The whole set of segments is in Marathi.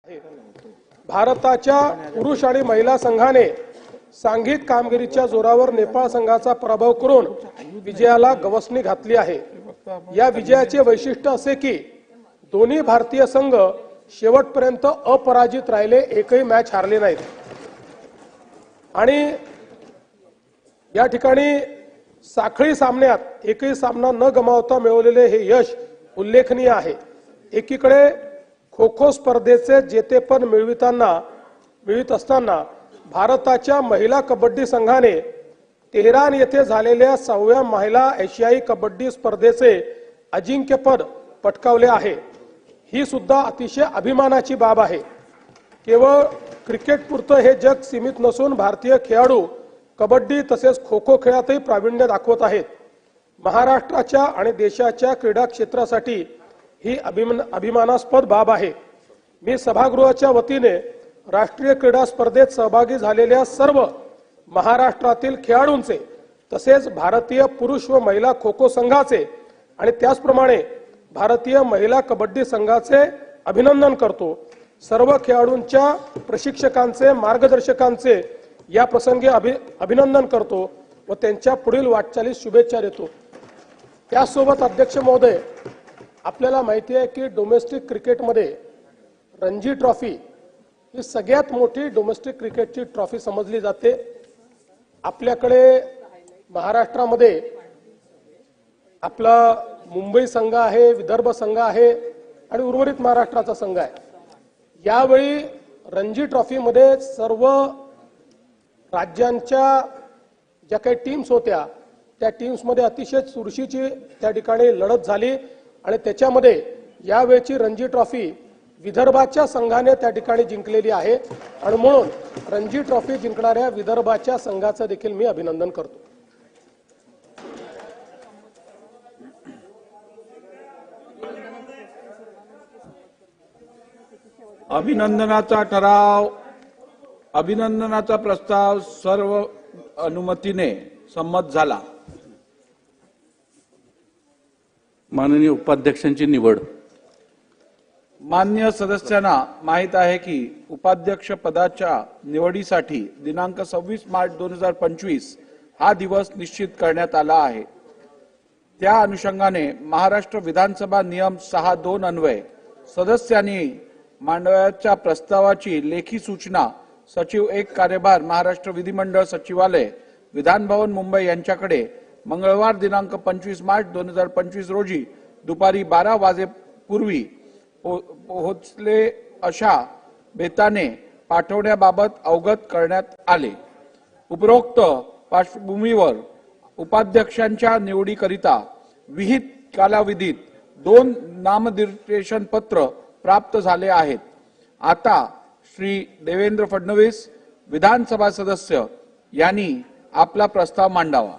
भारताच्या पुरुष आणि महिला संघाने सांघिक कामगिरीच्या जोरावर नेपाळ संघाचा पराभव करून विजयाला गवसणी घातली आहे। या विजयाचे वैशिष्ट्य असे की दोन्ही भारतीय संघ शेवटपर्यंत अपराजित राहिले, एकही मॅच हारले नाहीत आणि या ठिकाणी साखळी सामन्यात एकही सामना न गमावता मिळवलेले हे यश उल्लेखनीय आहे। एकीकडे खो खो स्पर्धेचे जेतेपद मिळवित असताना भारताच्या महिला कबड्डी संघाने तेहरान येथे झालेल्या 6व्या महिला आशियाई कबड्डी स्पर्धेचे अजिंक्यपद पटकावले आहे। ही सुद्धा अतिशय अभिमानाची बाब आहे। केवळ क्रिकेट पुरतं हे जग सीमित नसून भारतीय खेळाडू कबड्डी तसेच खो खो खेळातही प्रावीण्य दाखवत आहेत। महाराष्ट्राच्या आणि देशाच्या क्रीडा क्षेत्रासाठी ही अभिमानास्पद बाब आहे। मी सभागृहाच्या वतीने राष्ट्रीय क्रीडा स्पर्धेत सहभागी झालेल्या सर्व महाराष्ट्रातील खेळाडूंचे तसेच भारतीय पुरुष व महिला खो खो संघाचे आणि त्याचप्रमाणे भारतीय महिला कबड्डी संघाचे अभिनंदन करतो। सर्व खेळाडूंच्या प्रशिक्षकांचे मार्गदर्शकांचे या प्रसंगी अभिनंदन करतो व त्यांच्या पुढील वाटचालीस शुभेच्छा देतो। त्यासोबत अध्यक्ष महोदय, आपल्याला माहिती आहे की डोमेस्टिक क्रिकेटमध्ये रणजी ट्रॉफी ही सगळ्यात मोठी डोमेस्टिक क्रिकेटची ट्रॉफी समजली जाते। आपल्याकडे महाराष्ट्रामध्ये आपला मुंबई संघ आहे, विदर्भ संघ आहे आणि उर्वरित महाराष्ट्राचा संघ आहे। यावेळी रणजी ट्रॉफीमध्ये सर्व राज्यांच्या ज्या काही टीम्स होत्या त्या टीम्समध्ये अतिशय चुरशीची त्या ठिकाणी लढत झाली आणि त्याच्यामध्ये यावेळची रणजी ट्रॉफी विदर्भाच्या संघाने त्या ठिकाणी जिंकलेली आहे आणि म्हणून रणजी ट्रॉफी जिंकणाऱ्या विदर्भाच्या संघाचं देखील मी अभिनंदन करतो। अभिनंदनाचा प्रस्ताव सर्व अनुमतीने संमत झाला। माननीय उपाध्यक्षांची निवड। मान्य सदस्यांना माहित आहे की उपाध्यक्ष पदाच्या निवडीसाठी दिनांक 26 मार्च 2025 हा दिवस निश्चित करण्यात आला आहे। त्या अनुषंगाने महाराष्ट्र विधानसभा नियम 6(2) अन्वये सदस्यांनी मांडवाच्या प्रस्तावाची लेखी सूचना सचिव 1 कार्यभार महाराष्ट्र विधिमंडळ सचिवालय विधान भवन मुंबई यांच्याकडे मंगळवार दिनांक 25 मार्च 2025 रोजी दुपारी 12 वाजेपूर्वी पोहोचले अशा बेताने पाठवण्याबाबत अवगत करण्यात आले। उपरोक्त पार्श्वभूमीवर उपाध्यक्षांच्या निवडीकरिता विहित कालावधीत 2 नामनिर्देशन पत्र प्राप्त झाले आहेत। आता श्री देवेंद्र फडणवीस विधानसभा सदस्य यांनी आपला प्रस्ताव मांडावा।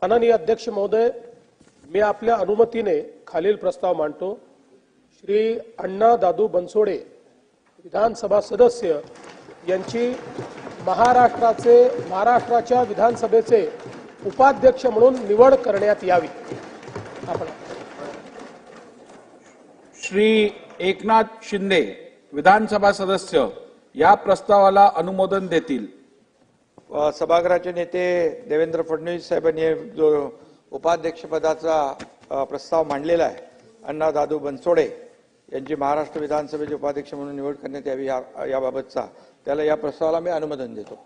माननीय अध्यक्ष महोदय, मी आपल्या अनुमतीने खालील प्रस्ताव मांडतो। श्री अण्णा दादू बनसोडे विधानसभा सदस्य यांची महाराष्ट्राच्या विधानसभेचे उपाध्यक्ष म्हणून निवड करण्यात यावी। श्री एकनाथ शिंदे विधानसभा सदस्य या प्रस्तावाला अनुमोदन देतील। सभागृहाचे नेते देवेंद्र फडणवीस साहेबांनी जो उपाध्यक्ष पदाचा प्रस्ताव मांडलेला आहे, अण्णा दादू बनसोडे यांची महाराष्ट्र विधानसभेचे उपाध्यक्ष म्हणून निवड करण्यात यावी याबाबतचा त्याला या प्रस्तावाला मी अनुमोदन देतो।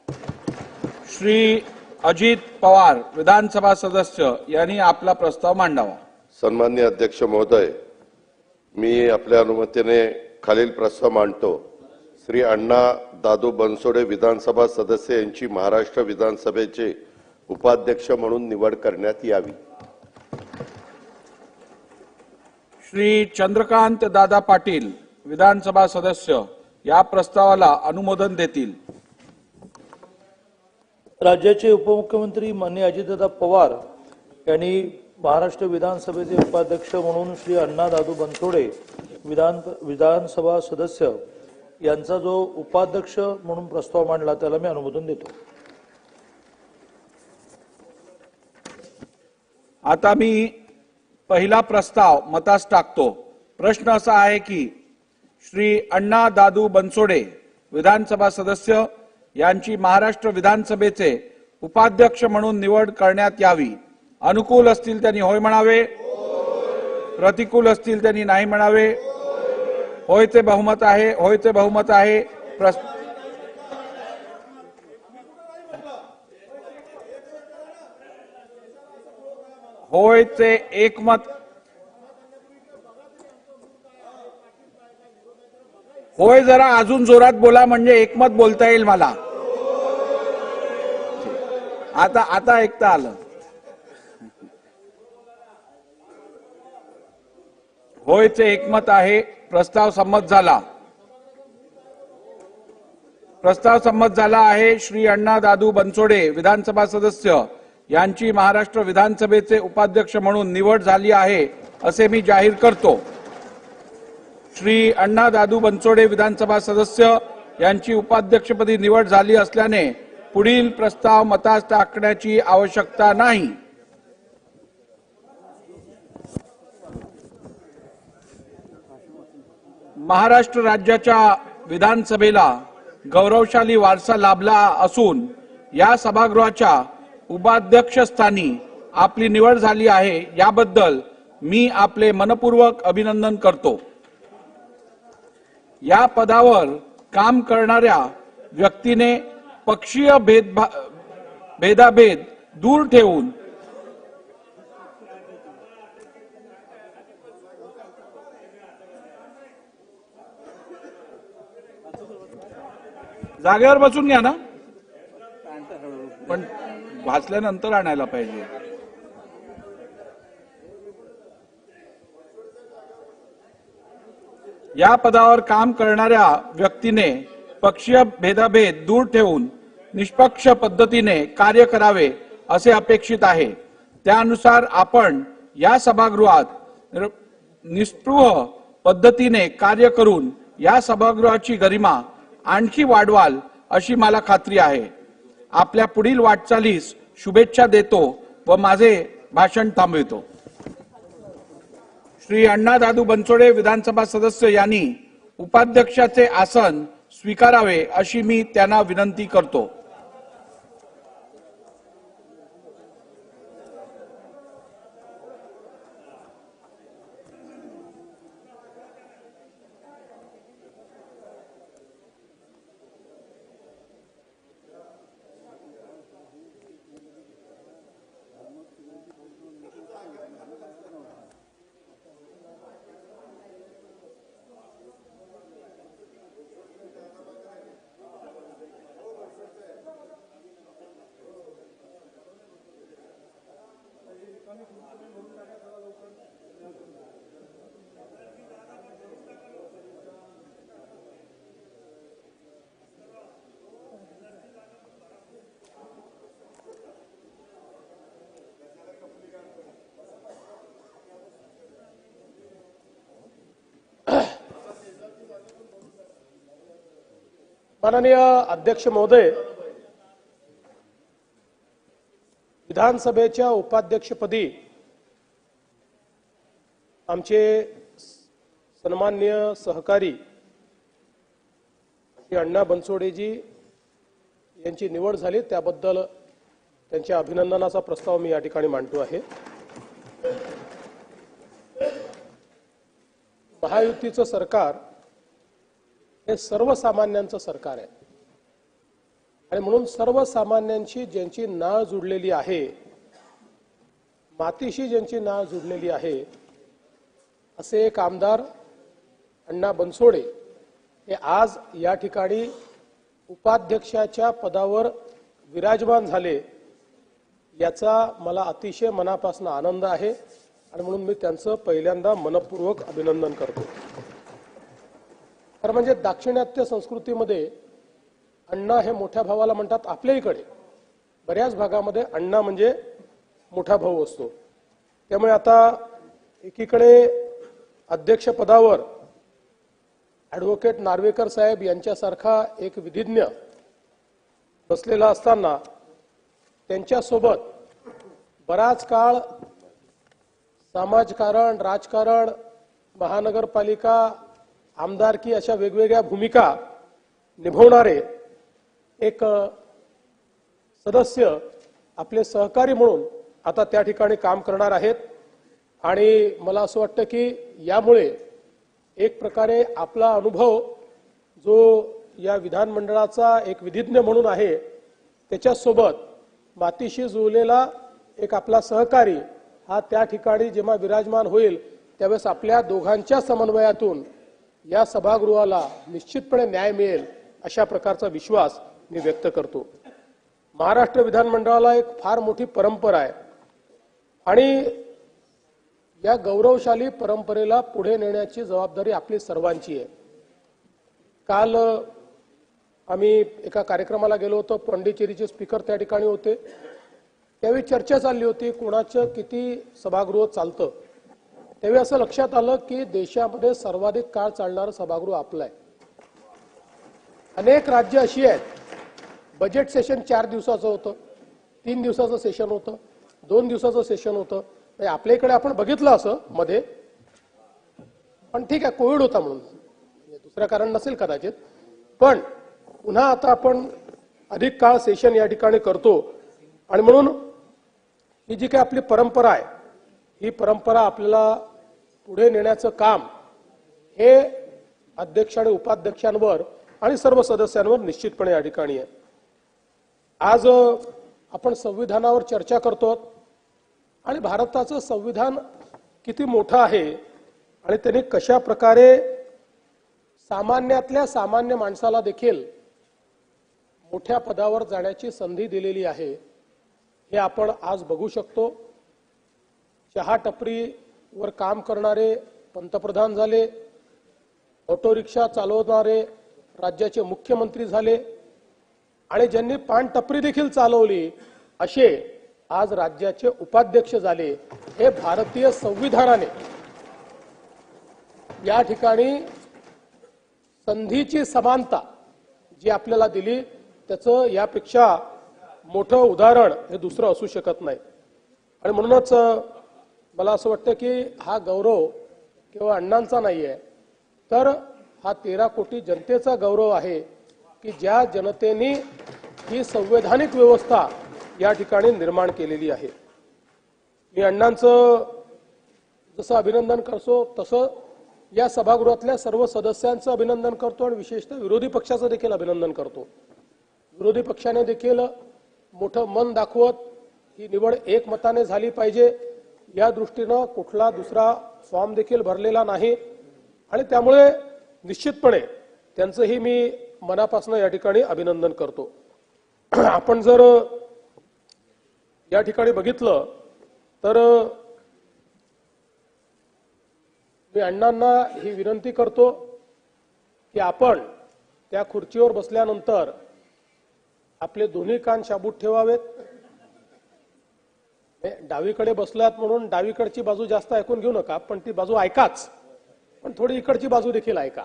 श्री अजित पवार विधानसभा सदस्य यांनी आपला प्रस्ताव मांडावा। सन्माननीय अध्यक्ष महोदय, मी आपल्या अनुमतीने खालील प्रस्ताव मांडतो। श्री अण्णा दादू बनसोडे विधानसभा सदस्य यांची महाराष्ट्र विधानसभेचे उपाध्यक्ष म्हणून निवड करण्यात यावी। श्री चंद्रकांत दादा पाटील विधानसभा सदस्य या प्रस्तावाला अनुमोदन देतील। राज्याचे उपमुख्यमंत्री माननीय अजितदादा पवार यांनी महाराष्ट्र विधानसभेचे उपाध्यक्ष म्हणून श्री अण्णा दादू बनसोडे विधानसभा सदस्य यांचा जो उपाध्यक्ष म्हणून प्रस्ताव मांडला त्याला मी अनुमोदन देतो। आता मी पहिला प्रस्ताव मतास टाकतो। प्रश्न असा आहे की श्री अण्णा दादू बनसोडे विधानसभा सदस्य यांची महाराष्ट्र विधानसभेचे उपाध्यक्ष म्हणून निवड करण्यात यावी. अनुकूल असतील त्यांनी होय म्हणावे, प्रतिकूल असतील त्यांनी नाही म्हणावे. होयचे बहुमत आहे, होयचे बहुमत आहे. होयचे एकमत. होय जरा अजून जोरात बोला म्हणजे एकमत बोलता येईल मला. आता ऐकता आलं. होयचे एकमत आहे. प्रस्ताव संमत झाला. प्रस्ताव संमत झाला आहे. श्री अण्णा दादू बनसोडे विधानसभा सदस्य यांची महाराष्ट्र विधानसभेचे उपाध्यक्ष म्हणून निवड झाली आहे असे मी जाहीर करतो. श्री अण्णा दादू बनसोडे विधानसभा सदस्य यांची उपाध्यक्षपदी निवड झाली असल्याने पुढील प्रस्ताव मतास टाकण्याची आवश्यकता नाही. महाराष्ट्र राज्याच्या विधानसभेला गौरवशाली वारसा लाभला असून या सभागृहाच्या उपाध्यक्षस्थानी आपली निवड झाली आहे याबद्दल मी आपले मनपूर्वक अभिनंदन करतो. या पदावर काम करणाऱ्या व्यक्तीने पक्षीय भेदाभेद दूर ठेवून जागेवर बसून घ्या ना, पण वाचल्यानंतर आणायला पाहिजे. या पदावर काम करणाऱ्या व्यक्तीने पक्षीय भेदाभेद दूर ठेवून निष्पक्ष पद्धतीने कार्य करावे असे अपेक्षित आहे. त्यानुसार आपण या सभागृहात निस्पृह पद्धतीने कार्य करून या सभागृहाची गरिमा आणखी वाढवाल अशी मला खात्री आहे. आपल्या पुढील वाटचालीस शुभेच्छा देतो व माझे भाषण थांबवितो. श्री अण्णा दादू बनसोडे विधानसभा सदस्य यांनी उपाध्यक्षाचे आसन स्वीकारावे अशी मी त्यांना विनंती करतो. माननीय अध्यक्ष महोदय, विधानसभेच्या उपाध्यक्षपदी आमचे सन्माननीय सहकारी श्री अण्णा बनसोडेजी यांची निवड झाली त्याबद्दल त्यांच्या अभिनंदनाचा प्रस्ताव मी या ठिकाणी मांडतो आहे. महायुतीचं सरकार हे सर्वसामान्यांचं सरकार आहे आणि म्हणून सर्वसामान्यांची ज्यांची नाळ जुडलेली आहे, मातीशी ज्यांची नाळ जुडलेली आहे, असे एक आमदार अण्णा बनसोडे हे आज या ठिकाणी उपाध्यक्षाच्या पदावर विराजमान झाले याचा मला अतिशय मनापासून आनंद आहे आणि म्हणून मी त्यांचं पहिल्यांदा मनपूर्वक अभिनंदन करतो. खरं म्हणजे दाक्षिणात्य संस्कृतीमध्ये अण्णा हे मोठ्या भावाला म्हणतात. आपल्या इकडे बऱ्याच भागामध्ये अण्णा म्हणजे मोठा भाऊ असतो. त्यामुळे आता एकीकडे अध्यक्षपदावर ॲडव्होकेट नार्वेकर साहेब यांच्यासारखा एक विधिज्ञ बसलेला असताना त्यांच्यासोबत बराच काळ समाजकारण, राजकारण महानगरपालिका आमदारकी अशा वेगवेगळ्या भूमिका निभवणारे एक सदस्य आपले सहकारी म्हणून आता त्या ठिकाणी काम करणार आहेत आणि मला असं वाटतं की यामुळे एक प्रकारे आपला अनुभव जो या विधानमंडळाचा एक विधिज्ञ म्हणून आहे त्याच्यासोबत मातीशी जुळलेला एक आपला सहकारी हा त्या ठिकाणी जेव्हा विराजमान होईल त्यावेळेस आपल्या दोघांच्या समन्वयातून या सभागृहाला निश्चितपणे न्याय मिळेल अशा प्रकारचा विश्वास मी व्यक्त करतो। महाराष्ट्र विधानमंडळाला एक फार मोठी परंपरा आहे आणि या गौरवशाली परंपरेला पुढे नेण्याची जबाबदारी आपली सर्वांची आहे। काल आम्ही एका कार्यक्रमाला गेलो होतो, पॉंडिचेरीचे स्पीकर त्या ठिकाणी होते, त्यावेळी चर्चा चालली होती कोणाचं किती सभागृह चालतं। त्यावेळी असं लक्षात आलं की देशामध्ये सर्वाधिक काळ चालणारं सभागृह आपलं आहे। अनेक राज्य अशी आहेत बजेट सेशन 4 दिवसाचं होतं, 3 दिवसाचं सेशन होतं, 2 दिवसाचं सेशन होतं। आपल्या इकडे आपण बघितलं असं मध्ये, पण ठीक आहे कोविड होता म्हणून दुसरं कारण नसेल कदाचित, पण पुन्हा आता आपण अधिक काळ सेशन या ठिकाणी करतो आणि म्हणून ही जी काही आपली परंपरा आहे ही परंपरा आपल्याला पुढे नेण्याचं काम हे अध्यक्ष आणि उपाध्यक्षांवर आणि सर्व सदस्यांवर निश्चितपणे या ठिकाणी आहे। आज आपण संविधानावर चर्चा करतो आणि भारताचं संविधान किती मोठं आहे आणि त्याने कशा प्रकारे सामान्यातल्या सामान्य माणसाला देखील मोठ्या पदावर जाण्याची संधी दिलेली आहे हे आपण आज बघू शकतो। चहा टपरीवर काम करणारे पंतप्रधान झाले, ऑटो रिक्षा चालवणारे राज्याचे मुख्यमंत्री झाले आणि ज्यांनी पान टपरी देखील चालवली असे आज राज्याचे उपाध्यक्ष झाले। हे भारतीय संविधानाने या ठिकाणी संधीची समानता जी आपल्याला दिली त्याचं यापेक्षा मोठं उदाहरण हे दुसरं असू शकत नाही। आणि म्हणूनच मला असं वाटतं की हा गौरव केवळ अण्णांचा नाही आहे, तर हा 13 कोटी जनतेचा गौरव आहे की ज्या जनतेने ही संवैधानिक व्यवस्था या ठिकाणी निर्माण केलेली आहे। मी अण्णांचं जसं अभिनंदन करतो तसं या सभागृहातल्या सर्व सदस्यांचं अभिनंदन करतो आणि विशेषतः विरोधी पक्षाचं देखील अभिनंदन करतो। विरोधी पक्षाने देखील मोठं मन दाखवत ही निवड एकमताने झाली पाहिजे या दृष्टीनं कुठला दुसरा फॉर्म देखील भरलेला नाही आणि त्यामुळे निश्चितपणे त्यांचंही मी मनापासून या ठिकाणी अभिनंदन करतो। आपण जर या ठिकाणी बघितलं तर मी अण्णांना ही विनंती करतो की आपण त्या खुर्चीवर बसल्यानंतर आपले दोन्ही कान शाबूत ठेवावेत। डावीकडे बसलात म्हणून डावीकडची बाजू जास्त ऐकून घेऊ नका, पण ती बाजू ऐकाच, पण थोडी इकडची बाजू देखील ऐका।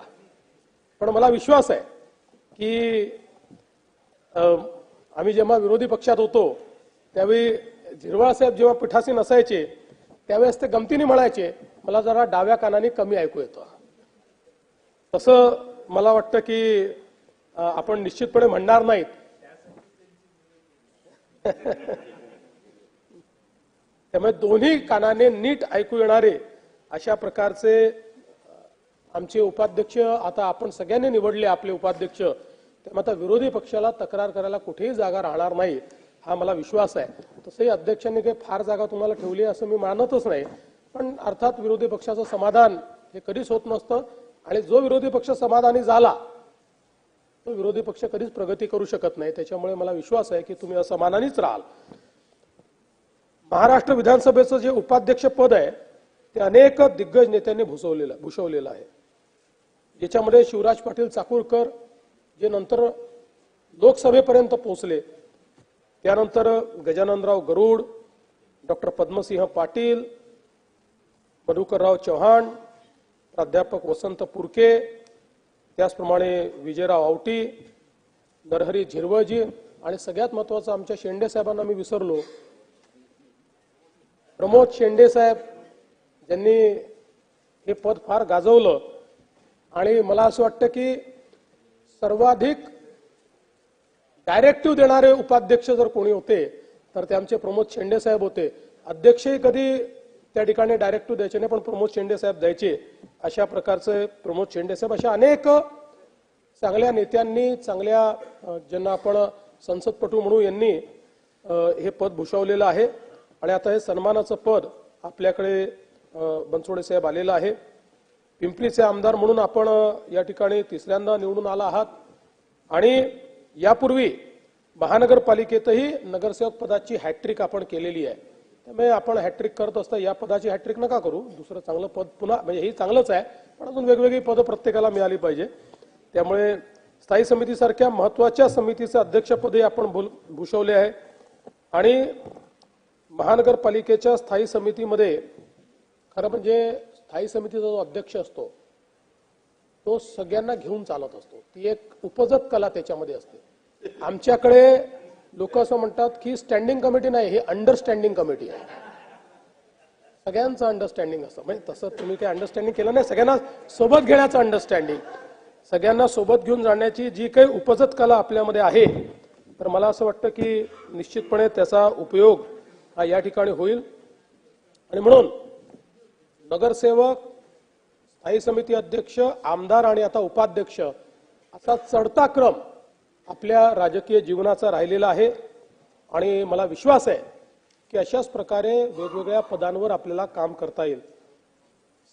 पण मला विश्वास आहे की आम्ही जेव्हा विरोधी पक्षात होतो त्यावेळी झिरवाळ साहेब जेव्हा पीठासीन असायचे त्यावेळेस ते गमतीने म्हणायचे मला जरा डाव्या कानाने कमी ऐकू येतं। तसं मला वाटतं की आपण निश्चितपणे म्हणणार नाहीत। त्यामुळे दोन्ही कानाने नीट ऐकू येणारे अशा प्रकारचे आमचे उपाध्यक्ष आता आपण सगळ्यांनी निवडले आपले उपाध्यक्ष, त्यामुळे आता विरोधी पक्षाला तक्रार करायला कुठेही जागा राहणार नाही हा मला विश्वास आहे। तसंही अध्यक्षांनी काही फार जागा तुम्हाला ठेवली असं मी मानतच नाही, पण अर्थात विरोधी पक्षाचं समाधान हे कधीच होत नसतं आणि जो विरोधी पक्ष समाधानी झाला तो विरोधी पक्ष कधीच प्रगती करू शकत नाही। त्याच्यामुळे मला विश्वास आहे की तुम्ही असमानानीच राहाल। महाराष्ट्र विधानसभेचं जे उपाध्यक्ष पद आहे ते अनेक दिग्गज नेत्यांनी भूषवलेलं आहे, ज्याच्यामध्ये शिवराज पाटील चाकूरकर जे नंतर लोकसभेपर्यंत पोहोचले, त्यानंतर गजाननराव गरुड, डॉक्टर पद्मसिंह पाटील, मधुकरराव चव्हाण, प्राध्यापक वसंत पुरके, त्याचप्रमाणे विजयराव आवटी, नरहरी झिरवळजी आणि सगळ्यात महत्वाचं आमच्या शेंडे साहेबांना मी विसरलो, प्रमोद शेंडे साहेब, ज्यांनी हे पद फार गाजवलं आणि मला असं वाटतं की सर्वाधिक डायरेक्टिव्ह देणारे उपाध्यक्ष जर कोणी होते तर ते आमचे प्रमोद शेंडे साहेब होते. अध्यक्षही कधी त्या ठिकाणी डायरेक्टिव्ह द्यायचे नाही, पण प्रमोद शेंडे साहेब द्यायचे. अशा प्रकारचे प्रमोद शेंडे साहेब, अशा अनेक चांगल्या नेत्यांनी, चांगल्या ज्यांना आपण संसदपटू म्हणू, यांनी हे पद भूषवलेलं आहे. आणि आता हे सन्मानाचं पद आपल्याकडे बनसोडे साहेब आलेलं आहे. पिंपरीचे आमदार म्हणून आपण या ठिकाणी तिसऱ्यांदा निवडून आला आहात आणि यापूर्वी महानगरपालिकेतही नगरसेवक पदाची हॅट्रिक आपण केलेली आहे. त्यामुळे आपण हॅट्रिक करत असता या पदाची हॅट्रिक नका करू, दुसरं चांगलं पद पुन्हा, म्हणजे हे चांगलंच आहे पण अजून वेगवेगळी पदं प्रत्येकाला मिळाली पाहिजे. त्यामुळे स्थायी समितीसारख्या महत्वाच्या समितीचं अध्यक्षपदही आपण भूषवले आहे. आणि महानगरपालिकेच्या स्थायी समितीमध्ये खरं म्हणजे स्थायी समितीचा जो अध्यक्ष असतो तो सगळ्यांना घेऊन चालत असतो. ती एक उपजत कला त्याच्यामध्ये असते. आमच्याकडे लोक असं म्हणतात की स्टँडिंग कमिटी नाही, हे अंडरस्टँडिंग कमिटी आहे. सगळ्यांचं अंडरस्टँडिंग असतं, म्हणजे तसं तुम्ही काही अंडरस्टँडिंग केलं नाही, सगळ्यांना सोबत घेण्याचं अंडरस्टँडिंग, सगळ्यांना सोबत घेऊन जाण्याची जी काही उपजत कला आपल्यामध्ये आहे, तर मला असं वाटतं की निश्चितपणे त्याचा उपयोग हा या ठिकाणी होईल. आणि म्हणून नगरसेवक, स्थायी समिती अध्यक्ष, आमदार आणि आता उपाध्यक्ष असा चढता क्रम आपल्या राजकीय जीवनाचा राहिलेला आहे. आणि मला विश्वास आहे की अशाच प्रकारे वेगवेगळ्या पदांवर आपल्याला काम करता येईल.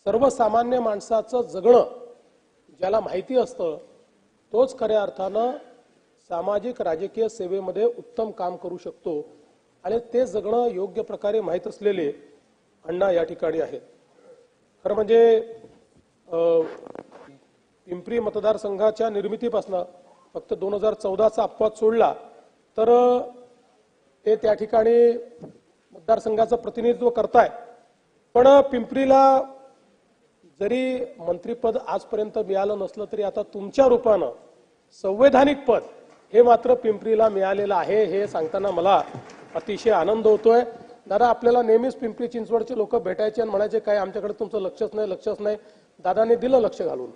सर्वसामान्य माणसाचं जगणं ज्याला माहिती असतं तोच खऱ्या अर्थानं सामाजिक राजकीय सेवेमध्ये उत्तम काम करू शकतो. आणि ते जगणं योग्य प्रकारे माहीत असलेले अण्णा या ठिकाणी आहेत. खरं म्हणजे पिंपरी मतदारसंघाच्या निर्मितीपासून फक्त 2014चा अपवाद सोडला तर ते त्या ठिकाणी मतदारसंघाचं प्रतिनिधित्व करताय. पण पिंपरीला जरी मंत्रीपद आजपर्यंत मिळालं नसलं तरी आता तुमच्या रूपानं संवैधानिक पद हे मात्र पिंपरीला मिळालेलं आहे. हे सांगताना मला अतिशय आनंद होतोय. दादा, आपल्याला नेहमीच पिंपरी चिंचवडचे लोक भेटायचे आणि म्हणायचे काय आमच्याकडे तुमचं लक्षच नाही. दादाने दिलं लक्ष घालून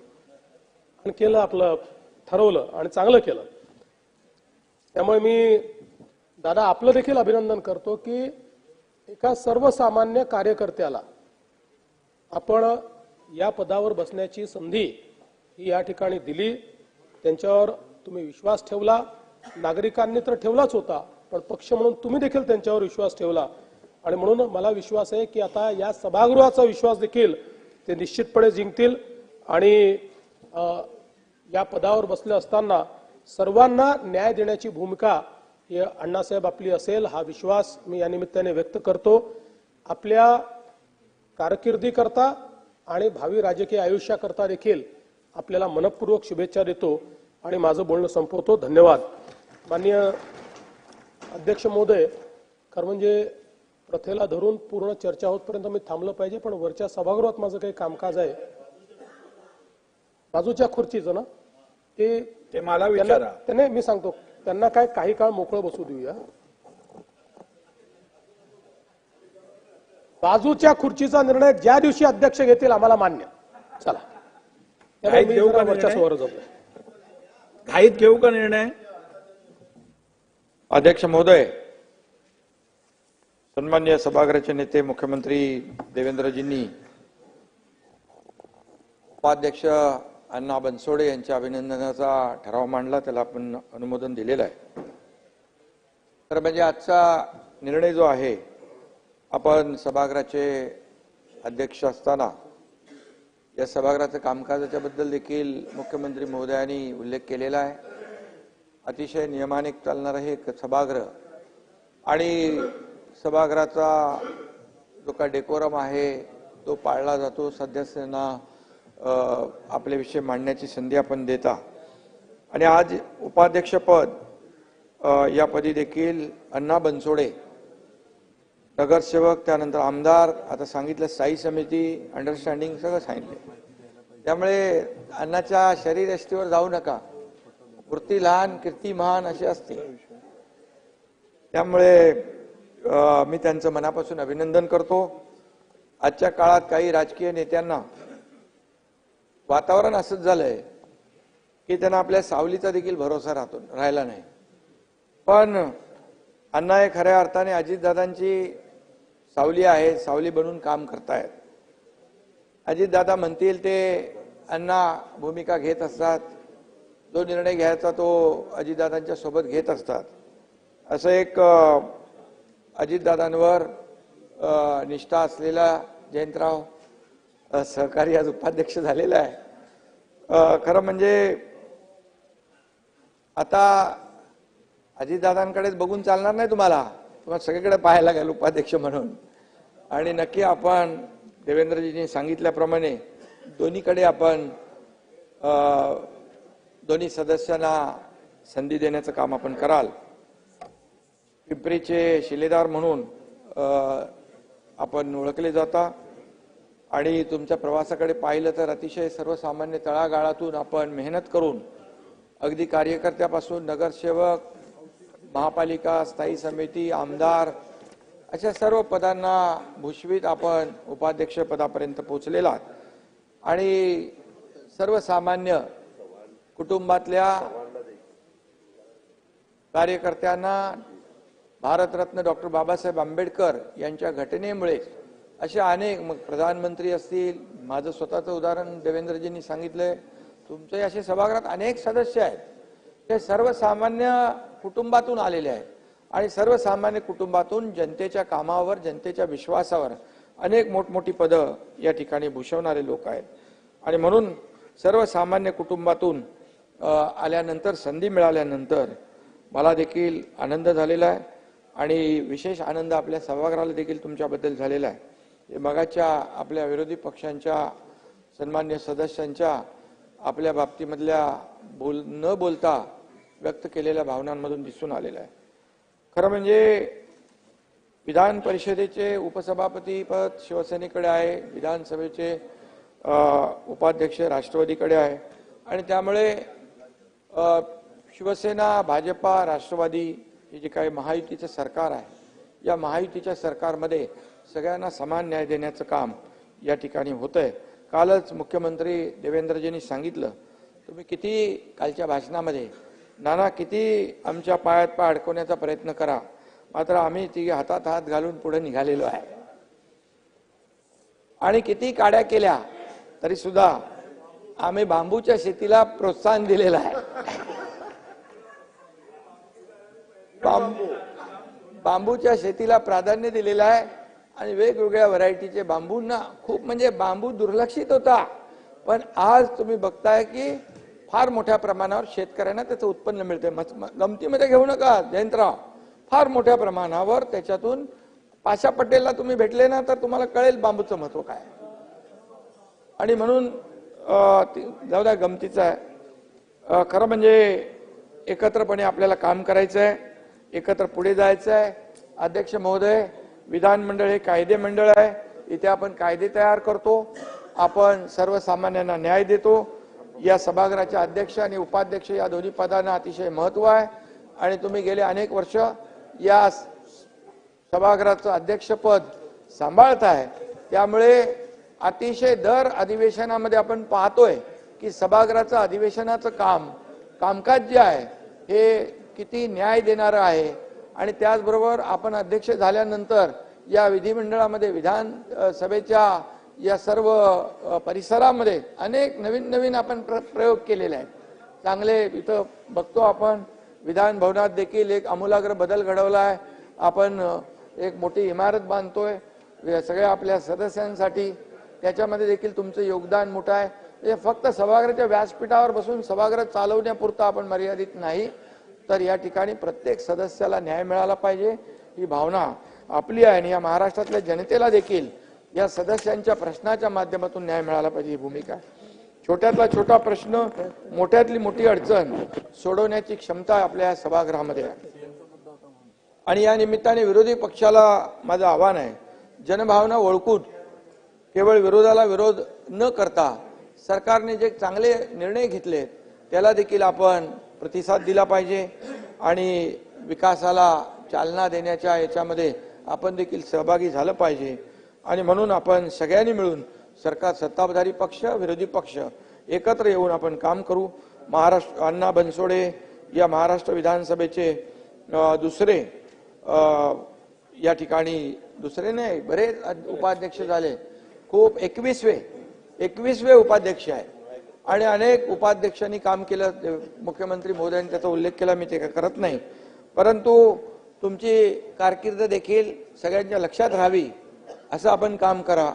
आणि केलं, आपलं ठरवलं आणि चांगलं केलं. त्यामुळे मी दादा आपलं देखील अभिनंदन करतो की एका सर्वसामान्य कार्यकर्त्याला आपण या पदावर बसण्याची संधी ही या ठिकाणी दिली. त्यांच्यावर तुम्ही विश्वास ठेवला, नागरिकांनी तर ठेवलाच होता, पण पक्ष म्हणून तुम्ही देखील त्यांच्यावर विश्वास ठेवला. आणि म्हणून मला विश्वास आहे की आता या सभागृहाचा विश्वास देखील ते निश्चितपणे जिंकतील. आणि या पदावर बसले असताना सर्वांना न्याय देण्याची भूमिका ही अण्णासाहेब आपली असेल, हा विश्वास मी या निमित्ताने व्यक्त करतो. आपल्या कारकिर्दीकरता आणि भावी राजकीय आयुष्याकरता देखील आपल्याला मनपूर्वक शुभेच्छा देतो आणि माझं बोलणं संपवतो. धन्यवाद. माननीय अध्यक्ष महोदय, खरं म्हणजे प्रथेला धरून पूर्ण चर्चा होतपर्यंत मी थांबलं पाहिजे, पण वरच्या सभागृहात माझं काही कामकाज आहे. बाजूच्या खुर्चीचं ना ते मला विचारा. त्याने मी सांगतो त्यांना काय काही काळ मोकळं बसू देऊया. बाजूच्या खुर्चीचा निर्णय ज्या दिवशी अध्यक्ष घेतील आम्हाला मान्य. चला, त्यामुळे मी जरा वरच्या समोर जातो. घाईत घेऊ का निर्णय? अध्यक्ष महोदय, सन्मान्य सभागृहाचे नेते मुख्यमंत्री देवेंद्रजींनी उपाध्यक्ष अण्णा बनसोडे यांच्या अभिनंदनाचा ठराव मांडला, त्याला आपण अनुमोदन दिलेलं आहे. तर म्हणजे आजचा निर्णय जो आहे, आपण सभागृहाचे अध्यक्ष असताना या सभागृहाच्या कामकाजाच्या बद्दल देखील मुख्यमंत्री महोदयांनी उल्लेख केलेला आहे. अतिशय नियमाने चालणारं हे सभागृह आणि सभागृहाचा जो काय डेकोरम आहे तो पाळला जातो. सदस्यांना आपले विषय मांडण्याची संधी आपण देता. आणि आज उपाध्यक्षपद यापदी देखील अण्णा बनसोडे, नगरसेवक, त्यानंतर आमदार, आता सांगितलं स्थायी समिती, अंडरस्टँडिंग सगळं सांगितलं. त्यामुळे अण्णाच्या शरीरयष्टीवर जाऊ नका. वृत्ती लहान कीर्ती महान अशी असते. त्यामुळे मी त्यांचं मनापासून अभिनंदन करतो. आजच्या काळात काही राजकीय नेत्यांना वातावरण असंच झालंय की त्यांना आपल्या सावलीचा देखील भरोसा राहिला नाही. पण अण्णा हे खऱ्या अर्थाने अजितदादांची सावली आहे, सावली बनून काम करतायत. अजितदादा म्हणतील ते अण्णा भूमिका घेत असतात, जो निर्णय घ्यायचा तो अजितदादांच्या सोबत घेत असतात. असं एक अजितदादांवर निष्ठा असलेला जयंतराव सहकारी आज उपाध्यक्ष झालेला आहे. खरं म्हणजे आता अजितदादांकडेच बघून चालणार नाही, तुम्हाला सगळीकडे पाहायला लागेल उपाध्यक्ष म्हणून. आणि नक्की आपण देवेंद्रजींनी सांगितल्याप्रमाणे दोन्हीकडे आपण दोन्ही सदस्यांना संधी देण्याचं काम आपण कराल. पिंपरीचे शिलेदार म्हणून आपण ओळखले जाता आणि तुमच्या प्रवासाकडे पाहिलं तर अतिशय सर्वसामान्य तळागाळातून आपण मेहनत करून अगदी कार्यकर्त्यापासून नगरसेवक, महापालिका, स्थायी समिती, आमदार अशा सर्व पदांना भूषवित आपण उपाध्यक्ष पदापर्यंत पोहोचलेला. आणि सर्वसामान्य कुटुंबातल्या कार्यकर्त्यांना भारतरत्न डॉक्टर बाबासाहेब आंबेडकर यांच्या घटनेमुळे असे अनेक, मग प्रधानमंत्री असतील, माझं स्वतःचं उदाहरण देवेंद्रजींनी सांगितलंय, तुमचे असे सभागृहात अनेक सदस्य आहेत, ते सर्वसामान्य कुटुंबातून आलेले आहेत आणि सर्वसामान्य कुटुंबातून जनतेच्या कामावर, जनतेच्या विश्वासावर अनेक मोठमोठी पदं या ठिकाणी भूषवणारे लोक आहेत. आणि म्हणून सर्वसामान्य कुटुंबातून आल्यानंतर, संधी मिळाल्यानंतर मला देखील आनंद झालेला आहे आणि विशेष आनंद आपल्या सभागृहाला देखील तुमच्याबद्दल झालेला आहे. हे मगाच्या आपल्या विरोधी पक्षांच्या सन्मान्य सदस्यांच्या आपल्या बाबतीमधल्या न बोलता व्यक्त केलेल्या भावनांमधून दिसून आलेलं आहे. खरं म्हणजे विधान परिषदेचे उपसभापती पद शिवसेनेकडे आहे, विधानसभेचे उपाध्यक्ष राष्ट्रवादीकडे आहे आणि त्यामुळे शिवसेना, भाजपा, राष्ट्रवादी हे जे काही महायुतीचं सरकार आहे, या महायुतीच्या सरकारमध्ये सगळ्यांना समान न्याय देण्याचं काम या ठिकाणी होतंय. कालच मुख्यमंत्री देवेंद्रजींनी सांगितलं, तुम्ही किती कालच्या भाषणामध्ये नाना किती आमच्या पायात पाय अडकवण्याचा प्रयत्न करा, मात्र आम्ही तिघे हातात हात घालून पुढे निघालेलो आहे. आणि किती काड्या केल्या तरी सुद्धा आम्ही बांबूच्या शेतीला प्रोत्साहन दिलेलं आहे. बांबूच्या शेतीला प्राधान्य दिलेलं आहे आणि वेगवेगळ्या व्हरायटीचे बांबूंना खूप, म्हणजे बांबू दुर्लक्षित होता, पण आज तुम्ही बघताय की फार मोठ्या प्रमाणावर शेतकऱ्यांना त्याचं उत्पन्न मिळते. गमतीमध्ये घेऊ नका जयंतराव, फार मोठ्या प्रमाणावर त्याच्यातून पाशा पटेलला तुम्ही भेटले ना तर तुम्हाला कळेल बांबूचं महत्व काय. आणि म्हणून जाऊ द्या, गमतीचं आहे. खरं म्हणजे एकत्रपणे आपल्याला काम करायचं आहे, एकत्र पुढे जायचं आहे. अध्यक्ष महोदय, विधानमंडळ हे कायदे मंडळ आहे, इथे आपण कायदे तयार करतो, आपण सर्वसामान्यांना न्याय देतो. या सभागृहाचे अध्यक्ष आणि उपाध्यक्ष या दोन्ही पदांना अतिशय महत्व आहे आणि तुम्ही गेले अनेक वर्ष या सभागृहाचं अध्यक्षपद सांभाळताय. त्यामुळे अतिशय दर अधिवेशनामध्ये आपण पाहतोय की सभागृहाचं अधिवेशनाचं कामकाज जे आहे हे किती न्याय देणारं आहे. आणि त्याचबरोबर आपण अध्यक्ष झाल्यानंतर या विधिमंडळामध्ये, विधानसभेच्या या सर्व परिसरामध्ये अनेक नवीन आपण प्रयोग केलेले आहेत. चांगले इथं बघतो आपण विधान भवनात देखील एक आमूलाग्र बदल घडवला आहे. आपण एक मोठी इमारत बांधतोय सगळ्या आपल्या सदस्यांसाठी, त्याच्यामध्ये देखील तुमचं योगदान मोठं आहे. हे फक्त सभागृहाच्या व्यासपीठावर बसून सभागृह चालवण्यापुरता आपण मर्यादित नाही, तर या ठिकाणी प्रत्येक सदस्याला न्याय मिळाला पाहिजे ही भावना आपली आहे आणि या महाराष्ट्रातल्या जनतेला देखील या सदस्यांच्या प्रश्नाच्या माध्यमातून न्याय मिळाला पाहिजे ही भूमिका आहे. छोट्यातला छोटा प्रश्न, मोठ्यातली मोठी अडचण सोडवण्याची क्षमता आपल्या सभागृहामध्ये आहे. आणि या निमित्ताने विरोधी पक्षाला माझं आव्हान आहे, जनभावना ओळखून केवळ विरोधाला विरोध न करता सरकारने जे चांगले निर्णय घेतले त्याला देखील आपण प्रतिसाद दिला पाहिजे आणि विकासाला चालना देण्याच्या याच्यामध्ये आपण देखील सहभागी झालं पाहिजे. आणि म्हणून आपण सगळ्यांनी मिळून सरकार, सत्ताधारी पक्ष, विरोधी पक्ष एकत्र येऊन आपण काम करू. महाराष्ट्र अण्णा बनसोडे या महाराष्ट्र विधानसभेचे दुसरे या ठिकाणी दुसरे नाही बरेच उपाध्यक्ष झाले. खूप 21वे उपाध्यक्ष आहे आणि अनेक उपाध्यक्षांनी काम केलं. मुख्यमंत्री महोदयांनी त्याचा उल्लेख केला, मी ते करत नाही. परंतु तुमची कारकीर्द देखील सगळ्यांच्या लक्षात राहावी असं आपण काम करा.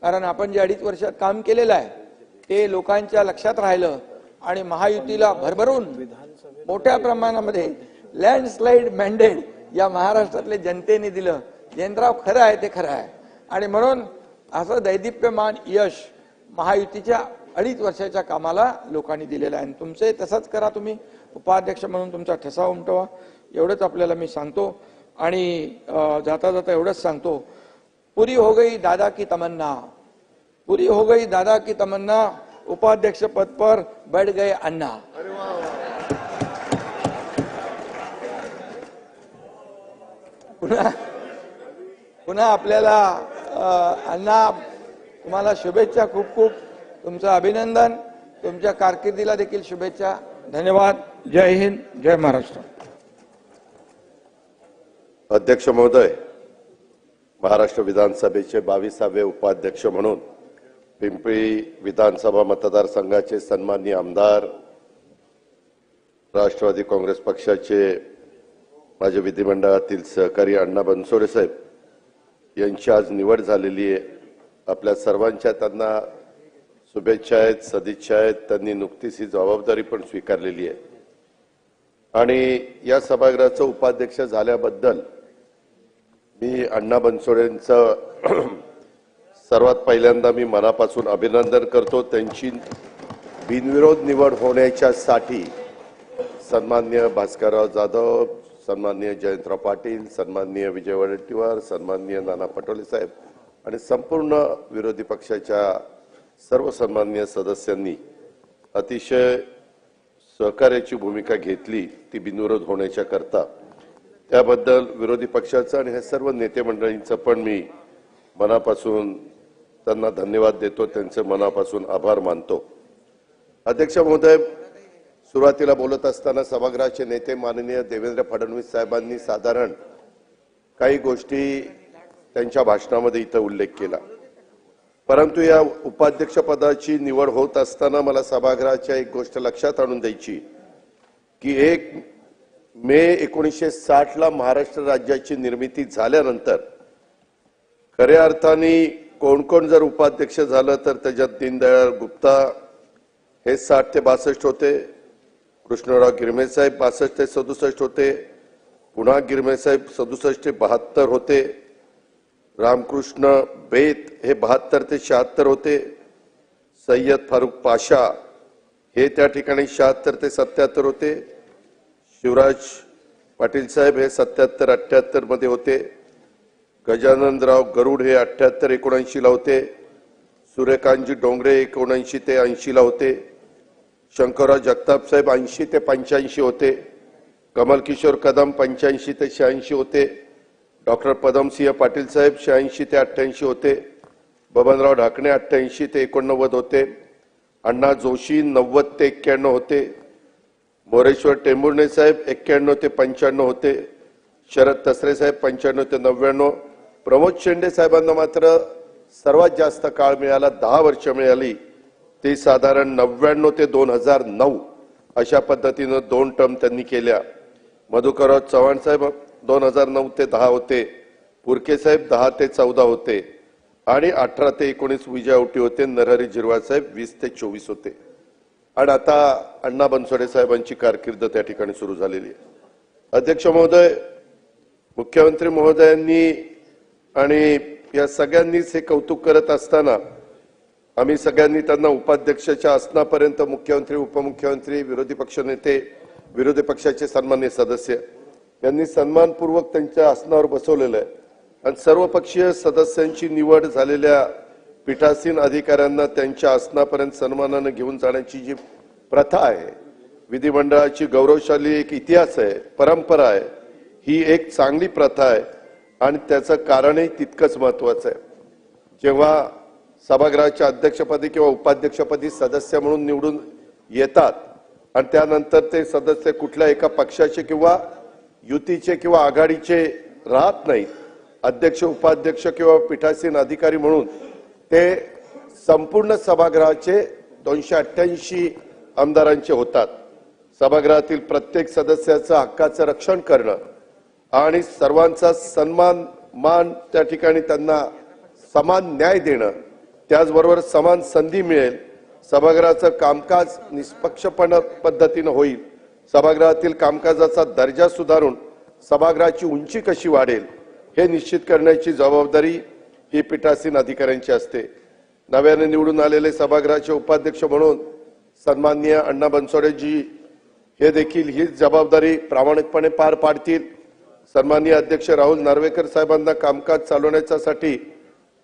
कारण आपण जे 2.5 वर्षात काम केलेलं आहे ते लोकांच्या लक्षात राहिलं आणि महायुतीला भरभरून मोठ्या प्रमाणामध्ये लँडस्लाइड मॅन्डेट या महाराष्ट्रातल्या जनतेने दिलं. जयंतराव खरं आहे ते खरं आहे आणि म्हणून असं दैदिप्यमान यश महायुतीच्या 2.5 वर्षाच्या कामाला लोकांनी दिलेलं आहे. तुमचे तसंच करा. तुम्ही उपाध्यक्ष म्हणून तुमचा ठसा उमटवा एवढंच आपल्याला मी सांगतो. आणि जाता जाता एवढंच सांगतो, पूरी हो गई दादा की तमन्ना, पूरी हो गई दादा की तमन्ना, उपाध्यक्ष पद पर बैठ गए अन्ना. पुन्हा आपल्याला अण्णा तुम्हाला शुभेच्छा, खूप खूप तुमचं अभिनंदन, तुमच्या कारकिर्दीला देखील शुभेच्छा. धन्यवाद. जय हिंद, जय महाराष्ट्र. अध्यक्ष महोदय, महाराष्ट्र विधानसभेचे 22वे उपाध्यक्ष म्हणून पिंपरी विधानसभा मतदारसंघाचे सन्माननीय आमदार, राष्ट्रवादी काँग्रेस पक्षाचे माझे विधिमंडळातील सहकारी अण्णा बनसोडे साहेब यांची आज निवड झालेली आहे. आपल्या सर्वांच्या त्यांना शुभेच्छा आहेत, सदिच्छा आहेत. त्यांनी नुकतीच ही जबाबदारी पण स्वीकारलेली आहे आणि या सभागृहाचं उपाध्यक्ष झाल्याबद्दल मी अण्णा बनसोडेंचं सर्वात पहिल्यांदा मी मनापासून अभिनंदन करतो. त्यांची बिनविरोध निवड होण्याच्यासाठी सन्माननीय भास्करराव जाधव, सन्माननीय जयंतराव पाटील, सन्माननीय विजय वडेट्टीवार, सन्माननीय नाना पटोले साहेब आणि संपूर्ण विरोधी पक्षाच्या सर्व सन्माननीय सदस्यांनी अतिशय सहकार्याची भूमिका घेतली ती बिनविरोध होण्याच्या करता. त्याबद्दल विरोधी पक्षाचं आणि हे सर्व नेते मंडळींचं पण मी मनापासून त्यांना धन्यवाद देतो, त्यांचे मनापासून आभार मानतो. अध्यक्ष महोदय, सुरुवातीला बोलत असताना सभागृहाचे नेते माननीय देवेंद्र फडणवीस साहेबांनी साधारण काही गोष्टी त्यांच्या भाषणामध्ये इथं उल्लेख केला. परंतु या उपाध्यक्ष पदाची निवड होत असताना मला सभागृहाच्या एक गोष्ट लक्षात आणून द्यायची की 1 मे 1960 महाराष्ट्र राज्याची निर्मिती झाल्यानंतर खऱ्या अर्थाने कोण कोण जर उपाध्यक्ष झालं तर त्याच्यात दीनदयाळ गुप्ता हे 60 ते 62 होते, कृष्णराव गिरमे साहेब 62 ते 67 होते, पुन्हा गिरमे साहेब 67 ते 72 होते, रामकृष्ण बेत हे 72 ते 76 होते, सय्यद फारुक पाशा हे त्या ठिकाणी 76 ते 77 होते, शिवराज पाटील साहेब हे 77-78 मध्ये होते, गजाननराव गरुड हे 78-79 ला होते, सूर्यकांतजी डोंगरे 79 ते 80 ला होते, शंकरराव जगताप साहेब 80 ते 85 होते, कमल किशोर कदम 85 ते 86 होते, डॉक्टर पदमसिंह पाटील साहेब 86 ते 88 होते, बबनराव ढाकणे 88 ते 89 होते, अण्णा जोशी 90 ते 91 होते, मोरेश्वर टेंभुर्णे साहेब 91 ते 95 होते, शरद तसरे साहेब 95 ते 99, प्रमोद शेंडे साहेबांना मात्र सर्वात जास्त काळ मिळाला, 10 वर्ष मिळाली, ते साधारण 99 ते 2009 अशा पद्धतीनं 2 टर्म त्यांनी केल्या. मधुकरराव चव्हाण साहेब 2009 ते 10 होते, पुरके साहेब 10 ते 14 होते आणि 18 ते 19 विजय औटी होते, नरहरी झिरवाळ साहेब 20 ते 24 होते. आणि आता अण्णा बनसोडे साहेबांची कारकीर्द त्या ठिकाणी सुरू झालेली आहे. अध्यक्ष महोदय, मुख्यमंत्री महोदयांनी आणि या सगळ्यांनीच हे कौतुक करत असताना आम्ही सगळ्यांनी त्यांना उपाध्यक्षाच्या आसनापर्यंत मुख्यमंत्री, उपमुख्यमंत्री, विरोधी पक्ष नेते, विरोधी पक्षाचे सन्माननीय सदस्य यांनी सन्मानपूर्वक त्यांच्या आसनावर बसवलेलं आहे आणि सर्वपक्षीय सदस्यांची निवड झालेल्या पीठासीन अधिकाऱ्यांना त्यांच्या आसनापर्यंत सन्मानाने घेऊन जाण्याची जी प्रथा आहे, विधिमंडळाची गौरवशाली एक इतिहास आहे, परंपरा आहे, ही एक चांगली प्रथा आहे आणि त्याचं कारणही तितकंच महत्वाचं आहे. जेव्हा सभागृहाच्या अध्यक्षपदी किंवा उपाध्यक्षपदी सदस्य म्हणून निवडून येतात आणि त्यानंतर ते सदस्य कुठल्या एका पक्षाचे किंवा युतीचे किंवा आघाडीचे राहत नाहीत. अध्यक्ष उपाध्यक्ष किंवा पीठासीन अधिकारी म्हणून ते संपूर्ण सभागृहाचे 288 आमदारांचे होतात. सभागृहातील प्रत्येक सदस्याचं हक्काचं रक्षण करणं आणि सर्वांचा सन्मान मान त्या ठिकाणी त्यांना समान न्याय देणं, त्याचबरोबर समान संधी मिळेल, सभागृहाचं कामकाज निष्पक्षपणे पद्धतीनं होईल, सभागृहातील कामकाजाचा दर्जा सुधारून सभागृहाची उंची कशी वाढेल हे निश्चित करण्याची जबाबदारी ही पीठासीन अधिकाऱ्यांची असते. नव्याने निवडून आलेले सभागृहाचे उपाध्यक्ष म्हणून सन्माननीय अण्णा बनसोडेजी हे देखील ही जबाबदारी प्रामाणिकपणे पार पाडतील. सन्माननीय अध्यक्ष राहुल नार्वेकर साहेबांना कामकाज चालवण्यासाठी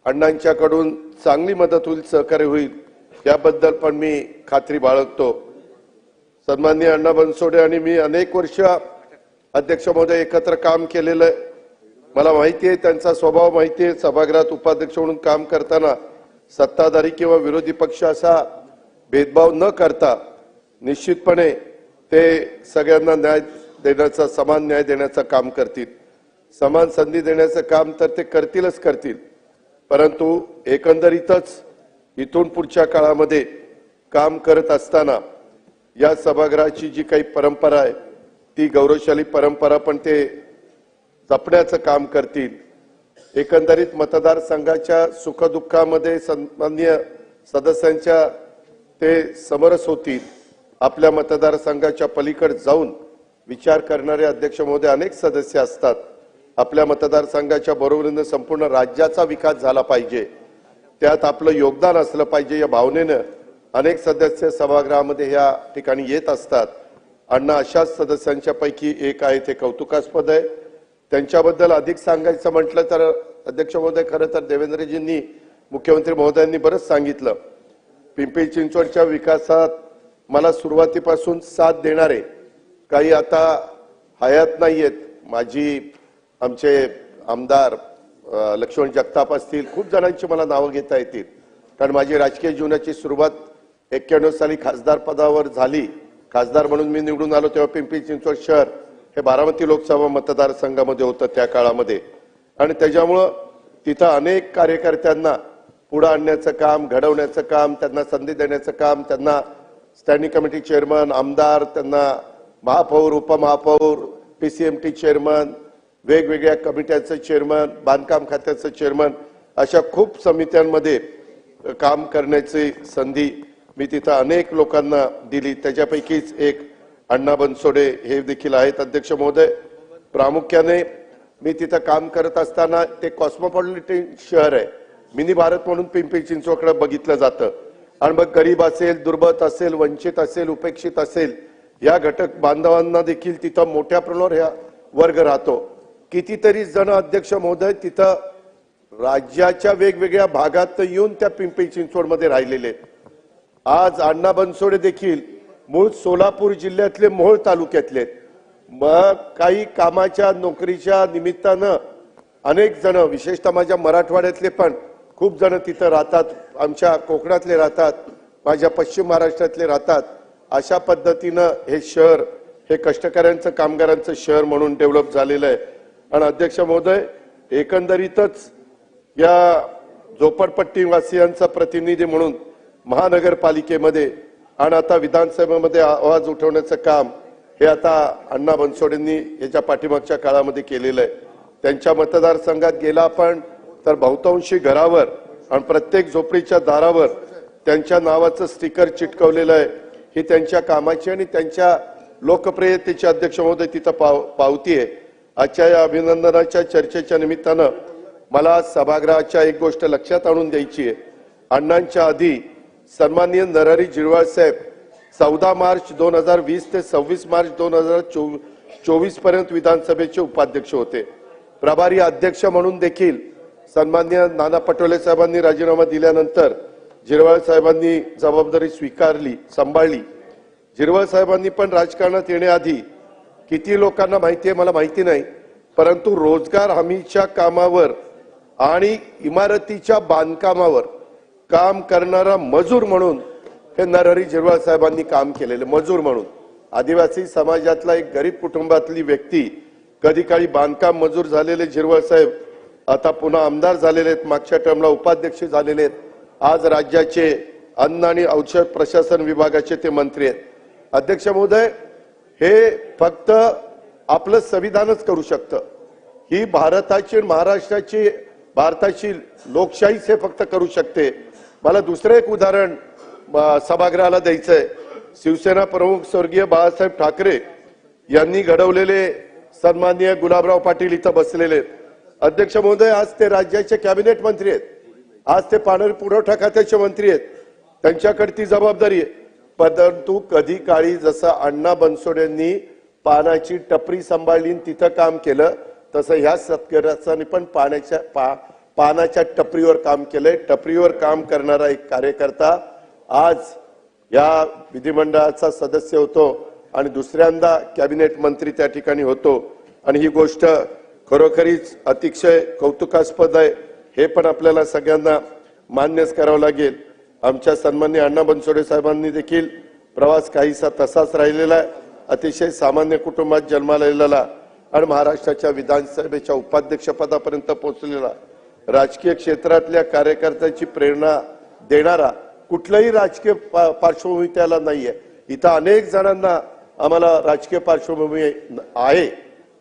अण्णांच्याकडून चांगली मदत होईल, सहकार्य होईल, याबद्दल पण मी खात्री बाळगतो. सन्माननीय अण्णा बनसोडे आणि मी अनेक वर्ष अध्यक्ष महोदय एकत्र काम केलेलं आहे. मला माहिती आहे, त्यांचा स्वभाव माहिती आहे. सभागृहात उपाध्यक्ष म्हणून काम करताना सत्ताधारी किंवा विरोधी पक्ष असा भेदभाव न करता निश्चितपणे ते सगळ्यांना न्याय देण्याचा, समान न्याय देण्याचं काम करतील. समान संधी देण्याचं काम तर ते करतीलच करतील, परंतु एकंदरीतच इथून पुढच्या काळामध्ये काम करत असताना या सभागृहाची जी काही परंपरा आहे ती गौरवशाली परंपरा पण ते जपण्याचं काम करतील. एकंदरीत मतदारसंघाच्या सुखदुःखामध्ये सन्माननीय सदस्यांच्या ते समरस होतील. आपल्या मतदारसंघाच्या पलीकडे जाऊन विचार करणारे अध्यक्ष महोदय अनेक सदस्य असतात. आपल्या मतदारसंघाच्या बरोबरीने संपूर्ण राज्याचा विकास झाला पाहिजे, त्यात आपलं योगदान असलं पाहिजे या भावनेनं अनेक सदस्य सभागृहामध्ये या ठिकाणी येत असतात. अण्णा अशाच सदस्यांच्या पैकी एक आहे, ते कौतुकास्पद आहे. त्यांच्याबद्दल अधिक सांगायचं म्हटलं तर अध्यक्ष महोदय, खरं तर देवेंद्रजींनी, मुख्यमंत्री महोदयांनी बरंच सांगितलं. पिंपरी चिंचवडच्या विकासात मला सुरुवातीपासून साथ देणारे काही आता हयात नाहीयेत. आमचे आमदार लक्ष्मण जगताप असतील, खूप जणांची मला नावं घेता येतील, कारण माझी राजकीय जीवनाची सुरुवात 91 साली खासदार पदावर झाली. खासदार म्हणून मी निवडून आलो तेव्हा पिंपरी चिंचवड शहर हे बारामती लोकसभा मतदारसंघामध्ये होतं त्या काळामध्ये, आणि त्याच्यामुळं तिथं अनेक कार्यकर्त्यांना पुढे आणण्याचं काम, घडवण्याचं काम, त्यांना संधी देण्याचं काम, त्यांना स्टँडिंग कमिटी चेअरमन, आमदार, त्यांना महापौर, उपमहापौर, PCMT चेअरमन, वेगवेगळ्या कमिट्यांचं चेअरमन, बांधकाम खात्याचं चेअरमन, अशा खूप समित्यांमध्ये काम करण्याची संधी मी तिथं अनेक लोकांना दिली. त्याच्यापैकीच एक अण्णा बनसोडे हे देखील आहेत. अध्यक्ष महोदय, प्रामुख्याने मी तिथं काम करत असताना ते कॉस्मोपॉलिटन शहर आहे, मिनी भारत म्हणून पिंपरी चिंचवडकडे बघितलं जातं. आणि मग गरीब असेल, दुर्बल असेल, वंचित असेल, उपेक्षित असेल, या घटक बांधवांना देखील तिथं मोठ्या प्रमाणावर हा वर्ग राहतो. कितीतरी जण अध्यक्ष महोदय तिथं राज्याच्या वेगवेगळ्या भागात येऊन त्या पिंपरी चिंचवडमध्ये राहिलेले आहेत. आज अण्णा बनसोडे देखील मूळ सोलापूर जिल्ह्यातले मोहोळ तालुक्यातले आहेत. मग काही कामाच्या, नोकरीच्या निमित्तानं अनेक जण, विशेषतः माझ्या मराठवाड्यातले पण खूप जण तिथं राहतात, आमच्या कोकणातले राहतात, माझ्या पश्चिम महाराष्ट्रातले राहतात. अशा पद्धतीनं हे शहर हे कष्टकऱ्यांचं, कामगारांचं शहर म्हणून डेव्हलप झालेलं आहे. आणि अध्यक्ष महोदय, एकंदरीतच या झोपडपट्टीवासियांचा प्रतिनिधी म्हणून महानगरपालिकेमध्ये आणि आता विधानसभेमध्ये आवाज उठवण्याचं काम हे आता अण्णा बनसोडेंनी याच्या पाठीमागच्या काळामध्ये केलेलं आहे. त्यांच्या मतदारसंघात गेला आपण तर बहुतांशी घरावर आणि प्रत्येक झोपडीच्या दारावर त्यांच्या नावाचं स्टिकर चिटकवलेलं आहे. ही त्यांच्या कामाची आणि त्यांच्या लोकप्रियतेची अध्यक्ष महोदय तिथं पावती आहे. आजच्या या अभिनंदनाच्या चर्चेच्या निमित्तानं मला सभागृहाच्या एक गोष्ट लक्षात आणून द्यायची आहे. अण्णांच्या आधी सन्माननीय नरहरी झिरवाळ साहेब 14 मार्च 2020 ते 26 मार्च 2024 पर्यंत विधानसभेचे उपाध्यक्ष होते. प्रभारी अध्यक्ष म्हणून देखील सन्माननीय नाना पटोले साहेबांनी राजीनामा दिल्यानंतर झिरवाळ साहेबांनी जबाबदारी स्वीकारली, सांभाळली. झिरवाळ साहेबांनी पण राजकारणात येण्याआधी किती लोकांना माहिती आहे मला माहिती नाही, परंतु रोजगार हमीच्या कामावर आणि इमारतीच्या बांधकामावर काम करणारा मजूर म्हणून हे नरहरी झिरवाळ साहेबांनी काम केलेले मजूर म्हणून. आदिवासी समाजातला एक गरीब कुटुंबातली व्यक्ती, कधी काळी बांधकाम मजूर झालेले झिरवाळ साहेब आता पुन्हा आमदार झालेले आहेत, मागच्या टर्मला उपाध्यक्ष झालेले आहेत, आज राज्याचे अन्न आणि औषध प्रशासन विभागाचे ते मंत्री आहेत. अध्यक्ष महोदय, हे फक्त आपलं संविधानच करू शकतं. ही भारताची महाराष्ट्राची भारताची लोकशाहीच हे फक्त करू शकते. मला दुसरं एक उदाहरण सभागृहाला द्यायचंय. शिवसेना प्रमुख स्वर्गीय बाळासाहेब ठाकरे यांनी घडवलेले सन्माननीय गुलाबराव पाटील इथं बसलेले आहेत. अध्यक्ष महोदय, आज ते राज्याचे कॅबिनेट मंत्री आहेत, आज ते पाणी पुरवठा खात्याचे मंत्री आहेत, त्यांच्याकडे ती जबाबदारी आहे. परंतु कधी काळी जसं अण्णा बनसोडेंनी पानाची टपरी सांभाळली तिथं काम केलं, तसं ह्या शेतकऱ्याने पण पानाच्या टपरीवर काम केलंय. टपरीवर काम करणारा एक कार्यकर्ता आज या विधिमंडळाचा सदस्य होतो आणि दुसऱ्यांदा कॅबिनेट मंत्री त्या ठिकाणी होतो. आणि ही गोष्ट खरोखरीच अतिशय कौतुकास्पद आहे. हे पण आपल्याला सगळ्यांना मान्यच करावं लागेल. आमच्या सन्माननीय अण्णा बनसोडे साहेबांनी देखील प्रवास काहीसा तसाच राहिलेला आहे. अतिशय सामान्य कुटुंबात जन्माला आलेला आणि महाराष्ट्राच्या विधानसभेच्या उपाध्यक्षपदापर्यंत पोहोचलेला, राजकीय क्षेत्रातल्या कार्यकर्त्यांची प्रेरणा देणारा कुठलाही राजकीय पार्श्वभूमी त्याला नाहीये. इथं अनेक जणांना आम्हाला राजकीय पार्श्वभूमी आहे,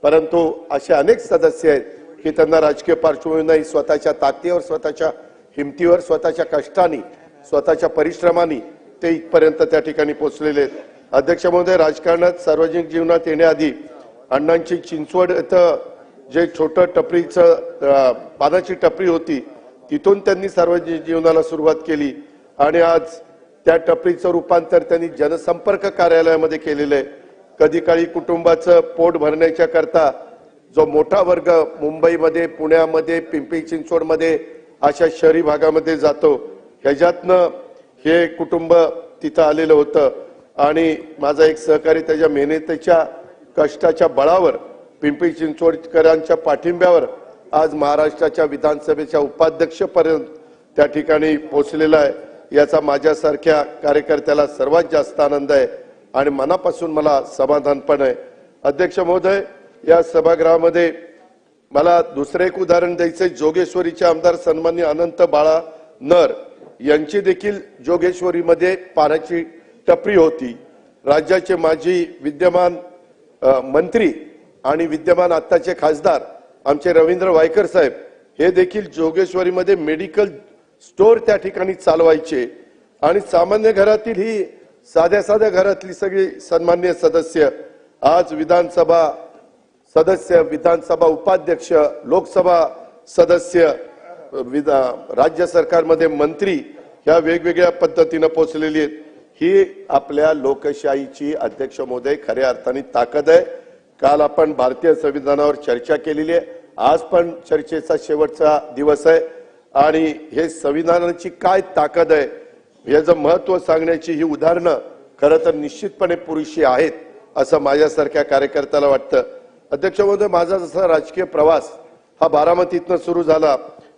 परंतु असे अनेक सदस्य आहेत की त्यांना राजकीय पार्श्वभूमी नाही. स्वतःच्या ताकदीवर, स्वतःच्या हिमतीवर, स्वतःच्या कष्टाने, स्वतःच्या परिश्रमाने ते इथपर्यंत त्या ठिकाणी पोहोचलेले आहेत. अध्यक्ष महोदय, राजकारणात सार्वजनिक जीवनात येण्याआधी अण्णांची चिंचवड इथं जे छोटं टपरीचं पानाची टपरी होती तिथून त्यांनी सार्वजनिक जीवनाला सुरुवात केली आणि आज त्या टपरीचं रूपांतर त्यांनी जनसंपर्क कार्यालयामध्ये केलेलं आहे. कधी काळी कुटुंबाचं पोट भरण्याच्या करता जो मोठा वर्ग मुंबईमध्ये, पुण्यामध्ये, पिंपरी चिंचवडमध्ये अशा शहरी भागामध्ये जातो, ह्याच्यातनं हे कुटुंब तिथं आलेलं होतं. आणि माझा एक सहकारी त्याच्या मेहनतीच्या कष्टाच्या बळावर, पिंपरी चिंचवडकरांच्या पाठिंब्यावर आज महाराष्ट्राच्या विधानसभेच्या उपाध्यक्षपर्यंत त्या ठिकाणी पोहोचलेला आहे. याचा माझ्यासारख्या कार्यकर्त्याला सर्वात जास्त आनंद आहे आणि मनापासून मला समाधान पण आहे. अध्यक्ष महोदय, या सभागृहामध्ये मला दुसरे एक उदाहरण द्यायचंय. जोगेश्वरीचे आमदार सन्माननीय अनंत बाळा नर यांची देखील जोगेश्वरीमध्ये पाण्याची टपरी होती. राज्याचे माजी विद्यमान मंत्री आणि विद्यमान आत्ताचे खासदार आमचे रवींद्र वायकर साहेब हे देखील जोगेश्वरीमध्ये मेडिकल स्टोअर त्या ठिकाणी चालवायचे. आणि सामान्य घरातील ही साध्या साध्या घरातली सगळी सन्माननीय सदस्य आज विधानसभा सदस्य, विधानसभा उपाध्यक्ष, लोकसभा सदस्य, राज्य सरकारमध्ये मंत्री ह्या वेगवेगळ्या पद्धतीने पोहोचलेली आहेत. ही आपल्या लोकशाहीची अध्यक्ष महोदय खऱ्या अर्थाने ताकद आहे. काल आपण भारतीय संविधानावर चर्चा केलेली आहे, आज पण चर्चेचा शेवटचा दिवस आहे आणि हे संविधानाची काय ताकद आहे याचं महत्व सांगण्याची ही उदाहरणं खरं तर निश्चितपणे पुरेशी आहेत असं माझ्यासारख्या कार्यकर्त्याला वाटतं. अध्यक्ष महोदय, माझा जसा राजकीय प्रवास हा बारामतीतनं सुरू झाला,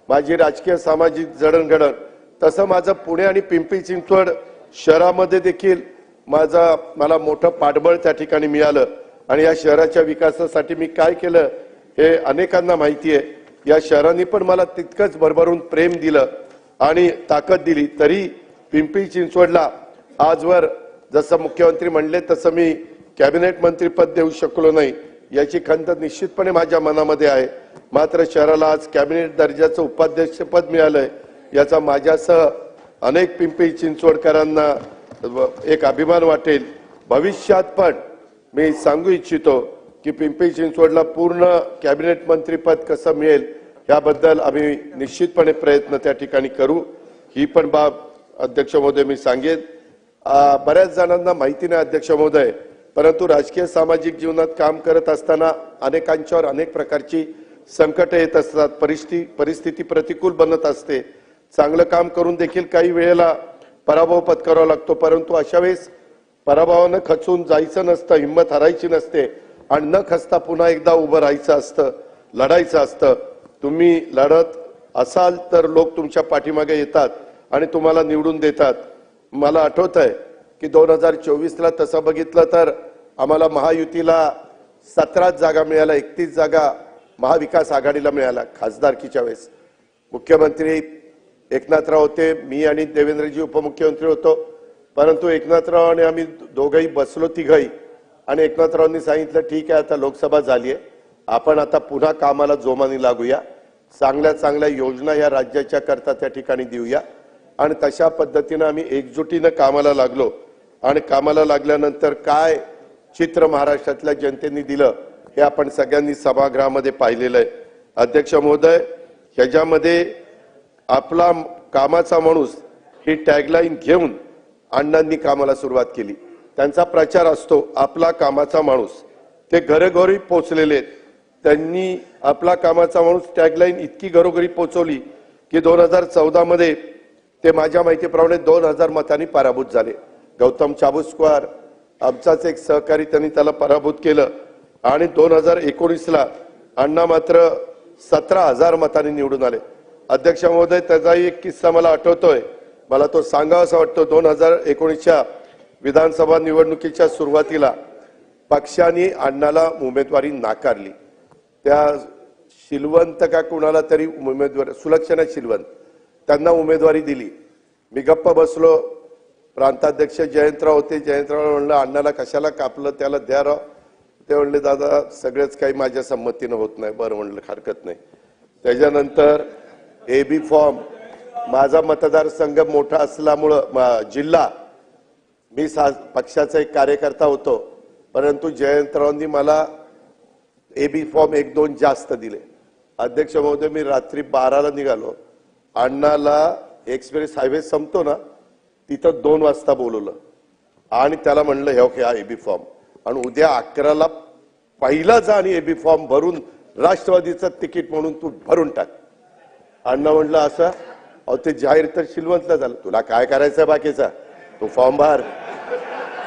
माझी राजकीय सामाजिक जडणघडण, तसं माझं पुणे आणि पिंपरी चिंचवड शहरामध्ये देखील मला मोठं पाठबळ त्या ठिकाणी मिळालं आणि या शहराच्या विकासासाठी मी काय केलं हे अनेकांना माहिती आहे. या शहरांनी पण मला तितकंच भरभरून प्रेम दिलं आणि ताकद दिली. तरी पिंपरी चिंचवडला आजवर जसं मुख्यमंत्री म्हणले तसं मी कॅबिनेट मंत्रीपद देऊ शकलो नाही याची खंत निश्चितपणे माझ्या मनामध्ये आहे. मात्र शहराला आज कॅबिनेट दर्जाचं उपाध्यक्षपद मिळालंय याचा माझ्यासह अनेक पिंपरी चिंचवडकरांना एक अभिमान वाटेल. भविष्यात पण मी सांगू इच्छितो की पिंपरी चिंचवडला पूर्ण कॅबिनेट मंत्रीपद कसं मिळेल याबद्दल आम्ही निश्चितपणे प्रयत्न त्या ठिकाणी करू. ही पण बाब अध्यक्ष महोदय मी सांगेन. बऱ्याच जणांना माहिती नाही अध्यक्ष महोदय, परंतु राजकीय सामाजिक जीवनात काम करत असताना अनेकांच्यावर अनेक प्रकारची संकट येत असतात, परिस्थिती प्रतिकूल बनत असते. चांगलं काम करून देखील काही वेळेला पराभव पत्करावा लागतो, परंतु अशा वेळेस पराभवानं खचून जायचं नसतं, हिंमत हरायची नसते आणि न खचता पुन्हा एकदा उभं राहायचं असतं, लढायचं असतं. तुम्ही लढत असाल तर लोक तुमच्या पाठीमागे येतात आणि तुम्हाला निवडून देतात. मला आठवत आहे की 2024ला तसं बघितलं तर आम्हाला महायुतीला 17 जागा मिळाल्या, 31 जागा महाविकास आघाडीला मिळाल्या खासदारकीच्या वेळेस. मुख्यमंत्री एकनाथराव होते, मी आणि देवेंद्रजी उपमुख्यमंत्री होतो. परंतु एकनाथराव आणि आम्ही दोघंही बसलो तिघही, आणि एकनाथरावांनी सांगितलं ठीक आहे आता लोकसभा झाली आहे, आपण आता पुन्हा कामाला जोमाने लागूया, चांगल्या चांगल्या योजना या राज्याच्या करता त्या ठिकाणी देऊया. आणि तशा पद्धतीनं आम्ही एकजुटीनं कामाला लागलो. आणि कामाला लागल्यानंतर काय चित्र महाराष्ट्रातल्या जनतेने दिलं हे आपण सगळ्यांनी सभागृहामध्ये पाहिलेलं आहे. अध्यक्ष महोदय, ह्याच्यामध्ये आपला कामाचा माणूस ही टॅगलाईन घेऊन अण्णांनी कामाला सुरुवात केली. त्यांचा प्रचार असतो आपला कामाचा माणूस. ते घरोघरी पोहोचलेले आहेत. त्यांनी आपला कामाचा माणूस टॅगलाईन इतकी घरोघरी पोहोचवली की 2014 मध्ये ते माझ्या माहितीप्रमाणे 2000 मतांनी पराभूत झाले. गौतम चाबुस्कर आमचाच एक सहकारी, त्यांनी त्याला पराभूत केलं. आणि 2019ला अण्णा मात्र 17,000 मतांनी निवडून आले. अध्यक्ष महोदय, त्याचाही एक किस्सा मला आठवतोय, मला तो सांगावासा वाटतो. 2019च्या विधानसभा निवडणुकीच्या सुरुवातीला पक्षाने अण्णाला उमेदवारी नाकारली. त्या शिलवंत का कुणाला तरी उमेदवारी, सुलक्षणा शिलवंत, त्यांना उमेदवारी दिली. मी गप्प बसलो. प्रांताध्यक्ष जयंतराव होते. जयंतराव म्हणलं अण्णाला कशाला कापलं, त्याला द्या राव. ते म्हणले दादा सगळेच काही माझ्या संमतीनं होत नाही. बरं म्हणलं हरकत नाही. त्याच्यानंतर एबी फॉर्म, माझा मतदारसंघ मोठा असल्यामुळं जिल्हा, मी पक्षाचा एक कार्यकर्ता होतो, परंतु जयंतरावांनी मला एबी फॉर्म 1-2 जास्त दिले. अध्यक्ष महोदय, मी रात्री 12ला निघालो. अण्णाला एक्सप्रेस हायवे संपतो ना तिथं 2 वाजता बोलवलं आणि त्याला म्हणलं हे हा एबी फॉर्म, आणि उद्या 11ला पहिला जा आणि एबी फॉर्म भरून राष्ट्रवादीचं तिकीट म्हणून तू भरून टाक. अण्णा म्हणलं असं, अहो ते जाहीर तर शिलवंतला झालं, तुला काय करायचं बाकीचा, तो फॉर्म भर.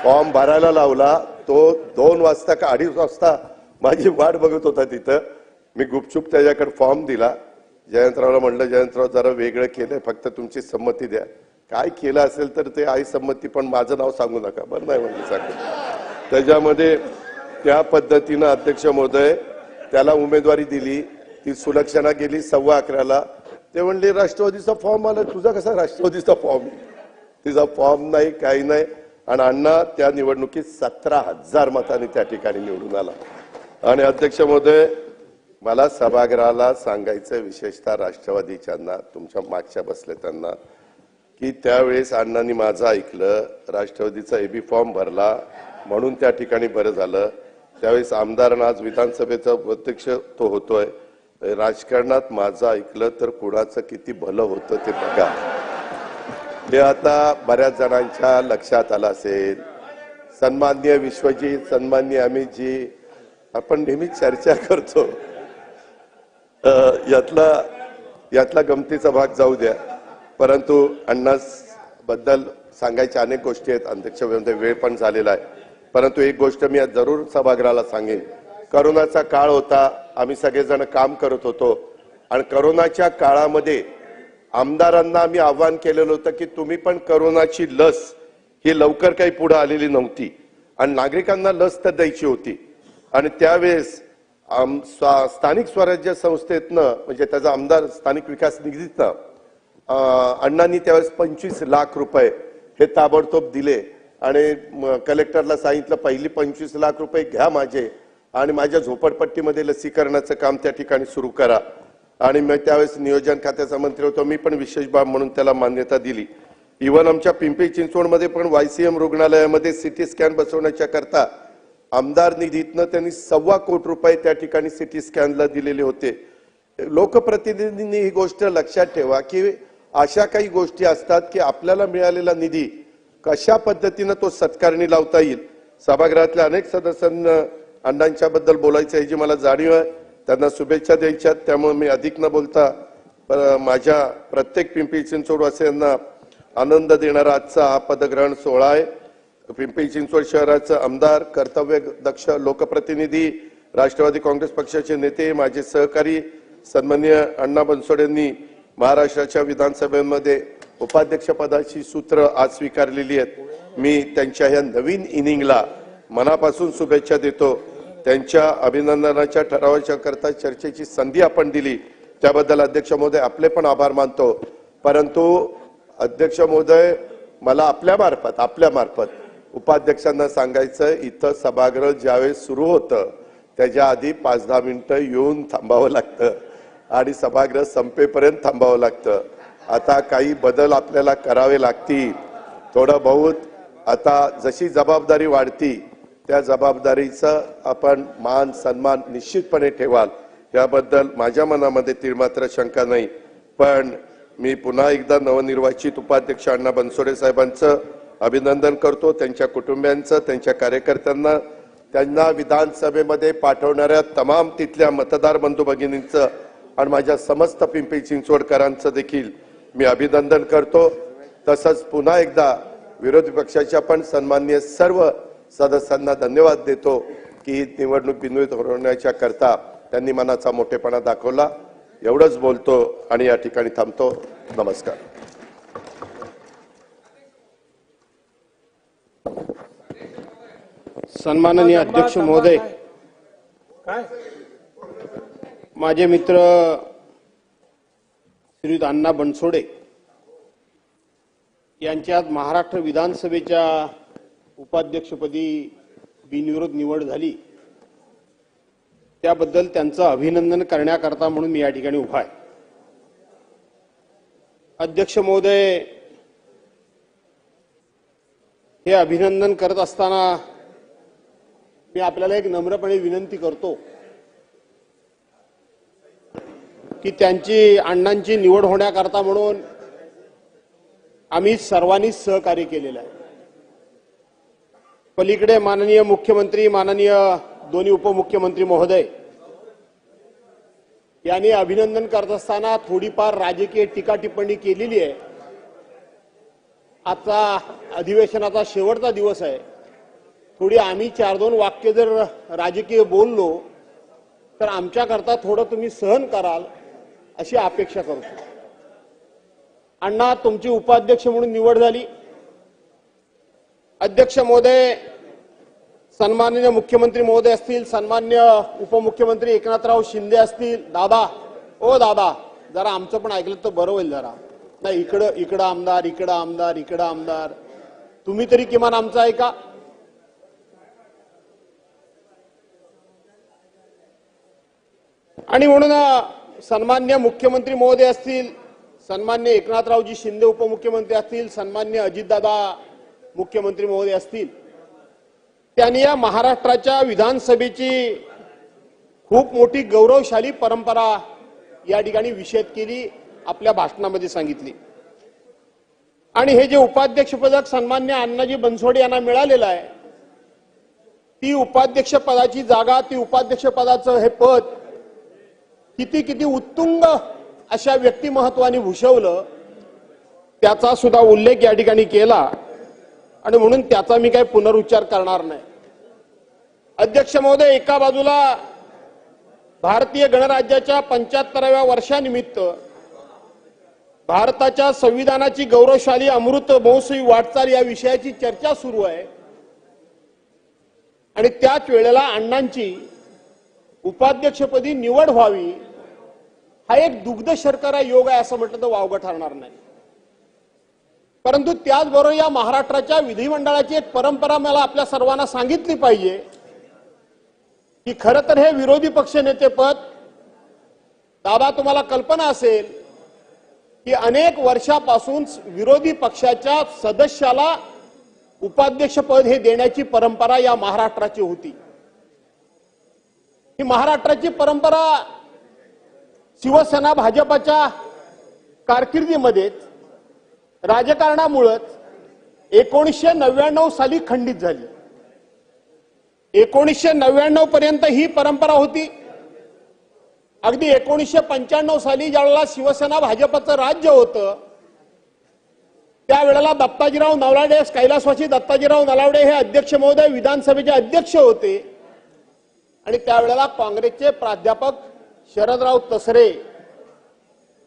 फॉर्म भरायला लावला. तो 2 वाजता का 2:30 वाजता माझी वाट बघत होता तिथं. मी गुपचूप त्याच्याकडे फॉर्म दिला. जयंतरावला म्हणलं जयंतराव जरा वेगळं केलंय, फक्त तुमची संमती द्या. काय केलं असेल तर ते आई संमती, पण माझं नाव सांगू नका. बरं नाही म्हणजे सांगतो. त्याच्यामध्ये त्या पद्धतीनं अध्यक्ष महोदय त्याला उमेदवारी दिली. ती सुलक्षणा गेली 11:15ला. ते म्हणले राष्ट्रवादीचा फॉर्म आला. तुझा कसा राष्ट्रवादीचा फॉर्म? तिचा फॉर्म नाही, काही नाही. आणि अण्णा त्या निवडणुकीत 17,000 मतांनी त्या ठिकाणी निवडून आला. आणि अध्यक्ष महोदय, मला सभागृहाला सांगायचं, विशेषतः राष्ट्रवादीच्यांना, तुमच्या मागच्या बसले त्यांना, की त्यावेळेस अण्णांनी माझं ऐकलं, राष्ट्रवादीचा एबी फॉर्म भरला म्हणून त्या ठिकाणी बरं झालं. त्यावेळेस आमदार, आज विधानसभेचा अध्यक्ष तो होतोय. राजकारणात माझं ऐकलं तर कुणाचं किती भलं होतं ते बघा. हे आता बऱ्याच जणांच्या लक्षात आलं असेल. सन्माननीय विश्वजीत, सन्माननीय अमितजी, आपण नेहमी चर्चा करतो, यातला गमतीचा भाग जाऊ द्या. परंतु अण्णा बद्दल सांगायच्या अनेक गोष्टी आहेत. अध्यक्ष वेळ पण झालेला आहे. परंतु एक गोष्ट मी जरूर सभागृहाला सांगेन. करोनाचा काळ होता, आम्ही सगळेजण काम करत होतो, आणि करोनाच्या काळामध्ये आमदारांना आम्ही आव्हान केलेलं होतं की तुम्ही पण करोनाची लस ही लवकर काही पुढे आलेली नव्हती आणि नागरिकांना लस तर द्यायची होती. आणि त्यावेळेस स्थानिक स्वराज्य संस्थेतनं, म्हणजे त्याचा आमदार स्थानिक विकास निधीतनं अण्णांनी त्यावेळेस 25 लाख रुपये हे ताबडतोब दिले. आणि कलेक्टरला सांगितलं पहिली 25 लाख रुपये घ्या माझे, आणि माझ्या झोपडपट्टीमध्ये लसीकरणाचं काम त्या ठिकाणी सुरू करा. आणि मी त्यावेळेस नियोजन खात्याचा मंत्री होतो, मी पण विशेष बाब म्हणून त्याला मान्यता दिली. इव्हन आमच्या पिंपरी चिंचवडमध्ये पण YCM रुग्णालयामध्ये सिटी स्कॅन बसवण्याच्या करता आमदार निधीतनं त्यांनी 1.25 कोटी रुपये त्या ठिकाणी सिटी स्कॅनला दिलेले होते. लोकप्रतिनिधींनी ही गोष्ट लक्षात ठेवा की अशा काही गोष्टी असतात की आपल्याला मिळालेला निधी कशा पद्धतीनं तो सत्कारणी लावता येईल. सभागृहातल्या अनेक सदस्यांना अण्णांच्या बद्दल बोलायचं याची मला जाणीव आहे, त्यांना शुभेच्छा द्यायच्या. त्यामुळे मी अधिक न बोलता माझ्या प्रत्येक पिंपरी चिंचवडवासियांना आनंद देणारा आजचा हा पदग्रहण सोहळा आहे. पिंपरी चिंचवड शहराचे आमदार, कर्तव्य दक्ष लोकप्रतिनिधी, राष्ट्रवादी काँग्रेस पक्षाचे नेते, माझे सहकारी सन्माननीय अण्णा बनसोड यांनी महाराष्ट्राच्या विधानसभेमध्ये उपाध्यक्षपदाची सूत्र आज स्वीकारलेली आहेत. मी त्यांच्या ह्या नवीन इनिंगला मनापासून शुभेच्छा देतो. त्यांच्या अभिनंदनाच्या ठरावाच्या करता चर्चेची संधी आपण दिली त्याबद्दल अध्यक्ष महोदय आपले पण आभार मानतो. परंतु अध्यक्ष महोदय मला आपल्या मार्फत उपाध्यक्षांना सांगायचं, इथं सभागृह ज्यावेळेस सुरू होतं त्याच्या आधी 5-10 मिनिटं येऊन थांबावं लागतं आणि सभागृह संपेपर्यंत थांबावं लागतं. आता काही बदल आपल्याला करावे लागतील. थोडं बहुत आता जशी जबाबदारी वाढती त्या जबाबदारीचं आपण मान सन्मान निश्चितपणे ठेवाल याबद्दल माझ्या मनामध्ये तीळमात्र शंका नाही. पण मी पुन्हा एकदा नवनिर्वाचित उपाध्यक्ष अण्णा बनसोडे साहेबांचं अभिनंदन करतो, त्यांच्या कुटुंबियांचं, त्यांच्या कार्यकर्त्यांना, त्यांना विधानसभेमध्ये पाठवणाऱ्या तमाम तिथल्या मतदार बंधू भगिनींचं आणि माझ्या समस्त पिंपरी चिंचवडकरांचं देखील मी अभिनंदन करतो. तसंच पुन्हा एकदा विरोधी पक्षाच्या पण सन्माननीय सर्व सदस्यांना धन्यवाद देतो की ही निवडणूक बिनविरोध होण्याच्या करता त्यांनी मनाचा मोठेपणा दाखवला. एवढंच बोलतो आणि या ठिकाणी थांबतो. नमस्कार. सन्माननीय अध्यक्ष महोदय, माझे मित्र श्रीयुत अण्णा बनसोडे यांच्यात महाराष्ट्र विधानसभेच्या उपाध्यक्षपदी बिनविरोध निवड झाली त्याबद्दल त्यांचं अभिनंदन करण्याकरता म्हणून मी या ठिकाणी उभा आहे. अध्यक्ष महोदय, हे अभिनंदन करत असताना मी आपल्याला एक नम्रपणे विनंती करतो की त्यांची अण्णांची निवड होण्याकरता म्हणून आम्ही सर्वांनी सहकार्य केलेलं आहे. पलीकडे माननीय मुख्यमंत्री, माननीय दोन्ही उपमुख्यमंत्री महोदय यांनी अभिनंदन करत असताना थोडीफार राजकीय टीका टिप्पणी केलेली आहे. आजचा अधिवेशनाचा शेवटचा दिवस आहे. थोडी आम्ही 4-2 वाक्य जर राजकीय बोललो तर आमच्याकरता थोडं तुम्ही सहन कराल अशी अपेक्षा करतो. अण्णा, तुमची उपाध्यक्ष म्हणून निवड झाली. अध्यक्ष महोदय, सन्माननीय मुख्यमंत्री महोदय असतील, सन्मान्य उपमुख्यमंत्री एकनाथराव शिंदे असतील, दादा जरा आमचं पण ऐकलं तर बरं होईल. जरा नाही इकडं आमदार, इकडं आमदार, तुम्ही तरी किमान आमचं ऐका. आणि म्हणून सन्मान्य मुख्यमंत्री महोदय असतील, सन्मान्य एकनाथरावजी शिंदे उपमुख्यमंत्री असतील, सन्मान्य अजितदादा मुख्यमंत्री महोदय असतील, त्यांनी या महाराष्ट्राच्या विधानसभेची खूप मोठी गौरवशाली परंपरा या ठिकाणी विषद केली, आपल्या भाषणामध्ये सांगितली. आणि हे जे उपाध्यक्षपद सन्मान्य अण्णाजी बनसोडे यांना मिळालेलं आहे, ती उपाध्यक्ष पदाची जागा, ती उपाध्यक्ष पदाचं हे पद किती उत्तुंग अशा व्यक्तिमत्वाने भूषवलं त्याचा सुद्धा उल्लेख या ठिकाणी केला आणि म्हणून त्याचा मी काही पुनरुच्चार करणार नाही. अध्यक्ष महोदय, एका बाजूला भारतीय गणराज्याच्या 75व्या वर्षानिमित्त भारताच्या संविधानाची गौरवशाली अमृत महोत्सवी वाटचाल या विषयाची चर्चा सुरू आहे आणि त्याच वेळेला अण्णांची उपाध्यक्षपदी निवड व्हावी हा एक दुग्ध शर्करा योग आहे असं म्हटलं तर वावगं ठरणार नाही. परंतु त्याचबरोबर या महाराष्ट्राच्या विधिमंडळाची एक परंपरा मला आपल्या सर्वांना सांगितली पाहिजे की खरं तर हे विरोधी पक्ष नेतेपद, दादा तुम्हाला कल्पना असेल की अनेक वर्षापासून विरोधी पक्षाच्या सदस्याला उपाध्यक्षपद हे देण्याची परंपरा या महाराष्ट्राची होती. ही महाराष्ट्राची परंपरा शिवसेना भाजपच्या कारकिर्दीमध्ये राजकारणामुळेच 1999 साली खंडित झाली. 1999 पर्यंत ही परंपरा होती. अगदी 1995 साली ज्यावेळेला शिवसेना भाजपचं राज्य होतं त्यावेळेला दत्ताजीराव नलावडे, कैलासवासी दत्ताजीराव नलावडे हे अध्यक्ष महोदय विधानसभेचे अध्यक्ष होते आणि त्यावेळेला काँग्रेसचे प्राध्यापक शरदराव तसरे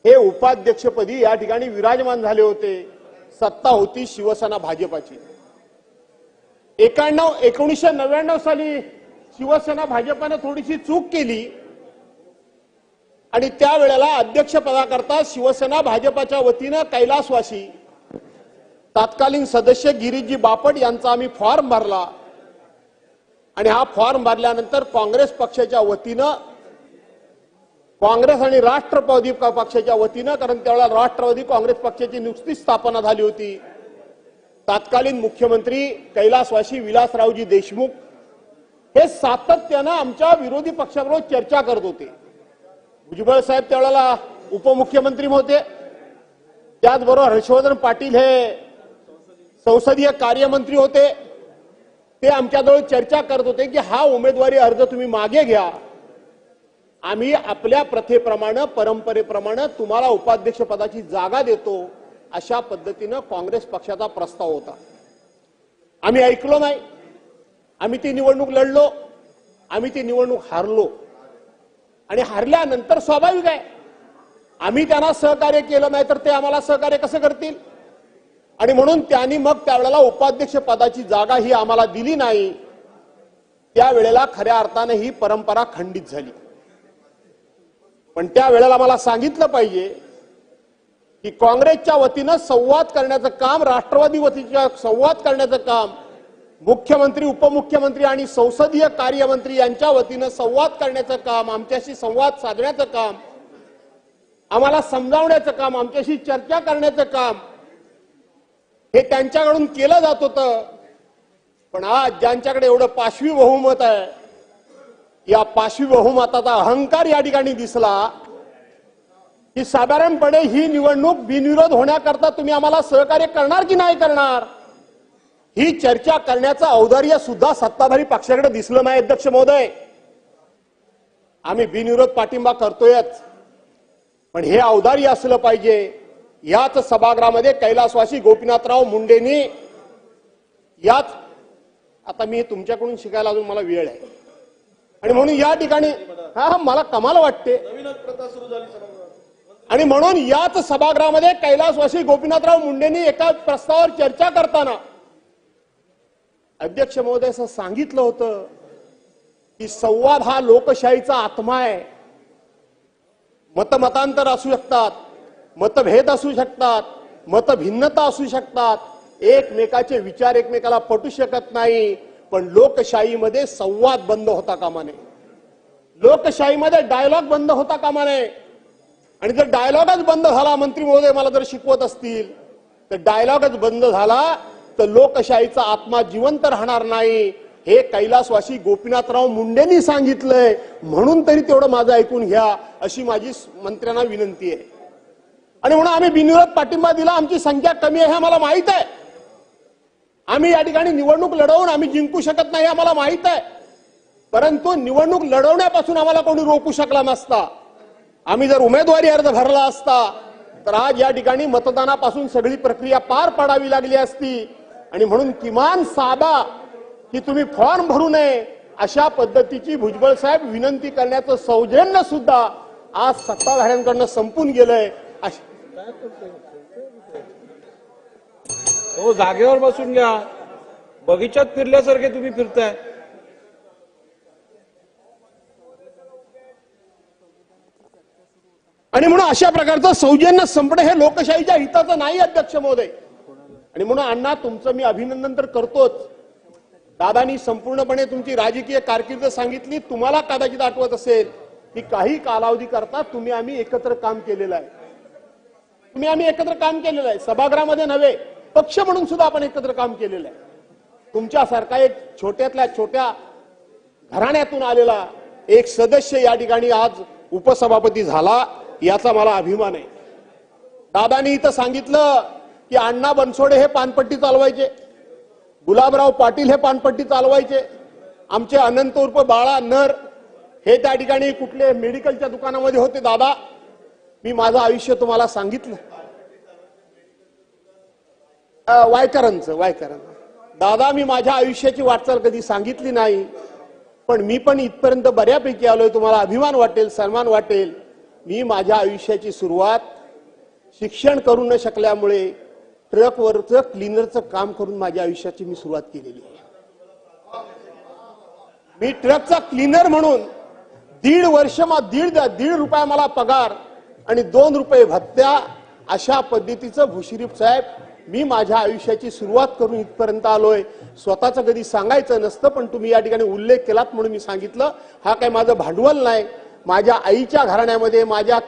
हे उपाध्यक्षपदी या ठिकाणी विराजमान झाले होते. सत्ता होती शिवसेना भाजपाची. 1999 साली शिवसेना भाजपानं थोडीशी चूक केली आणि त्यावेळेला अध्यक्षपदाकरता शिवसेना भाजपाच्या वतीनं कैलासवासी तत्कालीन सदस्य गिरीशजी बापट यांचा आम्ही फॉर्म भरला आणि हा फॉर्म भरल्यानंतर काँग्रेस पक्षाच्या वतीनं, काँग्रेस आणि राष्ट्रवादी पक्षाच्या वतीनं, कारण त्यावेळेला राष्ट्रवादी काँग्रेस पक्षाची नुकतीच स्थापना झाली होती, तत्कालीन मुख्यमंत्री कैलासवासी विलासरावजी देशमुख हे सातत्यानं आमच्या विरोधी पक्षाबरोबर चर्चा करत होते. भुजबळ साहेब त्यावेळेला उपमुख्यमंत्री होते, त्याचबरोबर हर्षवर्धन पाटील हे संसदीय कार्यमंत्री होते. ते आमच्याजवळ चर्चा करत होते की हा उमेदवारी अर्ज तुम्ही मागे घ्या, आम्ही आपल्या प्रथेप्रमाणे परंपरेप्रमाणे तुम्हाला उपाध्यक्ष पदाची जागा देतो, अशा पद्धतीनं काँग्रेस पक्षाचा प्रस्ताव होता. आम्ही ऐकलो नाही. आम्ही ती निवडणूक लढलो, आम्ही ती निवडणूक हारलो आणि हारल्यानंतर स्वाभाविक आहे आम्ही त्यांना सहकार्य केलं नाही तर ते आम्हाला सहकार्य कसं करतील. आणि म्हणून त्यांनी मग त्यावेळेला उपाध्यक्ष पदाची जागा ही आम्हाला दिली नाही. त्यावेळेला खऱ्या अर्थाने ही परंपरा खंडित झाली. पण त्यावेळेला मला सांगितलं पाहिजे की काँग्रेसच्या वतीनं संवाद करण्याचं काम, राष्ट्रवादी वतीच्या संवाद करण्याचं काम, मुख्यमंत्री, उपमुख्यमंत्री आणि संसदीय कार्यमंत्री यांच्या वतीनं संवाद करण्याचं काम, आमच्याशी संवाद साधण्याचं काम, आम्हाला समजावण्याचं काम, आमच्याशी चर्चा करण्याचं काम हे त्यांच्याकडून केलं जात होतं. पण आज ज्यांच्याकडे एवढं पाशवी बहुमत आहे, या पाशवी बहुमताचा अहंकार या ठिकाणी दिसला की साधारणपणे ही निवडणूक बिनविरोध होण्याकरता तुम्ही आम्हाला सहकार्य करणार की नाही करणार, ही चर्चा करण्याचं औदार्य सुद्धा सत्ताधारी पक्षाकडे दिसलं नाही. अध्यक्ष महोदय, आम्ही बिनविरोध पाठिंबा करतोयच, पण हे औदार्य असलं पाहिजे. याच सभागृहामध्ये कैलासवासी गोपीनाथराव मुंडेंनी याच, आता मी तुमच्याकडून शिकायला अजून मला वेळ आहे आणि म्हणून या ठिकाणी मला कमाल वाटते आणि म्हणून याच सभागृहामध्ये कैलासवासी गोपीनाथराव मुंडेंनी एका प्रस्तावावर चर्चा करताना अध्यक्ष महोदय असं सांगितलं होतं की संवाद हा लोकशाहीचा आत्मा आहे. मतमतांतर असू शकतात, मतभेद असू शकतात, मतभिन्नता असू शकतात, एकमेकाचे विचार एकमेकाला पटू शकत नाही, पण लोकशाहीमध्ये संवाद बंद होता कामा नये, लोकशाहीमध्ये डायलॉग बंद होता कामा नये. आणि जर डायलॉगच बंद झाला, मंत्री महोदय मला जर शिकवत असतील तर डायलॉगच बंद झाला तर लोकशाहीचा आत्मा जिवंत राहणार नाही. हे कैलासवासी गोपीनाथराव मुंडेंनी सांगितलंय, म्हणून तरी तेवढं माझं ऐकून घ्या अशी माझी मंत्र्यांना विनंती आहे. आणि म्हणून आम्ही बिनविरोध पाठिंबा दिला. आमची संख्या कमी आहे हे आम्हाला माहित आहे. आम्ही या ठिकाणी निवडणूक लढवून आम्ही जिंकू शकत नाही आम्हाला माहित आहे, परंतु निवडणूक लढवण्यापासून आम्हाला कोणी रोखू शकला नसता. आम्ही जर उमेदवारी अर्ज भरला असता तर आज या ठिकाणी मतदानापासून सगळी प्रक्रिया पार पाडावी लागली असती. आणि म्हणून किमान साधा की तुम्ही फॉर्म भरू नये अशा पद्धतीची भुजबळ साहेब विनंती करण्याचं सौजन्य सुद्धा आज सत्ताधाऱ्यांकडनं संपून गेलंय. हो, जागेवर बसून घ्या, बगीचात फिरल्यासारखे तुम्ही फिरताय. आणि म्हणून अशा प्रकारचं सौजन्य संपणं हे लोकशाहीच्या हिताचं नाही अध्यक्ष महोदय. आणि म्हणून अण्णा तुमचं मी अभिनंदन तर करतोच. दादांनी संपूर्णपणे तुमची राजकीय कारकीर्द सांगितली. तुम्हाला कदाचित आठवत असेल की काही कालावधी करता तुम्ही आम्ही एकत्र काम केलेलं आहे. सभागृहामध्ये नव्हे, पक्ष म्हणून सुद्धा आपण एकत्र काम केलेलं आहे. तुमच्यासारखा एक छोट्यातल्या छोट्या घराण्यातून आलेला एक सदस्य या ठिकाणी आज उपसभापती झाला, याचा मला अभिमान आहे. दादांनी इथं सांगितलं की अण्णा बनसोडे हे पानपट्टी चालवायचे, गुलाबराव पाटील हे पानपट्टी चालवायचे, आमचे अनंत उर्फ बाळा नर हे त्या ठिकाणी कुठले मेडिकलच्या दुकानामध्ये होते. दादा, मी माझं आयुष्य तुम्हाला सांगितलं, वायकरांचं दादा, मी माझ्या आयुष्याची वाटचाल कधी सांगितली नाही, पण मी पण इथपर्यंत बऱ्यापैकी आलोय. तुम्हाला अभिमान वाटेल, सन्मान वाटेल. मी माझ्या आयुष्याची सुरुवात शिक्षण करू न शकल्यामुळे ट्रकवरचं क्लीनरचं काम करून माझ्या आयुष्याची मी सुरुवात केलेली आहे. मी ट्रकचा क्लीनर म्हणून 1.5 वर्ष दीड रुपये मला पगार आणि 2 रुपये भत्त्या, अशा पद्धतीचं भुश्रीफ साहेब मी माझ्या आयुष्याची सुरुवात करून इथपर्यंत आलोय. स्वतःचं कधी सांगायचं नसतं, पण तुम्ही या ठिकाणी उल्लेख केलात म्हणून मी सांगितलं. हा काय माझं भांडवल नाही. माझ्या आईच्या घराण्यामध्ये, माझ्या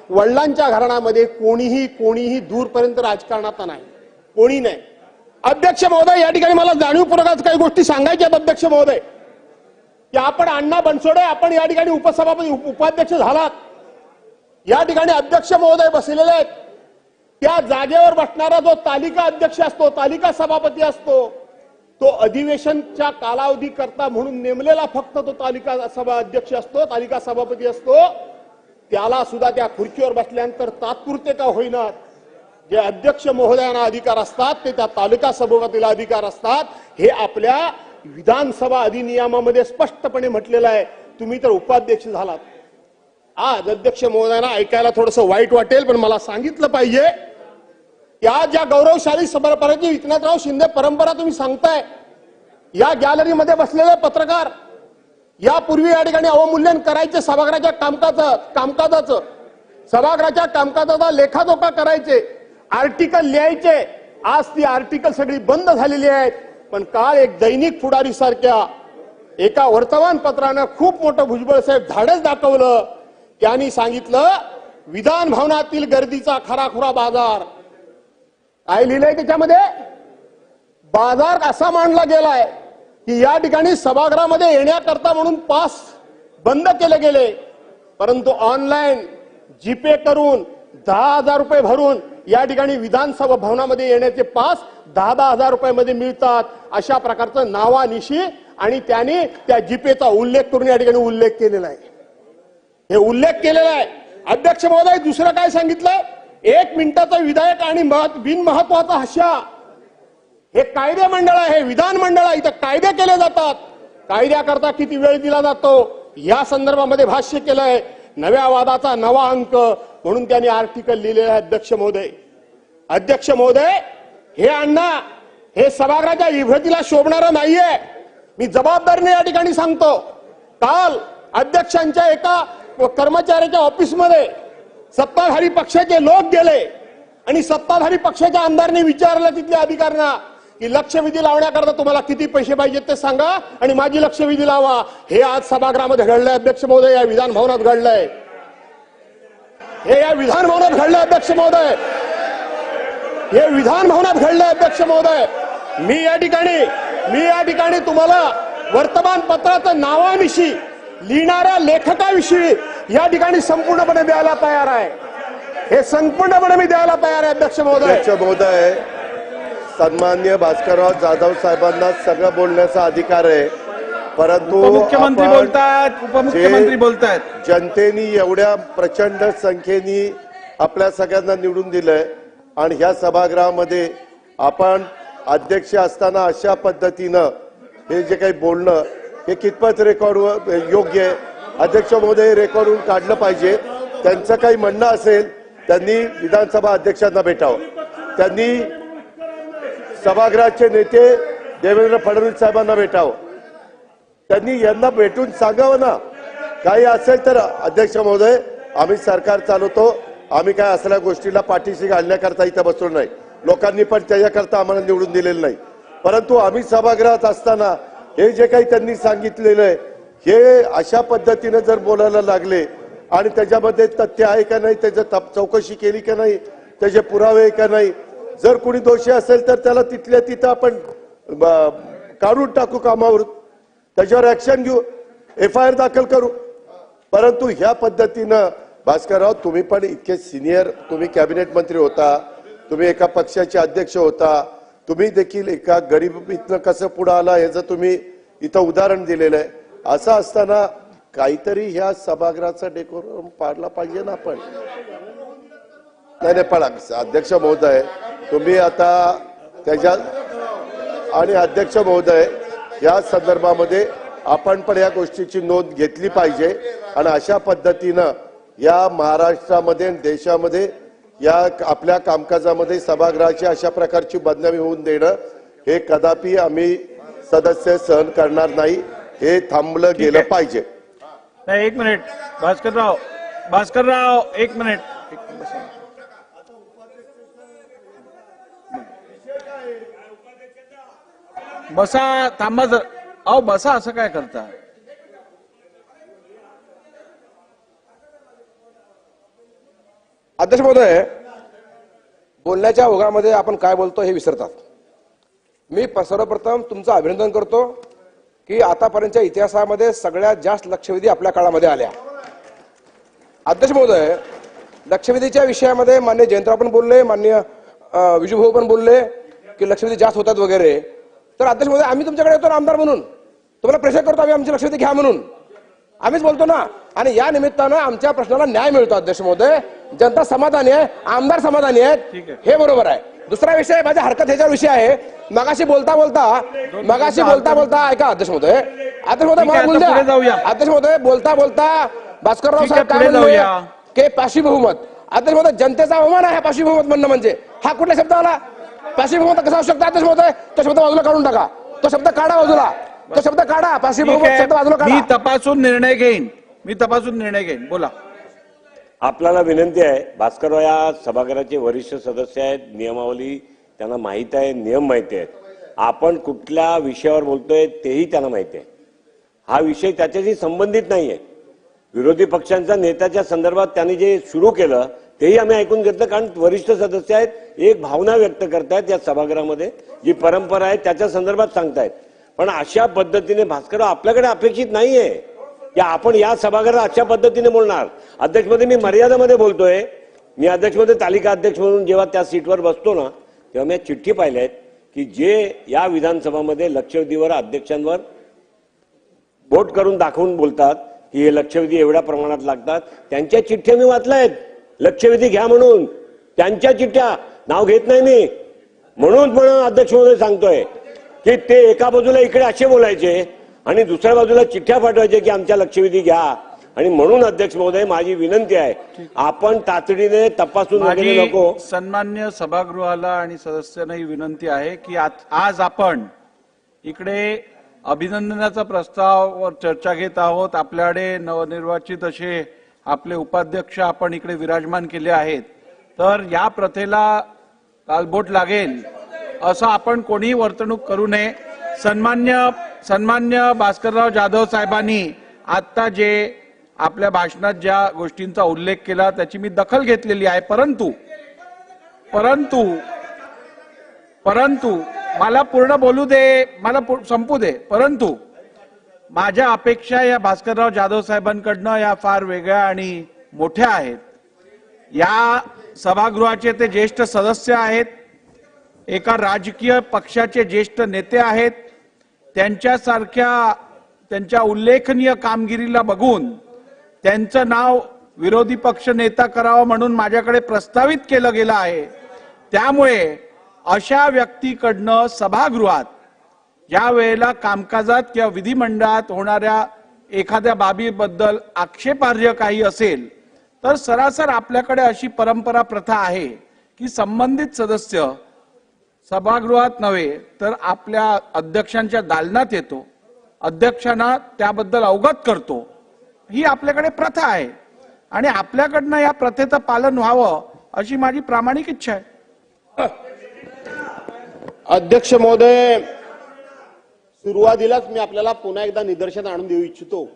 वडिलांच्या घराण्यामध्ये कोणीही दूरपर्यंत राजकारणात नाही, कोणी नाही. अध्यक्ष महोदय, या ठिकाणी मला जाणीवपूर्वक काही गोष्टी सांगायच्या आहेत. अध्यक्ष महोदय, की आपण अण्णा बनसोडे, आपण या ठिकाणी उपसभापती उपाध्यक्ष झालात. या ठिकाणी अध्यक्ष महोदय बसलेले आहेत. त्या जागेवर बसणारा जो तालिका अध्यक्ष असतो, तालिका सभापती असतो, तो अधिवेशनच्या कालावधी करता म्हणून नेमलेला फक्त तो तालिका सभा अध्यक्ष असतो, तालिका सभापती असतो. त्याला सुद्धा त्या खुर्चीवर बसल्यानंतर तात्पुरते का होईना जे अध्यक्ष महोदयांना अधिकार असतात ते त्या तालुका सभापतीला अधिकार असतात. हे आपल्या विधानसभा अधिनियमामध्ये स्पष्टपणे म्हटलेलं आहे. तुम्ही तर उपाध्यक्ष झालात. आज अध्यक्ष महोदयांना ऐकायला थोडंसं वाईट वाटेल, पण मला सांगितलं पाहिजे, या ज्या गौरवशाली परंपरेची एकनाथराव शिंदे परंपरा तुम्ही सांगताय, या गॅलरीमध्ये बसलेले पत्रकार यापूर्वी या ठिकाणी अवमूल्यन करायचे सभागृहाच्या कामकाजाचं, सभागृहाच्या कामकाजाचा लेखाजोखा करायचे, आर्टिकल लिहायचे. आज ती आर्टिकल सगळी बंद झालेली आहेत. पण काल एक दैनिक पुढारी सारख्या एका वर्तमानपत्रानं खूप मोठं भुजबळ साहेब धाडस दाखवलं. त्यांनी सांगितलं, विधान भवनातील गर्दीचा खराखुरा बाजार. काय लिहिलंय त्याच्यामध्ये? बाजार असा मांडला गेलाय की या ठिकाणी सभागृहामध्ये येण्याकरता म्हणून पास बंद केले गेले, परंतु ऑनलाईन जीपे करून 10,000 रुपये भरून या ठिकाणी विधानसभा भवनामध्ये येण्याचे पास 10,000 रुपयामध्ये मिळतात. अशा प्रकारचं नावानिशी आणि त्याने त्या जीपेचा उल्लेख करून या ठिकाणी उल्लेख केलेला आहे. हे उल्लेख केलेला आहे. अध्यक्ष महोदय, दुसरं काय सांगितलं? 1 मिनिटाचा विधायक आणि बिनमहत्वाचा हास्य. हे कायदे मंडळ आहे, विधान मंडळ आहे, इथं कायदे केले जातात. कायद्याकरता किती वेळ दिला जातो या संदर्भामध्ये भाष्य केलंय. नव्या वादाचा नवा अंक म्हणून त्यांनी आर्टिकल लिहिलेलं आहे. अध्यक्ष महोदय, हे अण्णा, हे सभागृहाच्या इभ्रतीला शोभणारं नाहीये. मी जबाबदारीने या ठिकाणी सांगतो. काल अध्यक्षांच्या एका कर्मचाऱ्याच्या ऑफिसमध्ये सत्ताधारी पक्षाचे लोक गेले आणि सत्ताधारी पक्षाच्या आमदारांनी विचारलं तिथल्या अधिकाऱ्यांना की लक्षवेधी लावण्याकरता तुम्हाला किती पैसे पाहिजेत ते सांगा आणि माझी लक्षवेधी लावा. हे आज सभागृहामध्ये घडलंय. अध्यक्ष महोदय, या विधान भवनात घडलंय. हे या विधान भवनात घडलंय. अध्यक्ष महोदय, हे विधान भवनात घडलंय. अध्यक्ष महोदय, मी या ठिकाणी तुम्हाला वर्तमानपत्राचं नावानिशी लिहिणाऱ्या लेखकाविषयी या ठिकाणी संपूर्णपणे द्यायला तयार आहे. हे संपूर्णपणे मी द्यायला तयार आहे. अध्यक्ष महोदय, सन्माननीय भास्करराव जाधव साहेबांना सगळं बोलण्याचा अधिकार आहे, परंतु उपमुख्यमंत्री बोलतायत. जनतेने एवढ्या प्रचंड संख्येने आपल्या सगळ्यांना निवडून दिलंय आणि ह्या सभागृहामध्ये आपण अध्यक्ष असताना अशा पद्धतीनं हे जे काही बोलणं हे कितपत रेकॉर्ड योग्य आहे? अध्यक्ष महोदय, रेकॉर्डवरून काढलं पाहिजे. त्यांचं काही म्हणणं असेल त्यांनी विधानसभा अध्यक्षांना भेटावं. त्यांनी सभागृहाचे नेते देवेंद्र फडणवीस साहेबांना भेटावं. त्यांनी यांना भेटून सांगावं ना. काही असेल तर अध्यक्ष महोदय, आम्ही सरकार चालवतो, आम्ही काय असल्या गोष्टीला पाठीशी घालण्याकरता इथं बसलो नाही. लोकांनी पण त्याच्याकरता आम्हाला निवडून दिलेलं नाही. परंतु आम्ही सभागृहात असताना हे जे काही त्यांनी सांगितलेलं आहे हे अशा पद्धतीने जर बोलायला लागले आणि त्याच्यामध्ये तथ्य आहे का नाही, त्याची चौकशी केली का नाही, त्याचे पुरावे आहे का नाही, जर कोणी दोषी असेल तर त्याला तिथल्या तिथं आपण काढून टाकू कामावर, त्याच्यावर ऍक्शन घेऊ, FIR दाखल करू. परंतु ह्या पद्धतीनं भास्करराव, तुम्ही पण इतके सिनियर, तुम्ही कॅबिनेट मंत्री होता, तुम्ही एका पक्षाचे अध्यक्ष होता, तुम्ही देखील एका गरिबीतनं कसं पुढे आला याचं तुम्ही इथं उदाहरण दिलेलं आहे. असं असताना काहीतरी ह्या सभागृहाचा डेकोरम पाडला पाहिजे ना आपण. नाही पडा. अध्यक्ष महोदय, तुम्ही आता त्याच्यात आणि अध्यक्ष महोदय, या संदर्भामध्ये आपण पण या गोष्टीची नोंद घेतली पाहिजे आणि अशा पद्धतीनं या महाराष्ट्रामध्ये देशामध्ये या आपल्या कामकाजामध्ये सभागृहाची अशा प्रकारची बदनामी होऊन देणं हे कदापि आम्ही सदस्य सहन करणार नाही. हे थांबलं गेलं पाहिजे. नाही, एक मिनिट भास्करराव एक मिनिट. बसा, थांबा जर. अहो बसा, असं काय करता? अध्यक्ष महोदय, बोलण्याच्या ओघामध्ये आपण काय बोलतो हे विसरतात. मी सर्वप्रथम तुमचं अभिनंदन करतो की आतापर्यंतच्या इतिहासामध्ये सगळ्यात जास्त लक्षवेधी आपल्या काळामध्ये आल्या. अध्यक्ष महोदय, लक्षवेधीच्या विषयामध्ये मान्य जयंतराव पण बोलले, मान्य विजूभाऊ पण बोलले की लक्षवेधी जास्त होतात वगैरे. तर अध्यक्ष महोदय, आम्ही तुमच्याकडे येतो ना आमदार म्हणून, तुम्हाला प्रेशर करतो आम्ही आमची लक्षवेधी घ्या म्हणून, आम्हीच बोलतो ना. आणि या निमित्तानं आमच्या प्रश्नाला न्याय मिळतो. अध्यक्ष महोदय, जनता समाधानी आहे, आमदार समाधानी आहेत, हे बरोबर आहे. दुसरा विषय माझ्या हरकत ह्याच्यावर विषय आहे. मगाशी बोलता बोलता ऐका अध्यक्ष महोदय, मला बोलू द्या. अध्यक्ष महोदय, बोलता भास्करराव साहेब काय म्हणले की पाशी बहुमत. अध्यक्ष महोदय, जनतेचा अवमान आहे पाशी बहुमत म्हणणं म्हणजे. हा कुठला शब्द आला? पाशी बहुमत कसा असू शकतो? अध्यक्ष महोदय, तो शब्द बाजूला काढून टाका, तो शब्द काढा बाजूला, तो शब्द काढा, पाशी बहुमत शब्द बाजूला काढा. मी तपासून निर्णय घेईन. बोला. आपल्याला विनंती आहे, भास्करराव या सभागृहाचे वरिष्ठ सदस्य आहेत, नियमावली त्यांना माहित आहे, नियम माहिती आहेत. आपण कुठल्या विषयावर बोलतोय तेही त्यांना माहिती आहे. हा विषय त्याच्याशी संबंधित नाहीये. विरोधी पक्षांच्या नेत्याच्या संदर्भात त्यांनी जे सुरू केलं तेही आम्ही ऐकून घेतलं, कारण वरिष्ठ सदस्य आहेत, एक भावना व्यक्त करतायत या सभागृहामध्ये, जी परंपरा आहे त्याच्या संदर्भात सांगतायत. पण अशा पद्धतीने भास्करराव आपल्याकडे अपेक्षित नाहीये की आपण या सभागृहात अशा पद्धतीने बोलणार. अध्यक्ष मध्ये मी मर्यादामध्ये बोलतोय. मी अध्यक्ष मध्ये तालिका अध्यक्ष म्हणून जेव्हा त्या सीटवर बसतो ना, तेव्हा मी चिठ्ठी पाहिल्या आहेत की जे या विधानसभामध्ये लक्षवेधीवर अध्यक्षांवर बोट करून दाखवून बोलतात की हे लक्षवेधी एवढ्या प्रमाणात लागतात, त्यांच्या चिठ्ठ्या मी वाचल्या आहेत. लक्षवेधी घ्या म्हणून त्यांच्या चिठ्ठ्या, नाव घेत नाही मी. म्हणून अध्यक्ष महोदय सांगतोय की ते एका बाजूला इकडे असे बोलायचे आणि दुसऱ्या बाजूला चिठ्ठ्या पाठवायचे की आमच्या लक्षवेधी घ्या. आणि म्हणून अध्यक्ष महोदय, माझी विनंती आहे, आपण तातडीने तपासून वगैरे नको. सन्मान्य सभागृहाला आणि सदस्यांनाही विनंती आहे की आज आपण इकडे अभिनंदनाचा प्रस्तावावर चर्चा घेत आहोत. आपल्याकडे नवनिर्वाचित असे आपले उपाध्यक्ष आपण इकडे विराजमान केले आहेत. तर या प्रथेला कालबोट लागेल असं आपण कोणी वर्तणूक करू नये. सन्मान्य भास्करराव जाधव साहेबांनी आता जे आपल्या भाषणात ज्या गोष्टींचा उल्लेख केला त्याची मी दखल घेतलेली आहे. परंतु मला पूर्ण बोलू दे, मला संपू दे. परंतु माझ्या अपेक्षा या भास्करराव जाधव साहेबांकडनं या फार वेगळ्या आणि मोठ्या आहेत. या सभागृहाचे ते ज्येष्ठ सदस्य आहेत, एका राजकीय पक्षाचे ज्येष्ठ नेते आहेत. त्यांच्या उल्लेखनीय कामगिरीला बघून त्यांचं नाव विरोधी पक्ष नेता करावं म्हणून माझ्याकडे प्रस्तावित केलं गेलं आहे. त्यामुळे अशा व्यक्तीकडनं सभागृहात ज्या वेळेला कामकाजात किंवा विधिमंडळात होणाऱ्या एखाद्या बाबीबद्दल आक्षेपार्ह काही असेल तर सरासर आपल्याकडे अशी परंपरा प्रथा आहे की संबंधित सदस्य सभागृहात नव्हे तर आपल्या अध्यक्षांच्या दालनात येतो, अध्यक्षांना त्याबद्दल अवगत करतो. ही आपल्याकडे प्रथा आहे आणि आपल्याकडनं या प्रथेचं पालन व्हावं अशी माझी प्रामाणिक इच्छा आहे. अध्यक्ष महोदय, सुरुवातीलाच मी आपल्याला पुन्हा एकदा निदर्शन आणून देऊ इच्छितो.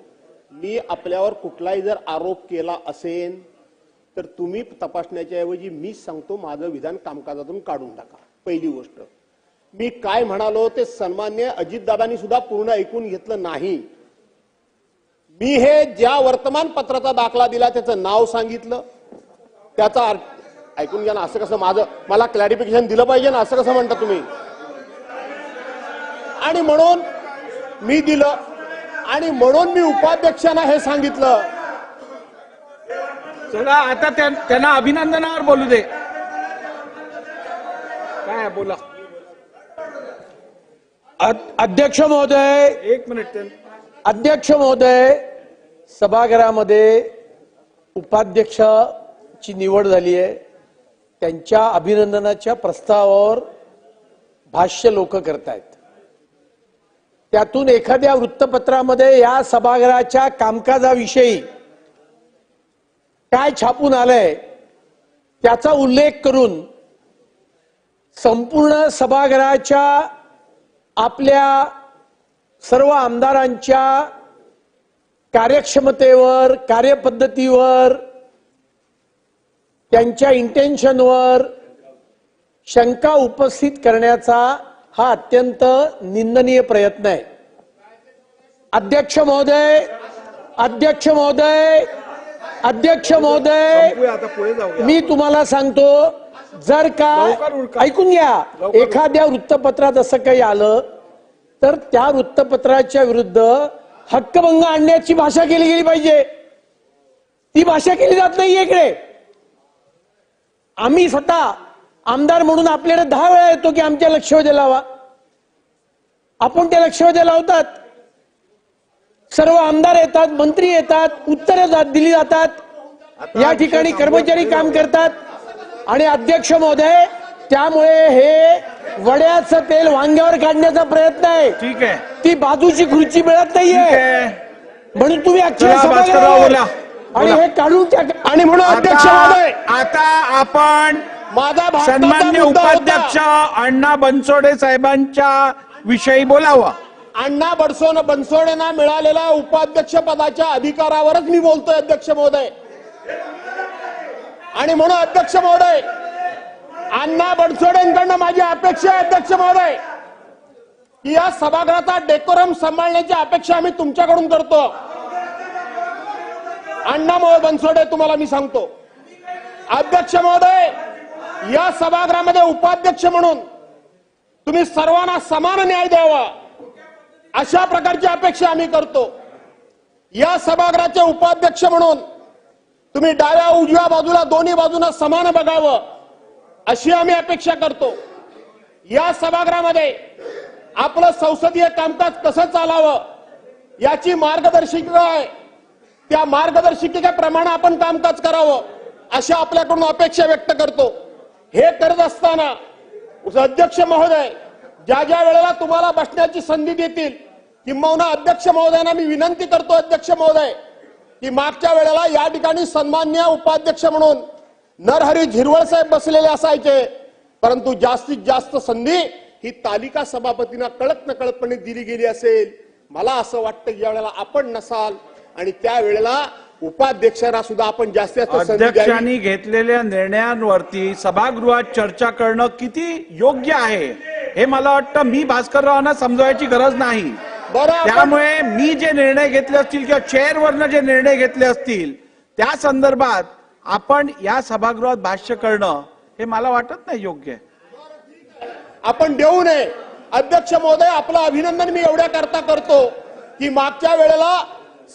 मी आपल्यावर कुठलाही जर आरोप केला असेल तर तुम्ही तपासण्याच्या ऐवजी मी सांगतो माझं विधान कामकाजातून काढून टाका. पहिली गोष्ट, मी काय म्हणालो ते सन्मान्य अजितदादांनी सुद्धा पूर्ण ऐकून घेतलं नाही. मी हे ज्या वर्तमानपत्राचा दाखला दिला त्याचं नाव सांगितलं, त्याचा ऐकून घ्या ना. असं कसं मला क्लॅरिफिकेशन दिलं पाहिजे ना, असं कसं म्हणता तुम्ही? आणि म्हणून मी दिलं आणि म्हणून मी उपाध्यक्षांना हे सांगितलं. चला आता त्यांना अभिनंदनावर बोलू दे. काय बोला. अध्यक्ष महोदय, एक मिनिट. अध्यक्ष महोदय, सभागृहामध्ये उपाध्यक्षाची निवड झाली आहे. त्यांच्या अभिनंदनाच्या प्रस्तावावर भाष्य लोक करतायत. त्यातून एखाद्या वृत्तपत्रामध्ये या सभागृहाच्या कामकाजाविषयी काय छापून आलंय त्याचा उल्लेख करून संपूर्ण सभागृहाच्या आपल्या सर्व आमदारांच्या कार्यक्षमतेवर, कार्यपद्धतीवर, त्यांच्या इंटेन्शनवर शंका उपस्थित करण्याचा हा अत्यंत निंदनीय प्रयत्न आहे. अध्यक्ष महोदय, अध्यक्ष महोदय, अध्यक्ष महोदय, मी तुम्हाला सांगतो, जर का ऐकून घ्या, एखाद्या वृत्तपत्रात असं काही आलं तर त्या वृत्तपत्राच्या विरुद्ध हक्कभंग आणण्याची भाषा केली गेली पाहिजे. ती भाषा केली जात नाही इकडे. आम्ही स्वतः आमदार म्हणून आपल्याकडे 10 वेळा येतो की आमच्या लक्षवेधी लावा. आपण त्या लक्षवेधी लावतात. सर्व आमदार येतात, मंत्री येतात, उत्तरं दिली जातात. या ठिकाणी कर्मचारी काम करतात. आणि अध्यक्ष महोदय, त्यामुळे हे वड्याचं तेल वांग्यावर काढण्याचा प्रयत्न आहे. ठीक आहे. ती बाजूची खुर्ची मिळत नाहीये म्हणून तुम्ही आणि हे काढून टाका. आणि म्हणून अध्यक्ष महोदय, आता आपण माझा भारताचा सन्माननीय मुद्दा होता. उपाध्यक्ष अण्णा बनसोडे साहेबांच्या विषयी बोलावं. अण्णा बनसोडेंना मिळालेल्या उपाध्यक्ष पदाच्या अधिकारावरच मी बोलतोय अध्यक्ष महोदय. आणि म्हणून अध्यक्ष महोदय, अण्णा बनसोडेंकडनं माझी अपेक्षा आहे अध्यक्ष महोदय की या सभागृहाचा डेकोरम सांभाळण्याची अपेक्षा आम्ही तुमच्याकडून करतो. अण्णा बनसोडे, तुम्हाला मी सांगतो अध्यक्ष महोदय, या सभागृहामध्ये उपाध्यक्ष म्हणून तुम्ही सर्वांना समान न्याय द्यावा अशा प्रकारची अपेक्षा आम्ही करतो. या सभागृहाचे उपाध्यक्ष म्हणून तुम्ही डाव्या उजव्या बाजूला दोन्ही बाजूला समान बघावं अशी आम्ही अपेक्षा करतो. या सभागृहामध्ये आपलं संसदीय कामकाज कसं चालावं याची मार्गदर्शिका आहे. त्या मार्गदर्शिकेप्रमाणे आपण कामकाज करावं अशा आपल्याकडून अपेक्षा व्यक्त करतो. हे करत असताना अध्यक्ष महोदय, ज्या ज्या वेळेला तुम्हाला बसण्याची संधी देतील, किंबहुना अध्यक्ष महोदयांना मी विनंती करतो अध्यक्ष महोदय की मागच्या वेळेला या ठिकाणी सन्माननीय उपाध्यक्ष म्हणून नरहरी झिरवळ साहेब बसलेले असायचे, परंतु जास्तीत जास्त संधी ही तालिका सभापतींना कळत नकळतपणे दिली गेली असेल. मला असं वाटतं की या वेळेला आपण नसाल आणि त्यावेळेला उपाध्यक्षांना सुद्धा आपण जास्तीत जास्त संधी द्यावी. अध्यक्षांनी घेतलेल्या निर्णयांवरती सभागृहात चर्चा करणं किती योग्य आहे हे मला वाटतं मी भास्कररावांना समजवायची गरज नाही. त्यामुळे मी जे निर्णय घेतले असतील किंवा चेअरवरनं जे निर्णय घेतले असतील त्या संदर्भात आपण या सभागृहात भाष्य करणं हे मला वाटत नाही योग्य आहे. आपण देऊ नये. अध्यक्ष महोदय, आपलं अभिनंदन मी एवढ्या करता करतो की मागच्या वेळेला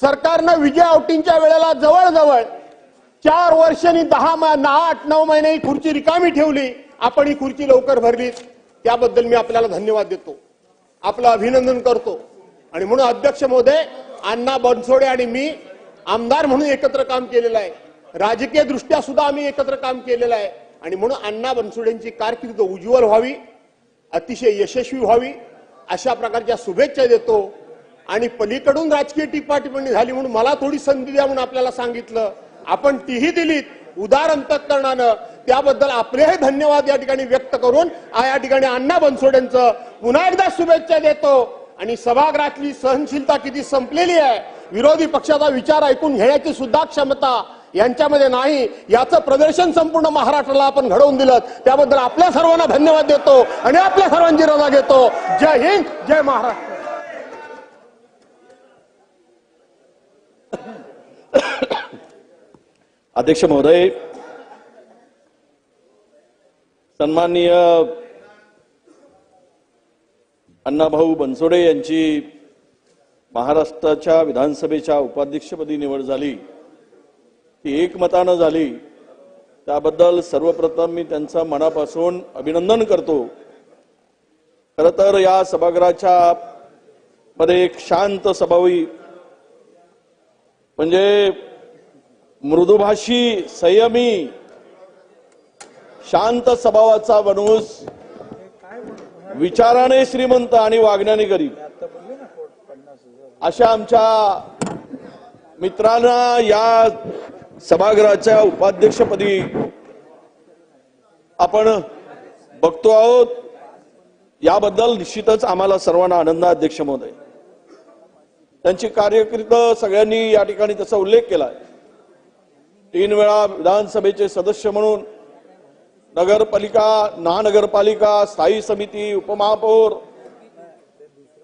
सरकारनं विजय औटींच्या वेळेला जवळजवळ 4 वर्षांनी 8-9 महिने ही खुर्ची रिकामी ठेवली. आपण ही खुर्ची लवकर भरली, त्याबद्दल मी आपल्याला धन्यवाद देतो, आपलं अभिनंदन करतो. आणि म्हणून अध्यक्ष महोदय, अण्णा बनसोडे आणि मी आमदार म्हणून एकत्र काम केलेलं आहे, राजकीय दृष्ट्या सुद्धा आम्ही एकत्र काम केलेलं आहे. आणि म्हणून अण्णा बनसोडेंची कारकीर्द उज्ज्वल व्हावी, अतिशय यशस्वी व्हावी अशा प्रकारच्या शुभेच्छा देतो. आणि पलीकडून राजकीय टिप्पाटिप्पणी झाली म्हणून मला थोडी संधी द्या म्हणून आपल्याला सांगितलं, आपण तीही दिलीत उदार अंतःकरणानं, त्याबद्दल आपलेही धन्यवाद या ठिकाणी व्यक्त करून या ठिकाणी अण्णा बनसोडेंचं पुन्हा एकदा शुभेच्छा देतो. आणि सभागृहातली सहनशीलता किती संपलेली आहे, विरोधी पक्षाचा विचार ऐकून घेण्याची सुद्धा क्षमता यांच्यामध्ये नाही, याचं प्रदर्शन संपूर्ण महाराष्ट्राला आपण घडवून दिलं. त्याबद्दल आपल्या सर्वांना धन्यवाद देतो आणि आपल्या सर्वांची रजा घेतो. जय हिंद, जय महाराष्ट्र. अध्यक्ष महोदय, सन्माननीय अण्णाभाऊ बनसोडे यांची महाराष्ट्राच्या विधानसभेच्या उपाध्यक्षपदी निवड झाली, ती एकमतानं झाली. त्याबद्दल सर्वप्रथम मी त्यांचं मनापासून अभिनंदन करतो. खरं तर या सभागृहाच्या मध्ये एक शांत स्वभावी, म्हणजे मृदुभाषी, संयमी, शांत स्वभावाचा माणूस, विचाराने श्रीमंत आणि वागण्याने गरीब अशा आमच्या मित्रांना या सभागृहाच्या उपाध्यक्षपदी आपण बघतो आहोत. याबद्दल निश्चितच आम्हाला सर्वांना आनंद आहे. अध्यक्ष महोदय, त्यांची कार्यकीर्द सगळ्यांनी या ठिकाणी त्याचा उल्लेख केला. 3 वेळा विधानसभेचे सदस्य म्हणून, नगरपालिका, महानगरपालिका, स्थायी समिती, उपमहापौर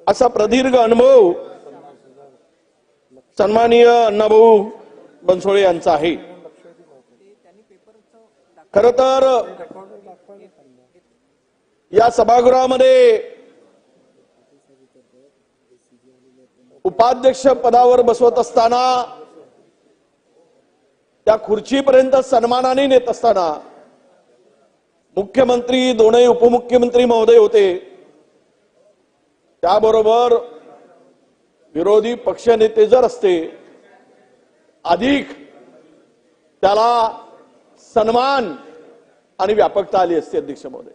असा प्रदीर्घ अनुभव सन्माननीय अण्णाभाऊ बनसोडे यांचा आहे. खरं तर या सभागृहामध्ये उपाध्यक्ष पदावर बसवत असताना, त्या खुर्चीपर्यंत सन्मानाने नेत असताना मुख्यमंत्री, दोनही उपमुख्यमंत्री महोदय होते, त्याबरोबर विरोधी पक्षनेते जर असते, अधिक त्याला सन्मान आणि व्यापकता आली असते. अध्यक्ष महोदय,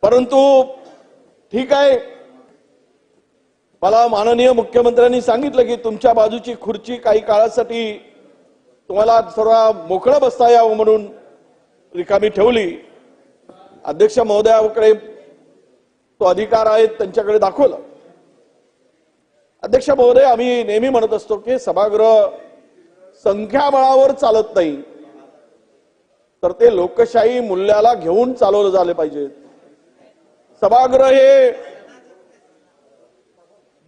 परंतु ठीक आहे, मला माननीय मुख्यमंत्र्यांनी सांगितलं की तुमच्या बाजूची खुर्ची काही काळासाठी तुम्हाला सर्व मोकळं बसता यावं म्हणून रिकामी ठेवली. अध्यक्ष महोदयाकडे तो अधिकार आहे, त्यांच्याकडे दाखवलं. अध्यक्ष महोदय, आम्ही नेहमी म्हणत असतो की सभागृह संख्याबळावर चालत नाही, तर ते लोकशाही मूल्याला घेऊन चालवलं झाले पाहिजे. सभागृह हे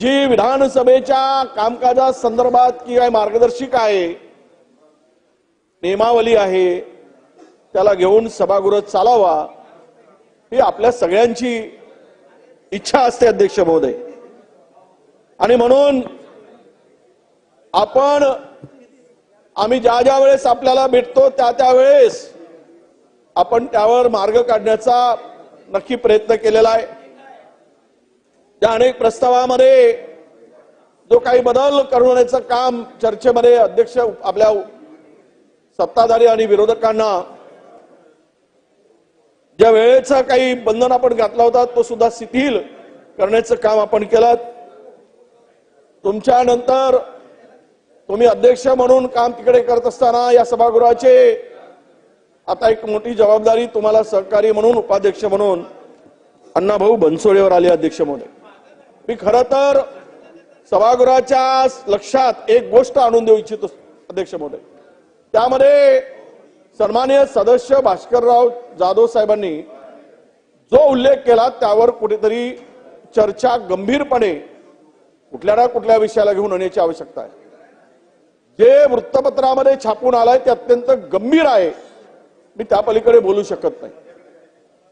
जी विधानसभेच्या कामकाजा संदर्भात की काय मार्गदर्शिका आहे, नियमावली आहे, त्याला घेऊन सभागृह चालावा ही आपल्या सगळ्यांची इच्छा असते. अध्यक्ष महोदय, आणि म्हणून आम्ही ज्या वेळेस आपल्याला भेटतो त्या वेळेस आपण त्यावर मार्ग काढण्याचा नक्की प्रयत्न केलेला आहे. त्या अनेक प्रस्तावामध्ये जो काही बदल करण्याचं काम चर्चेमध्ये अध्यक्ष आपल्या सत्ताधारी आणि विरोधकांना ज्या वेळेचं काही बंधन आपण घातला होता तो सुद्धा शिथिल करण्याचं काम आपण केलं. तुमच्या नंतर तुम्ही अध्यक्ष म्हणून काम तिकडे करत असताना या सभागृहाचे आता एक मोठी जबाबदारी तुम्हाला सहकारी म्हणून, उपाध्यक्ष म्हणून अण्णाभाऊ बनसोडेवर आले. अध्यक्ष महोदय, मी खरं तर सभागृहाच्या लक्षात एक गोष्ट आणून देऊ इच्छितो. अध्यक्ष महोदय, त्यामध्ये सन्माननीय सदस्य भास्करराव जाधव साहेबांनी जो उल्लेख केला त्यावर कुठेतरी चर्चा गंभीरपणे कुठल्या ना कुठल्या विषयाला घेऊन येण्याची आवश्यकता आहे. जे वृत्तपत्रामध्ये छापून आलाय ते अत्यंत गंभीर आहे, मी त्या पलीकडे बोलू शकत नाही.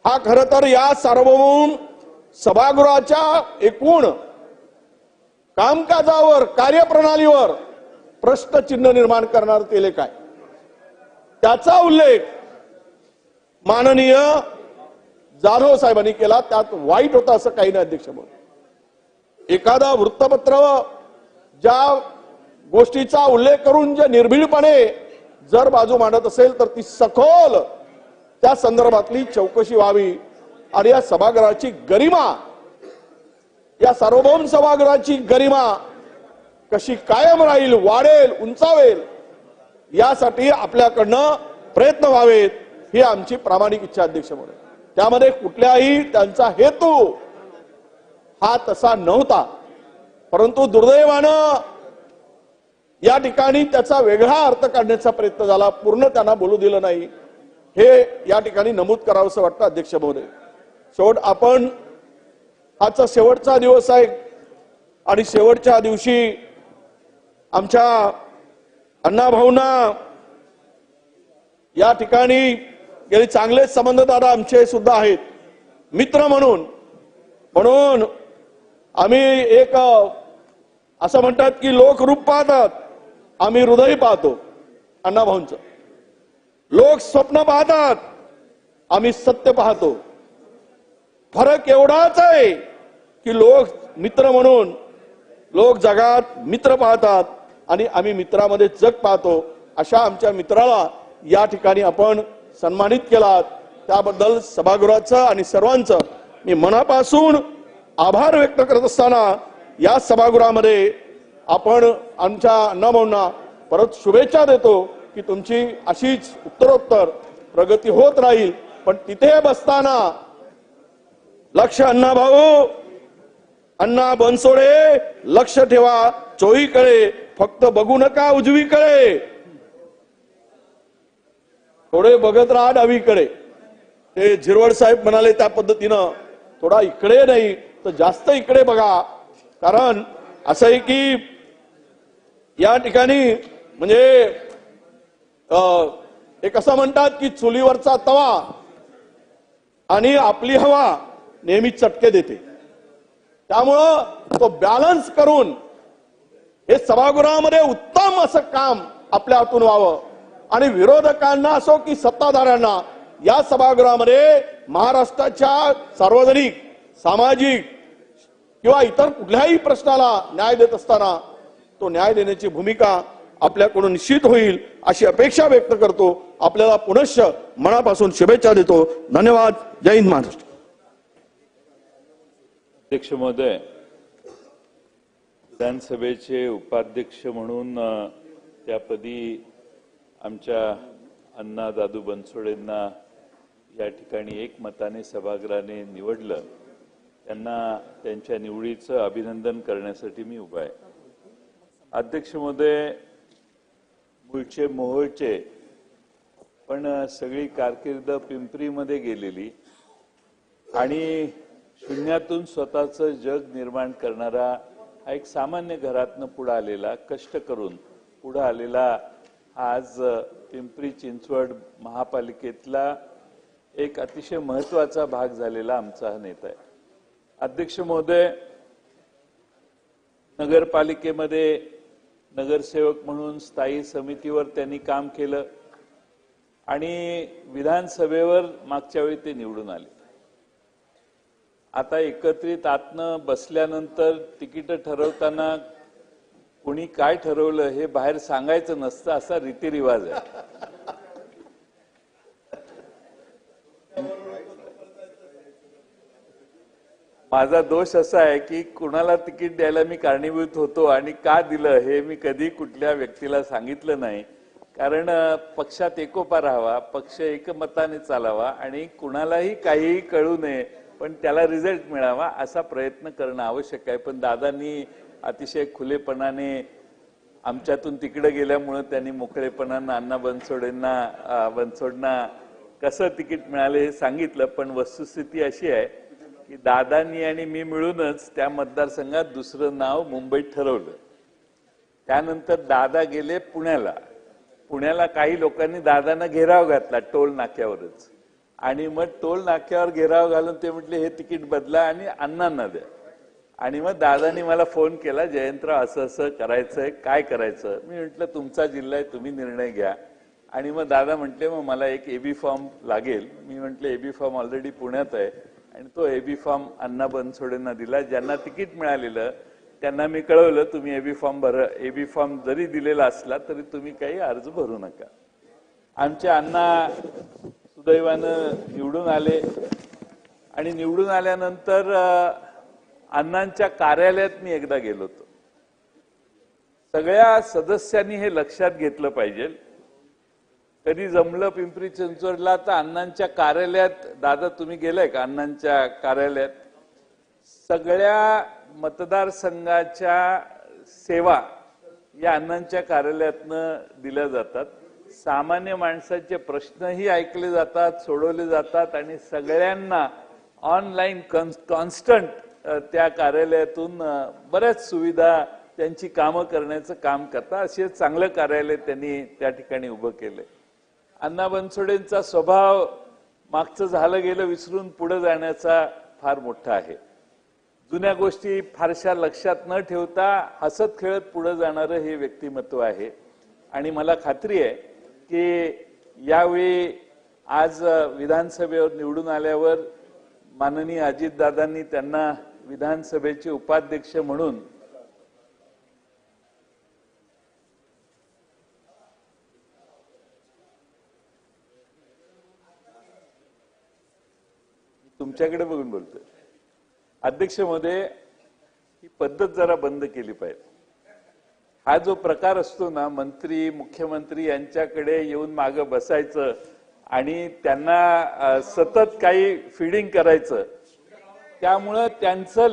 हा खरं तर या सार्वभौम सभागृहाच्या एकूण कामकाजावर, कार्यप्रणालीवर प्रश्नचिन्ह निर्माण करणार ते लेख आहे. त्याचा उल्लेख माननीय जाधव साहेबांनी केला, त्यात वाईट होता असं काही नाही. अध्यक्ष महोदय, एखादा वृत्तपत्र ज्या गोष्टीचा उल्लेख करून जे निर्भीडपणे जर बाजू मांडत असेल तर ती सखोल त्या संदर्भातली चौकशी व्हावी आणि या सभागृहाची गरिमा, या सार्वभौम सभागृहाची गरिमा कशी कायम राहील, वाढेल, उंचावेल यासाठी आपल्याकडनं प्रयत्न व्हावेत ही आमची प्रामाणिक इच्छा. अध्यक्ष महोदय, त्यामध्ये कुठल्याही त्यांचा हेतू हा तसा नव्हता, परंतु दुर्दैवानं या ठिकाणी त्याचा वेगळा अर्थ काढण्याचा प्रयत्न झाला. पूर्ण त्यांना बोलू दिलं नाही, हे या ठिकाणी नमूद करावंसं वाटतं. अध्यक्ष महोदय, आपण आजचा शेवटचा दिवस आहे आणि शेवटच्या दिवशी आमच्या अण्णाभाऊंना या ठिकाणी गेले चांगले संबंध दादा आमचे सुद्धा आहेत, मित्र म्हणून आम्ही एक असं म्हणतात की लोक रूप पाहतात, आम्ही हृदय पाहतो. अण्णाभाऊंचं लोक स्वप्न पाहतात, आम्ही सत्य पाहतो. फरक एवढाच आहे की लोक मित्र म्हणून लोक जगात मित्र पाहतात आणि आम्ही मित्रामध्ये जग पाहतो. अशा आमच्या मित्राला या ठिकाणी आपण सन्मानित केलात त्याबद्दल सभागृहाचं आणि सर्वांचं मी मनापासून आभार व्यक्त करत असताना या सभागृहामध्ये आपण आमच्या अण्णाभाऊंना परत शुभेच्छा देतो की तुमची अशीच उत्तरोत्तर प्रगती होत राहील. पण तिथे बसताना लक्ष अण्णाभाऊ, अण्णा बनसोडे, लक्ष ठेवा चोहीकडे, फक्त बघू नका उजवीकडे, थोडे बघत राहा डावीकडे. ते झिरवड साहेब म्हणाले त्या पद्धतीनं थोडा इकडे नाही तर जास्त इकडे बघा. कारण असं आहे की या ठिकाणी म्हणजे एक असं म्हणतात की चुलीवरचा तवा आणि आपली हवा नेहमी चटके देते. त्यामुळं तो बॅलन्स करून हे सभागृहामध्ये उत्तम असं काम आपल्या हातून व्हावं आणि विरोधकांना असो की सत्ताधाऱ्यांना या सभागृहामध्ये महाराष्ट्राच्या सार्वजनिक, सामाजिक किंवा इतर कुठल्याही प्रश्नाला न्याय देत असताना तो न्याय देण्याची भूमिका आपल्याकडून निश्चित होईल अशी अपेक्षा व्यक्त करतो. आपल्याला पुनश्च मनापासून शुभेच्छा देतो. धन्यवाद. जय हिंद महाराष्ट्र. अध्यक्ष महोदय, विधानसभेचे उपाध्यक्ष म्हणून त्यापदी आमच्या अण्णा दादू बनसोडेंना या ठिकाणी एकमताने सभागृहाने निवडलं. त्यांना त्यांच्या निवडीचं अभिनंदन करण्यासाठी मी उभा आहे. अध्यक्ष महोदय, मूळचे मोहोळचे पण सगळी कारकीर्द पिंपरीमध्ये गेलेली आणि शून्यातून स्वतःचं जग निर्माण करणारा हा एक सामान्य घरातनं पुढे आलेला, कष्ट करून पुढे आलेला आज पिंपरी चिंचवड महापालिकेतला एक अतिशय महत्वाचा भाग झालेला आमचा हा नेता आहे. अध्यक्ष महोदय, नगरपालिकेमध्ये नगरसेवक म्हणून स्थायी समितीवर त्यांनी काम केलं आणि विधानसभेवर मागच्या वेळी ते निवडून आले. आता एकत्रित आतनं बसल्यानंतर तिकीट ठरवताना कोणी काय ठरवलं हे बाहेर सांगायचं नसतं, असा रीतिरिवाज आहे. माझा दोष असा आहे की कुणाला तिकीट द्यायला मी कारणीभूत होतो आणि का दिलं हे मी कधी कुठल्या व्यक्तीला सांगितलं नाही. कारण पक्षात एकोपा राहावा, पक्ष एकमताने चालावा आणि कुणालाही काहीही कळू नये पण त्याला रिझल्ट मिळावा असा प्रयत्न करणं आवश्यक आहे. पण दादांनी अतिशय खुलेपणाने आमच्यातून तिकडे गेल्यामुळे त्यांनी मोकळेपणानं अण्णा बनसोडना कसं तिकीट मिळालं हे सांगितलं. पण वस्तुस्थिती अशी आहे की दादांनी आणि मी मिळूनच त्या मतदारसंघात दुसरं नाव मुंबईत ठरवलं. त्यानंतर दादा गेले पुण्याला. पुण्याला काही लोकांनी दादांना घेराव घातला टोल नाक्यावरच आणि मग टोल नाक्यावर घेराव घालून ते म्हटले हे तिकीट बदला आणि अण्णांना द्या. आणि मग दादांनी मला फोन केला, जयंतराव असं असं करायचंय, काय करायचं. मी म्हटलं तुमचा जिल्हा आहे, तुम्ही निर्णय घ्या. आणि मग दादा म्हटले मग मला एक एबी फॉर्म लागेल. मी म्हटले एबी फॉर्म ऑलरेडी पुण्यात आहे आणि तो एबी फॉर्म अण्णा बनसोडेंना दिला. ज्यांना तिकीट मिळालेलं त्यांना मी कळवलं तुम्ही एबी फॉर्म भरा. एबी फॉर्म जरी दिलेला असला तरी तुम्ही काही अर्ज भरू नका. आमचे अण्णा सुदैवानं निवडून आले आणि निवडून आल्यानंतर अण्णांच्या कार्यालयात मी एकदा गेलो होतो. सगळ्या सदस्यांनी हे लक्षात घेतलं पाहिजे. कधी जमलं पिंपरी चिंचवडला तर अण्णांच्या कार्यालयात, दादा तुम्ही गेलाय का अण्णांच्या कार्यालयात? सगळ्या मतदारसंघाच्या सेवा या अण्णांच्या कार्यालयातनं दिल्या जातात. सामान्य माणसाचे प्रश्नही ऐकले जातात, सोडवले जातात आणि सगळ्यांना ऑनलाईन कॉन्स्टंट त्या कार्यालयातून बऱ्याच सुविधा त्यांची कामं करण्याचं काम करतात. असे चांगलं कार्यालय त्यांनी त्या ठिकाणी उभं केलंय. अण्णा बनसोडेंचा स्वभाव मागचं झालं गेलं विसरून पुढे जाण्याचा फार मोठा आहे. जुन्या गोष्टी फारशा लक्षात न ठेवता हसत खेळत पुढे जाणारं हे व्यक्तिमत्व आहे. आणि मला खात्री आहे की यावेळी आज विधानसभेवर निवडून आल्यावर माननीय अजितदादांनी त्यांना विधानसभेचे उपाध्यक्ष म्हणून तुमच्याकडे बघून बोलतोय. अध्यक्ष महोदय, ही पद्धत जरा बंद केली पाहिजे. हा जो प्रकार असतो ना, मंत्री मुख्यमंत्री यांच्याकडे येऊन मागं बसायचं आणि त्यांना सतत काही फिडिंग करायचं, त्यामुळं त्यांचं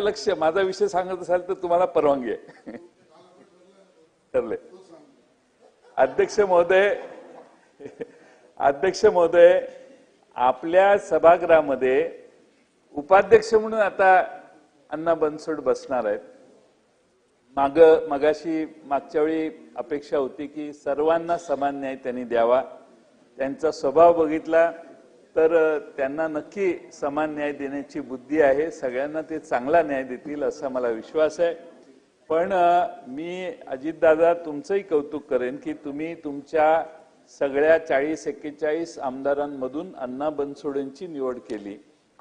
लक्ष माझा विषय सांगत असाल तर तुम्हाला परवानगी आहे. ठरले. अध्यक्ष महोदय, आपल्या सभागृहामध्ये उपाध्यक्ष म्हणून आता अण्णा बनसोड बसणार आहेत. मागच्या वेळी अपेक्षा होती की सर्वांना समान न्याय त्यांनी द्यावा. त्यांचा स्वभाव बघितला तर त्यांना नक्की समान न्याय देण्याची बुद्धी आहे. सगळ्यांना ते चांगला न्याय देतील असा मला विश्वास आहे. पण मी अजितदादा तुमचंही कौतुक करेन की तुम्ही तुमच्या सगळ्या 40-41 आमदारांमधून अण्णा बनसोडेंची निवड केली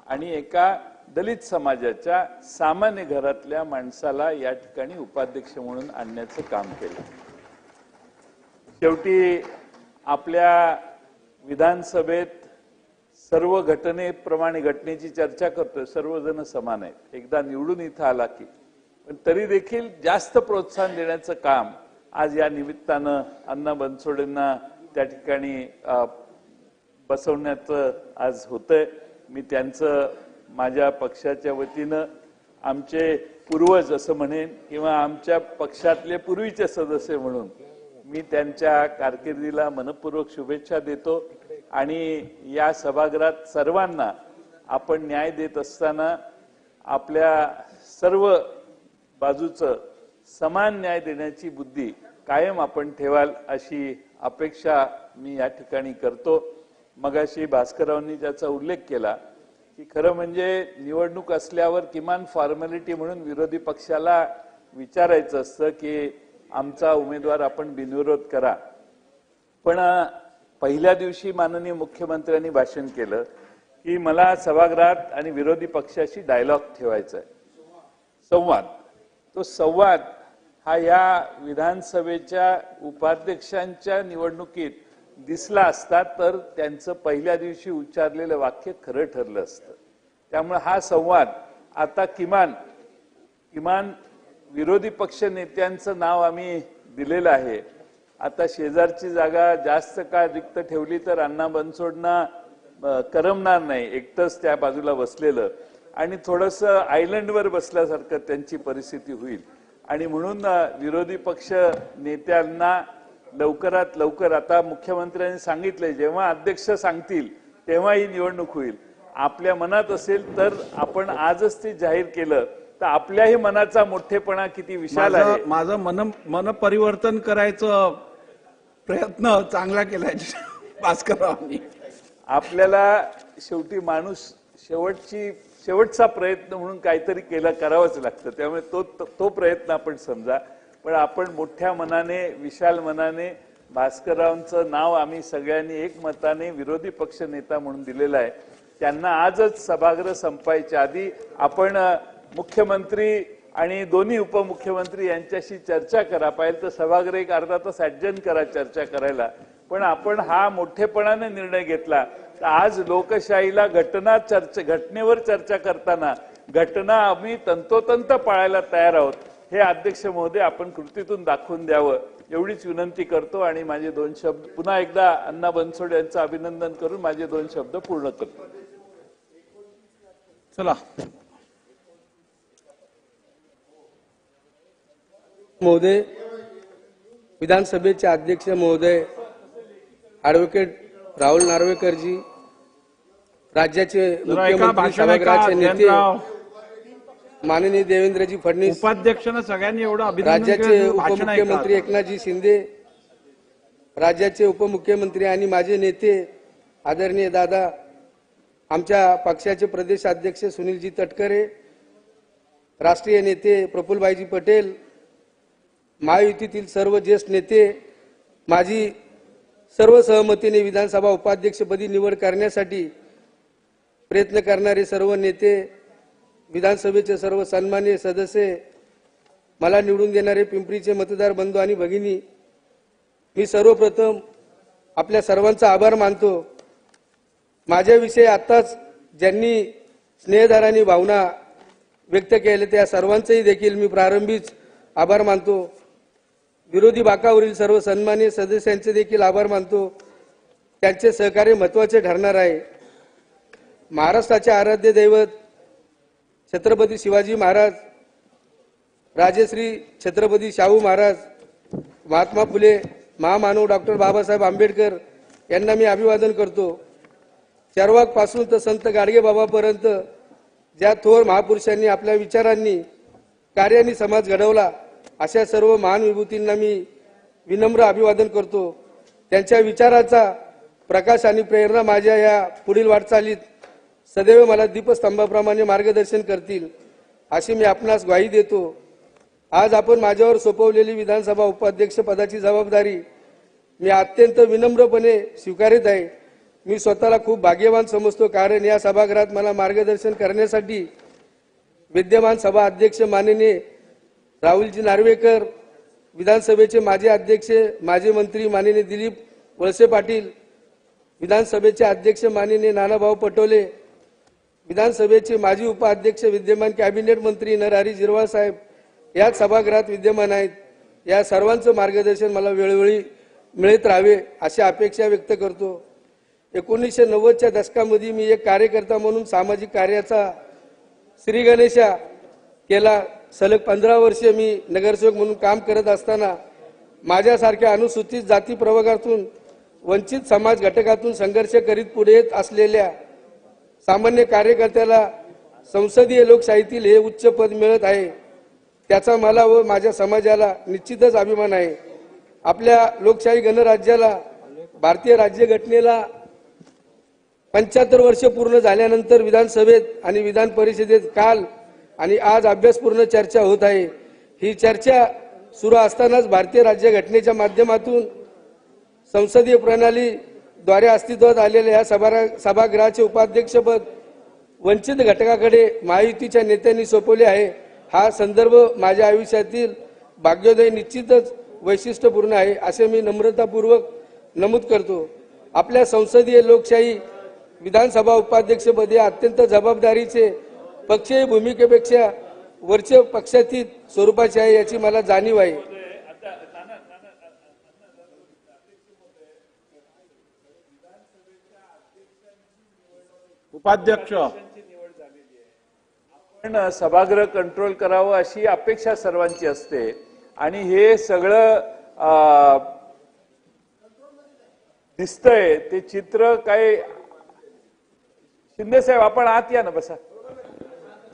आणि एका दलित समाजाच्या सामान्य घरातल्या माणसाला या ठिकाणी उपाध्यक्ष म्हणून आणण्याचं काम केलं. शेवटी आपल्या विधानसभेत सर्व घटनेप्रमाणे घटनेची चर्चा करतोय, सर्वजण समान आहेत. एकदा निवडून इथं आला की, पण तरी देखील जास्त प्रोत्साहन देण्याचं काम आज या निमित्तानं अण्णा बनसोडेंना त्या ठिकाणी बसवण्याचं आज होतंय. मी त्यांचं माझ्या पक्षाच्या वतीनं आमचे पूर्वज असं म्हणेन किंवा आमच्या पक्षातले पूर्वीचे सदस्य म्हणून मी त्यांच्या कारकिर्दीला मनपूर्वक शुभेच्छा देतो. आणि या सभागृहात सर्वांना आपण न्याय देत असताना आपल्या सर्व बाजूचं समान न्याय देण्याची बुद्धी कायम आपण ठेवाल अशी अपेक्षा मी या ठिकाणी करतो. मगाशी भास्कररावांनी ज्याचा उल्लेख केला की खरं म्हणजे निवडणूक असल्यावर किमान फॉर्मॅलिटी म्हणून विरोधी पक्षाला विचारायचं असतं की आमचा उमेदवार आपण बिनविरोध करा. पण पहिल्या दिवशी माननीय मुख्यमंत्र्यांनी भाषण केलं की मला सभागृहात आणि विरोधी पक्षाशी डायलॉग ठेवायचा आहे, संवाद. तो संवाद हा या विधानसभेच्या उपाध्यक्षांच्या निवडणुकीत दिसला असता तर त्यांचं पहिल्या दिवशी उच्चारलेलं वाक्य खरं ठरलं असतं. त्यामुळे हा संवाद आता किमान विरोधी पक्ष नेत्यांचं नाव आम्ही दिलेलं आहे. आता शेजारची जागा जास्त काळ रिक्त ठेवली तर अण्णा बनसोडना करमणार नाही, एकटंच त्या बाजूला बसलेलं आणि थोडंसं आयलंडवर बसल्यासारखं त्यांची परिस्थिती होईल. आणि म्हणून विरोधी पक्ष नेत्यांना लवकरात लवकर, आता मुख्यमंत्र्यांनी सांगितलंय जेव्हा अध्यक्ष सांगतील तेव्हा ही निवडणूक होईल. आपल्या मनात असेल तर आपण आजच ते जाहीर केलं तर आपल्याही मनाचा मोठेपणा किती विशाल आहे. माझं मन परिवर्तन करायचं प्रयत्न चांगला केलाय भास्कररावांनी. आपल्याला शेवटी माणूस शेवटचा प्रयत्न म्हणून काहीतरी करावंच लागतं. त्यामुळे तो प्रयत्न आपण समजा. पण आपण मोठ्या मनाने, विशाल मनाने भास्कररावांचं नाव आम्ही सगळ्यांनी एकमताने विरोधी पक्ष नेता म्हणून दिलेलं आहे. त्यांना आजच सभागृह संपायच्या आधी आपण मुख्यमंत्री आणि दोन्ही उपमुख्यमंत्री यांच्याशी चर्चा करा. पाहिजे तर सभागृह एक अर्धा तास ऍडजर्न करा चर्चा करायला. पण आपण हा मोठेपणाने निर्णय घेतला तर आज लोकशाहीला घटनेवर चर्चा करताना घटना आम्ही तंतोतंत पाळायला तयार आहोत हे अध्यक्ष महोदय आपण कृतीतून दाखवून द्यावं एवढीच विनंती करतो. आणि माझे 2 शब्द पुन्हा एकदा अण्णा बनसोडे यांचं अभिनंदन करून माझे 2 शब्द पूर्ण करतो. चला महोदय, विधानसभेचे अध्यक्ष महोदय ॲडव्होकेट राहुल नार्वेकरजी, राज्याचे मुख्यमंत्री सभागृहाचे नेते माननीय देवेंद्रजी फडणवीस, उपाध्यक्षांना सगळ्यांनी एवढं अभिनंदन राज्याचे उपमुख्यमंत्री एकनाथजी शिंदे, राज्याचे उपमुख्यमंत्री आणि माझे नेते आदरणीय दादा, आमच्या पक्षाचे प्रदेश अध्यक्ष सुनीलजी तटकरे, राष्ट्रीय नेते प्रफुल्लभाईजी पटेल, महायुतीतील सर्व ज्येष्ठ नेते, माझी सर्व सहमतीने विधानसभा उपाध्यक्षपदी निवड करण्यासाठी प्रयत्न करणारे सर्व नेते, विधानसभेचे सर्व सन्माननीय सदस्य, मला निवडून देणारे पिंपरीचे मतदार बंधू आणि भगिनी, मी सर्वप्रथम आपल्या सर्वांचा आभार मानतो माझ्याविषयी आत्ताच ज्यांनी स्नेहदारांनी भावना व्यक्त केल्या त्या सर्वांचेही देखील मी प्रारंभीच आभार मानतो. विरोधी बाकावरील सर्व सन्माननीय सदस्यांचे देखील आभार मानतो. त्यांचे सहकार्य महत्त्वाचे ठरणार आहे. महाराष्ट्राचे आराध्य दैवत छत्रपती शिवाजी महाराज, राजश्री छत्रपती शाहू महाराज, महात्मा फुले, महामानव डॉक्टर बाबासाहेब आंबेडकर यांना मी अभिवादन करतो. चरवाक पासून तर संत गाडगेबाबापर्यंत ज्या थोर महापुरुषांनी आपल्या विचारांनी कार्याने समाज घडवला अशा सर्व महान विभूतींना मी विनम्र अभिवादन करतो. त्यांच्या विचाराचा प्रकाश आणि प्रेरणा माझ्या या पुढील वाटचालीत सदैव मला दीपस्तंभाप्रमाणे मार्गदर्शन करतील अशी मी आपणास ग्वाही देतो. आज आपण माझ्यावर सोपवलेली विधानसभा उपाध्यक्ष पदाची जबाबदारी मी अत्यंत विनम्रपणे स्वीकारत आहे. मी स्वतःला खूप भाग्यवान समजतो, कारण या सभागृहात मला मार्गदर्शन करण्यासाठी विद्यमान सभा अध्यक्ष माननीय राहुलजी नार्वेकर, विधानसभेचे माजी अध्यक्ष माजी मंत्री माननीय दिलीप वळसे पाटील, विधानसभेचे अध्यक्ष माननीय नानाभाऊ पटोले, विधानसभेचे माजी उपाध्यक्ष विद्यमान कॅबिनेट मंत्री नरहरी झिरवाळ साहेब याच सभागृहात विद्यमान आहेत. या सर्वांचं मार्गदर्शन मला वेळोवेळी मिळत राहावे अशी अपेक्षा व्यक्त करतो. 1990च्या दशकामध्ये मी एक कार्यकर्ता म्हणून सामाजिक कार्याचा श्री गणेशा केला. सलग 15 वर्षे मी नगरसेवक म्हणून काम करत असताना माझ्यासारख्या अनुसूचित जाती प्रवर्गातून वंचित समाज घटकातून संघर्ष करीत पुढे येत असलेल्या सामान्य कार्यकर्त्याला संसदीय लोकशाहीतील हे उच्च पद मिळत आहे. त्याचा मला व माझ्या समाजाला निश्चितच अभिमान आहे. आपल्या लोकशाही गणराज्याला, भारतीय राज्यघटनेला 75 वर्ष पूर्ण झाल्यानंतर विधानसभेत आणि विधान परिषदेत काल आणि आज अभ्यासपूर्ण चर्चा होत आहे. ही चर्चा सुरू असतानाच भारतीय राज्यघटनेच्या माध्यमातून संसदीय प्रणालीद्वारे अस्तित्वात आलेल्या या सभागृहाचे उपाध्यक्षपद वंचित घटकाकडे महायुतीच्या नेत्यांनी सोपवले आहे. हा संदर्भ माझ्या आयुष्यातील भाग्योदय निश्चितच वैशिष्ट्यपूर्ण आहे असे मी नम्रतापूर्वक नमूद करतो. आपल्या संसदीय लोकशाही विधानसभा उपाध्यक्षपदी अत्यंत जबाबदारीचे, पक्षीय भूमिकेपेक्षा वरचे पक्षातीत स्वरूपाचे आहे याची मला जाणीव आहे. उपाध्यक्ष पण सभागृह कंट्रोल करावं अशी अपेक्षा सर्वांची असते आणि हे सगळं दिसतंय ते चित्र काय. शिंदे साहेब आपण आत या ना, बसा.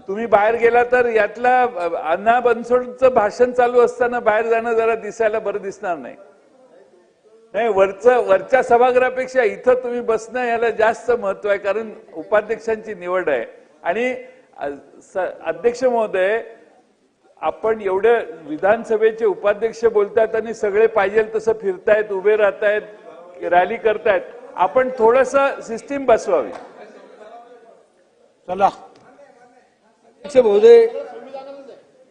तुम्ही बाहेर गेला तर यातला अण्णा बनसोडचं भाषण चालू असताना बाहेर जाणं जरा दिसायला बरं दिसणार नाही. वरच्या सभागृहापेक्षा इथं तुम्ही बसणं याला जास्त महत्व आहे, कारण उपाध्यक्षांची निवड आहे. आणि अध्यक्ष महोदय, आपण एवढे विधानसभेचे उपाध्यक्ष बोलतायत आणि सगळे पाहिजे तसं फिरतायत, उभे राहतायत, रॅली करतायत. आपण थोडस सिस्टीम बसवावी. चला. अध्यक्ष महोदय,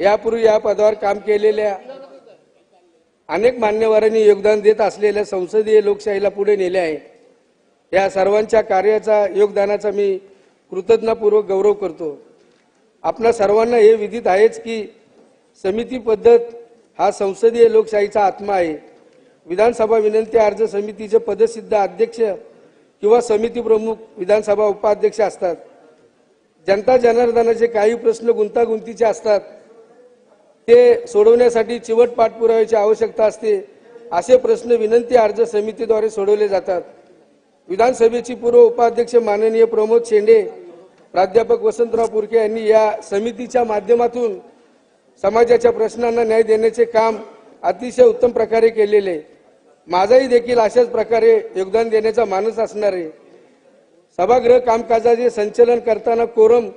यापूर्वी या पदावर काम केलेल्या अनेक मान्यवरांनी योगदान देत असलेल्या संसदीय लोकशाहीला पुढे नेले आहे. या सर्वांच्या कार्याचा, योगदानाचा मी कृतज्ञतापूर्वक गौरव करतो. आपल्या सर्वांना हे विदित आहेच की समिती पद्धत हा संसदीय लोकशाहीचा आत्मा आहे. विधानसभा विनंती अर्ज समितीचे पदसिद्ध अध्यक्ष किंवा समिती प्रमुख विधानसभा उपाध्यक्ष असतात. जनता जनार्दनाचे काही प्रश्न गुंतागुंतीचे असतात, ते सोडवण्यासाठी चिवट पाठपुराव्याची आवश्यकता असते. असे प्रश्न विनंती अर्ज समितीद्वारे सोडवले जातात. विधानसभेची पूर्व उपाध्यक्ष माननीय प्रमोद शेंडे, प्राध्यापक वसंतराव पुरके यांनी या समितीच्या माध्यमातून समाजाच्या प्रश्नांना न्याय देण्याचे काम अतिशय उत्तम प्रकारे केलेले. माझाही देखील अशाच प्रकारे योगदान देण्याचा मानस असणार आहे. सभागृह कामकाजाचे संचलन करताना कोरम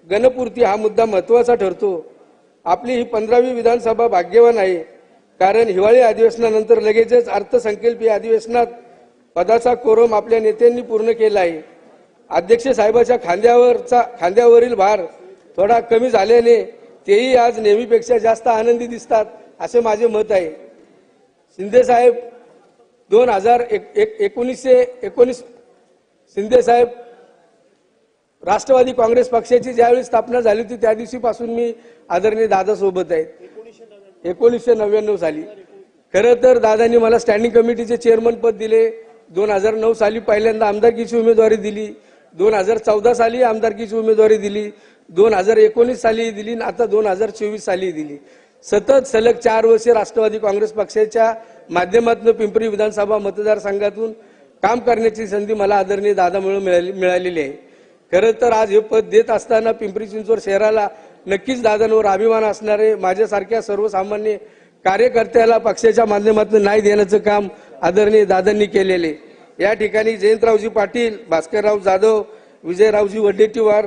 गणपूर्ती हा मुद्दा महत्वाचा ठरतो. आपली ही 15वी विधानसभा भाग्यवान आहे, कारण हिवाळी अधिवेशनानंतर लगेचच अर्थसंकल्पीय अधिवेशनात पदाचा कोरम आपल्या नेत्यांनी पूर्ण केला आहे. अध्यक्ष साहेबाच्या खांद्यावरील भार थोडा कमी झाल्याने तेही आज नेहमीपेक्षा जास्त आनंदी दिसतात असे माझे मत आहे. शिंदे साहेब 1919 शिंदे साहेब राष्ट्रवादी काँग्रेस पक्षाची ज्यावेळी स्थापना झाली होती त्या दिवशीपासून मी आदरणीय दादा सोबत आहे. 1999 साली खरं तर दादांनी मला स्टँडिंग कमिटीचे चेअरमन पद दिले. 2009 साली पहिल्यांदा आमदारकीची उमेदवारी दिली. 2014 साली आमदारकीची उमेदवारी दिली. 2019 साली दिली आणि आता 2024 साली दिली. सतत सलग 4 वर्षे राष्ट्रवादी काँग्रेस पक्षाच्या माध्यमातून पिंपरी विधानसभा मतदारसंघातून काम करण्याची संधी मला आदरणीय दादामुळे मिळालेली आहे. खरं तर आज हे पद देत असताना पिंपरी चिंचवड शहराला नक्कीच दादांवर अभिमान असणारे माझ्यासारख्या सर्वसामान्य कार्यकर्त्याला पक्षाच्या माध्यमातून न्याय देण्याचं काम आदरणीय दादांनी केलेले. या ठिकाणी जयंतरावजी पाटील, भास्करराव जाधव, विजयरावजी वडेट्टीवार,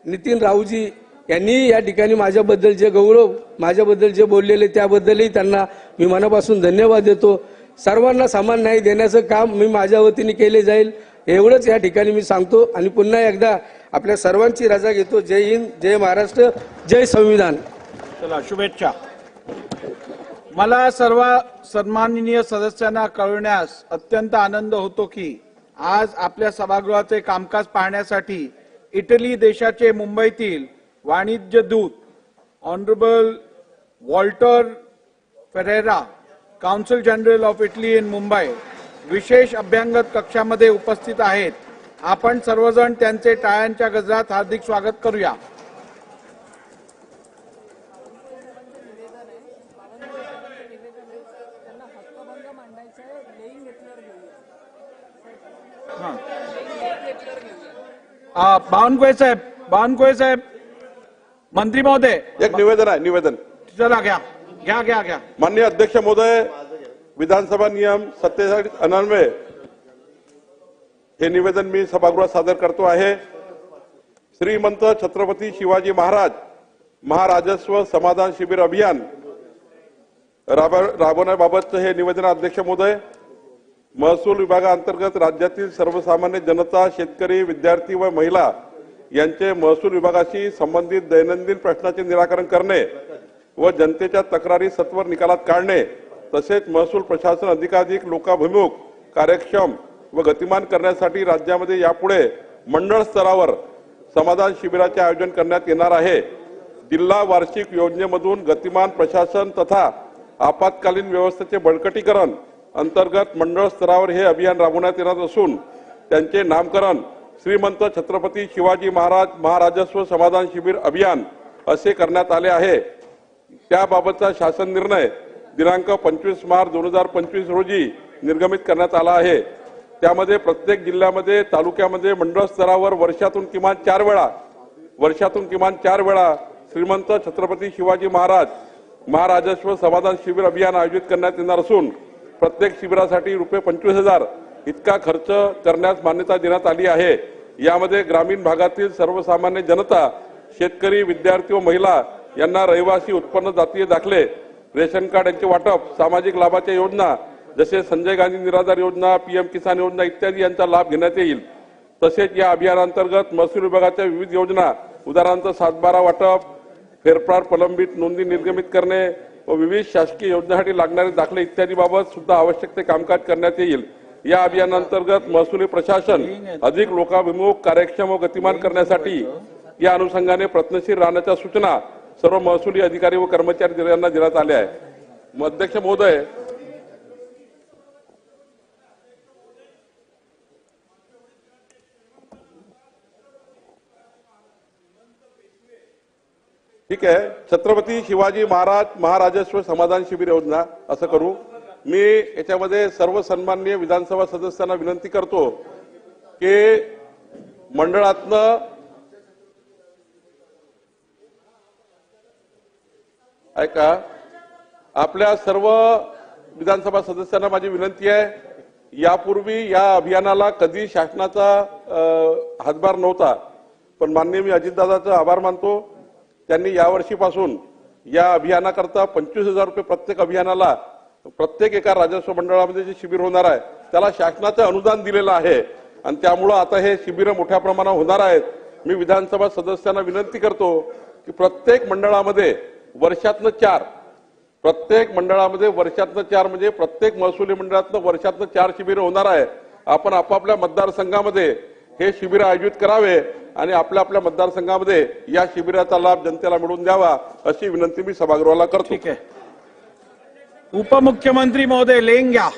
नितीन रावजी यांनी या ठिकाणी माझ्याबद्दल जे गौरव, माझ्याबद्दल जे बोललेले त्याबद्दलही त्यांना मी मनापासून धन्यवाद देतो. सर्वांना समान न्याय देण्याचं काम मी माझ्या वतीने केले जाईल एवढंच या ठिकाणी मी सांगतो आणि पुन्हा एकदा आपल्या सर्वांची रजा घेतो. जय हिंद, जय महाराष्ट्र, जय संविधान. चला, शुभेच्छा. मला सर्व सन्माननीय सदस्यांना कळवण्यास अत्यंत आनंद होतो की आज आपल्या सभागृहाचे कामकाज पाहण्यासाठी इटली देशाचे मुंबईतील वाणिज्य दूत honourable Walter Ferreira, council general of Italy in Mumbai विशेष अभ्यांगत कक्षामध्ये उपस्थित आहेत. आपण सर्वजण त्यांचे टाळ्यांच्या गजरात हार्दिक स्वागत करूया. बावनकुळे साहेब, मंत्री महोदय, एक निवेदन आहे. निवेदन चला घ्या घ्या घ्या घ्या. माननीय अध्यक्ष महोदय, विधानसभा नियम 87 हे निवेदन मी सभागृहात सादर करतो आहे. श्रीमंत छत्रपती शिवाजी महाराज महाराजस्व समाधान शिबिर अभियान राबवण्याबाबतचं हे निवेदन. अध्यक्ष महोदय, महसूल विभागाअंतर्गत राज्यातील सर्वसामान्य जनता, शेतकरी, विद्यार्थी व महिला यांचे महसूल विभागाशी संबंधित दैनंदिन प्रश्नाचे निराकरण करणे व जनतेच्या तक्रारी सत्वर निकालात काढणे तसेच महसूल प्रशासन अधिकाधिक लोकाभिमुख, कार्यक्षम व गतिमान करण्यासाठी राज्यामध्ये यापुढे मंडळ स्तरावर समाधान शिबिराचे आयोजन करण्यात येणार आहे. जिल्हा वार्षिक योजनेमधून गतिमान प्रशासन तथा आपत्कालीन व्यवस्थेचे बळकटीकरण अंतर्गत मंडळ स्तरावर हे अभियान राबवण्यात येणार असून त्यांचे नामकरण श्रीमंत छत्रपती शिवाजी महाराज महाराजस्व समाधान शिबिर अभियान असे करण्यात आले आहे. त्याबाबतचा शासन निर्णय दिनांक 25 मार्च 2025 रोजी निर्गमित करण्यात आला आहे. त्यामध्ये प्रत्येक जिल्ह्यामध्ये, तालुक्यामध्ये मंडळ स्तरावर वर्षातून किमान 4 वेळा श्रीमंत छत्रपती शिवाजी महाराज महाराजस्व समाधान शिबिर अभियान आयोजित करण्यात येणार असून प्रत्येक शिबिरासाठी ₹25,000 इतका खर्च करण्यास मान्यता देण्यात आली आहे. यामध्ये ग्रामीण भागातील सर्वसामान्य जनता, शेतकरी, विद्यार्थी व महिला यांना रहिवासी उत्पन्न जातीय दाखले, रेशन कार्ड यांचे वाटप, सामाजिक लाभाच्या योजना जसे संजय गांधी निराधार योजना, PM किसान योजना इत्यादी यांचा लाभ घेण्यात येईल. तसेच या अभियानांतर्गत महसूल विभागाच्या विविध योजना उदाहरणार्थ 7/12 वाटप, फेरफार प्रलंबित नोंदी निर्गमित करणे व विविध शासकीय योजनांसाठी लागणारे दाखले इत्यादी बाबत सुद्धा आवश्यक ते कामकाज करण्यात येईल. या अभियानांतर्गत महसुली प्रशासन अधिक लोकाभिमुख, कार्यक्षम व गतिमान करण्यासाठी या अनुषंगाने प्रयत्नशील राहण्याच्या सूचना सर्व महसुली अधिकारी व कर्मचारी यांना देण्यात आल्या आहे. अध्यक्ष महोदय, ठीक आहे, छत्रपती शिवाजी महाराज महाराजस्व समाधान शिबिर योजना असं करू. मी याच्यामध्ये सर्व सन्माननीय विधानसभा सदस्यांना विनंती करतो की मंडळातनं ऐका, आपल्या सर्व विधानसभा सदस्यांना माझी विनंती आहे, यापूर्वी या अभियानाला कधी शासनाचा हातभार नव्हता, पण माननीय मी अजितदादाचा आभार मानतो. त्यांनी यावर्षीपासून या अभियानाकरता ₹25,000 प्रत्येक अभियानाला प्रत्येक एका राजस्व मंडळामध्ये जे शिबिर होणार आहे त्याला शासनाचं अनुदान दिलेलं आहे आणि त्यामुळं आता हे शिबिर मोठ्या प्रमाणावर होणार आहेत. मी विधानसभा सदस्यांना विनंती करतो की प्रत्येक मंडळामध्ये वर्षातनं 4 म्हणजे प्रत्येक महसुली मंडळातनं वर्षातनं 4 शिबिर होणार आहे. आपण आपापल्या मतदारसंघामध्ये हे शिबिर आयोजित करावे आणि आपल्या आपल्या मतदारसंघामध्ये या शिबिराचा लाभ जनतेला मिळवून द्यावा अशी विनंती मी सभागृहाला करतो. ठीक आहे. उपमुख्यमंत्री महोदय लेंग घ्या.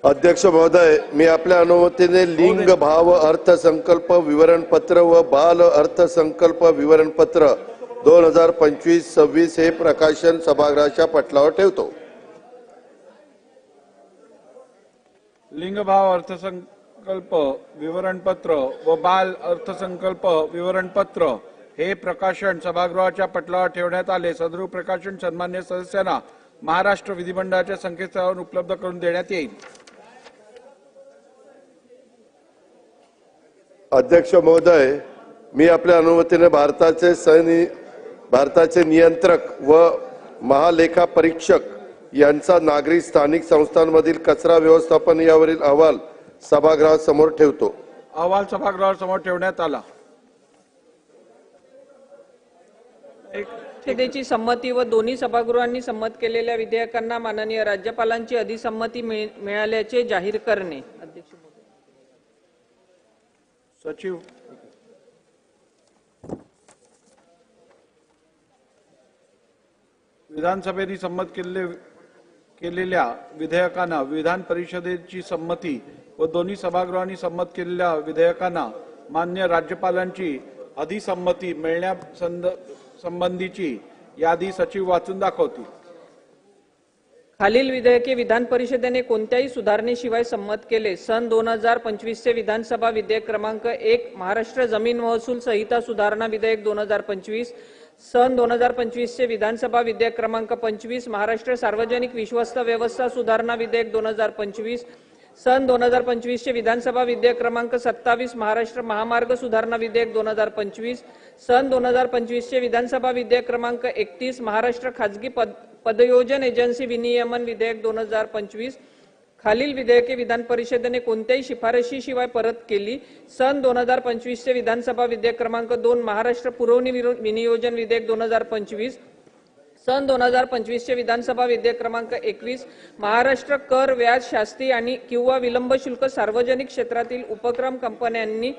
अध्यक्ष महोदय, मी आपल्या अनुमतीने लिंग भाव अर्थसंकल्प विवरणपत्र व बाल अर्थसंकल्प विवरणपत्र 2025-26 हे प्रकाशन सभागृहाच्या पटलावर ठेवतो. लिंगभाव अर्थसंकल्प विवरणपत्र व बाल अर्थसंकल्प विवरणपत्र हे प्रकाशन सभागृहाच्या पटलावर ठेवण्यात आले. सदर प्रकाशन सन्मान्य सदस्यांना महाराष्ट्र विधिमंडळाच्या संकेतस्थळावर उपलब्ध करून देण्यात येईल. अध्यक्ष महोदय, मी आपल्या अनुमतीने भारताचे नियंत्रक व महालेखा परीक्षक यांचा नागरी स्थानिक संस्थांमधील कचरा व्यवस्थापन यावरील अहवाल सभागृहासमोर ठेवतो. अहवाल सभागृहासमोर ठेवण्यात आला. परिषदेची संमती व दोन्ही सभागृहांनी संमत केलेल्या विधेयकांना माननीय राज्यपालांची अधिसंमती मिळाल्याचे जाहीर करणे. अध्यक्ष सचिव विधानसभेने संमत केलेल्या विधेयकांना विधान परिषदेची संमती व दोन्ही सभागृहांनी संमत केलेल्या विधेयकांना मान्य राज्यपालांची अधिसंमती मिळण्यासंबंधीची यादी सचिव वाचून दाखवतील. खालील विधेयके विधान परिषदेने कोणत्याही सुधारणेशिवाय संमत केले. सन 2025 चे विधानसभा विधेयक क्रमांक 1 महाराष्ट्र जमीन महसूल संहिता सुधारणा विधेयक 2025. सन 2025 चे विधानसभा विधेयक क्रमांक 25 महाराष्ट्र सार्वजनिक विश्वस्त व्यवस्था सुधारणा विधेयक 2025. सन 2025 चे विधानसभा विधेयक क्रमांक 27 महाराष्ट्र महामार्ग सुधारणा विधेयक 2025. सन 2025 चे विधानसभा विधेयक क्रमांक 31 महाराष्ट्र खाजगी पदयोजन एजन्सी विनियमन विधेयक 2025. खालील विधेयके विधान परिषदेने कोणत्याही शिफारशीशिवाय परत केली. सन 2025 चे विधानसभा विधेयक क्रमांक 2 महाराष्ट्र पुरवणी विनियोजन विधेयक 2025. सन 2025 चे विधानसभा विधेयक क्रमांक 21 महाराष्ट्र कर व्याज शास्ती आणि किंवा विलंब शुल्क सार्वजनिक क्षेत्रातील उपक्रम कंपन्यांनी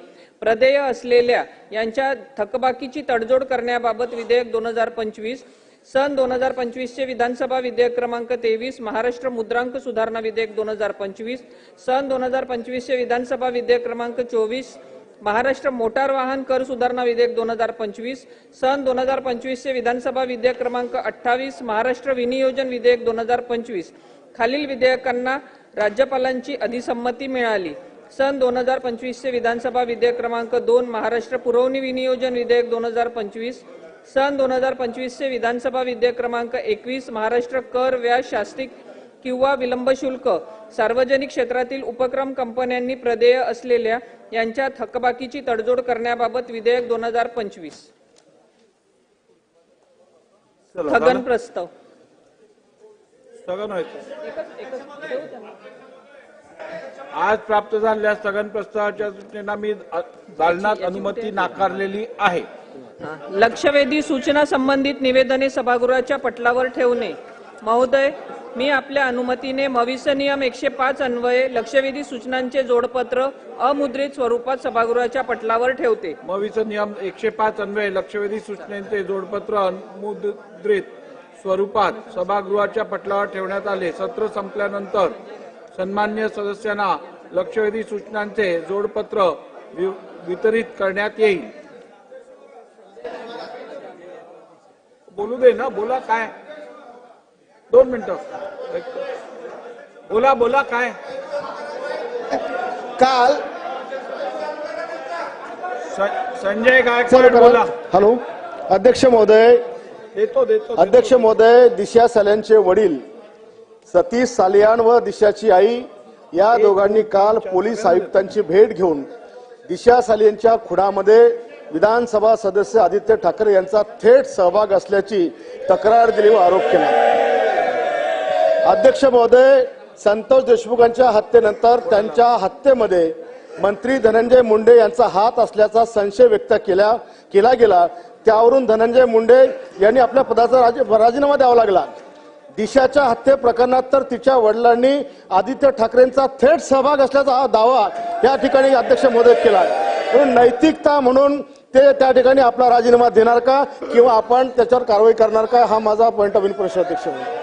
प्रदेय असलेल्या यांच्या थकबाकीची तडजोड करण्याबाबत विधेयक 2025. सन 2025 चे विधानसभा विधेयक क्रमांक 23 महाराष्ट्र मुद्रांक सुधारणा विधेयक 2025. सन 2025 चे विधानसभा विधेयक क्रमांक 24 महाराष्ट्र मोटार वाहन कर सुधारणा विधेयक 2025. सन 2025 चे विधानसभा विधेयक क्रमांक 28 महाराष्ट्र विनियोजन विधेयक 2025. खालील विधेयकांना राज्यपालांची अधिसंमती मिळाली. सन 2025 चे विधानसभा विधेयक क्रमांक 2 महाराष्ट्र पुरवणी विनियोजन विधेयक 2025. सन 2025 चे विधानसभा विधेयक क्रमांक 21 महाराष्ट्र कर व्याज शास्ती किंवा विलंब शुल्क सार्वजनिक क्षेत्रातील उपक्रम कंपन्यांनी प्रदेय असलेल्या यांच्या थकबाकीची तडजोड करण्याबाबत विधेयक 2025. स्थगन प्रस्ताव. स्थगन आज प्राप्त झालेल्या स्थगन प्रस्तावाच्या सूचना मी दालनात अनुमती नाकारलेली आहे. लक्षवेधी सूचना संबंधित निवेदने सभागृहाच्या पटलावर ठेवणे. महोदय, मी आपल्या अनुमतीने मविस नियम 105 अन्वये लक्षवेधी सूचनांचे जोडपत्र अमुद्रित स्वरूपात सभागृहाच्या पटलावर ठेवते. मविस नियम 105 अन्वये लक्षवेधी सूचनांचे जोडपत्र अमुद्रित स्वरूपात सभागृहाच्या पटलावर ठेवण्यात आले. सत्र संपल्यानंतर सन्मान्य सदस्यांना लक्षवेधी सूचनांचे जोडपत्र वितरित करण्यात येईल. बोलू दे ना, बोला काय, 2 मिनिटं बोला काय. काल संजय गायकवाड बोला. हॅलो अध्यक्ष महोदय. देतो अध्यक्ष महोदय, दिशा साल्यांचे वडील सतीश सालियान व दिशाची आई या दोघांनी काल पोलीस आयुक्तांची भेट घेऊन दिशा सालियांच्या खुनामध्ये विधानसभा सदस्य आदित्य ठाकरे यांचा थेट सहभाग असल्याची तक्रार दिली व आरोप केला. अध्यक्ष महोदय, संतोष देशमुखांच्या हत्येनंतर त्यांच्या हत्येमध्ये मंत्री धनंजय मुंडे यांचा हात असल्याचा संशय व्यक्त केला गेला. त्यावरून धनंजय मुंडे यांनी आपल्या पदाचा राजीनामा द्यावा लागला. दिशाच्या हत्ये प्रकरणात तर तिच्या वडिलांनी आदित्य ठाकरेंचा थेट सहभाग असल्याचा दावा या ठिकाणी अध्यक्ष महोदय केला आहे. म्हणून नैतिकता म्हणून ते त्या ठिकाणी आपला राजीनामा देणार का किंवा आपण त्याच्यावर कारवाई करणार का, हा माझा पॉईंट ऑफ व्ह्यू प्रश्न अध्यक्ष महोदय.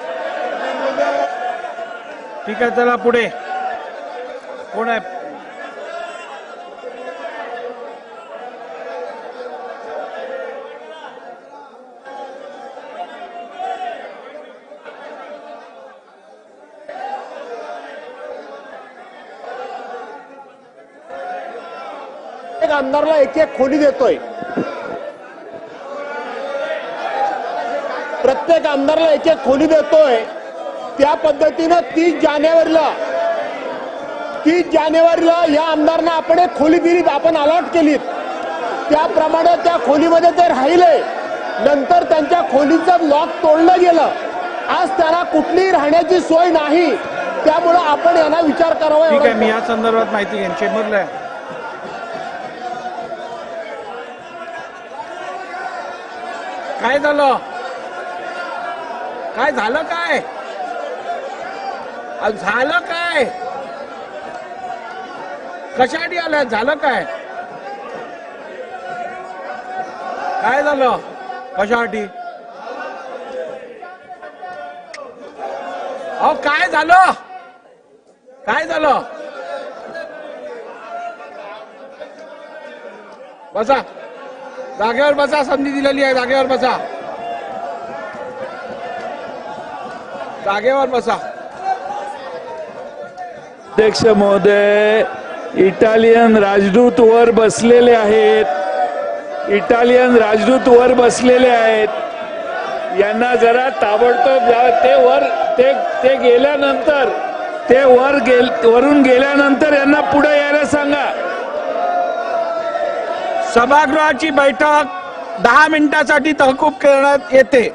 ठीक आहे, चला पुढे. कोण आहे? एक आमदारला एक एक खोली देतोय, प्रत्येक आमदारला एक एक खोली देतोय. त्या पद्धतीनं 30 जानेवारीला या आमदारांना आपण एक खोली दिली, आपण अलॉट केली. त्याप्रमाणे त्या खोलीमध्ये ते राहिले. नंतर त्यांच्या खोलीचं लॉक तोडलं गेलं. आज त्यांना कुठलीही राहण्याची सोय नाही. त्यामुळे आपण यांना विचार करावा. ठीक आहे, मी या संदर्भात माहिती घेईन. चेंबरला आहे. काय झालं? काय झालं? काय झालं? काय कशासाठी आलाय? झालं काय? काय झालं? कशासाठी? अहो काय झालं? काय झालं? बसा, जागेवर बसा. संधी दिलेली आहे, जागेवर बसा. जागेवर बसा. अध्यक्ष महोदय, इटालियन राजदूत वर बसलेले आहेत. इटालियन राजदूत वर बसलेले आहेत. यांना जरा ताबडतोब ते गेल्यानंतर वरून गेल्यानंतर यांना पुढे यायला सांगा. सभागृहाची बैठक 10 मिनिटासाठी तहकूब करण्यात येते.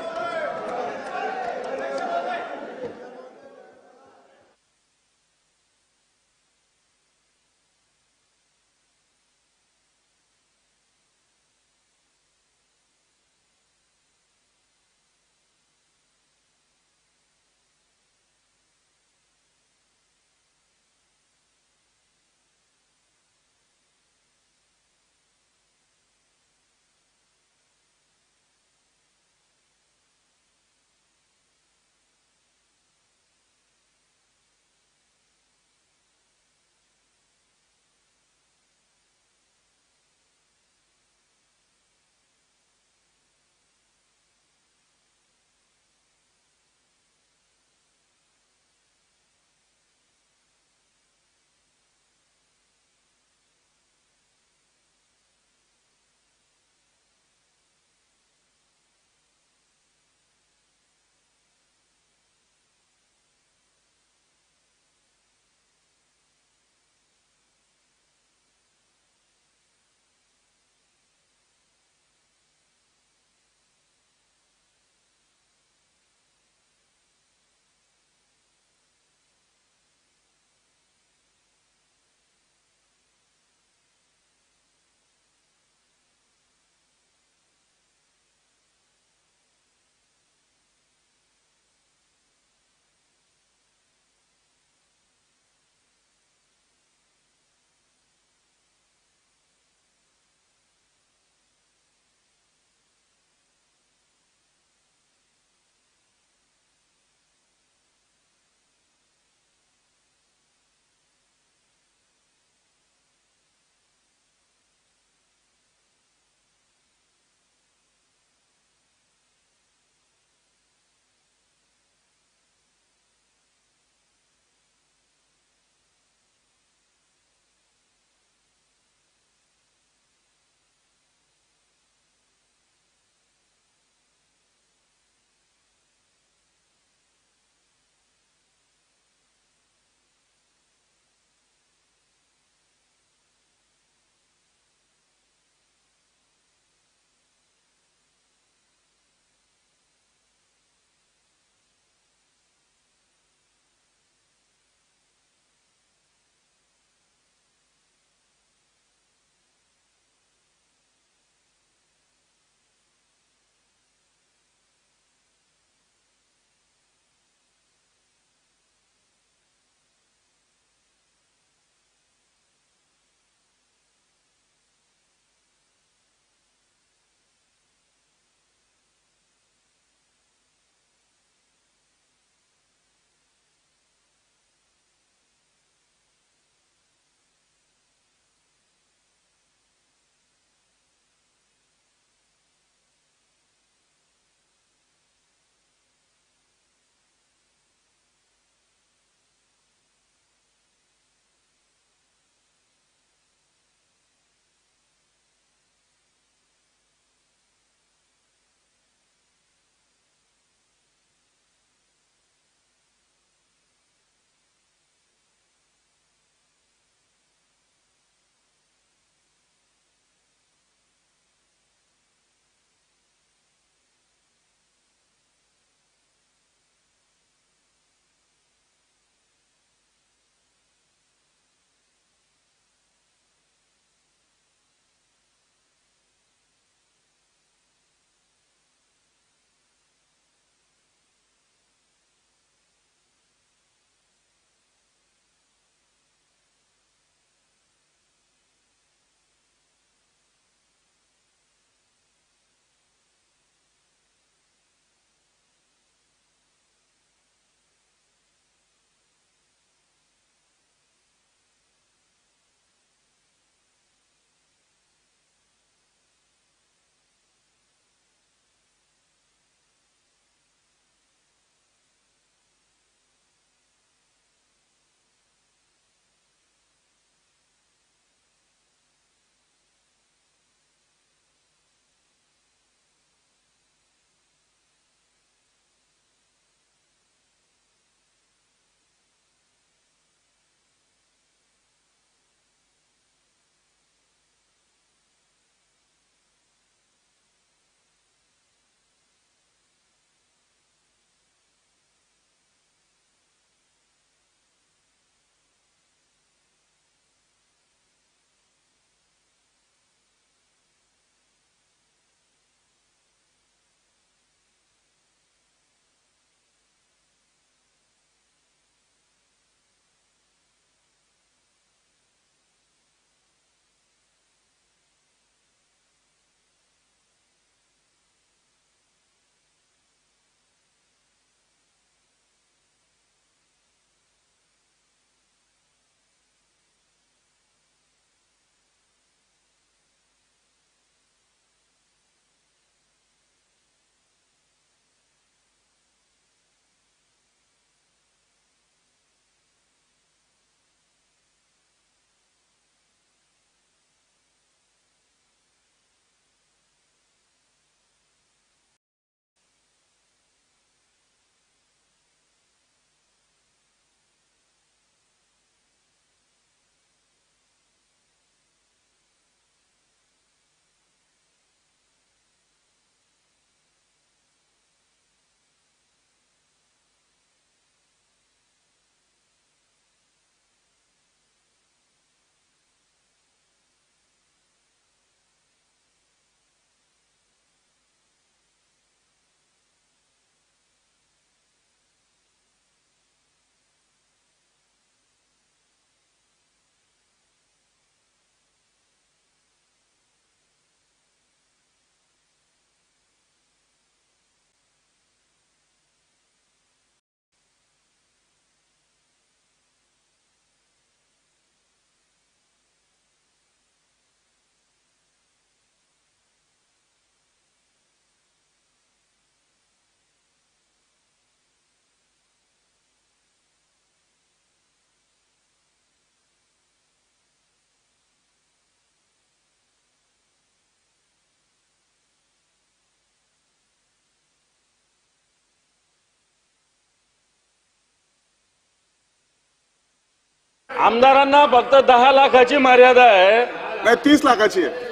आमदारांना फक्त 10 लाखाची मर्यादा आहे. नाही 30 लाखाची आहे.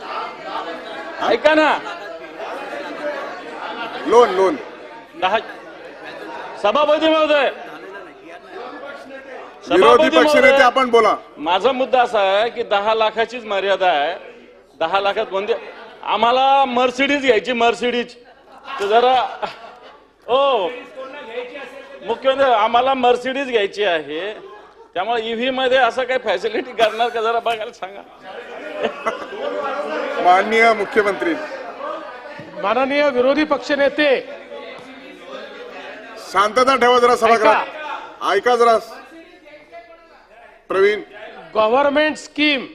ऐका ना, लोन 10. सभापती महोदय, विरोधी पक्षनेते आपण बोला. माझा मुद्दा असा आहे की 10 लाखाचीच मर्यादा आहे. 10 लाखात कोणते आम्हाला मर्सिडीज घ्यायची, मर्सिडीज तर जरा मुख्यमंत्री आम्हाला मर्सिडीज घ्यायची आहे, त्यामुळे ईव्ही मध्ये असं काही फॅसिलिटी करणार का जरा बघायला सांगा. माननीय मुख्यमंत्री. माननीय विरोधी पक्षनेते, शांतता ठेवा जरा सभागृहात. ऐका जरा Praveen. Government scheme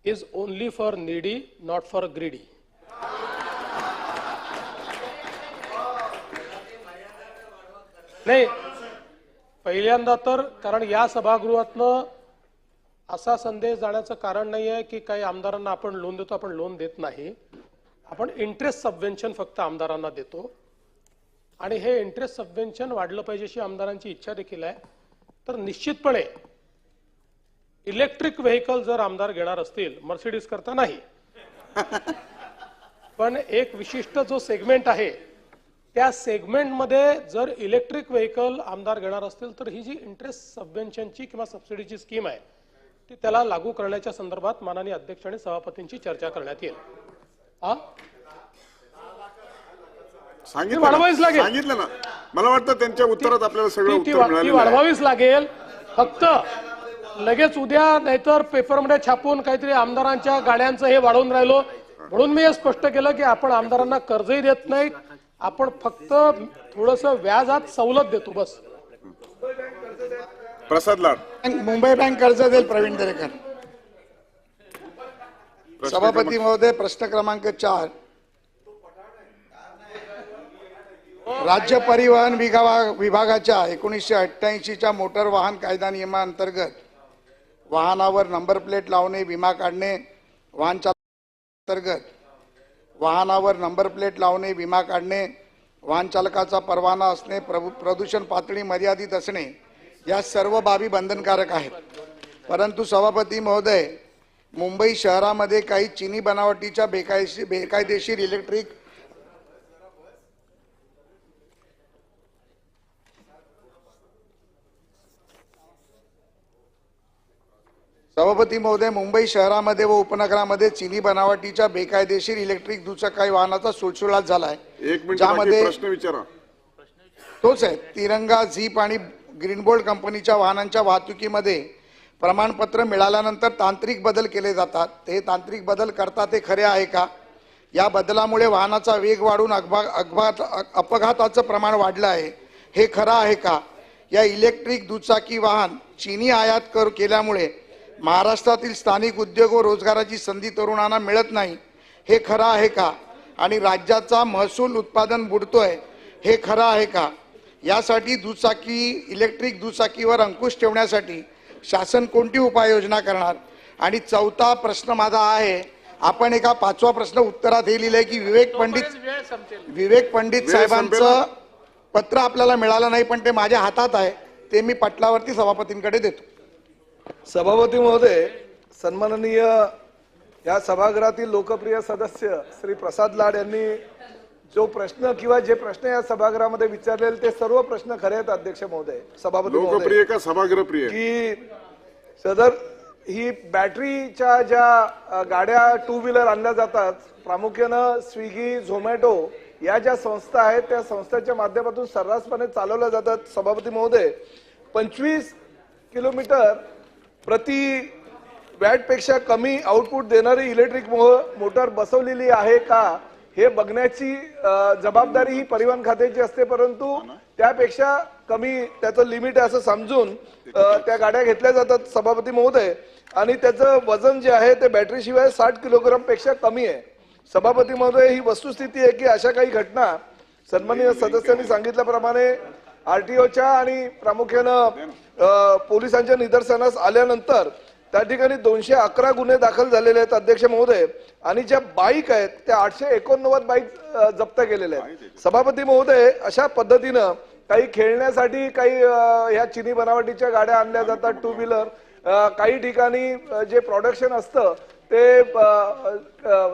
is only for needy, not for greedy. नाही, पहिल्यांदा तर कारण या सभागृहातनं असा संदेश जाण्याचं कारण नाही आहे की काही आमदारांना आपण लोन देतो. आपण लोन देत नाही. आपण इंटरेस्ट सबवेन्शन फक्त आमदारांना देतो आणि हे इंटरेस्ट सबवेन्शन वाढलं पाहिजे अशी आमदारांची इच्छा देखील आहे. तर निश्चितपणे इलेक्ट्रिक व्हेकल जर आमदार घेणार असतील, मर्सिडीज करता नाही, पण एक विशिष्ट जो सेगमेंट आहे त्या सेगमेंटमध्ये जर इलेक्ट्रिक व्हेकल आमदार घेणार असतील तर ही जी इंटरेस्ट सबवेन्शनची किंवा सबसिडीची स्कीम आहे ती त्याला लागू करण्याच्या संदर्भात माननीय अध्यक्ष आणि सभापतींची चर्चा करण्यात येईल. वाढवावीच लागेल. सांगितलं ना, मला वाटतं त्यांच्या उत्तरात आपल्याला सगळं उत्तर मिळालं. वाढवावीच लागेल. फक्त लगेच उद्या नाहीतर पेपरमध्ये छापून काहीतरी आमदारांच्या गाड्यांचं हे वाढवून राहिलो म्हणून मी हे स्पष्ट केलं की आपण आमदारांना कर्जही देत नाही, आपण फक्त थोडंसं व्याजात सवलत देतो बस. प्रसाद लाड. मुंबई बँक कर्ज देईल. प्रवीण दरेकर. सभापती महोदय, प्रश्न क्रमांक 4. राज्य परिवहन विभागाच्या 1988च्या मोटर वाहन कायदा नियमांतर्गत वाहनावर नंबर प्लेट लावणे, विमा काढणे, वाहनावर नंबर प्लेट लावणे, विमा काढणे, वाहन चालकाचा परवाना असणे, प्रदूषण पातळी मर्यादित असणे या सर्व बाबी बंधनकारक आहेत. परंतु सभापती महोदय, मुंबई शहरामध्ये काही चीनी बनावटीच्या बेकायदेशीर इलेक्ट्रिक सभापती महोदय, मुंबई शहरामध्ये व उपनगरामध्ये चीनी बनावटीच्या बेकायदेशीर इलेक्ट्रिक दुचाकी वाहनाचा सुळसुळाट झाला आहे. एक मिनिट, ज्यामध्ये प्रश्न विचारा. तोच आहे. तिरंगा, झीप आणि ग्रीनबोल्ट कंपनीच्या वाहनांच्या वाहतुकीमध्ये प्रमाणपत्र मिळाल्यानंतर तांत्रिक बदल केले जातात. ते तांत्रिक बदल करतात ते खरे आहे का? या बदलामुळे वाहनाचा वेग वाढून अपघाताचं प्रमाण वाढलं आहे, हे खरं आहे का? या इलेक्ट्रिक दुचाकी वाहन चीनी आयात केल्यामुळे महाराष्ट्रातील स्थानिक उद्योग व रोजगाराची संधी तरुणांना मिळत नाही, हे खरं आहे का? आणि राज्याचा महसूल उत्पादन बुडतोय, हे खरं आहे का? यासाठी इलेक्ट्रिक दुचाकीवर अंकुश ठेवण्यासाठी शासन कोणती उपाययोजना करणार? आणि चौथा प्रश्न माझा आहे, आपण एका 5वा प्रश्न उत्तरात हे लिहिलंय की विवेक पंडित साहेबांचं पत्र आपल्याला मिळालं नाही, पण ते माझ्या हातात आहे, ते मी पटलावरती सभापतींकडे देतो. सभापती महोदय, सन्माननीय या सभागृहातील लोकप्रिय सदस्य श्री प्रसाद लाड यांनी जो प्रश्न किंवा जे प्रश्न या सभागृहामध्ये विचारलेले ते सर्व प्रश्न खरे आहेत. अध्यक्ष महोदय, सभापती लोकप्रिय का सभागृहप्रिय की सदर ही बॅटरीच्या ज्या गाड्या 2 व्हीलर आणल्या जातात, प्रामुख्यानं स्विगी, झोमॅटो या ज्या संस्था आहेत त्या संस्थांच्या माध्यमातून सर्रासपणे चालवल्या जातात. सभापती महोदय, 25 किलोमीटर प्रति वॅटपेक्षा कमी आउटपुट देणारी इलेक्ट्रिक मोटर बसवलेली आहे का हे बघण्याची जबाबदारी ही परिवहन खात्याची असते, परंतु त्यापेक्षा कमी त्याचं लिमिट आहे असं समजून त्या गाड्या घेतल्या जातात. सभापती महोदय, आणि त्याचं वजन जे आहे ते बॅटरीशिवाय 60 किलोग्राम पेक्षा कमी आहे. सभापती महोदय, ही वस्तुस्थिती आहे की अशा काही घटना सन्माननीय सदस्यांनी सांगितल्याप्रमाणे आरटीओच्या आणि प्रामुख्यानं पोलिसांच्या निदर्शनास आल्यानंतर त्या ठिकाणी 211 गुन्हे दाखल झालेले आहेत. अध्यक्ष महोदय, आणि ज्या बाईक आहेत त्या 889 बाईक जप्त केलेल्या आहेत. सभापती महोदय, अशा पद्धतीनं काही खेळण्यासाठी काही ह्या चिनी बनावटीच्या गाड्या आणल्या जातात 2 व्हीलर, काही ठिकाणी जे प्रोडक्शन असतं ते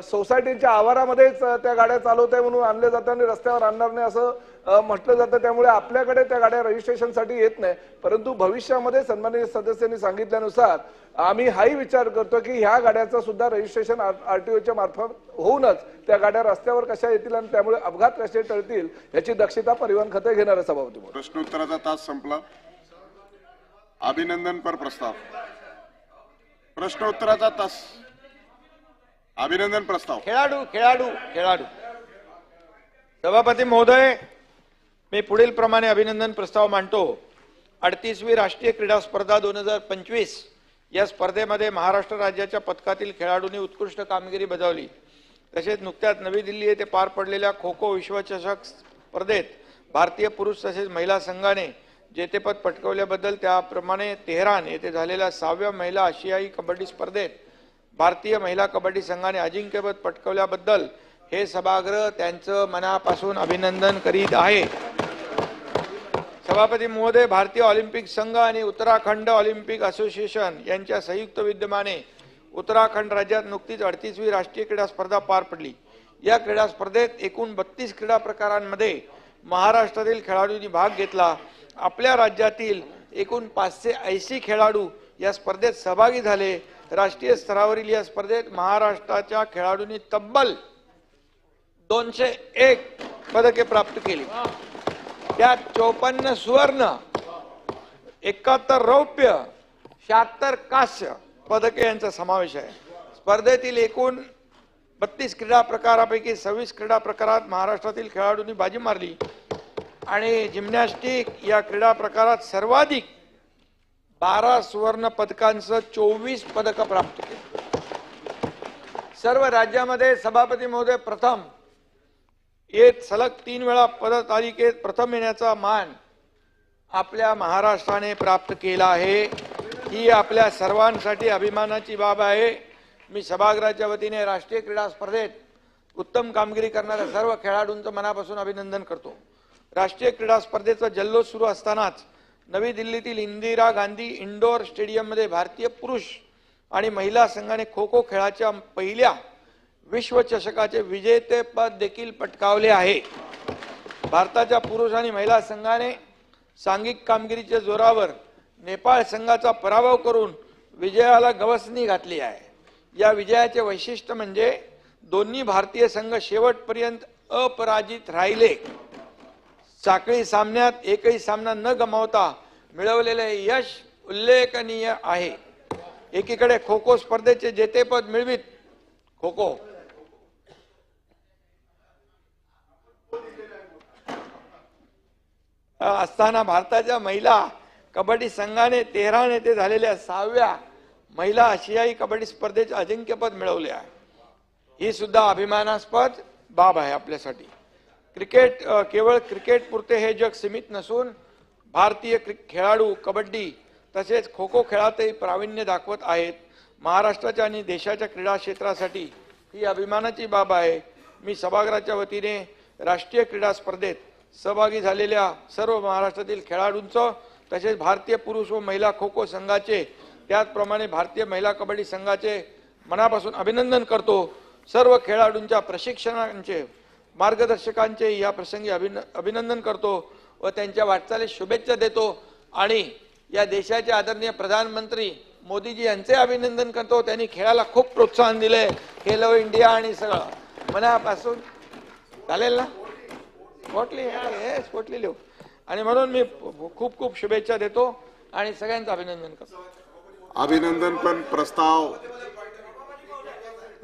सोसायटीच्या आवारामध्येच त्या गाड्या चालवत आहे म्हणून आणले जातात आणि रस्त्यावर आणणार नाही असं म्हटलं जातं. त्यामुळे आपल्याकडे त्या गाड्या रजिस्ट्रेशनसाठी येत नाही. परंतु भविष्यामध्ये सन्माननीय सदस्यांनी सांगितल्यानुसार आम्ही हाही विचार करतो की ह्या गाड्याचं सुद्धा रजिस्ट्रेशन आरटीओच्या मार्फत होऊनच त्या गाड्या रस्त्यावर कशा येतील आणि त्यामुळे अपघात कसे टळतील याची दक्षता परिवहन खाते घेणार आहे. सभापती, प्रश्नोत्तराचा तास संपला. अभिनंदन पर प्रस्ताव. प्रश्नोत्तराचा तास. अभिनंदन प्रस्ताव. खेळाडू. सभापती महोदय, मी पुढील प्रमाणे अभिनंदन प्रस्ताव मांडतो. 38वी राष्ट्रीय क्रीडा स्पर्धा 2025 या स्पर्धेमध्ये महाराष्ट्र राज्याच्या पथकातील खेळाडूंनी उत्कृष्ट कामगिरी बजावली. तसेच नुकत्याच नवी दिल्ली येथे पार पडलेल्या खो खो विश्वचषक स्पर्धेत भारतीय पुरुष तसेच महिला संघाने जेतेपद पटकावल्याबद्दल, त्याप्रमाणे तेहरान येथे झालेल्या 6व्या महिला आशियाई कबड्डी स्पर्धेत भारतीय महिला कबड्डी संघाने अजिंक्यपद पटकावल्याबद्दल हे सभागृह त्यांचं मनापासून अभिनंदन करीत आहे. सभापती महोदय, भारतीय ऑलिम्पिक संघ आणि उत्तराखंड ऑलिम्पिक असोसिएशन यांच्या संयुक्त विद्यमाने उत्तराखंड राज्यात नुकतीच 38वी राष्ट्रीय क्रीडा स्पर्धा पार पडली. या क्रीडा स्पर्धेत एकूण 32 क्रीडा प्रकारांमध्ये महाराष्ट्रातील खेळाडूंनी भाग घेतला. आपल्या राज्यातील एकूण 580 खेळाडू या स्पर्धेत सहभागी झाले. राष्ट्रीय स्तरावरील या स्पर्धेत महाराष्ट्राच्या खेळाडूंनी तब्बल 201 पदके प्राप्त केली. त्यात 54 सुवर्ण, 71 रौप्य, 76 कांस्य पदके यांचा समावेश आहे. स्पर्धेतील एकूण 32 क्रीडा प्रकारापैकी 26 क्रीडा प्रकारात महाराष्ट्रातील खेळाडूंनी बाजी मारली आणि जिम्नॅस्टिक या क्रीडा प्रकारात सर्वाधिक 12 सुवर्ण पदकांसह 24 पदकं प्राप्त केली. सर्व राज्यामध्ये सभापती महोदय प्रथम येत सलग 3 वेळा पदतालिकेत प्रथम येण्याचा मान आपल्या महाराष्ट्राने प्राप्त केला आहे. ही आपल्या सर्वांसाठी अभिमानाची बाब आहे. मी सभागृहाच्या वतीने राष्ट्रीय क्रीडा स्पर्धेत उत्तम कामगिरी करणाऱ्या सर्व खेळाडूंचं मनापासून अभिनंदन करतो. राष्ट्रीय क्रीडा स्पर्धेचा जल्लोष सुरू असतानाच नवी दिल्लीतील इंदिरा गांधी इंडोर स्टेडियममध्ये भारतीय पुरुष आणि महिला संघाने खो खो खेळाच्या पहिल्या विश्वचषकाचे विजेतेपद देखील पटकावले आहे. भारताच्या पुरुष आणि महिला संघाने सांघिक कामगिरीच्या जोरावर नेपाळ संघाचा पराभव करून विजयाला गवसणी घातली आहे. या विजयाचे वैशिष्ट्य म्हणजे दोन्ही भारतीय संघ शेवटपर्यंत अपराजित राहिले. साखळी सामन्यात एकही सामना न गमावता मिळवलेले यश उल्लेखनीय आहे. एकीकडे खो खो स्पर्धेचे जेतेपद मिळवित खो खो असताना भारताच्या महिला कबड्डी संघाने तेहरान येथे झालेल्या 6व्या महिला आशियाई कबड्डी स्पर्धेचे अजिंक्यपद मिळवले आहे. ही सुद्धा अभिमानास्पद बाब आहे आपल्यासाठी. क्रिकेट केवळ क्रिकेट पुरते हे जग सीमित नसून भारतीय खेळाडू कबड्डी तसेच खो खो खेळातही प्रावीण्य दाखवत आहेत. महाराष्ट्राच्या आणि देशाच्या क्रीडा क्षेत्रासाठी ही अभिमानाची बाब आहे. मी सभागृहाच्या वतीने राष्ट्रीय क्रीडा स्पर्धेत सहभागी झालेल्या सर्व महाराष्ट्रातील खेळाडूंचं तसेच भारतीय पुरुष व महिला खो खो संघाचे त्याचप्रमाणे भारतीय महिला कबड्डी संघाचे मनापासून अभिनंदन करतो. सर्व खेळाडूंच्या प्रशिक्षकांचे मार्गदर्शकांचे या प्रसंगी अभिनंदन करतो व त्यांच्या वाटचालीस शुभेच्छा देतो आणि या देशाचे आदरणीय प्रधानमंत्री मोदीजी यांचे अभिनंदन करतो. त्यांनी खेळाला खूप प्रोत्साहन दिले. खेलो इंडिया आणि सगळं मनापासून चालेल ना स्पोर्टली लिहू आणि म्हणून मी खूप खूप शुभेच्छा देतो आणि सगळ्यांचं अभिनंदन करतो. अभिनंदन पण प्रस्ताव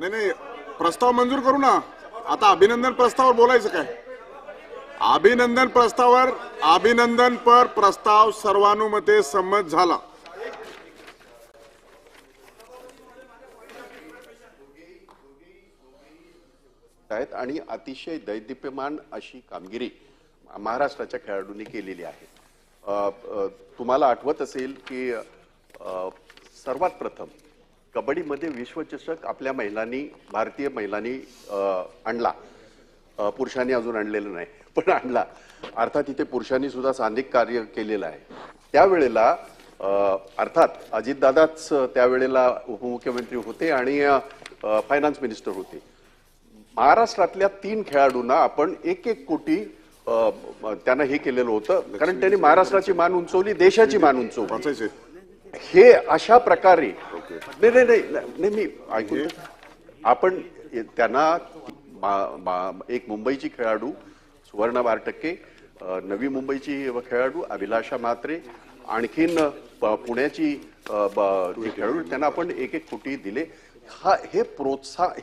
नाही प्रस्ताव मंजूर करू ना. आता अभिनंदन प्रस्तावावर बोलायचं काय? अभिनंदन प्रस्तावावर अभिनंदन पर प्रस्ताव सर्वानुमते संमत झाला. आहेत आणि अतिशय दैदिप्यमान अशी कामगिरी महाराष्ट्राच्या खेळाडूंनी केलेली आहे. तुम्हाला आठवत असेल की सर्वात प्रथम कबड्डीमध्ये विश्वचषक आपल्या महिलांनी भारतीय महिलांनी आणला. पुरुषांनी अजून आणलेलं नाही पण आणला. अर्थात इथे पुरुषांनी सुद्धा सांघिक कार्य केलेलं आहे. त्यावेळेला अर्थात अजितदादाच त्यावेळेला उपमुख्यमंत्री होते आणि फायनान्स मिनिस्टर होते. महाराष्ट्रातल्या 3 खेळाडूंना आपण 1-1 कोटी त्यांना हे केलेलं होतं, कारण त्यांनी महाराष्ट्राची मान उंचवली, देशाची मान उंचवली. हे अशा प्रकारे नाही मी ऐकून आपण त्यांना एक मुंबईची खेळाडू सुवर्णा बारटक्के, नवी मुंबईची खेळाडू अभिलाषा म्हात्रे, आणखीन पुण्याची खेळाडू, त्यांना आपण 1-1 कोटी दिले. हे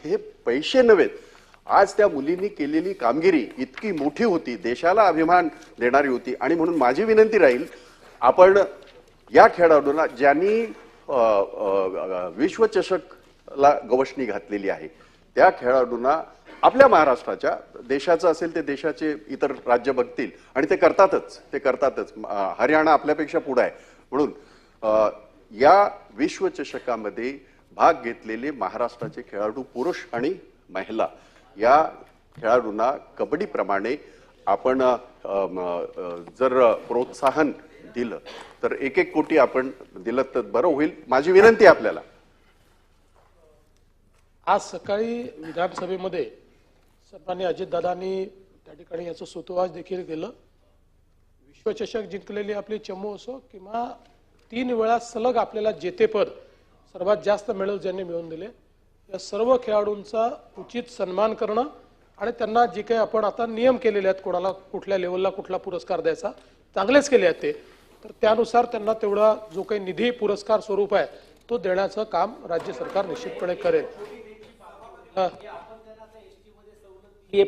हे पैसे नव्हेत. आज त्या मुलींनी केलेली कामगिरी इतकी मोठी होती, देशाला अभिमान देणारी होती. आणि म्हणून माझी विनंती राहील, आपण या खेळाडूंना ज्यांनी विश्वचषकला गवसणी घातलेली आहे त्या खेळाडूंना आपल्या महाराष्ट्राच्या, देशाचं असेल ते देशाचे इतर राज्य बघतील आणि ते करतातच. हरियाणा आपल्यापेक्षा पुढे आहे. म्हणून या विश्वचषकामध्ये भाग घेतलेले महाराष्ट्राचे खेळाडू पुरुष आणि महिला या खेळाडूंना कबड्डीप्रमाणे आपण जर प्रोत्साहन दिलं तर 1-1 कोटी आपण दिलं तर बरं होईल. माझी विनंती आहे आपल्याला. आज सकाळी विधानसभेमध्ये सन्मान्य अजितदादांनी त्या ठिकाणी याचं सूतोवाच देखील केलं. विश्वचषक जिंकलेली आपली चमू असो किंवा 3 वेळा सलग आपल्याला जेतेपद सर्वात जास्त मेडल ज्यांनी मिळवून दिले, या सर्व खेळाडूंचा उचित सन्मान करणं आणि त्यांना जे काही आपण आता नियम केलेले आहेत, कोणाला कुठल्या लेवलला कुठला पुरस्कार द्यायचा, चांगलेच केले आहेत ते, तर त्यानुसार त्यांना तेवढा जो काही निधी पुरस्कार स्वरूप आहे तो देण्याचं काम राज्य सरकार निश्चितपणे करेल.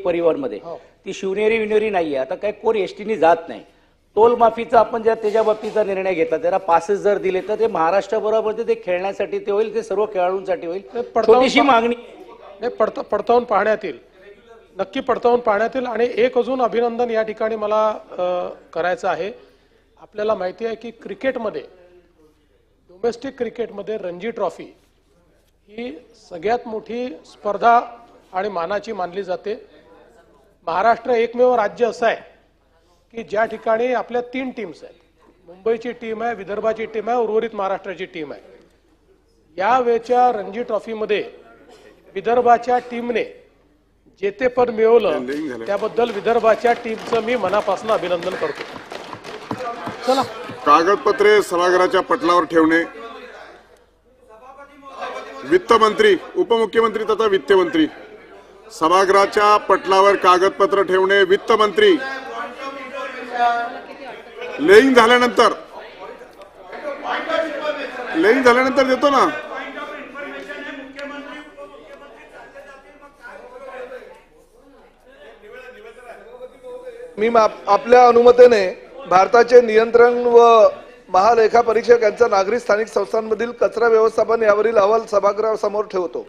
परिवारमध्ये ती शिवनेरी विनेरी नाहीये. आता काय कोण एसटीने जात नाही. टोल माफीचा आपण जर त्याच्या बाबतीचा निर्णय घेतला, त्याला पासेस जर दिले तर ते महाराष्ट्राबरोबर ते खेळण्यासाठी ते होईल, ते सर्व खेळाडूंसाठी होईल. छोटीशी मागणी पडताळून पाहण्यात येईल, नक्की पडताळून पाहण्यात येईल. आणि एक अजून अभिनंदन या ठिकाणी मला करायचं आहे. आपल्याला माहिती आहे की क्रिकेटमध्ये, डोमेस्टिक क्रिकेटमध्ये रणजी ट्रॉफी ही सगळ्यात मोठी स्पर्धा आणि मानाची मानली जाते. महाराष्ट्र एकमेव राज्य असं आहे की ज्या ठिकाणी आपल्या 3 टीम्स आहेत. मुंबईची टीम आहे, विदर्भाची टीम आहे, उर्वरित महाराष्ट्राची टीम आहे. या वेळच्या रणजी ट्रॉफीमध्ये विदर्भाच्या टीमने जेतेपद मिळवलं, त्याबद्दल विदर्भाच्या टीमचं मी मनापासून अभिनंदन करतो. चला, कागदपत्रे सभागृहाच्या पटलावर ठेवणे. वित्तमंत्री, उपमुख्यमंत्री तथा वित्तमंत्री सभागृहाच्या पटलावर कागदपत्र ठेवणे. वित्तमंत्री लेईंग झाल्यानंतर देतो ना. मी आपल्या अनुमतीने भारताचे नियंत्रण व महालेखा परीक्षक यांचा नागरी स्थानिक संस्थांमधील कचरा व्यवस्थापन यावरील अहवाल सभागृहासमोर ठेवतो.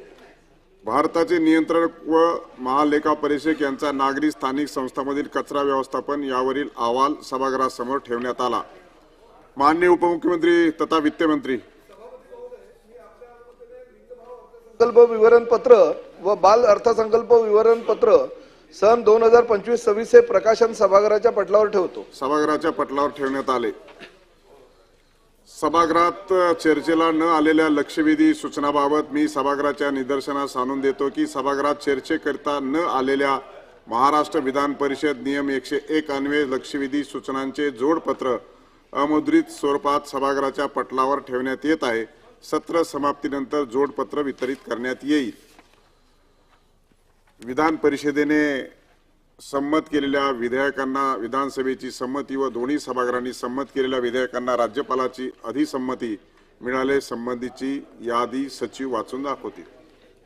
भारताचे नियंत्रक व महालेखा परीक्षक यांचा नागरी स्थानिक संस्थांमधील कचरा व्यवस्थापन यावरील अहवाल सभागृहासमोर ठेवण्यात आला. माननीय उपमुख्यमंत्री तथा वित्तमंत्री. संकल्प विवरणपत्र व बाल अर्थसंकल्प विवरणपत्र सन 2025-26 हे प्रकाशन सभागृहाच्या पटलावर ठेवतो. सभागृहाच्या पटलावर ठेवण्यात आले. सभागृहात चर्चेला न आलेल्या लक्षवेधी सूचनाबाबत मी सभागृहाच्या निदर्शनास आणून देतो की सभागृहात चर्चेकरिता न आलेल्या महाराष्ट्र विधान परिषद नियम 101 अन्वये लक्षवेधी सूचनांचे जोडपत्र अमुद्रित स्वरूपात सभागृहाच्या पटलावर ठेवण्यात येत आहे. सत्र समाप्तीनंतर जोडपत्र वितरित करण्यात येईल. विधान परिषदेने संमत केलेल्या विधेयकांना विधानसभेची संमती व दोन्ही सभागृहांनी संमत केलेल्या विधेयकांना राज्यपालाची अधिसंमती मिळाले. संबंधीची यादी सचिव वाचून दाखवतील.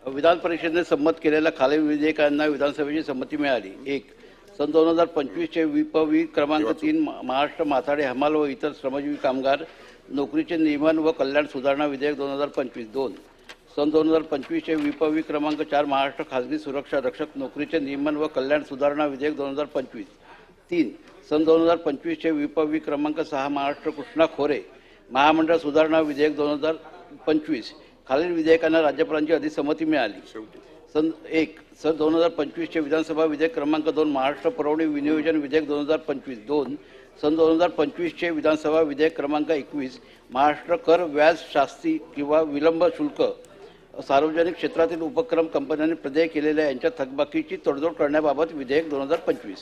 विधान परिषदेने संमत केलेल्या खालील विधेयकांना विधानसभेची संमती मिळाली. 1. सन 2025चे विपवी क्रमांक 3 महाराष्ट्र माथाडी हमाल व इतर श्रमजीवी कामगार नोकरीचे नियमन व कल्याण सुधारणा विधेयक 2025. 2. सन 2025चे विपवी क्रमांक 4 महाराष्ट्र खाजगी सुरक्षा रक्षक नोकरीचे नियमन व कल्याण सुधारणा विधेयक 2025. 3. सन 2025चे विपवी क्रमांक 6 महाराष्ट्र कृष्णा खोरे महामंडळ सुधारणा विधेयक 2025. खालील विधेयकांना राज्यपालांची अधिसंमती मिळाली. सन 2025चे विधानसभा विधेयक क्रमांक 2 महाराष्ट्र पुरवणी विनियोजन विधेयक 2025. 2. सन 2025चे विधानसभा विधेयक क्रमांक 21 महाराष्ट्र कर व्याज शास्ती किंवा विलंब शुल्क सार्वजनिक क्षेत्रातील उपक्रम कंपन्यांनी प्रदेय केलेल्या यांच्या थकबाकीची तडजोड करण्याबाबत विधेयक 2025.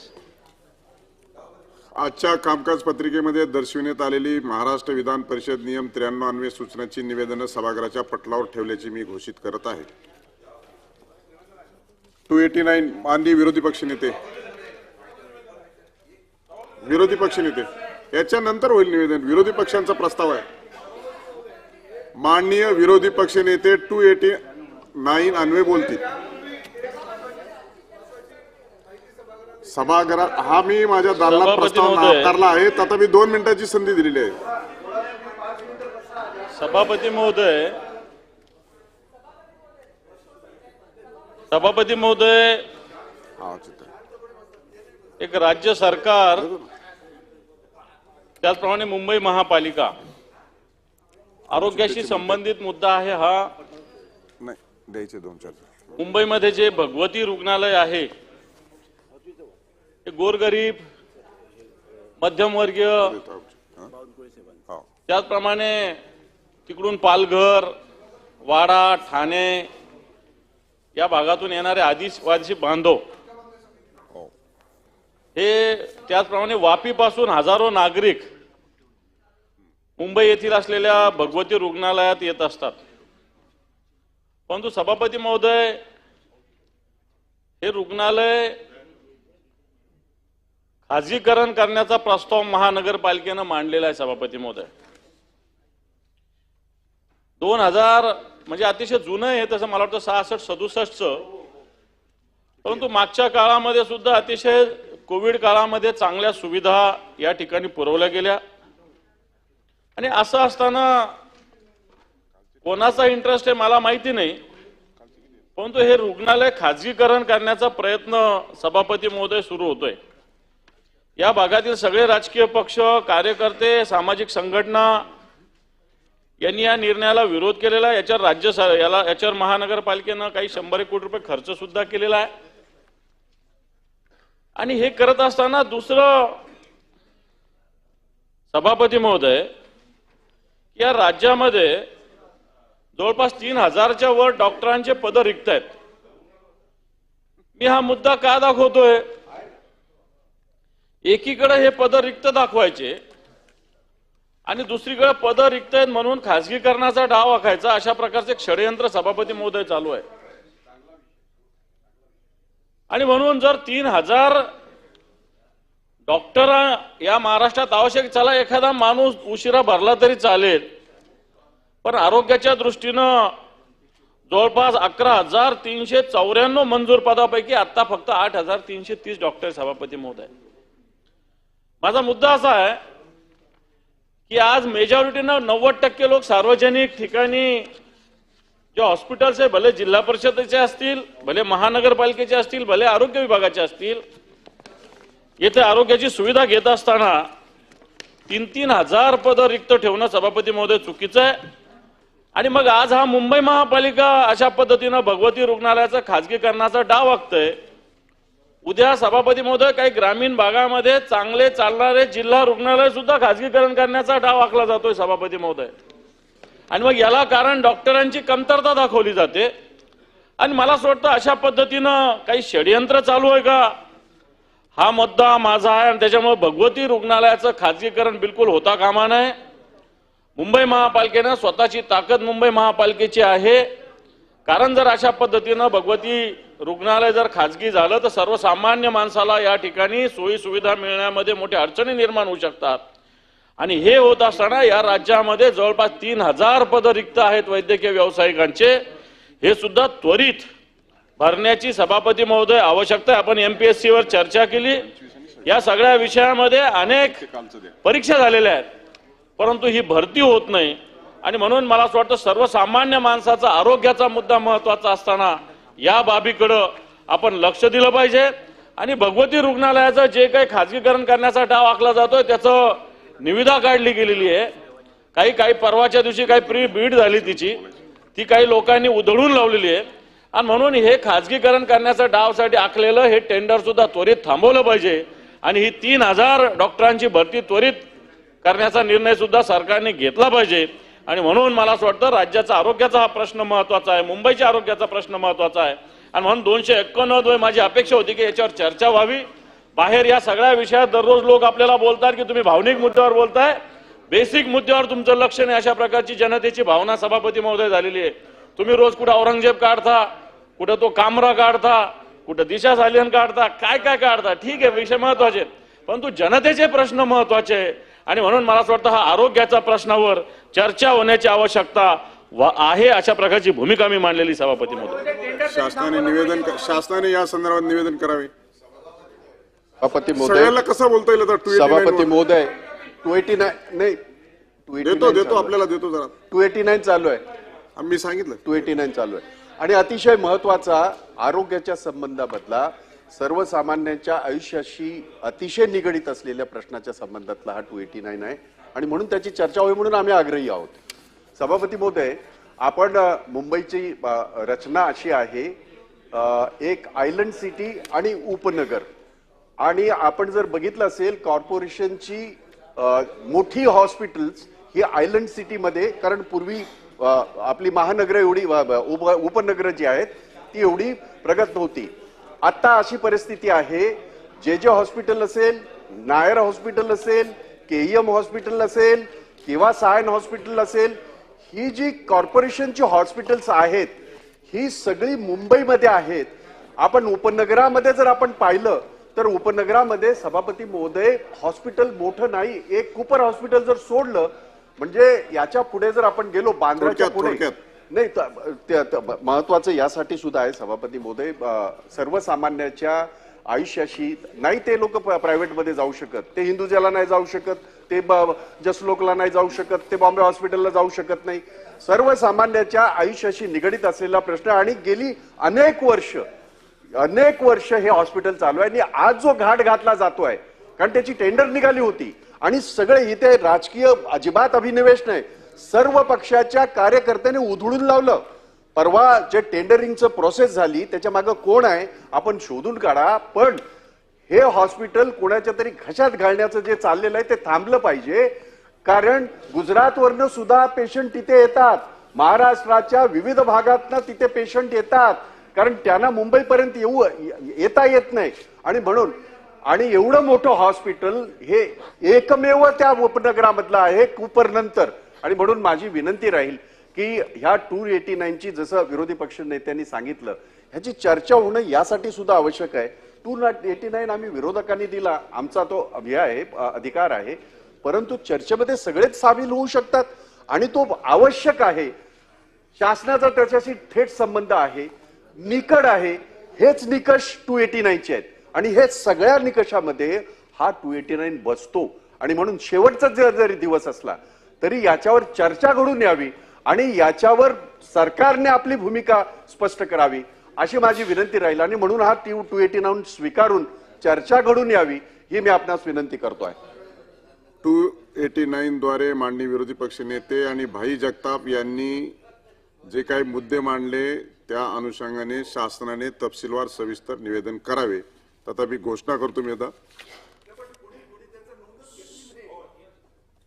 आजच्या कामकाज पत्रिकेमध्ये दर्शविण्यात आलेली महाराष्ट्र विधान परिषद नियम 93 अन्वये सूचनाची निवेदनं सभागृहाच्या पटलावर ठेवल्याची मी घोषित करत आहे. 289 माननीय विरोधी पक्षनेते याच्यानंतर होईल निवेदन. विरोधी पक्षांचा प्रस्ताव आहे. माननीय विरोधी पक्षनेते 289 अन्वये बोलतील. सभागृहात हा मी माझ्या दालनात प्रस्ताव नाकारला आहे. तथापि 2 मिनिटाची संधी दिलेली आहे. सभापती महोदय, एक राज्य सरकार त्याचप्रमाणे मुंबई महापालिका आरोग्याशी संबंधित मुद्दा आहे हा. नाही द्यायचे 2-4. मुंबईमध्ये जे भगवती रुग्णालय आहे ते गोरगरीब मध्यमवर्गीय त्याचप्रमाणे तिकडून पालघर वाडा ठाणे या भागातून येणारे आदिवासी बांधव हे त्याचप्रमाणे वापीपासून हजारो नागरिक मुंबई येथील असलेल्या भगवती रुग्णालयात येत असतात. परंतु सभापती महोदय, हे रुग्णालय खाजगीकरण करण्याचा प्रस्ताव महानगरपालिकेनं मांडलेला आहे. सभापती महोदय, 2000 म्हणजे अतिशय जुनं आहे तसं मला वाटतं 66-67चं. परंतु मागच्या काळामध्ये सुद्धा अतिशय कोविड काळामध्ये चांगल्या सुविधा या ठिकाणी पुरवल्या गेल्या. आणि असं असताना कोणाचा इंटरेस्ट आहे मला माहिती नाही, परंतु हे रुग्णालय खाजगीकरण करण्याचा प्रयत्न सभापती महोदय सुरू होतोय. या भागातील सगळे राजकीय पक्ष, कार्यकर्ते, सामाजिक संघटना यांनी या निर्णयाला विरोध केलेला आहे. याच्यावर महानगरपालिकेनं काही 100 कोटी रुपये खर्च सुद्धा केलेला आहे. आणि हे करत असताना दुसरं सभापती महोदय, या राज्यामध्ये जवळपास 3000च्या वर डॉक्टरांचे पद रिक्त आहेत. मी हा मुद्दा का दाखवतोय? एकीकडे हे पद रिक्त दाखवायचे आणि दुसरीकडे पद रिक्त आहेत म्हणून खासगीकरणाचा डाव आखायचा, अशा प्रकारचे षडयंत्र सभापती महोदय चालू आहे. आणि म्हणून जर 3000 डॉक्टर या महाराष्ट्रात आवश्यक, चला एखादा माणूस उशिरा भरला तरी चालेल, पण आरोग्याच्या दृष्टीनं जवळपास 11,394 मंजूर पदापैकी आता फक्त 8,330 डॉक्टर सभापती महोदय. माझा मुद्दा असा आहे की आज मेजॉरिटीनं 90% लोक सार्वजनिक ठिकाणी जे हॉस्पिटल्स आहे, भले जिल्हा परिषदेचे असतील, भले महानगरपालिकेचे असतील, भले आरोग्य विभागाचे असतील, येथे आरोग्याची सुविधा घेत असताना 3-3 हजार पद रिक्त ठेवणं सभापती महोदय चुकीचं आहे. आणि मग आज हा मुंबई महापालिका अशा पद्धतीनं भगवती रुग्णालयाचा खाजगीकरणाचा डाव आखतोय. उद्या सभापती महोदय काही ग्रामीण भागामध्ये चांगले चालणारे जिल्हा रुग्णालय सुद्धा खाजगीकरण करण्याचा डाव आखला जातोय सभापती महोदय. आणि मग याला कारण डॉक्टरांची कमतरता दाखवली जाते. आणि मला असं वाटतं अशा पद्धतीनं काही षडयंत्र चालू आहे का, हा मुद्दा माझा आहे. आणि त्याच्यामुळे भगवती रुग्णालयाचं खाजगीकरण बिलकुल होता कामा नये. मुंबई महापालिकेनं स्वतःची ताकद मुंबई महापालिकेची आहे. कारण जर अशा पद्धतीनं भगवती रुग्णालय जर खाजगी झालं तर सर्वसामान्य माणसाला या ठिकाणी सोयी सुविधा मिळण्यामध्ये मोठ्या अडचणी निर्माण होऊ शकतात. आणि हे होत असताना या राज्यामध्ये जवळपास 3000 पद रिक्त आहेत वैद्यकीय व्यावसायिकांचे. हे सुद्धा त्वरित भरण्याची सभापती महोदय आवश्यकता आहे. आपण MPSC वर चर्चा केली. या सगळ्या विषयामध्ये अनेक परीक्षा झालेल्या आहेत, परंतु ही भरती होत नाही. आणि म्हणून मला असं वाटतं सर्वसामान्य माणसाचा आरोग्याचा मुद्दा महत्वाचा असताना या बाबीकडे आपण लक्ष दिलं पाहिजे. आणि भगवती रुग्णालयाचं जे काही खाजगीकरण करण्याचा डाव आखला जातोय त्याचं निविदा काढली गेलेली आहे. काही परवाच्या दिवशी काही प्री बीड झाली तिची, ती काही लोकांनी उधळून लावलेली आहे. आणि म्हणून हे खाजगीकरण करण्याच्या डावसाठी आखलेलं हे टेंडर सुद्धा त्वरित थांबवलं पाहिजे. आणि ही 3000 डॉक्टरांची भरती त्वरित करण्याचा निर्णय सुद्धा सरकारने घेतला पाहिजे. आणि म्हणून मला असं वाटतं राज्याचा आरोग्याचा हा प्रश्न महत्वाचा आहे, मुंबईच्या आरोग्याचा प्रश्न महत्वाचा आहे. आणि म्हणून 291 माझी अपेक्षा होती की याच्यावर चर्चा व्हावी. बाहेर या सगळ्या विषयात दररोज लोक आपल्याला बोलतात की तुम्ही भावनिक मुद्द्यावर बोलताय, बेसिक मुद्द्यावर तुमचं लक्ष नाही, अशा प्रकारची जनतेची भावना सभापती महोदय झालेली आहे. तुम्ही रोज कुठं औरंगजेब काढता, कुठं तो कामरा काढता, कुठं दिशा सालियन काढता, काय काय काढता. ठीक आहे, विषय महत्वाचे, परंतु जनतेचे प्रश्न महत्वाचे आहे. आणि म्हणून मला असं वाटतं हा आरोग्याच्या प्रश्नावर चर्चा होण्याची आवश्यकता आहे, अशा प्रकारची भूमिका मी मांडलेली सभापती महोदय. शासनाने या संदर्भात निवेदन करावे. सभापती सगळ्यांना कसं बोलता येईल आता? सभापती महोदय 289 नाही, देतो आपल्याला देतो जरा. 289 चालू आहे, आम्ही सांगितलं 289 चालू आहे. आणि अतिशय महत्वाचा आरोग्याच्या संबंधामधला सर्वसामान्यांच्या आयुष्याशी अतिशय निगडीत असलेल्या प्रश्नाच्या संबंधातला हा 289 आहे आणि म्हणून त्याची चर्चा होईल म्हणून आम्ही आग्रही आहोत. सभापती महोदय, आपण मुंबईची रचना अशी आहे, एक आयलंड सिटी आणि उपनगर. आणि आपण जर बघितलं असेल कॉर्पोरेशनची मोठी हॉस्पिटल्स ही आयलंड सिटीमध्ये, कारण पूर्वी आपली महानगर एवढी उपनगर जी आहेत ती एवढी प्रगत नव्हती. आता अशी परिस्थिती आहे, जे हॉस्पिटल असेल, नायर हॉस्पिटल असेल, केईएम हॉस्पिटल असेल किंवा सायन हॉस्पिटल असेल, ही जी कॉर्पोरेशनची हॉस्पिटल्स आहेत ही सगळी मुंबईमध्ये आहेत. आपण उपनगरामध्ये जर आपण पाहिलं तर उपनगरामध्ये सभापती महोदय हॉस्पिटल मोठं नाही. एक कूपर हॉस्पिटल जर सोडलं, म्हणजे याच्या पुढे जर आपण गेलो बांद्राच्या पुढे नाही, महत्वाचं यासाठी सुद्धा आहे सभापती महोदय, सर्वसामान्याच्या आयुष्याशी नाही ते लोक प्रायव्हेटमध्ये जाऊ शकत, ते हिंदुजाला नाही जाऊ शकत, ते जसलोकला नाही जाऊ शकत, ते बॉम्बे हॉस्पिटलला जाऊ शकत नाही. सर्वसामान्याच्या आयुष्याशी निगडीत असलेला प्रश्न आणि गेली अनेक वर्ष हे हॉस्पिटल चालू आहे. आणि आज जो घाट घातला जातोय, कारण त्याची टेंडर निघाली होती आणि सगळे इथे राजकीय अजिबात अभिनिवेश नाही, सर्व पक्षाच्या कार्यकर्त्यांनी उधळून लावलं. परवा जे टेंडरिंगचं प्रोसेस झाली त्याच्या मागे कोण आहे आपण शोधून काढा. पण हे हॉस्पिटल कोणाच्या तरी घशात घालण्याचं जे चाललेलं आहे ते थांबलं पाहिजे. कारण गुजरातवरनं सुद्धा पेशंट तिथे येतात, महाराष्ट्राच्या विविध भागातनं तिथे पेशंट येतात, कारण त्यांना मुंबईपर्यंत येता येत नाही. आणि म्हणून आणि एवढं मोठं हॉस्पिटल हे एकमेव त्या उपनगरामधलं आहे कूपर नंतर. आणि म्हणून माझी विनंती राहील की ह्या 289ची जसं विरोधी पक्ष नेत्यांनी सांगितलं ह्याची चर्चा होणं यासाठी सुद्धा आवश्यक आहे. 289 आम्ही विरोधकांनी दिला, आमचा तो हे आहे, अधिकार आहे, परंतु चर्चेमध्ये सगळेच सामील होऊ शकतात आणि तो आवश्यक आहे. शासनाचा त्याच्याशी थेट संबंध आहे, निकड आहे. हेच निकष 289चे आहेत आणि हे सगळ्या निकषामध्ये हा 289 बसतो. आणि म्हणून शेवटचा जरी दिवस असला तरी याच्यावर चर्चा घडून यावी आणि याच्यावर सरकारने आपली भूमिका स्पष्ट करावी अशी माझी विनंती राहील. आणि म्हणून हा 289 स्वीकारून चर्चा घडून यावी ही मी आपणास विनंती करतोय. 289 द्वारे माननीय विरोधी पक्ष नेते आणि भाई जगताप यांनी जे काही मुद्दे मांडले त्या अनुषंगाने शासनाने तपशीलवार सविस्तर निवेदन करावे. तथापि घोषणा करतो मी आता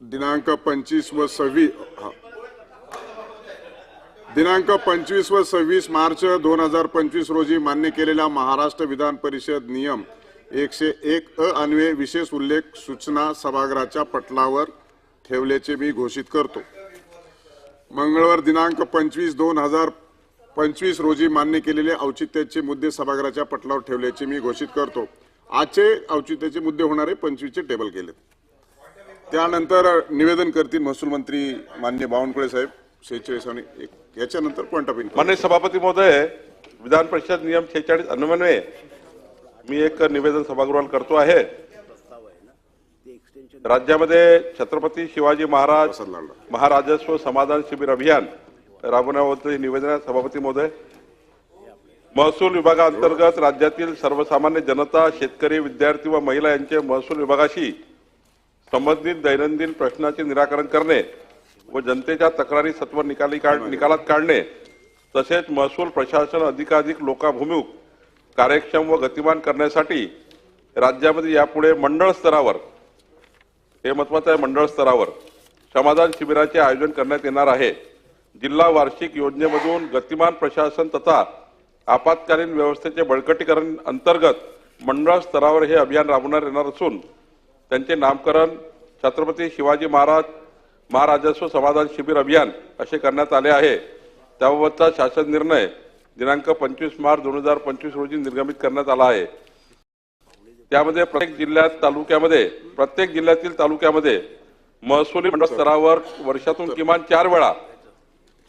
दिनांक 25 व 26 मार्च 2025 रोजी मान्य केलेल्या महाराष्ट्र विधान परिषद नियम 101 अन्वये विशेष उल्लेख सूचना सभागृहाच्या पटलावर ठेवल्याचे मी घोषित करतो. मंगळवार दिनांक 25/2025 रोजी मान्य केलेले औचित्याचे मुद्दे सभागृहाच्या पटलावर ठेवल्याचे मी घोषित करतो. आजचे औचित्याचे मुद्दे होणारे 25चे टेबल केले. त्यानंतर निवेदन करतील महसूल मंत्री माननीय बावनकुळे साहेब 46 आणि 1. याच्यानंतर पॉइंट ऑफ इन्क्वायरी. माननीय सभापती महोदय, विधान परिषद नियम 46 अन्वये मी एक निवेदन सभागृहाला करतो आहे. राज्यामध्ये छत्रपती शिवाजी महाराज महाराजस्व समाधान शिबिर अभियान राबवण्याबद्दल निवेदन आहे. सभापती महोदय, महसूल विभागाअंतर्गत राज्यातील सर्वसामान्य जनता, शेतकरी, विद्यार्थी व महिला यांचे महसूल विभागाशी संबंधित दैनंदिन प्रश्नाचे निराकरण करणे व जनतेच्या तक्रारी सत्वर निकालात काढणे तसेच महसूल प्रशासन अधिकाधिक लोकाभिमुख, कार्यक्षम व गतिमान करण्यासाठी राज्यामध्ये यापुढे मंडळ स्तरावर, हे महत्वाचं आहे, मंडळ स्तरावर श्रमदान शिबिराचे आयोजन करण्यात येणार आहे. जिल्हा वार्षिक योजनेमधून गतिमान प्रशासन तथा आपत्कालीन व्यवस्थेचे बळकटीकरण अंतर्गत मंडळ स्तरावर हे अभियान राबवण्यात येणार असून त्यांचे नामकरण छत्रपती शिवाजी महाराजस्व समाधान शिबिर अभियान असे करण्यात आले आहे. त्याबाबतचा शासन निर्णय दिनांक 25 मार्च 2025 रोजी निर्गमित करण्यात आला आहे. त्यामध्ये प्रत्येक जिल्ह्यातील तालुक्यामध्ये महसुली मंडळ स्तरावर वर्षातून किमान 4 वेळा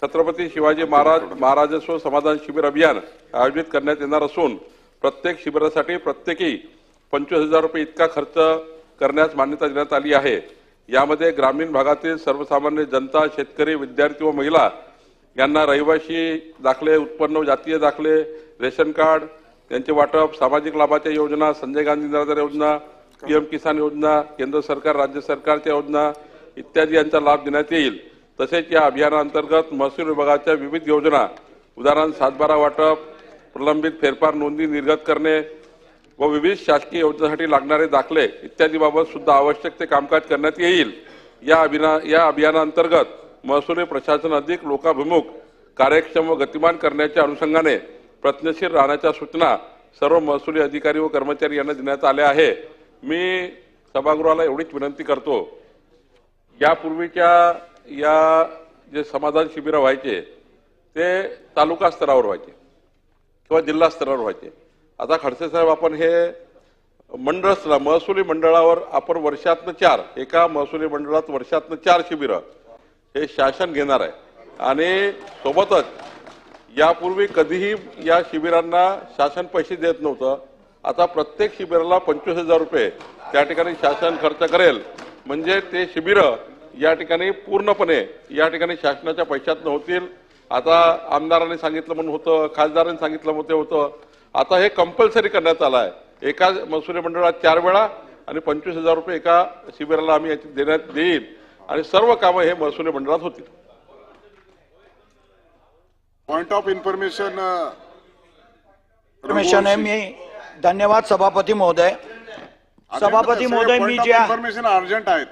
छत्रपती शिवाजी महाराजस्व समाधान शिबिर अभियान आयोजित करण्यात येणार असून प्रत्येक शिबिरासाठी प्रत्येकी 25,000 रुपये इतका खर्च करण्यास मान्यता देण्यात आली आहे. यामध्ये ग्रामीण भागातील सर्वसामान्य जनता, शेतकरी, विद्यार्थी व महिला यांना रहिवासी दाखले, उत्पन्न जातीय दाखले, रेशन कार्ड यांचे वाटप, सामाजिक लाभाच्या योजना, संजय गांधी निराधार योजना, पीएम किसान योजना, केंद्र सरकार राज्य सरकारच्या योजना इत्यादी यांचा लाभ देण्यात येईल. तसेच या अभियानाअंतर्गत महसूल विभागाच्या विविध योजना उदाहरण 7/12 वाटप, प्रलंबित फेरफार नोंदी निर्गत करणे व विविध शासकीय योजनांसाठी लागणारे दाखले इत्यादी बाबत सुद्धा आवश्यक ते कामकाज करण्यात येईल. या अभियानाअंतर्गत महसुली प्रशासन अधिक लोकाभिमुख, कार्यक्षम व गतिमान करण्याच्या अनुषंगाने प्रयत्नशील राहण्याच्या सूचना सर्व महसुली अधिकारी व कर्मचारी यांना देण्यात आल्या आहे. मी सभागृहाला एवढीच विनंती करतो, यापूर्वीच्या या जे समाधान शिबिर व्हायचे ते तालुका स्तरावर व्हायचे किंवा जिल्हा स्तरावर व्हायचे. आता खडसे साहेब आपण हे मंडळ स्तरा महसुली मंडळावर आपण वर्षातनं 4 एका महसुली मंडळात वर्षातनं 4 शिबिरं हे शासन घेणार आहे. आणि सोबतच यापूर्वी कधीही या शिबिरांना शासन पैसे देत नव्हतं. आता प्रत्येक शिबिराला 25,000 रुपये त्या ठिकाणी शासन खर्च करेल. म्हणजे ते शिबिरं या ठिकाणी पूर्णपणे या ठिकाणी शासनाच्या पैशातनं होतील. आता आमदारांनी सांगितलं म्हणून होतं, खासदारांनी सांगितलं होतं, आता हे कंपल्सरी करण्यात आलं आहे. एका महसुली मंडळात 4 वेळा आणि 25,000 रुपये एका शिबिराला आम्ही देण्यात देईल आणि सर्व कामं हे महसुली मंडळात होतील. पॉइंट ऑफ इन्फॉर्मेशन आहे. मी धन्यवाद सभापती महोदय. सभापती महोदय, मी ज्या इन्फॉर्मेशन अर्जंट आहेत.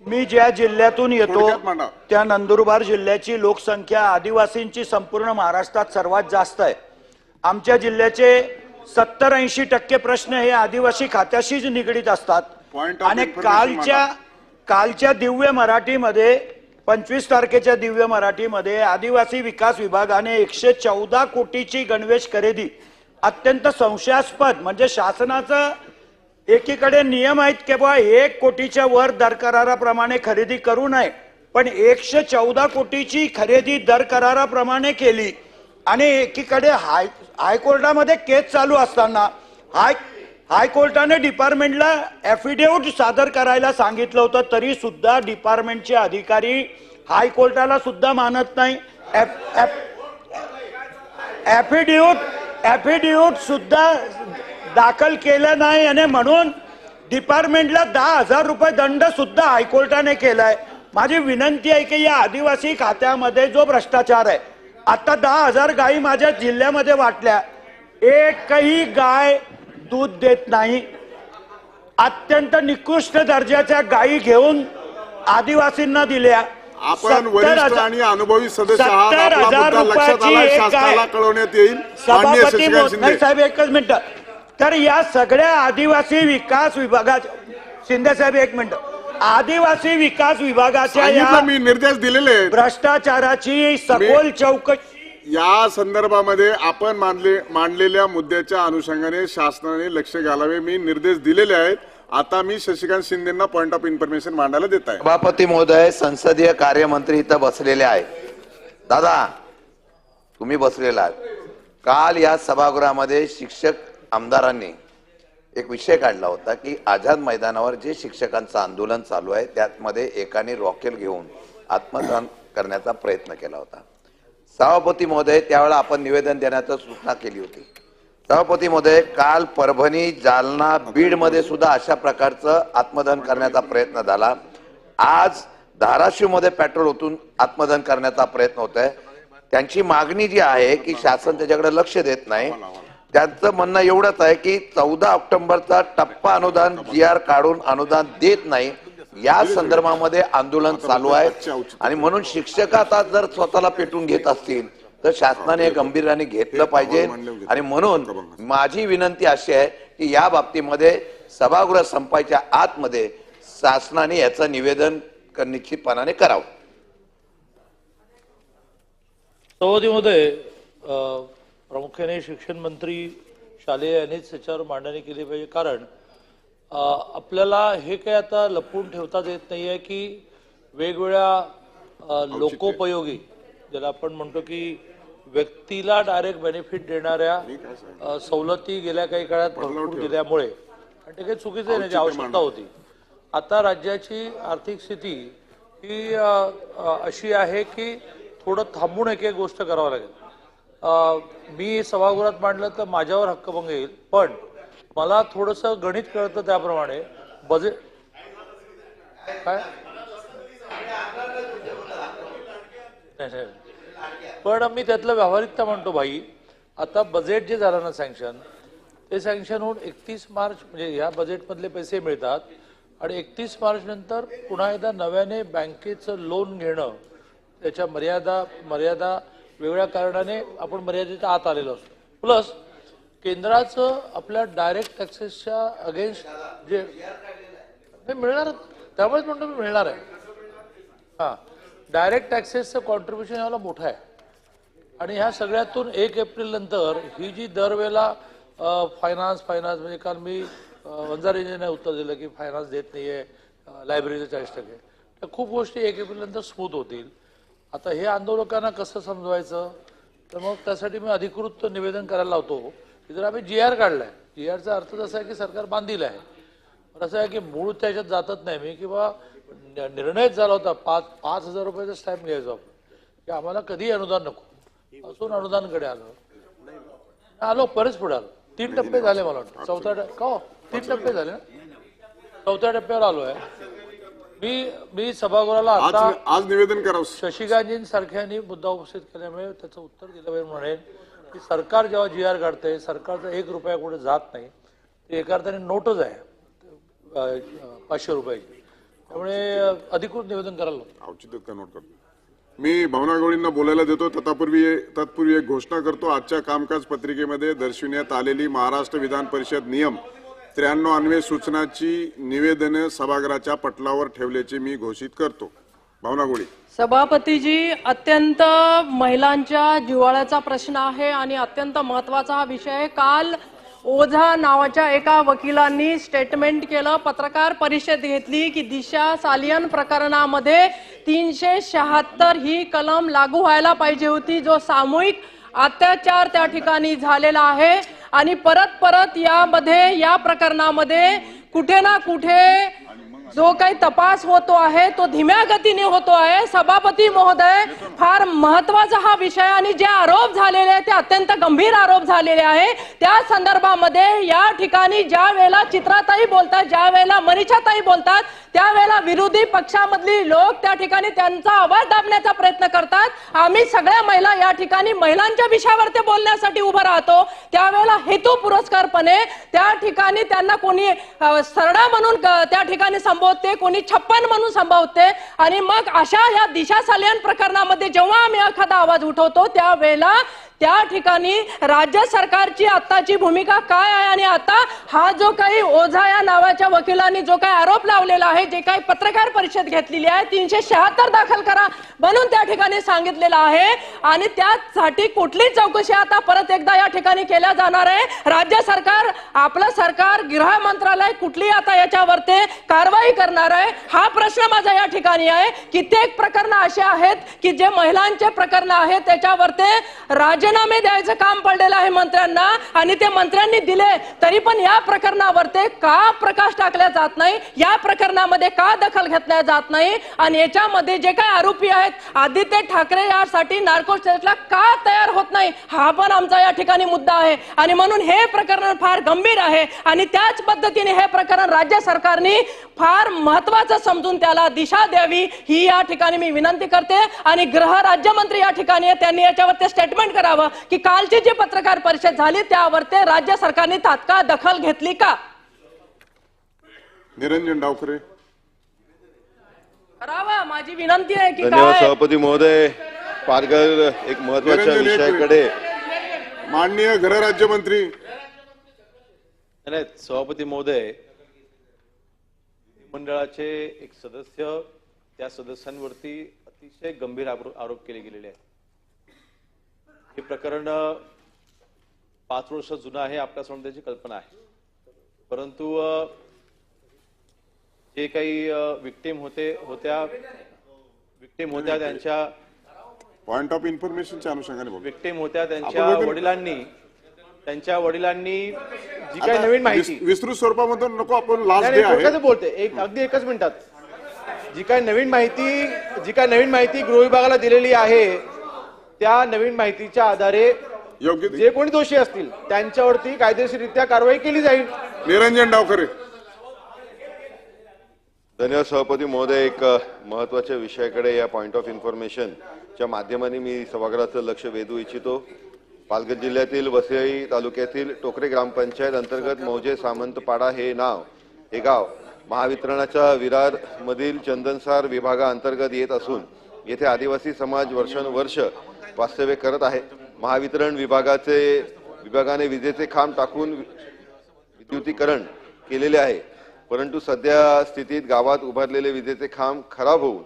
मी ज्या जिल्ह्यातून येतो त्या नंदुरबार जिल्ह्याची लोकसंख्या आदिवासींची संपूर्ण महाराष्ट्रात सर्वात जास्त आहे. आमच्या जिल्ह्याचे 70-80% प्रश्न हे आदिवासी खात्याशीच निगडीत असतात. आणि कालच्या दिव्य मराठीमध्ये 25 तारखेच्या दिव्य मराठीमध्ये आदिवासी विकास विभागाने 114 कोटीची गणवेश खरेदी अत्यंत संशयास्पद, म्हणजे शासनाचं एकीकडे नियम आहेत की बा 1 कोटीच्या वर दर कराराप्रमाणे खरेदी करू नये, पण 114 कोटीची खरेदी दर कराराप्रमाणे केली. आणि एकीकडे हायकोर्टामध्ये केस चालू असताना हायकोर्टाने डिपार्टमेंटला ऍफिडेव्हिट सादर करायला सांगितलं होतं, तरी सुद्धा डिपार्टमेंटचे अधिकारी हायकोर्टाला सुद्धा मानत नाही. ऍफिडेव्हिट सुद्धा दाखल केलं नाही आणि म्हणून डिपार्टमेंटला 10,000 रुपये दंड सुद्धा हायकोर्टाने केलाय. माझी विनंती आहे की या आदिवासी खात्यामध्ये जो भ्रष्टाचार आहे, आता 10,000 गायी माझ्या जिल्ह्यामध्ये वाटल्या, एकही गाय दूध देत नाही. अत्यंत निकृष्ट दर्जाच्या गायी घेऊन आदिवासींना दिल्या. आपण वरिष्ठ आणि अनुभवी सदस्य आहात, आपला मुद्दा लक्षात आला, शासनाला कळवण्यात येईल. सभापती मोदय साहेब, एकच मिनिट. तर या सगळ्या आदिवासी विकास विभागाच्या, शिंदे साहेब एक मिनिट, आदिवासी विकास विभागाच्या या मी निर्देश दिलेले भ्रष्टाचाराची सखोल चौकशी या संदर्भामध्ये आपण मांडलेल्या मुद्द्याच्या अनुषंगाने शासनाने लक्ष घालावे, मी निर्देश दिलेले आहेत. आता मी शशिकांत शिंदेना पॉइंट ऑफ इन्फॉर्मेशन मांडायला देत आहे. सभापती महोदय, संसदीय कार्यमंत्री इथं बसलेले आहेत. दादा, तुम्ही बसलेला आहात. काल या सभागृहामध्ये शिक्षक आमदारांनी एक विषय काढला होता की आझाद मैदानावर जे शिक्षकांचं आंदोलन चालू आहे त्यामध्ये एकाने रॉकेल घेऊन आत्मदहन करण्याचा प्रयत्न केला होता. सभापती महोदय, त्यावेळेला आपण निवेदन देण्याची सूचना केली होती. सभापती महोदय, काल परभणी, जालना, बीड मध्ये सुद्धा अशा प्रकारचं आत्मदहन करण्याचा प्रयत्न झाला. आज धाराशिव मध्ये पेट्रोल ओतून आत्मदहन करण्याचा प्रयत्न होत आहे. त्यांची मागणी जी आहे की शासन त्याच्याकडे लक्ष देत नाही. त्यांचं म्हणणं एवढंच आहे की 14 ऑक्टोबरचा टप्पा अनुदान GR काढून अनुदान देत नाही, या संदर्भामध्ये आंदोलन चालू आहे आणि म्हणून शिक्षक आता जर स्वतःला पेटून घेत असतील तर शासनाने गंभीर्याने घेतलं पाहिजे। आणि म्हणून माझी विनंती अशी आहे की या बाबतीमध्ये सभागृह संपायच्या आतमध्ये शासनाने याचं निवेदन निश्चितपणाने करावं। सभापती महोदय, प्रामुख्याने शिक्षण मंत्री शालेय यांनीच याच्यावर मांडणी केली पाहिजे, कारण आपल्याला हे काय आता लपवून ठेवताच येत नाहीये की वेगवेगळ्या लोकोपयोगी, ज्याला आपण म्हणतो की व्यक्तीला डायरेक्ट बेनिफिट देणाऱ्या सवलती गेल्या काही काळात भरपूर दिल्यामुळे, आणि ते काही चुकीचं आहे, त्याची आवश्यकता होती। आता राज्याची आर्थिक स्थिती ही अशी आहे की थोडं थांबून एक एक गोष्ट करावं लागेल। मी सभागृहात मांडलं तर माझ्यावर हक्कभंग येईल, पण मला थोडंसं गणित कळतं त्याप्रमाणे बजेट काय पण मी त्यातलं व्यावहारिकता म्हणतो भाई। आता बजेट जे झालं ना सँक्शन, ते सँक्शन होऊन 31 मार्च म्हणजे ह्या बजेटमधले पैसे मिळतात आणि 31 मार्च नंतर पुन्हा एकदा नव्याने बँकेचं लोन घेणं, त्याच्या मर्यादा वेगळ्या कारणाने आपण मर्यादेच्या आत आलेलो असतो। प्लस केंद्राचं आपल्या डायरेक्ट टॅक्सेसच्या अगेन्स्ट जे मिळणार, त्यामुळेच म्हणतो मी मिळणार आहे। हां, डायरेक्ट टॅक्सेसचं कॉन्ट्रीब्युशन याला मोठं आहे आणि ह्या सगळ्यातून 1 एप्रिल नंतर ही जी दरवेळेला फायनान्स म्हणजे काल मी वंजारेजीने उत्तर दिलं की फायनान्स देत नाहीये लायब्ररीचं 40%, तर खूप गोष्टी 1 एप्रिल नंतर स्मूथ होतील। आता हे आंदोलकांना कसं समजवायचं, तर मग त्यासाठी मी अधिकृत निवेदन करायला लावतो की जर आम्ही GR काढलाय, GRचा अर्थ असा आहे की सरकार बांधील आहे, पण असं आहे की मूळ त्याच्यात जातच नाही मी, किंवा निर्णयच झाला होता 5,000 रुपयाचा स्टॅम्प घ्यायचो आपण की आम्हाला कधी अनुदान नको, असून अनुदानकडे आलो बरेच पुढे आलो। 3 टप्पे झाले, मला वाटतं 3 टप्पे झाले ना, 4थ्या टप्प्यावर आलो आहे मी सभागृहाला। आता आज निवेदन करावं, शशिकांतजींसारख्यांनी मुद्दा उपस्थित केल्यामुळे त्याचं उत्तर दिलं पाहिजे। म्हणेन की सरकार जेव्हा GR काढते, सरकारचा 1 रुपया कुठे जात नाही, ते एका अर्थाने नोटच आहे 500 रुपयाची, त्यामुळे अधिकृत निवेदन करायला औचित्य नोट करतो। मी भावना गवळींना बोलायला देतो, तत्पूर्वी एक घोषणा करतो। आजच्या कामकाज पत्रिकेमध्ये दर्शविण्यात आलेली महाराष्ट्र विधान परिषद नियम 93 अन्वये सूचनाची निवेदने सभागृहाच्या पटलावर ठेवल्याचे मी घोषित करतो। भावना गवळी। सभापतीजी, अत्यंत महिलांच्या जिव्हाळ्याचा प्रश्न आहे आणि अत्यंत महत्वाचा हा विषय आहे। काल ओझा नावाच्या एका वकिलांनी स्टेटमेंट केलं, पत्रकार परिषद घेतली की दिशा सालियन प्रकरणामध्ये 376 ही कलम लागू व्हायला पाहिजे होती, जो सामूहिक अत्याचार त्या ठिकाणी झालेला आहे आणि परत यामध्ये या प्रकरणामध्ये कुठे ना कुठे जो काही तपास होतो आहे तो धीम्या गतीने होतो आहे। सभापती महोदय, फार महत्वाचा हा विषय आणि जे आरोप झालेले आहेत ते अत्यंत गंभीर आरोप झालेले आहे। त्या संदर्भामध्ये या ठिकाणी ज्या वेळेला चित्राताई बोलतात, ज्या वेळेला मनीषाताई बोलतात, त्यावेळेला विरोधी पक्षामधली लोक त्या ठिकाणी त्यांचा आवाज दाबण्याचा प्रयत्न करतात। आम्ही सगळ्या महिला या ठिकाणी महिलांच्या विषयावर ते बोलण्यासाठी उभं राहतो, त्यावेळेला हेतू पुरस्कारपणे त्या ठिकाणी त्यांना कोणी सरडा म्हणून त्या ठिकाणी संबोधते, कोणी 56 म्हणून संबोधते आणि मग अशा या दिशा सालियन प्रकरणामध्ये जेव्हा आम्ही एखादा आवाज उठवतो त्यावेळेला त्या ठिकाणी राज्य सरकारची आताची भूमिका काय आहे आणि आता हा जो काही ओझा या नावाच्या वकिलांनी जो काही आरोप लावलेला आहे, जे काही पत्रकार परिषद घेतलेली आहे, 376 दाखल करा म्हणून त्या ठिकाणी सांगितलेलं आहे आणि त्यासाठी कुठली चौकशी आता परत एकदा या ठिकाणी केल्या जाणार आहे। राज्य सरकार, आपलं सरकार, गृह मंत्रालय कुठली आता याच्यावरती कारवाई करणार आहे, हा प्रश्न माझा या ठिकाणी आहे। कित्येक प्रकरण असे आहेत की जे महिलांचे प्रकरण आहेत त्याच्यावरती राजीनामे द्यायचं काम पडलेलं आहे मंत्र्यांना आणि ते मंत्र्यांनी दिले, तरी पण या प्रकरणावरती का प्रकाश टाकला जात नाही, या प्रकरणामध्ये का दखल घेतल्या जात नाही आणि याच्यामध्ये जे काही आरोपी आहेत आदित्य ठाकरे यासाठी नार्को स्टेटला का तयार होत नाही, हा पण आमचा या ठिकाणी मुद्दा आहे आणि म्हणून हे प्रकरण फार गंभीर आहे आणि त्याच पद्धतीने हे प्रकरण राज्य सरकारने फार महत्वाचं समजून त्याला दिशा द्यावी ही या ठिकाणी मी विनंती करते आणि गृह राज्यमंत्री या ठिकाणी त्यांनी याच्यावरती स्टेटमेंट करावं करावं की कालची जी पत्रकार परिषद झाली त्यावर ते राज्य सरकारने तात्काळ दखल घेतली का? निरंजन डावखरे. करावा, माझी विनंती आहे की धन्यवाद काय सभापती महोदय. पालघर एक महत्वाच्या निरंजन, एक विषयाकडे. माननीय गृहराज्यमंत्री. नाही, सभापती महोदय, मंडळाचे एक सदस्य, त्या सदस्यांवरती अतिशय गंभीर आरोप केले गेलेले आहेत. हे प्रकरण 5 वर्ष जुनं आहे, आपल्या समोर त्याची कल्पना आहे. परंतु जे काही विक्टीम होत्या त्यांच्या पॉइंट ऑफ इन्फॉर्मेशनच्या अनुषंगाने बोलू. विक्टीम होत्या त्यांच्या वडिलांनी जी काही नवीन माहिती विस्तृत स्वरूपामधून नको, आपण लास्ट डे आहे. बोलते अगदी एकच मिनिटात. जी काही नवीन माहिती गृह विभागाला दिलेली आहे, त्या नवीन माहितीच्या आधारे योग्य जे कोणी दोषी असतील त्यांच्यावरती कायदेशीररित्या कारवाई केली जाईल. निरंजन डावखरे. धन्यवाद सभापती महोदय. एक महत्वाच्या विषयाकडे या पॉइंट ऑफ इन्फॉर्मेशनच्या माध्यमाने मी सभागृहाचं लक्ष वेधू इच्छितो. पालघर जिल्ह्यातील वसई तालुक्यातील टोकरे ग्रामपंचायत अंतर्गत मौजे सामंतपाडा हे गाव महावितरणाच्या विरार मधील चंदनसार विभागाअंतर्गत येत असून येथे आदिवासी समाज वर्षानुवर्ष वास्तव्य करत आहे. महावितरण विभागाने विजेचे खांब टाकून विद्युतीकरण केलेले आहे, परंतु सध्या स्थितीत गावात उभारलेले विजेचे खांब खराब होऊन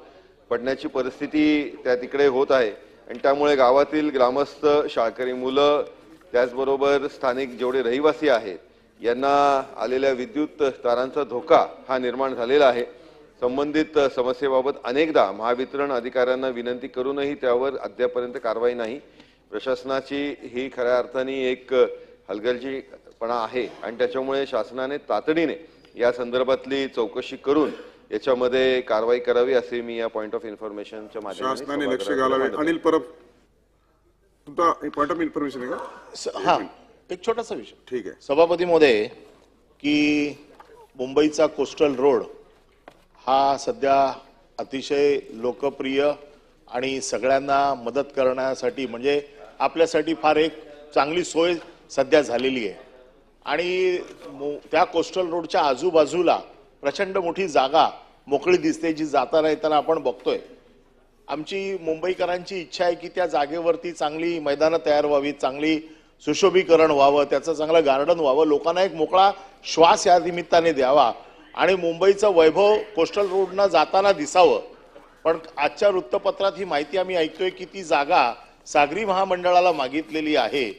पडण्याची परिस्थिती त्या तिकडे होत आहे आणि त्यामुळे गावातील ग्रामस्थ, शाळकरी मुलं, त्याचबरोबर स्थानिक जेवढे रहिवासी आहेत यांना आलेल्या विद्युत तारांचा धोका हा निर्माण झालेला आहे. संबंधित समस्येबाबत अनेकदा महावितरण अधिकाऱ्यांना विनंती करूनही त्यावर अद्यापर्यंत कारवाई नाही. प्रशासनाची ही खऱ्या अर्थाने एक हलगर्जीपणा आहे आणि त्याच्यामुळे शासनाने तातडीने या संदर्भातली चौकशी करून याच्यामध्ये कारवाई करावी असे मी या पॉइंट ऑफ इन्फॉर्मेशनच्या माध्यमातून शासनाने लक्ष घालावे. अनिल परब, तुमचा पॉइंट ऑफ इन्फॉर्मेशन आहे का? हा, एक छोटासा विषय. ठीक आहे सभापती महोदय, की मुंबईचा कोस्टल रोड हा सध्या अतिशय लोकप्रिय आणि सगळ्यांना मदत करण्यासाठी, म्हणजे आपल्यासाठी फार एक चांगली सोय सध्या झालेली आहे. आणि त्या कोस्टल रोडच्या आजूबाजूला प्रचंड मोठी जागा मोकळी दिसते, जी जाताना येताना आपण बघतोय. आमची मुंबईकरांची इच्छा आहे की त्या जागेवरती चांगली मैदानं तयार व्हावी, चांगली सुशोभीकरण व्हावं, त्याचं चांगलं गार्डन व्हावं, लोकांना एक मोकळा श्वास या निमित्ताने द्यावा आणि मुंबईचं वैभव कोस्टल रोडनं जाताना दिसावं. पण आजच्या वृत्तपत्रात ही माहिती आम्ही ऐकतोय की ती जागा सागरी महामंडळाला मागितलेली आहे.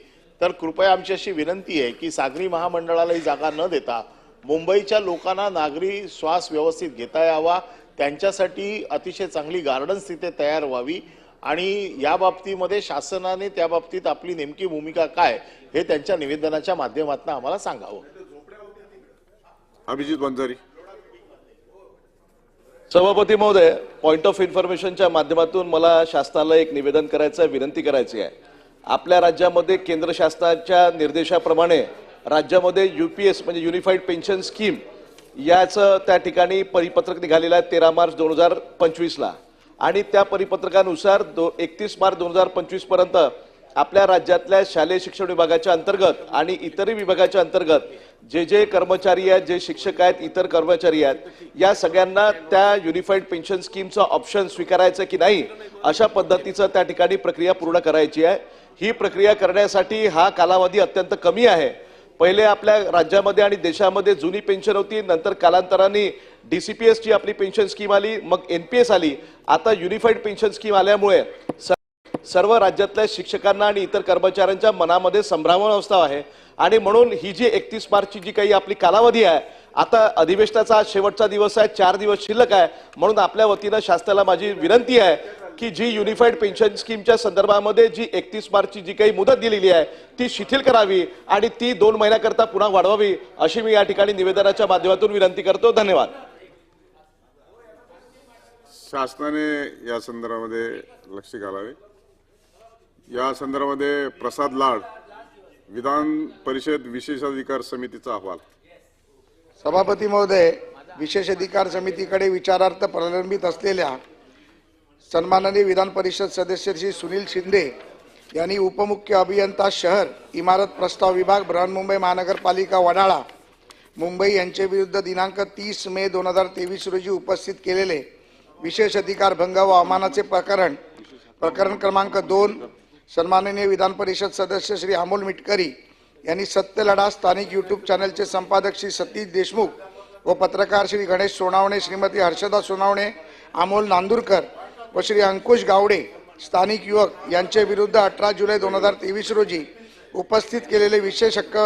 तर कृपया आमची अशी विनंती आहे की सागरी महामंडळाला ही जागा न देता मुंबईच्या लोकांना नागरी श्वास व्यवस्थित घेता यावा, त्यांच्यासाठी अतिशय चांगली गार्डन्स तिथे तयार व्हावी आणि या बाबतीमध्ये शासनाने त्या बाबतीत आपली नेमकी भूमिका काय हे त्यांच्या निवेदनाच्या माध्यमातून आम्हाला सांगावं. अभिजित वंजारी. सभापती महोदय, पॉइंट ऑफ इन्फॉर्मेशनच्या माध्यमातून मला शासनाला एक निवेदन करायचं, विनंती करायची आहे. आपल्या राज्यामध्ये केंद्र शासनाच्या निर्देशाप्रमाणे राज्यामध्ये UPS म्हणजे युनिफाईड पेन्शन स्कीम याचं त्या ठिकाणी परिपत्रक निघालेलं आहे 13 मार्च 2025ला आणि त्या परिपत्रकानुसार 31 मार्च 2025 पर्यंत आपल्या राज्यातल्या शालेय शिक्षण विभागाच्या अंतर्गत आणि इतरही विभागाच्या अंतर्गत जे कर्मचारी आहेत, जे शिक्षक आहेत, इतर कर्मचारी आहेत, या सगळ्यांना त्या युनिफाईड पेन्शन स्कीमचं ऑप्शन स्वीकारायचं की नाही अशा पद्धतीचं त्या ठिकाणी प्रक्रिया पूर्ण करायची आहे. ही प्रक्रिया करण्यासाठी हा कालावधी अत्यंत कमी आहे. पहिले आपल्या राज्यामध्ये आणि देशामध्ये जुनी पेन्शन होती, नंतर कालांतराने DCPS ची आपली पेन्शन स्कीम आली, मग NPS आली, आता युनिफाईड पेन्शन स्कीम आल्यामुळे सर्व राज्यातल्या शिक्षकांना आणि इतर कर्मचाऱ्यांच्या मनामध्ये संभ्रमण अवस्था आहे आणि म्हणून ही जी 31 मार्चची जी काही आपली कालावधी आहे, आता अधिवेशनाचा शेवटचा दिवस आहे, 4 दिवस शिल्लक आहे. म्हणून आपल्या वतीनं शासनाला माझी विनंती आहे की जी युनिफाईड पेन्शन स्कीमच्या संदर्भामध्ये जी 31 मार्चची जी काही मुदत दिलेली आहे ती शिथिल करावी आणि ती 2 महिन्याकरता पुन्हा वाढवावी अशी मी या ठिकाणी निवेदनाच्या माध्यमातून विनंती करतो. धन्यवाद. शासनाने या संदर्भामध्ये लक्ष घालावे. या संदर्भामध्ये प्रसाद लाड, विधान परिषद विशेषाधिकार समितीचा अहवाल. सभापती महोदय, विशेषाधिकार समितीकडे विचारार्थ प्रलंबित असलेल्या सन्माननीय विधान परिषद सदस्य श्री सुनील शिंदे यांनी उपमुख्य अभियंता शहर इमारत प्रस्ताव विभाग बृहन्मुंबई महानगरपालिका वडाळा मुंबई यांचे विरुद्ध दिनांक 30 मे 2023 रोजी उपस्थित केलेले विशेष अधिकार भंग व अवमानाचे प्रकरण क्रमांक 2 सन्माननीय विधान परिषद सदस्य श्री अमोल मिटकरी यांनी सत्य लढा स्थानिक यूट्यूब चॅनलचे संपादक श्री सतीश देशमुख व पत्रकार श्री गणेश सोनावणे, श्रीमती हर्षदा सोनावणे, अमोल नांदुरकर व श्री अंकुश गावडे स्थानिक युवक यांचे विरुद्ध 18 जुलै 2023 रोजी उपस्थित केलेले विशेष हक्क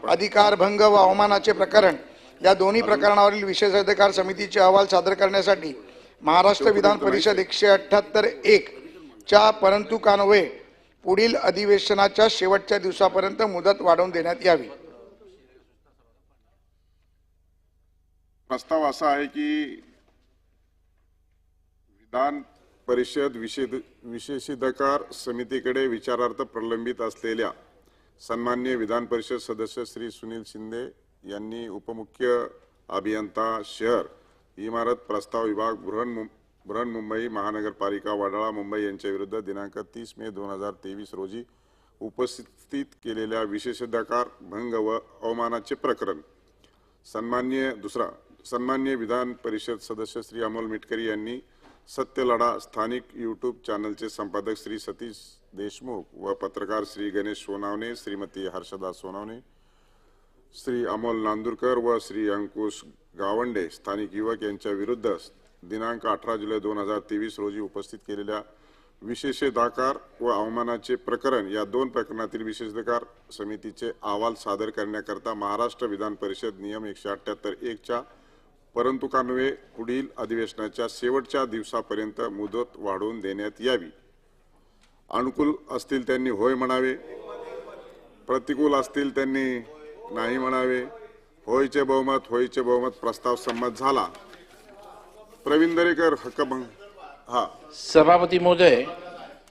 अधिकार भंग व अवमानाचे प्रकरण या दोन्ही प्रकरणावरील विशेष अधिकार समितीचे अहवाल सादर करण्यासाठी महाराष्ट्र विधान परिषद 178(1) च्या परंतु कान्वये पुढील अधिवेशनाच्या शेवटच्या दिवसापर्यंत मुदत वाढवून देण्यात यावी। प्रस्ताव असा आहे की विधान परिषद विशेषाधिकार समितीकडे विचारार्थ प्रलंबित असलेल्या सन्माननीय विधान परिषद सदस्य श्री सुनील शिंदे यांनी उपमुख्य अभियंता शहर इमारत प्रस्ताव विभाग बृहन्मुंबई महानगरपालिका वडाळा मुंबई यांच्या विरुद्ध दिनांक 30 मे 2023 रोजी उपस्थित केलेल्या विशेषाधिकार भंग व अवमानाचे प्रकरण सन्माननीय विधान परिषद सदस्य श्री अमोल मिटकरी यांनी सत्य लढा स्थानिक यूट्यूब चॅनलचे संपादक श्री सतीश देशमुख व पत्रकार श्री गणेश सोनावणे, श्रीमती हर्षदा सोनावणे, श्री अमोल नांदुरकर व श्री अंकुश गावंडे स्थानिक युवक यांच्या विरुद्ध दिनांक 18 जुलै 2023 रोजी उपस्थित केलेल्या विशेषाधिकार व अवमानाचे प्रकरण या दोन प्रकरणातील विशेषाधिकार समितीचे अहवाल सादर करण्याकरता महाराष्ट्र विधान परिषद नियम 178(1) च्या परंतु कान्वये पुढील अधिवेशनाच्या शेवटच्या दिवसापर्यंत मुदत वाढवून देण्यात यावी। अनुकूल असतील त्यांनी होय म्हणावे, प्रतिकूल असतील त्यांनी नाही म्हणावे। होयचे बहुमत प्रस्ताव संमत झाला। प्रवीण दरेकर हक्कभंग सभापती महोदय,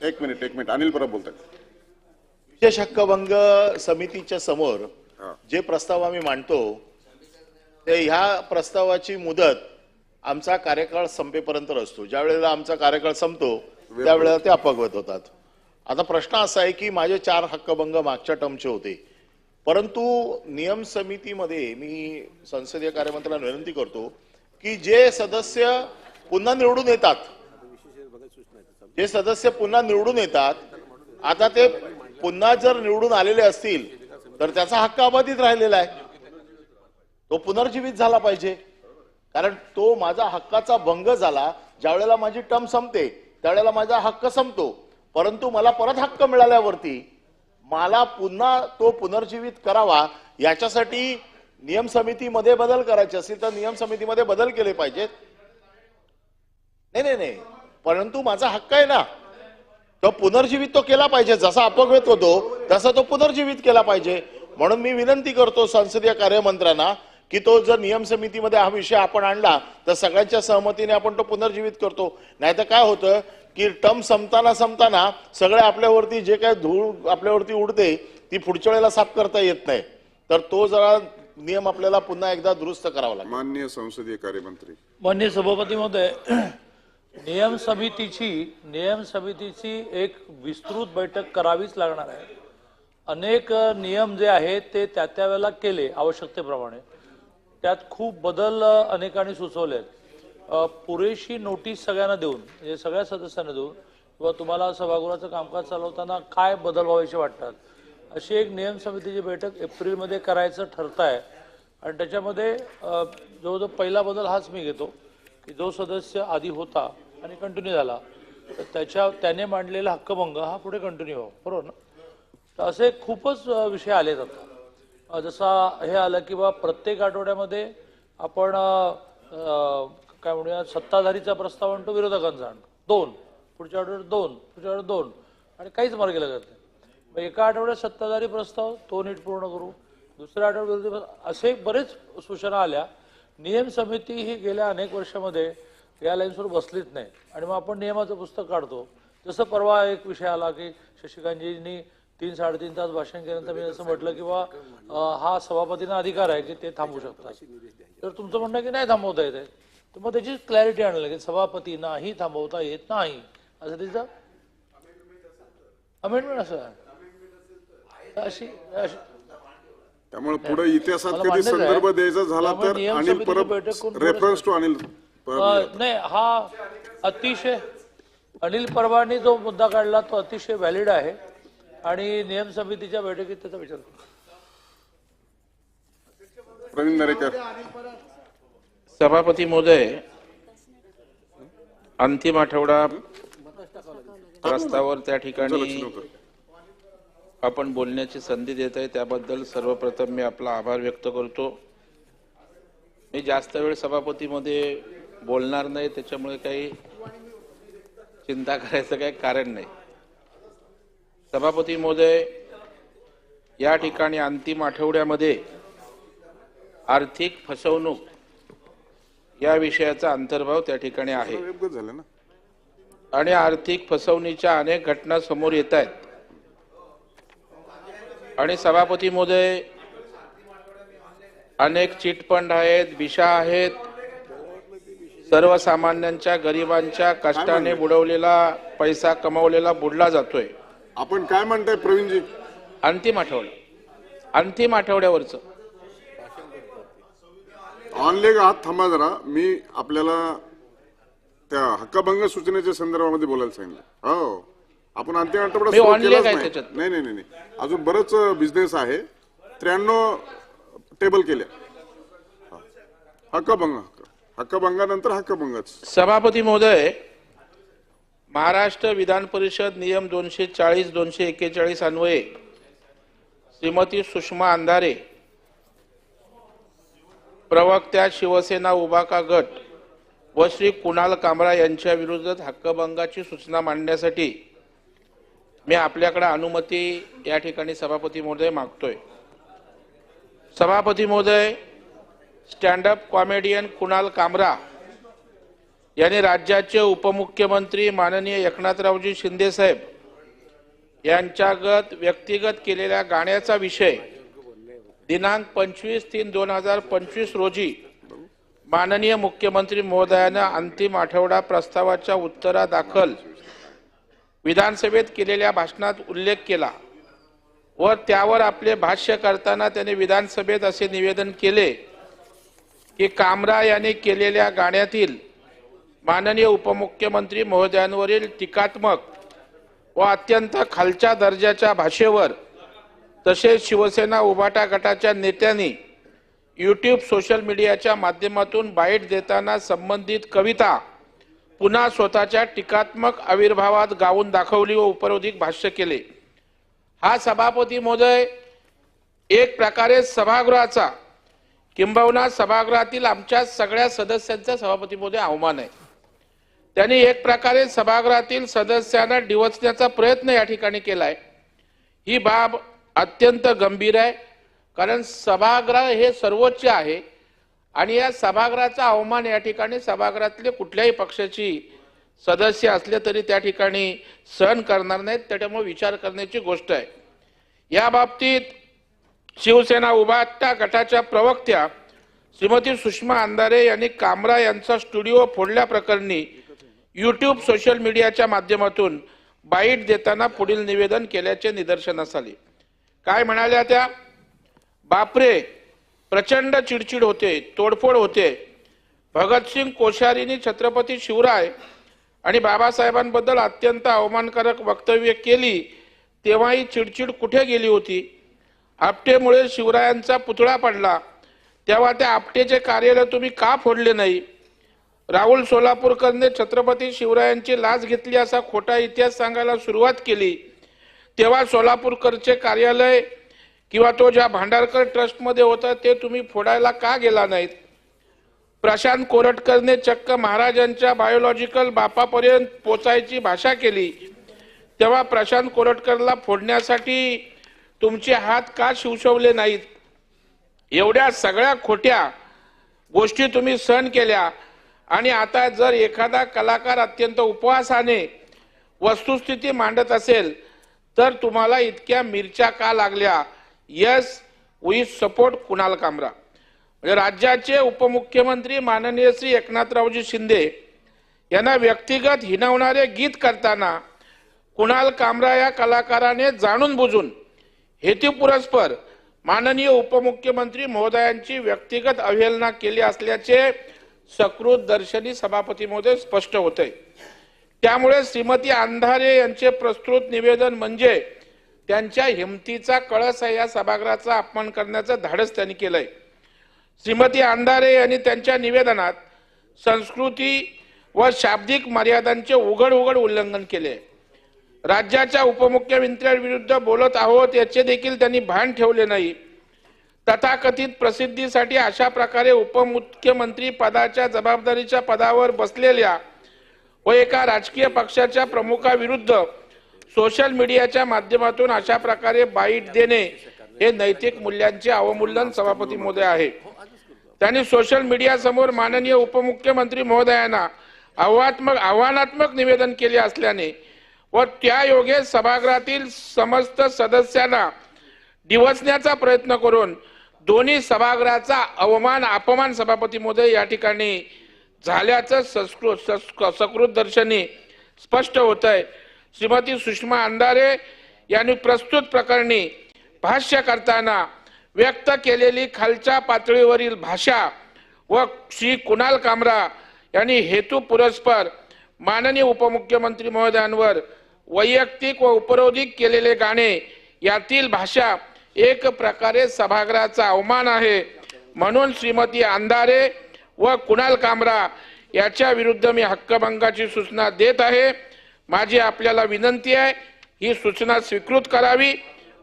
एक मिनिट अनिल परब बोलतात। विशेष हक्कभंग समितीच्या समोर जे प्रस्ताव आम्ही मांडतो ते ह्या प्रस्तावाची मुदत आमचा कार्यकाळ संपेपर्यंत असतो। ज्या वेळेला आमचा कार्यकाळ संपतो त्यावेळेला ते अपगत होतात। आता प्रश्न असा आहे की माझे 4 हक्कभंग मागच्या टर्मचे होते, परंतु नियम समितीमध्ये मी संसदीय कार्यमंत्र्यांना विनंती करतो की जे सदस्य पुन्हा निवडून येतात आता ते पुन्हा जर निवडून आलेले असतील तर त्याचा हक्क अबाधित राहिलेला आहे, तो पुनर्जीवित झाला पाहिजे। कारण तो माझा हक्काचा भंग झाला, ज्या वेळेला माझी टर्म संपते त्यावेळेला माझा हक्क संपतो, परंतु मला परत हक्क मिळाल्यावरती मला पुन्हा तो पुनर्जीवित करावा याच्यासाठी नियम समितीमध्ये बदल करायचे असतील तर नियम समितीमध्ये बदल केले पाहिजेत। नाही, परंतु माझा हक्क आहे ना, तो पुनर्जीवित तो केला पाहिजे। जसा अपघात होतो तसा तो पुनर्जीवित केला पाहिजे। म्हणून मी विनंती करतो संसदीय कार्यमंत्र्यांना की तो जर नियम समितीमध्ये हा विषय आपण आणला तर सगळ्यांच्या सहमतीने आपण तो पुनर्जीवित करतो। नाहीतर काय होतं की टर्म संपताना सगळे आपल्यावरती जे काय धूळ आपल्यावरती उडते ती पुढच्या वेळेला साफ करता येत नाही, तर तो जरा नियम आपल्याला पुन्हा एकदा दुरुस्त करावा लागेल। माननीय संसदीय कार्यमंत्री। माननीय सभापती महोदय, नियम समितीची एक विस्तृत बैठक करावीच लागणार आहे। अनेक नियम जे आहेत ते त्या वेळेला केले आवश्यकतेप्रमाणे, त्यात खूप बदल अनेकांनी सुचवलेत। पुरेशी नोटीस सगळ्यांना देऊन, म्हणजे सगळ्या सदस्यांना देऊन, किंवा तुम्हाला सभागृहाचं कामकाज चालवताना काय बदल व्हावेसे वाटतात अशी एक नियम समितीची बैठक एप्रिलमध्ये करायचं ठरत आहे। आणि त्याच्यामध्ये जवळजवळ पहिला बदल हाच मी घेतो की जो सदस्य आधी होता आणि कंटिन्यू झाला तर त्याने मांडलेला हक्कभंग हा पुढे कंटिन्यू व्हावा, बरोबर ना? तर असे खूपच विषय आलेत आता। जसा हे आलं की बा प्रत्येक आठवड्यामध्ये आपण काय म्हणूया सत्ताधारीचा प्रस्ताव आणतो, विरोधकांचा आणतो 2, पुढच्या आठवड्यात 2, पुढच्या आठवड्यात 2 आणि काहीच मार्गी लागत नाही। एका आठवड्यात सत्ताधारी प्रस्ताव तो नीट पूर्ण करू, दुसऱ्या आठवड्यात विरोधी असे बरेच सूचना आल्या। नियम समिती ही गेल्या अनेक वर्षामध्ये या लाईन्सवर बसलीच नाही आणि मग आपण नियमाचं पुस्तक काढतो। जसं परवा एक विषय आला की शशिकांतजींनी 3-3.5 तास भाषण केल्यानंतर मी असं म्हटलं की बा हा सभापतींना अधिकार आहे की ते थांबवू शकतात, तर तुमचं म्हणणं की नाही थांबवता येते, तर मग त्याची क्लॅरिटी आणलं की सभापतींनाही थांबवता येत नाही असं तिचं अमेंडमेंट असं अशी त्यामुळे पुढे इतिहासात मला कधी मान्यच आहे. संदर्भ द्यायचा झाला त्यामुळे तर नियम अनिल समितीची परब बैठक करून रेफरन्स टू अनिल परब नाही हा अतिशय अनिल परबांनी जो मुद्दा काढला तो अतिशय व्हॅलिड आहे आणि नियम समितीच्या बैठकीत त्याचा विचार करू. प्रवीण दरेकर. सभापती महोदय, अंतिम आठवडा प्रस्तावावर त्या ठिकाणी आपण बोलण्याची संधी देत आहे त्याबद्दल सर्वप्रथम मी आपला आभार व्यक्त करतो. मी जास्त वेळ सभापतीमध्ये बोलणार नाही, त्याच्यामुळे काही चिंता करायचं काही कारण नाही. सभापती महोदय, या ठिकाणी अंतिम आठवड्यामध्ये आर्थिक फसवणूक या विषयाचा अंतर्भाव त्या ठिकाणी आहे आणि आर्थिक फसवणुकीच्या अनेक घटना समोर येत आहेत. आणि सभापती महोदय, अनेक चिटफंड आहेत, दिशा आहेत, सर्वसामान्यांच्या गरिबांच्या कष्टाने बुडवलेला पैसा कमावलेला बुडला जातोय. आपण काय म्हणताय प्रवीणजी? अंतिम आठवड्यावरचं ऑनलेग आहात, थांबा जरा. मी आपल्याला त्या हक्कभंग सूचनेच्या संदर्भामध्ये बोलायला सांगितलं. हो, आपण अंतिम आठवडा सुरू केलाच नाही. नाही, अजून बरंच बिझनेस आहे. 93 टेबल केल्या. हक्कभंगानंतर हक्कभंगच. सभापती महोदय, महाराष्ट्र विधान परिषद नियम 240-241 अन्वये श्रीमती सुषमा अंधारे, प्रवक्त्या शिवसेना उभाका गट व श्री कुणाल कामरा यांच्या विरोधात हक्कभंगाची सूचना मांडण्यासाठी मी आपल्याकडे अनुमती या ठिकाणी सभापती महोदय मागतोय. सभापती महोदय, स्टँडअप कॉमेडियन कुणाल कामरा यांनी राज्याचे उपमुख्यमंत्री माननीय एकनाथरावजी शिंदे साहेब यांच्यागत व्यक्तिगत केलेल्या गाण्याचा विषय दिनांक 25/3/2025 रोजी माननीय मुख्यमंत्री महोदयांना अंतिम आठवडा प्रस्तावाच्या उत्तरादाखल विधानसभेत केलेल्या भाषणात उल्लेख केला व त्यावर आपले भाष्य करताना त्यांनी विधानसभेत असे निवेदन केले की कामरा यांनी केलेल्या गाण्यातील माननीय उपमुख्यमंत्री महोदयांवरील टीकात्मक व अत्यंत खालच्या दर्जाच्या भाषेवर तसेच शिवसेना उभाटा गटाच्या नेत्यांनी यूट्यूब सोशल मीडियाच्या माध्यमातून बाईट देताना संबंधित कविता पुन्हा स्वतःच्या टीकात्मक आविर्भावात गाऊन दाखवली व उपरोधिक भाष्य केले. हा सभापती महोदय एक प्रकारे सभागृहाचा किंबहुना सभागृहातील आमच्या सगळ्या सदस्यांचा सभापती महोदय अवमान आहे. त्यांनी एक प्रकारे सभागृहातील सदस्यांना डिवचण्याचा प्रयत्न या ठिकाणी केलाय. ही बाब अत्यंत गंभीर आहे, कारण सभागृह हे सर्वोच्च आहे आणि या सभागृहाचा अवमान या ठिकाणी सभागृहातले कुठल्याही पक्षाची सदस्य असले तरी त्या ठिकाणी सहन करणार नाहीत. त्यामुळे विचार करण्याची गोष्ट आहे. या बाबतीत शिवसेना उभाटा गटाच्या प्रवक्त्या श्रीमती सुषमा अंधारे यांनी कामरा यांचा स्टुडिओ फोडल्याप्रकरणी यूट्यूब सोशल मीडियाच्या माध्यमातून बाईट देताना पुढील निवेदन केल्याचे निदर्शनास आले. काय म्हणाल्या त्या? बापरे, प्रचंड चिडचिड होते, तोडफोड होते. भगतसिंग कोश्यारींनी छत्रपती शिवराय आणि बाबासाहेबांबद्दल अत्यंत अवमानकारक वक्तव्य केली तेव्हाही चिडचिड कुठे गेली होती? आपटेमुळे शिवरायांचा पुतळा पडला तेव्हा त्या आपटेचे कार्यालय तुम्ही का फोडले नाही? राहुल सोलापूरकरने छत्रपती शिवरायांची लाच घेतली असा खोटा इतिहास सांगायला सुरुवात केली तेव्हा सोलापूरकरचे कार्यालय किंवा तो ज्या भांडारकर ट्रस्टमध्ये होता ते तुम्ही फोडायला का गेला नाहीत? प्रशांत कोरटकरने चक्क महाराजांच्या बायोलॉजिकल बापापर्यंत पोचायची भाषा केली तेव्हा प्रशांत कोरटकरला फोडण्यासाठी तुमचे हात का शिवशवले नाहीत? एवढ्या सगळ्या खोट्या गोष्टी तुम्ही सहन केल्या आणि आता जर एखादा कलाकार अत्यंत उपवासाने वस्तुस्थिती मांडत असेल तर तुम्हाला इतक्या मिरच्या का लागल्या? यस, वी सपोर्ट कुणाल कामरा. म्हणजे राज्याचे उपमुख्यमंत्री माननीय श्री एकनाथरावजी शिंदे यांना व्यक्तिगत हिणवणारे गीत करताना कुणाल कामरा या कलाकाराने जाणून बुजून हेतुपुरस्पर माननीय उपमुख्यमंत्री महोदयांची व्यक्तिगत अवहेलना केली असल्याचे सकृत दर्शनी सभापती महोदय स्पष्ट होते। त्यामुळे श्रीमती अंधारे यांचे प्रस्तुत निवेदन म्हणजे त्यांच्या हिमतीचा कळस आहे, या सभागृहाचा अपमान करण्याचं धाडस त्यांनी केलंय। श्रीमती अंधारे यांनी त्यांच्या निवेदनात संस्कृती व शाब्दिक मर्यादांचे उघड उल्लंघन केले। राज्याच्या उपमुख्यमंत्र्यांविरुद्ध बोलत आहोत याचे देखील त्यांनी भान ठेवले नाही। तथाकथित प्रसिद्धीसाठी अशा प्रकारे उपमुख्यमंत्री पदाच्या जबाबदारीच्या पदावर बसलेल्या व एका राजकीय पक्षाच्या प्रमुखाविरुद्ध सोशल मीडियाच्या माध्यमातून अशा प्रकारे बाईट देणे हे नैतिक मूल्यांचे अवमूल्यन सभापती महोदय आहे। त्यांनी सोशल मीडिया समोर माननीय उपमुख्यमंत्री महोदयांना आव्हानात्मक निवेदन केले असल्याने व त्यायोगे सभागृहातील समस्त सदस्यांना डिवचण्याचा प्रयत्न करून दोन्ही सभागृहाचा अपमान सभापती महोदय या ठिकाणी झाल्याचं सकृत दर्शनी स्पष्ट होत आहे। श्रीमती सुषमा अंधारे यांनी प्रस्तुत प्रकरणी भाष्य करताना व्यक्त केलेली खालच्या पातळीवरील भाषा व श्री कुणाल कामरा यांनी हेतुपुरस्पर माननीय उपमुख्यमंत्री महोदयांवर वैयक्तिक व उपरोधिक केलेले गाणे यातील भाषा एक प्रकारे सभागृहाचा अवमान आहे। म्हणून श्रीमती अंधारे व कुणाल कामरा याच्या विरुद्ध मी हक्कभंगाची सूचना देत आहे। माझी आपल्याला विनंती आहे, ही सूचना स्वीकृत करावी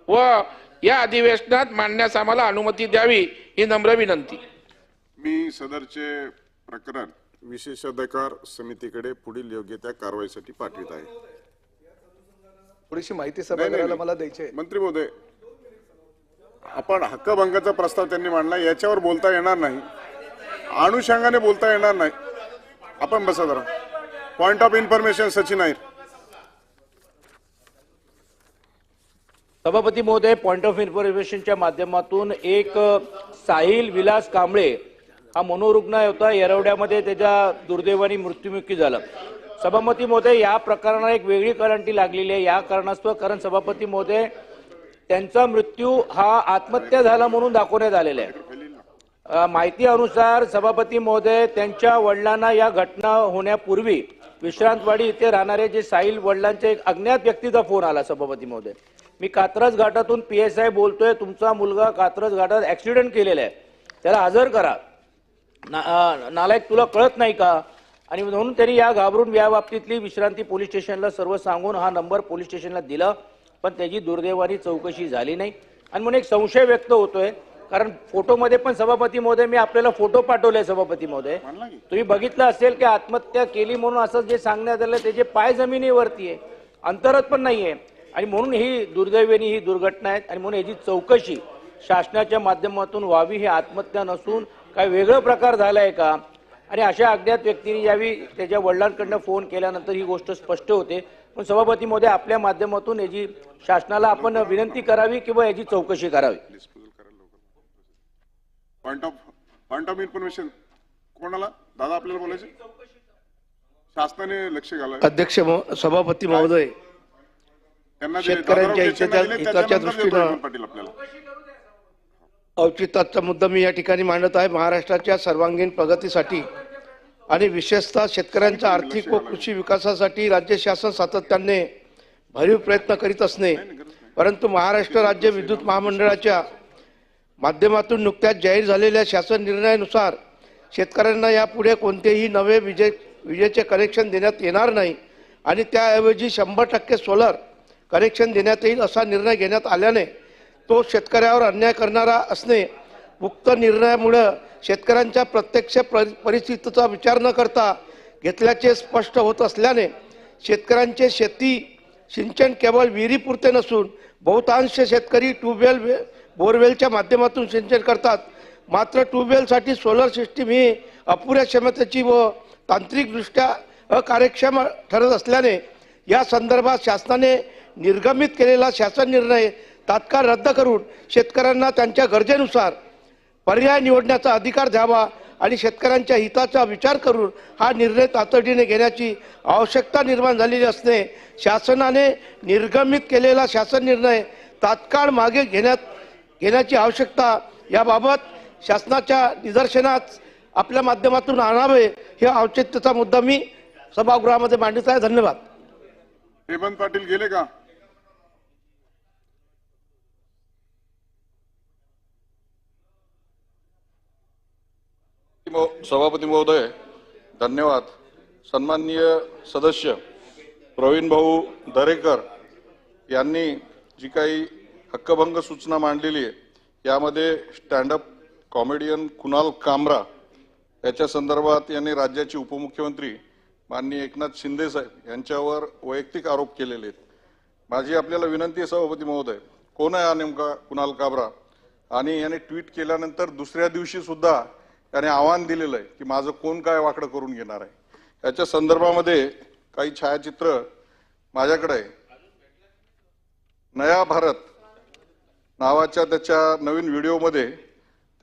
व या अधिवेशनात मांडण्यास आम्हाला अनुमती द्यावी, ही नम्र विनंती। मी सदरचे प्रकरण विशेषाधिकार समितीकडे पुढील योग्य त्या कारवाईसाठी पाठवित आहे। थोडीशी माहिती सभागृहाला मला द्यायची आहे। मंत्री महोदय, आपण हक्कभंगाचा प्रस्ताव त्यांनी मांडला, याच्यावर बोलता येणार नाही, अनुषंगाने बोलता येणार नाही। आपण बसा जरा। Point of information Sachin Nair. सभापती महोदय, पॉइंट ऑफ इन्फॉर्मेशनच्या माध्यमातून एक साहिल विलास कांबळे हा मनोरुग्ण होता, येरवड्यामध्ये त्याच्या दुर्दैवाने मृत्युमुखी झाला। सभापती महोदय, या प्रकरणाला एक वेगळी करंटी लागलेली आहे या कारणास्तव, कारण सभापती महोदय त्यांचा मृत्यू हा आत्महत्या झाला म्हणून दाखवण्यात आलेला आहे। माहिती अनुसार सभापती महोदय त्यांच्या वडिलांना या घटना होण्यापूर्वी विश्रांतवाडी इथे राहणारे जे साहिल वडिलांचे एक अज्ञात व्यक्तीचा फोन आला। सभापती महोदय, मी कात्रज घाटातून PSI बोलतोय, तुमचा मुलगा कात्रज घाटात ऍक्सिडेंट केलेला आहे, त्याला हजर करा, नालायक तुला कळत नाही का? आणि म्हणून त्यांनी या घाबरून या बाबतीतली विश्रांती पोलीस स्टेशनला सर्व सांगून हा नंबर पोलीस स्टेशनला दिला, पण त्याची दुर्दैवानी चौकशी झाली नाही। आणि म्हणून एक संशय व्यक्त होतोय, कारण फोटोमध्ये पण सभापती महोदय मी आपल्याला फोटो पाठवले सभापती महोदय, तुम्ही बघितलं असेल की आत्महत्या केली म्हणून असं जे सांगण्यात आलं त्याचे पाय जमिनीवरती आहे, अंतरात पण नाहीये, आणि म्हणून ही दुर्दैवानी ही दुर्घटना आहे। आणि म्हणून याची चौकशी शासनाच्या माध्यमातून व्हावी, ही आत्महत्या नसून काय वेगळा प्रकार झालाय का? आणि अशा अज्ञात व्यक्तीने यावी त्याच्या वडिलांकडनं फोन केल्यानंतर ही गोष्ट स्पष्ट होते। पण सभापती महोदय, आपल्या माध्यमातून याची शासनाला आपण विनंती करावी किंवा याची चौकशी करावी। पॉइंट ऑफ इन्फॉर्मेशन कोणाला दादा आपल्याला बोलायचे? शासनाने लक्ष घालावे। अध्यक्ष सभापती महोदय, शेतकऱ्यांच्या हिताच्या दृष्टीनं औचित्याचा मुद्दा मी या ठिकाणी मांडत आहे। महाराष्ट्राच्या सर्वांगीण प्रगतीसाठी आणि विशेषतः शेतकऱ्यांच्या आर्थिक व कृषी विकासासाठी राज्य शासन सातत्याने भरीव प्रयत्न करीत असणे, परंतु महाराष्ट्र राज्य विद्युत महामंडळाच्या माध्यमातून नुकत्याच जाहीर झालेल्या शासन निर्णयानुसार शेतकऱ्यांना यापुढे कोणतेही नवे विजेचे कनेक्शन देण्यात येणार नाही आणि त्याऐवजी 100% सोलर कनेक्शन देण्यात येईल असा निर्णय घेण्यात आल्याने तो शेतकऱ्यावर अन्याय करणारा असणे, उक्त निर्णयामुळे शेतकऱ्यांच्या प्रत्यक्ष परिस्थितीचा विचार न करता घेतल्याचे स्पष्ट होत असल्याने शेतकऱ्यांचे शेती सिंचन केवळ विहिरीपुरते नसून बहुतांश शेतकरी ट्यूबवेल बोरवेलच्या माध्यमातून सिंचन करतात। मात्र ट्यूबवेलसाठी सोलर सिस्टीम ही अपुऱ्या क्षमतेची व तांत्रिकदृष्ट्या अकार्यक्षम ठरत असल्याने या संदर्भात शासनाने निर्गमित केलेला शासन निर्णय तात्काळ रद्द करून शेतकऱ्यांना त्यांच्या गरजेनुसार पर्याय निवडण्याचा अधिकार द्यावा आणि शेतकऱ्यांच्या हिताचा विचार करून हा निर्णय तातडीने घेण्याची आवश्यकता निर्माण झालेली असणे, शासनाने निर्गमित केलेला शासन निर्णय तात्काळ मागे घेण्याची आवश्यकता याबाबत शासनाच्या निदर्शनास आपल्या माध्यमातून आणावे, हे औचित्याचा मुद्दा मी सभागृहामध्ये मांडत आहे. धन्यवाद. हेमंत पाटील गेले का? सभापती महोदय धन्यवाद. सन्माननीय सदस्य प्रवीण भाऊ दरेकर यांनी जी काही हक्कभंग सूचना मांडलेली आहे यामध्ये स्टँडअप कॉमेडियन कुणाल कामरा याच्या संदर्भात यांनी राज्याचे उपमुख्यमंत्री माननीय एकनाथ शिंदे साहेब यांच्यावर वैयक्तिक आरोप केलेले आहेत. माझी आपल्याला विनंती आहे सभापती महोदय, कोण आहे हा नेमका कुणाल कामरा? आणि याने ट्विट केल्यानंतर दुसऱ्या दिवशी सुद्धा त्याने आव्हान दिलेलं आहे की माझं कोण काय वाकडं करून घेणार आहे. याच्या संदर्भामध्ये काही छायाचित्र माझ्याकडे आहे. नया भारत नावाच्या त्याच्या नवीन व्हिडिओमध्ये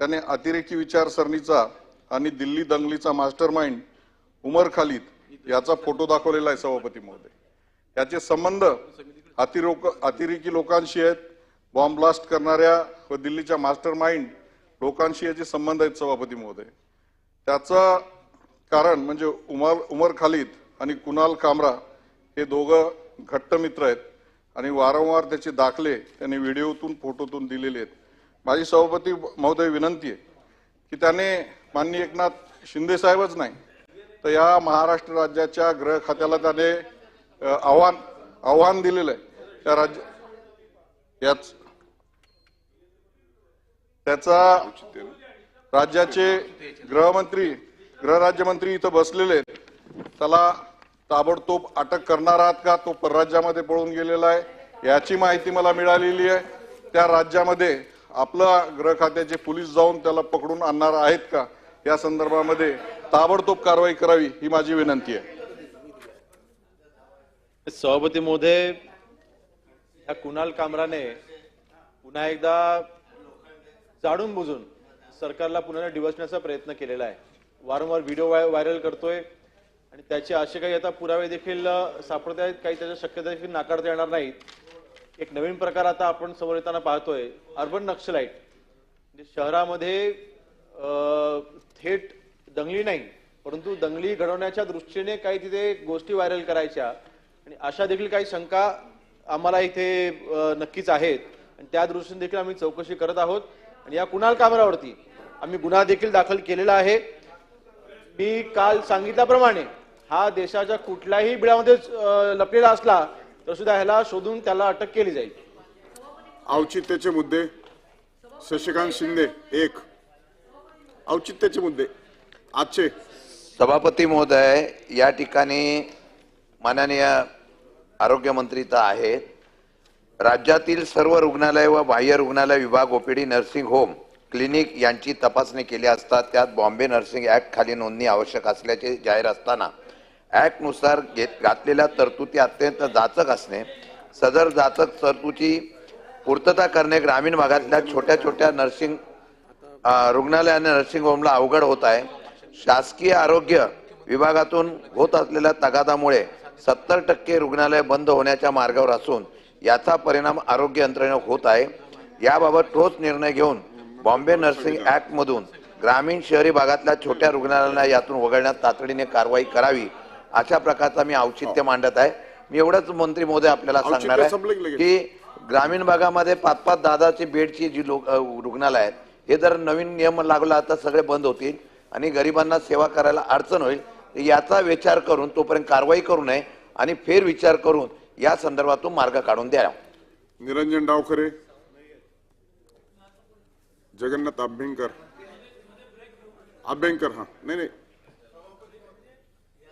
त्याने अतिरेकी विचारसरणीचा आणि दिल्ली दंगलीचा मास्टरमाइंड उमर खालिद याचा फोटो दाखवलेला आहे सभापती महोदय. याचे संबंध अतिरेकी लोकांशी आहेत, बॉम्ब ब्लास्ट करणाऱ्या व दिल्लीच्या मास्टरमाइंड लोकांशी याचे संबंध आहेत सभापती महोदय. त्याचं कारण म्हणजे उमर खालिद आणि कुणाल कामरा हे दोघं घट्ट मित्र आहेत आणि वारंवार त्याचे दाखले त्यांनी व्हिडिओतून फोटोतून दिलेले आहेत. माझी सभापती महोदय विनंती आहे की त्याने माननीय एकनाथ शिंदे साहेबच नाही तर या महाराष्ट्र राज्याच्या गृह खात्याला त्याने आव्हान दिलेलं आहे. त्या त्याचा राज्याचे गृहराज्यमंत्री इथं बसलेले आहेत, त्याला ताबडतोब अटक करणार आहात का? तो परराज्यामध्ये पळून गेलेला आहे याची माहिती मला मिळालेली आहे. त्या राज्यामध्ये आपला गृह खात्याचे पोलीस जाऊन त्याला पकडून आणणार आहेत का? या संदर्भामध्ये ताबडतोब कारवाई करावी ही माझी विनंती आहे. सभापती महोदय, या कुणाल कामराने पुन्हा एकदा जाणून बुजून सरकारला पुन्हा डिवचण्याचा प्रयत्न केलेला आहे. वारंवार व्हिडिओ व्हायरल करतोय आणि त्याचे असे काही आता पुरावे देखील सापडत आहेत, काही त्याच्या शक्यता देखील नाकारता येणार नाहीत. एक नवीन प्रकार आता आपण समोर येताना पाहतोय, अर्बन नक्षलाइट. म्हणजे शहरामध्ये थेट दंगली नाही परंतु दंगली घडवण्याच्या दृष्टीने काही तिथे गोष्टी व्हायरल करायच्या आणि अशा देखील काही शंका आम्हाला इथे नक्कीच आहेत आणि त्या दृष्टीने देखील आम्ही चौकशी करत आहोत. आणि या कुणाल कामरावरती आम्ही गुन्हा देखील दाखल केलेला आहे. मी काल सांगितल्याप्रमाणे हा देशाच्या कुठल्याही बिळामध्ये लपलेला असला तर सुद्धा ह्याला शोधून त्याला अटक केली जाईल. औचित्याचे मुद्दे शशिकांत शिंदे एक. औचित्याचे मुद्दे आजचे सभापती महोदय, या ठिकाणी माननीय आरोग्यमंत्री तर आहेत. राज्यातील सर्व रुग्णालय व बाह्य रुग्णालय विभाग, ओपीडी, नर्सिंग होम, क्लिनिक यांची तपासणी केली असता त्यात बॉम्बे नर्सिंग ऍक्ट खाली नोंदणी आवश्यक असल्याचे जाहीर असताना ऍक्टनुसार घातलेल्या तरतुदी अत्यंत जाचक असणे, सदर जाचक तरतुदीची पूर्तता करणे ग्रामीण भागातल्या छोट्या नर्सिंग रुग्णालयांना नर्सिंग होमला अवघड होत आहे. शासकीय आरोग्य विभागातून होत असलेल्या तगादामुळे 70% रुग्णालय बंद होण्याच्या मार्गावर असून याचा परिणाम आरोग्य यंत्रणेवर होत आहे. याबाबत ठोस निर्णय घेऊन बॉम्बे नर्सिंग ऍक्ट मधून ग्रामीण शहरी भागातल्या छोट्या रुग्णालयांना यातून वगळण्यात तातडीने कारवाई करावी, अशा प्रकारचा मी औचित्य मांडत आहे. मी एवढंच मंत्री महोदय आपल्याला सांगणार आहे की ग्रामीण भागामध्ये 5-5, 10-10 बेडची जी रुग्णालय आहेत हे जर नवीन नियम लागला तर सगळे बंद होतील आणि गरिबांना सेवा करायला अडचण होईल. याचा विचार करून तोपर्यंत कारवाई करू नये आणि फेर विचार करून या संदर्भातून मार्ग काढून द्या. निरंजन डावखरे, जगन्नाथ अभ्यंकर हा नाही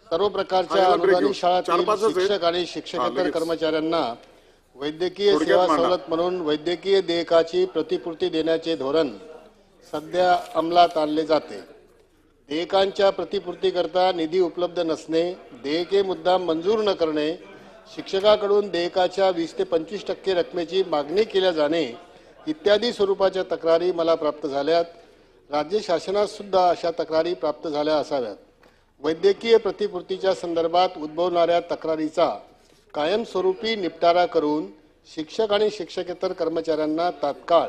सर्व प्रकारच्या अनुदानित शाळांतील शिक्षक आणि शिक्षकेतर कर्मचाऱ्यांना वैद्यकीय सेवा सवलत म्हणून वैद्यकीय देयकाची प्रतिपूर्ती देण्याचे धोरण सध्या अंमलात आणले जाते. देयकांच्या प्रतिपूर्तीकरता निधी उपलब्ध नसणे, देयके मुद्दाम मंजूर न करणे, शिक्षकाकडून देयकाच्या 20 ते 25% रकमेची मागणी केल्या जाणे इत्यादी स्वरूपाच्या तक्रारी मला प्राप्त झाल्यात. राज्य शासनात सुद्धा अशा तक्रारी प्राप्त झाल्या असाव्यात. वैद्यकीय प्रतिपूर्तीच्या संदर्भात उद्भवणाऱ्या तक्रारीचा कायमस्वरूपी निपटारा करून शिक्षक आणि शिक्षकेतर कर्मचाऱ्यांना तात्काळ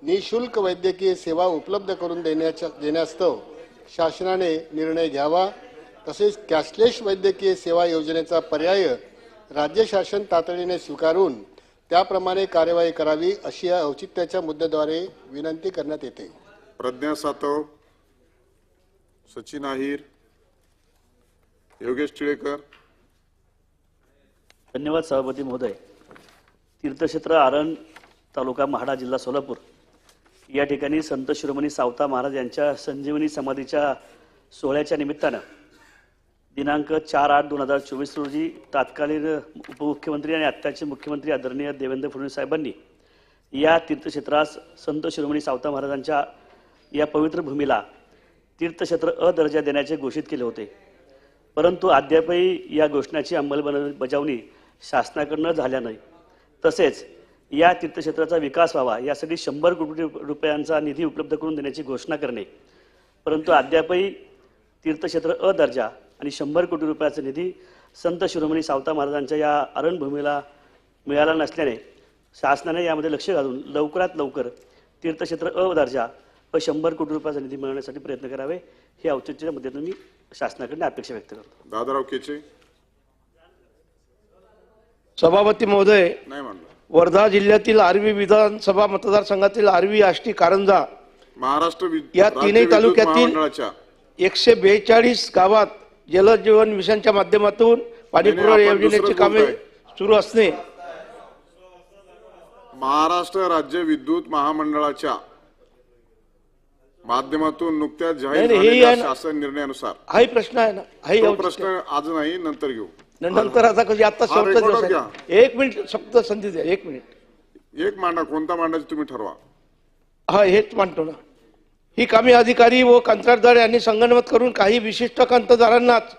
निःशुल्क वैद्यकीय सेवा उपलब्ध करून देण्यास्तव शासनाने निर्णय घ्यावा. तसेच कॅशलेस वैद्यकीय सेवा योजनेचा पर्याय राज्य शासन तातडीने स्वीकारून त्याप्रमाणे कार्यवाही करावी अशी या औचित्याच्या मुद्द्याद्वारे विनंती करण्यात येते. प्रज्ञा सातव, सचिन आहिर, योगेश टिळेकर. धन्यवाद सभापती महोदय. तीर्थक्षेत्र आरण, तालुका महाडा, जिल्हा सोलापूर या ठिकाणी संत शिरोमणी सावता महाराज यांच्या संजीवनी समाधीच्या सोहळ्याच्या निमित्तानं दिनांक 4/8/2024 रोजी तत्कालीन उपमुख्यमंत्री आणि आत्ताचे मुख्यमंत्री आदरणीय देवेंद्र फडणवीस साहेबांनी या तीर्थक्षेत्रास संत शिरोमणी सावता महाराजांच्या या पवित्र भूमीला तीर्थक्षेत्र अ दर्जा देण्याचे घोषित केले होते. परंतु अद्यापही या घोषणाची अंमलबजावणी शासनाकडून झाल्या नाही. तसेच या तीर्थक्षेत्राचा विकास व्हावा यासाठी 100 कोटी रुपयांचा निधी उपलब्ध करून देण्याची घोषणा करणे, परंतु अद्यापही तीर्थक्षेत्र अ दर्जा आणि 100 कोटी रुपयाचा निधी संत शिरोमणी सावता महाराजांच्या या अरणभूमीला मिळाला नसल्याने शासनाने यामध्ये लक्ष घालून लवकरात लवकर तीर्थक्षेत्र अ दर्जा व 100 कोटी रुपयाचा निधी मिळवण्यासाठी प्रयत्न करावे, हे औचित्याच्या मुद्द्यातून मी शासनाकडे अपेक्षा व्यक्त करतो. दादाराव केचे. सभापती महोदय, नाही म्हणलं. वर्धा जिल्ह्यातील आर्वी विधानसभा मतदारसंघातील आर्वी, आष्टी, कारंजा महाराष्ट्र या तीनही तालुक्यातील 142 गावात जलजीवन मिशनच्या माध्यमातून पाणीपुरवठा योजनेची कामे सुरू असणे. महाराष्ट्र राज्य विद्युत महामंडळाच्या माध्यमातून नुकत्याच जाहीर झालेल्या शासन निर्णयानुसार हाही प्रश्न आहे ना, तो प्रश्न आज नाही, नंतर घेऊ. नंतर आता कधी आता शेवटचा दिवस आहे. 1 मिनिट फक्त संधी द्या. 1 मिनिट. एक मांडा, कोणता मांडायचं तुम्ही ठरवा. हा, हेच मांडतो ना. ही कामे अधिकारी व कंत्राटदार यांनी संगनमत करून काही विशिष्ट कंत्राटदारांनाच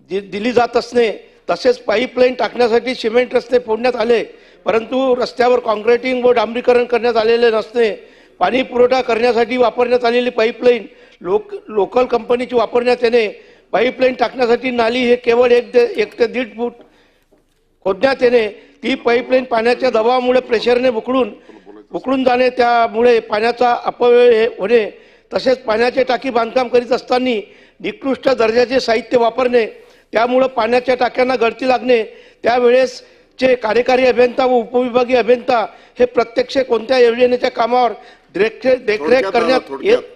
दिली जात असणे. तसेच पाईपलाईन टाकण्यासाठी सिमेंट रस्ते फोडण्यात आले, परंतु रस्त्यावर कॉन्क्रिटिंग व डांबरीकरण करण्यात आलेले नसणे. पाणी पुरवठा करण्यासाठी वापरण्यात आलेली पाईपलाईन लोकल कंपनीची वापरण्यात येणे. पाईपलाईन टाकण्यासाठी नाली हे केवळ 1 ते 1.5 फूट खोदण्यात येणे. ती पाईपलाईन पाण्याच्या दबावामुळे प्रेशरने उकळून जाणे, त्यामुळे पाण्याचा अपव्यय होणे. तसेच पाण्याचे टाकी बांधकाम करीत असताना निकृष्ट दर्जाचे साहित्य वापरणे, त्यामुळे पाण्याच्या टाक्यांना गळती लागणे. त्यावेळेसचे कार्यकारी अभियंता व उपविभागीय अभियंता हे प्रत्यक्ष कोणत्या योजनेच्या कामावर देखरेख करण्यात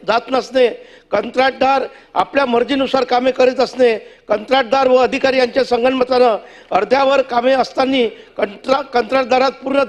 जात नसणे. कंत्राटदार आपल्या मर्जीनुसार कामे करीत असणे. कंत्राटदार व अधिकारी यांच्या संगनमतानं अर्ध्यावर कामे असताना कंत्राटदारात पूर्ण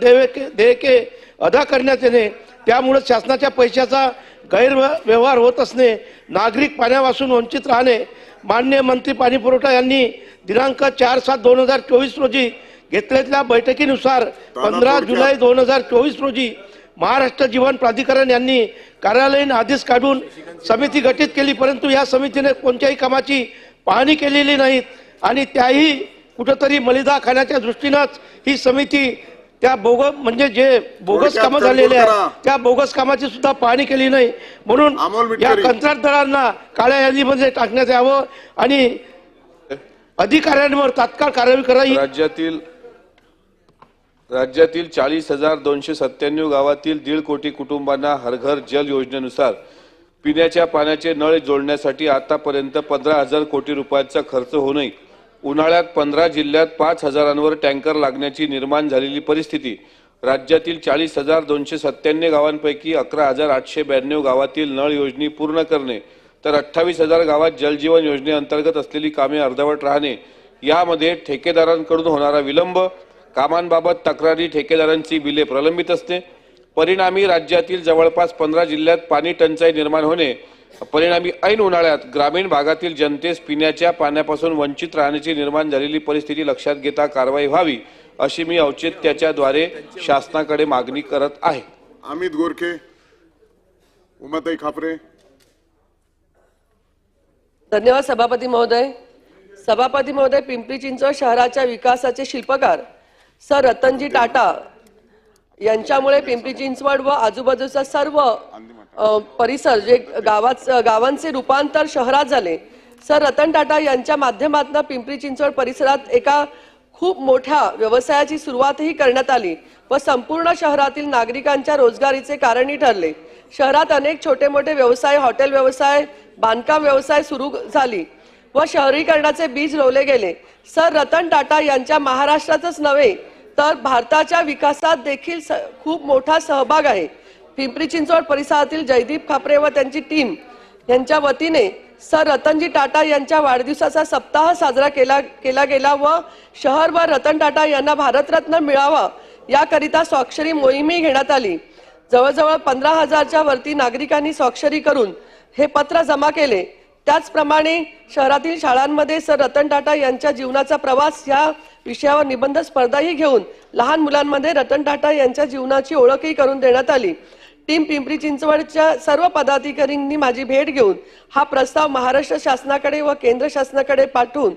देयके अदा करण्यात येणे, त्यामुळे शासनाच्या पैशाचा गैरव्यवहार होत असणे. नागरिक पाण्यापासून वंचित राहणे. माननीय मंत्री पाणीपुरवठा यांनी दिनांक 4/7/2024 रोजी घेतलेल्या बैठकीनुसार 15 जुलै 2024 रोजी महाराष्ट्र जीवन प्राधिकरण यांनी कार्यालयीन आदेश काढून समिती गठीत केली, परंतु या समितीने कोणत्याही कामाची पाहणी केलेली नाहीत आणि त्याही कुठंतरी मलिदा खाण्याच्या दृष्टीनंच ही समिती त्या म्हणजे जे बोगस कामं झालेले आहेत त्या बोगस कामाची सुद्धा पाहणी केली नाही. म्हणून या कंत्राटदारांना काळ्या यादीमध्ये टाकण्यात यावं आणि अधिकाऱ्यांवर तात्काळ कारवाई करावी. राज्यातील 40,297 गावातील 1.5 कोटी कुटुंबांना हर घर जल योजनेनुसार पिण्याच्या पाण्याचे नळ जोडण्यासाठी आतापर्यंत 15,000 कोटी रुपयांचा खर्च होऊनही उन्हाळ्यात 15 जिल्ह्यात 5,000वर टँकर लागण्याची निर्माण झालेली परिस्थिती. राज्यातील 40,297 गावांपैकी 11,892 गावातील नळ योजनी पूर्ण करणे तर 28,000 गावात जलजीवन योजनेअंतर्गत असलेली कामे अर्धवट राहणे, यामध्ये ठेकेदारांकडून होणारा विलंब, कामांबाबत तक्रारी, ठेकेदारांची बिले प्रलंबित असणे, परिणामी राज्यातील जवळपास 15 जिल्ह्यात पाणी टंचाई निर्माण होणे, परिणामी ऐन उन्हाळ्यात ग्रामीण भागातील जनतेस पिण्याच्या पाण्यापासून वंचित राहण्याची निर्माण झालेली परिस्थिती लक्षात घेता कारवाई व्हावी, अशी मी औचित्याच्याद्वारे शासनाकडे मागणी करत आहे. अमित गोरखे. उमाताई खापरे. धन्यवाद सभापती महोदय. सभापती महोदय, पिंपरी चिंचवड शहराच्या विकासाचे शिल्पकार सर रतनजी टाटा यांच्यामुळे पिंपरी चिंचवड व आजूबाजूचा सर्व परिसर जे गावांचे रूपांतर शहरात झाले, सर रतन टाटा यांच्या माध्यमातून पिंपरी चिंचवड परिसरात एका खूप मोठ्या व्यवसायाची सुरुवातही करण्यात आली व संपूर्ण शहरातील नागरिकांच्या रोजगारीचे कारणही ठरले. शहरात अनेक छोटे मोठे व्यवसाय, हॉटेल व्यवसाय, बांधकाम व्यवसाय सुरू झाली व शहरीकरणाचे बीज रोवले गेले. सर रतन टाटा यांच्या महाराष्ट्रातच नव्हे तर भारताच्या विकासात देखील खूप मोठा सहभाग आहे. पिंपरी चिंचवड परिसरातील जयदीप खापरे व त्यांची टीम यांच्या वतीने सर रतनजी टाटा यांच्या वाढदिवसाचा सप्ताह साजरा केला गेला व शहरभर रतन टाटा यांना भारतरत्न मिळावा याकरिता स्वाक्षरी मोहीमही घेण्यात आली. जवळजवळ 15,000च्या वरती नागरिकांनी स्वाक्षरी करून हे पत्र जमा केले. त्याचप्रमाणे शहरातील शाळांमध्ये सर रतन टाटा यांच्या जीवनाचा प्रवास या विषयावर निबंध स्पर्धाही घेऊन लहान मुलांमध्ये रतन टाटा यांच्या जीवनाची ओळखही करून देण्यात आली. टीम पिंपरी चिंचवडच्या सर्व पदाधिकाऱ्यांनी माझी भेट घेऊन हा प्रस्ताव महाराष्ट्र शासनाकडे व केंद्र शासनाकडे पाठवून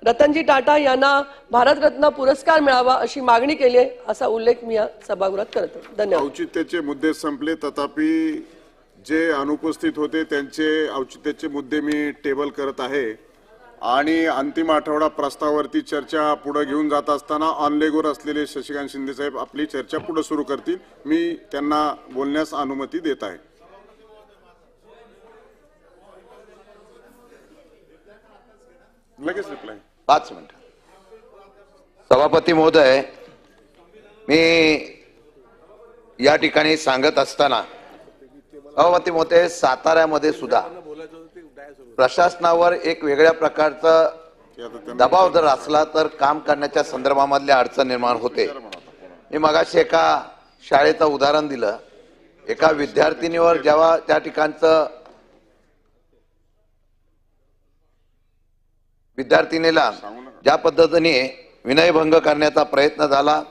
रतनजी टाटा यांना भारतरत्न पुरस्कार मिळावा अशी मागणी केली आहे, असा उल्लेख मी या सभागृहात करतो. धन्यवाद. औचित्याचे मुद्दे संपले, तथापि जे अनुपस्थित होते त्यांचे औचित्याचे मुद्दे मी टेबल करत आहे आणि अंतिम आठवडा प्रस्तावावरती चर्चा पुढे घेऊन जात असताना ऑनलेगवर असलेले शशिकांत शिंदे साहेब आपली चर्चा पुढे सुरू करतील. मी त्यांना बोलण्यास अनुमती देत आहे. लगेच रिप्लाय. 5 मिनिट. सभापती महोदय, मी या ठिकाणी सांगत असताना सभापती महोदय, साताऱ्यामध्ये सुद्धा प्रशासनावर एक वेगळ्या प्रकारचा दबाव जर असला तर काम करण्याच्या संदर्भामधल्या अडचण निर्माण होते. मी मगाशी एका शाळेचं उदाहरण दिलं. एका विद्यार्थिनीवर जेव्हा त्या ठिकाणचं विद्यार्थिनीला ज्या पद्धतीने विनयभंग करण्याचा प्रयत्न झाला,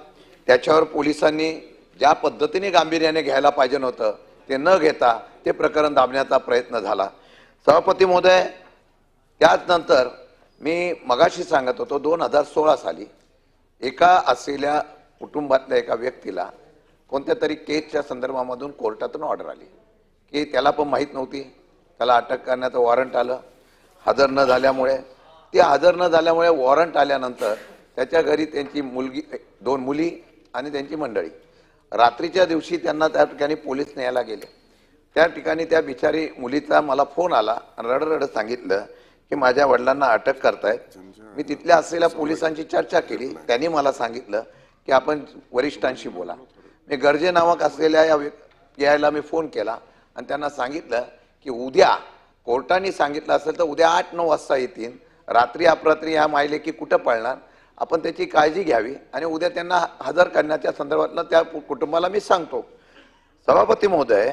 त्याच्यावर पोलिसांनी ज्या पद्धतीने गांभीर्याने घ्यायला पाहिजे नव्हतं ते न घेता ते प्रकरण दाबण्याचा प्रयत्न झाला. सभापती महोदय, त्याचनंतर मी मगाशी सांगत होतो 2016 साली एका असलेल्या कुटुंबातल्या एका व्यक्तीला कोणत्या तरी केसच्या संदर्भामधून कोर्टातून ऑर्डर आली की त्याला पण माहीत नव्हती, त्याला अटक करण्याचं वॉरंट आलं. हजर न झाल्यामुळे वॉरंट आल्यानंतर त्याच्या घरी त्यांची मुलगी, 2 मुली आणि त्यांची मंडळी, रात्रीच्या दिवशी त्यांना त्या ठिकाणी पोलीस न्यायला गेले. त्या ठिकाणी त्या बिचारी मुलीचा मला फोन आला आणि रडरड सांगितलं की माझ्या वडिलांना अटक करतायत. मी तिथल्या असलेल्या पोलिसांची चर्चा केली. त्यांनी मला सांगितलं की आपण वरिष्ठांशी बोला. मी गरजे नामक असलेल्या यायला मी फोन केला आणि त्यांना सांगितलं की उद्या कोर्टाने सांगितलं असेल तर उद्या 8-9 वाजता येतील. रात्री अपरात्री ह्या मायले की कुठं पळणार, आपण त्याची काळजी घ्यावी आणि उद्या त्यांना हजर करण्याच्या संदर्भातलं त्या कुटुंबाला मी सांगतो. सभापती महोदय,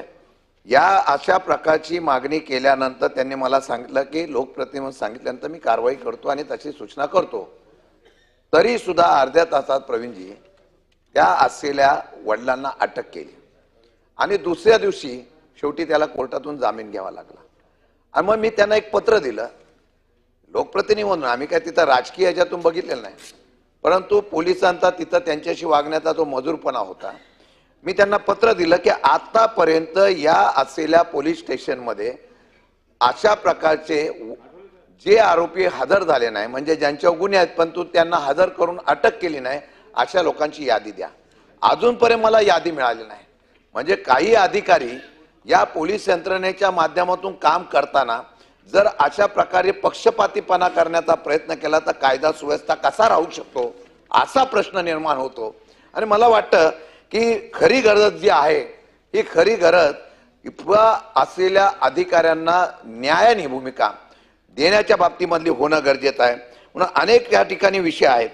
या अशा प्रकारची मागणी केल्यानंतर त्यांनी मला सांगितलं की लोकप्रतिनिधी सांगितल्यानंतर मी कारवाई करतो आणि तशी सूचना करतो. तरी सुद्धा अर्ध्या तासात प्रवीणजी त्या असलेल्या वडिलांना अटक केली आणि दुसऱ्या दिवशी शेवटी त्याला कोर्टातून जामीन घ्यावा लागला. आणि मग मी त्यांना एक पत्र दिलं. लोकप्रतिनिधी म्हणून आम्ही काय तिथं राजकीय ह्याच्यातून बघितलेलं नाही, परंतु पोलिसांचा तिथं त्यांच्याशी वागण्याचा जो मजूरपणा होता, मी त्यांना पत्र दिलं की आतापर्यंत या असलेल्या पोलीस स्टेशनमध्ये अशा प्रकारचे जे आरोपी हजर झाले नाही, म्हणजे ज्यांच्यावर गुन्हे आहेत परंतु त्यांना हजर करून अटक केली नाही, अशा लोकांची यादी द्या. अजूनपर्यंत मला यादी मिळाली नाही. म्हणजे काही अधिकारी या पोलीस यंत्रणेच्या माध्यमातून काम करताना जर अशा प्रकारे पक्षपातीपणा करण्याचा प्रयत्न केला तर कायदा सुव्यवस्था कसा राहू शकतो असा प्रश्न निर्माण होतो. आणि मला वाटतं की खरी गरज जी आहे ही खरी गरज असलेल्या अधिकाऱ्यांना न्यायाने भूमिका देण्याच्या बाबतीमधली होणं गरजेचं आहे. म्हणून अनेक या ठिकाणी विषय आहेत.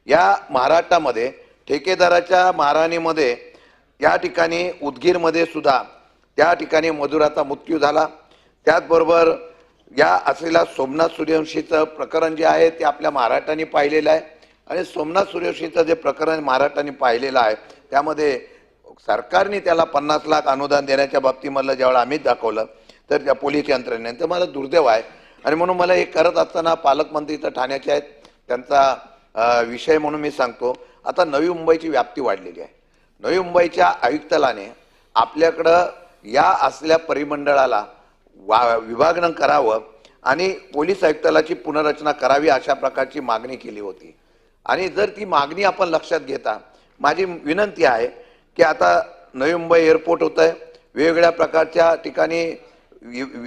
या महाराष्ट्रामध्ये ठेकेदाराच्या मारहाणीमध्ये या ठिकाणी उदगीरमध्ये सुद्धा त्या ठिकाणी मजुराचा मृत्यू झाला. त्याचबरोबर या असलेल्या सोमनाथ सूर्यवंशीचं प्रकरण जे आहे ते आपल्या महाराष्ट्राने पाहिलेलं आहे आणि सोमनाथ सूर्यवंशीचं जे प्रकरण महाराष्ट्राने पाहिलेलं आहे त्यामध्ये सरकारने त्याला 50 लाख अनुदान देण्याच्या बाबतीमधलं ज्यावेळेला आम्ही दाखवलं तर त्या पोलीस यंत्रणेने तर मला दुर्दैव आहे. आणि म्हणून मला हे करत असताना पालकमंत्री तर ठाण्याचे आहेत, त्यांचा विषय म्हणून मी सांगतो. आता नवी मुंबईची व्याप्ती वाढलेली आहे. नवी मुंबईच्या आयुक्तालयाने आपल्याकडं या असलेल्या परिमंडळाला विभागनं करावं आणि पोलीस आयुक्तालयाची पुनर्रचना करावी अशा प्रकारची मागणी केली होती. आणि जर ती मागणी आपण लक्षात घेता माझी विनंती आहे की आता नवी मुंबई एअरपोर्ट होत आहे, वेगवेगळ्या प्रकारच्या ठिकाणी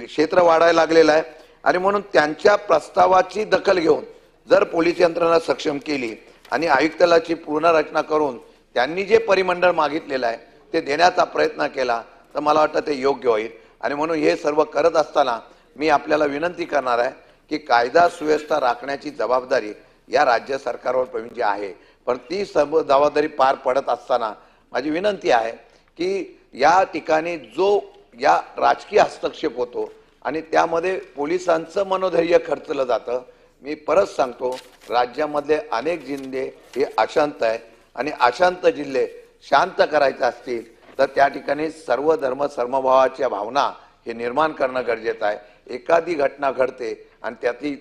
क्षेत्र वाढायला लागलेलं आहे आणि म्हणून त्यांच्या प्रस्तावाची दखल घेऊन जर पोलीस यंत्रणा सक्षम केली आणि आयुक्तालयाची पुनर्रचना करून त्यांनी जे परिमंडळ मागितलेलं आहे ते देण्याचा प्रयत्न केला तर मला वाटतं ते योग्य होईल. आणि म्हणून हे सर्व करत असताना मी आपल्याला विनंती करणार आहे की कायदा सुव्यवस्था राखण्याची जबाबदारी या राज्य सरकारवर म्हणजे आहे, पण ती सर्व जबाबदारी पार पडत असताना माझी विनंती आहे की या ठिकाणी जो या राजकीय हस्तक्षेप होतो आणि त्यामध्ये पोलिसांचं मनोधैर्य खर्चलं जातं. मी परत सांगतो, राज्यामधले अनेक जिल्हे हे अशांत आहे आणि अशांत जिल्हे शांत करायचे असतील तर त्या ठिकाणी सर्व धर्म समभावाच्या भावना हे निर्माण करणं गरजेचं आहे. एखादी घटना घडते आणि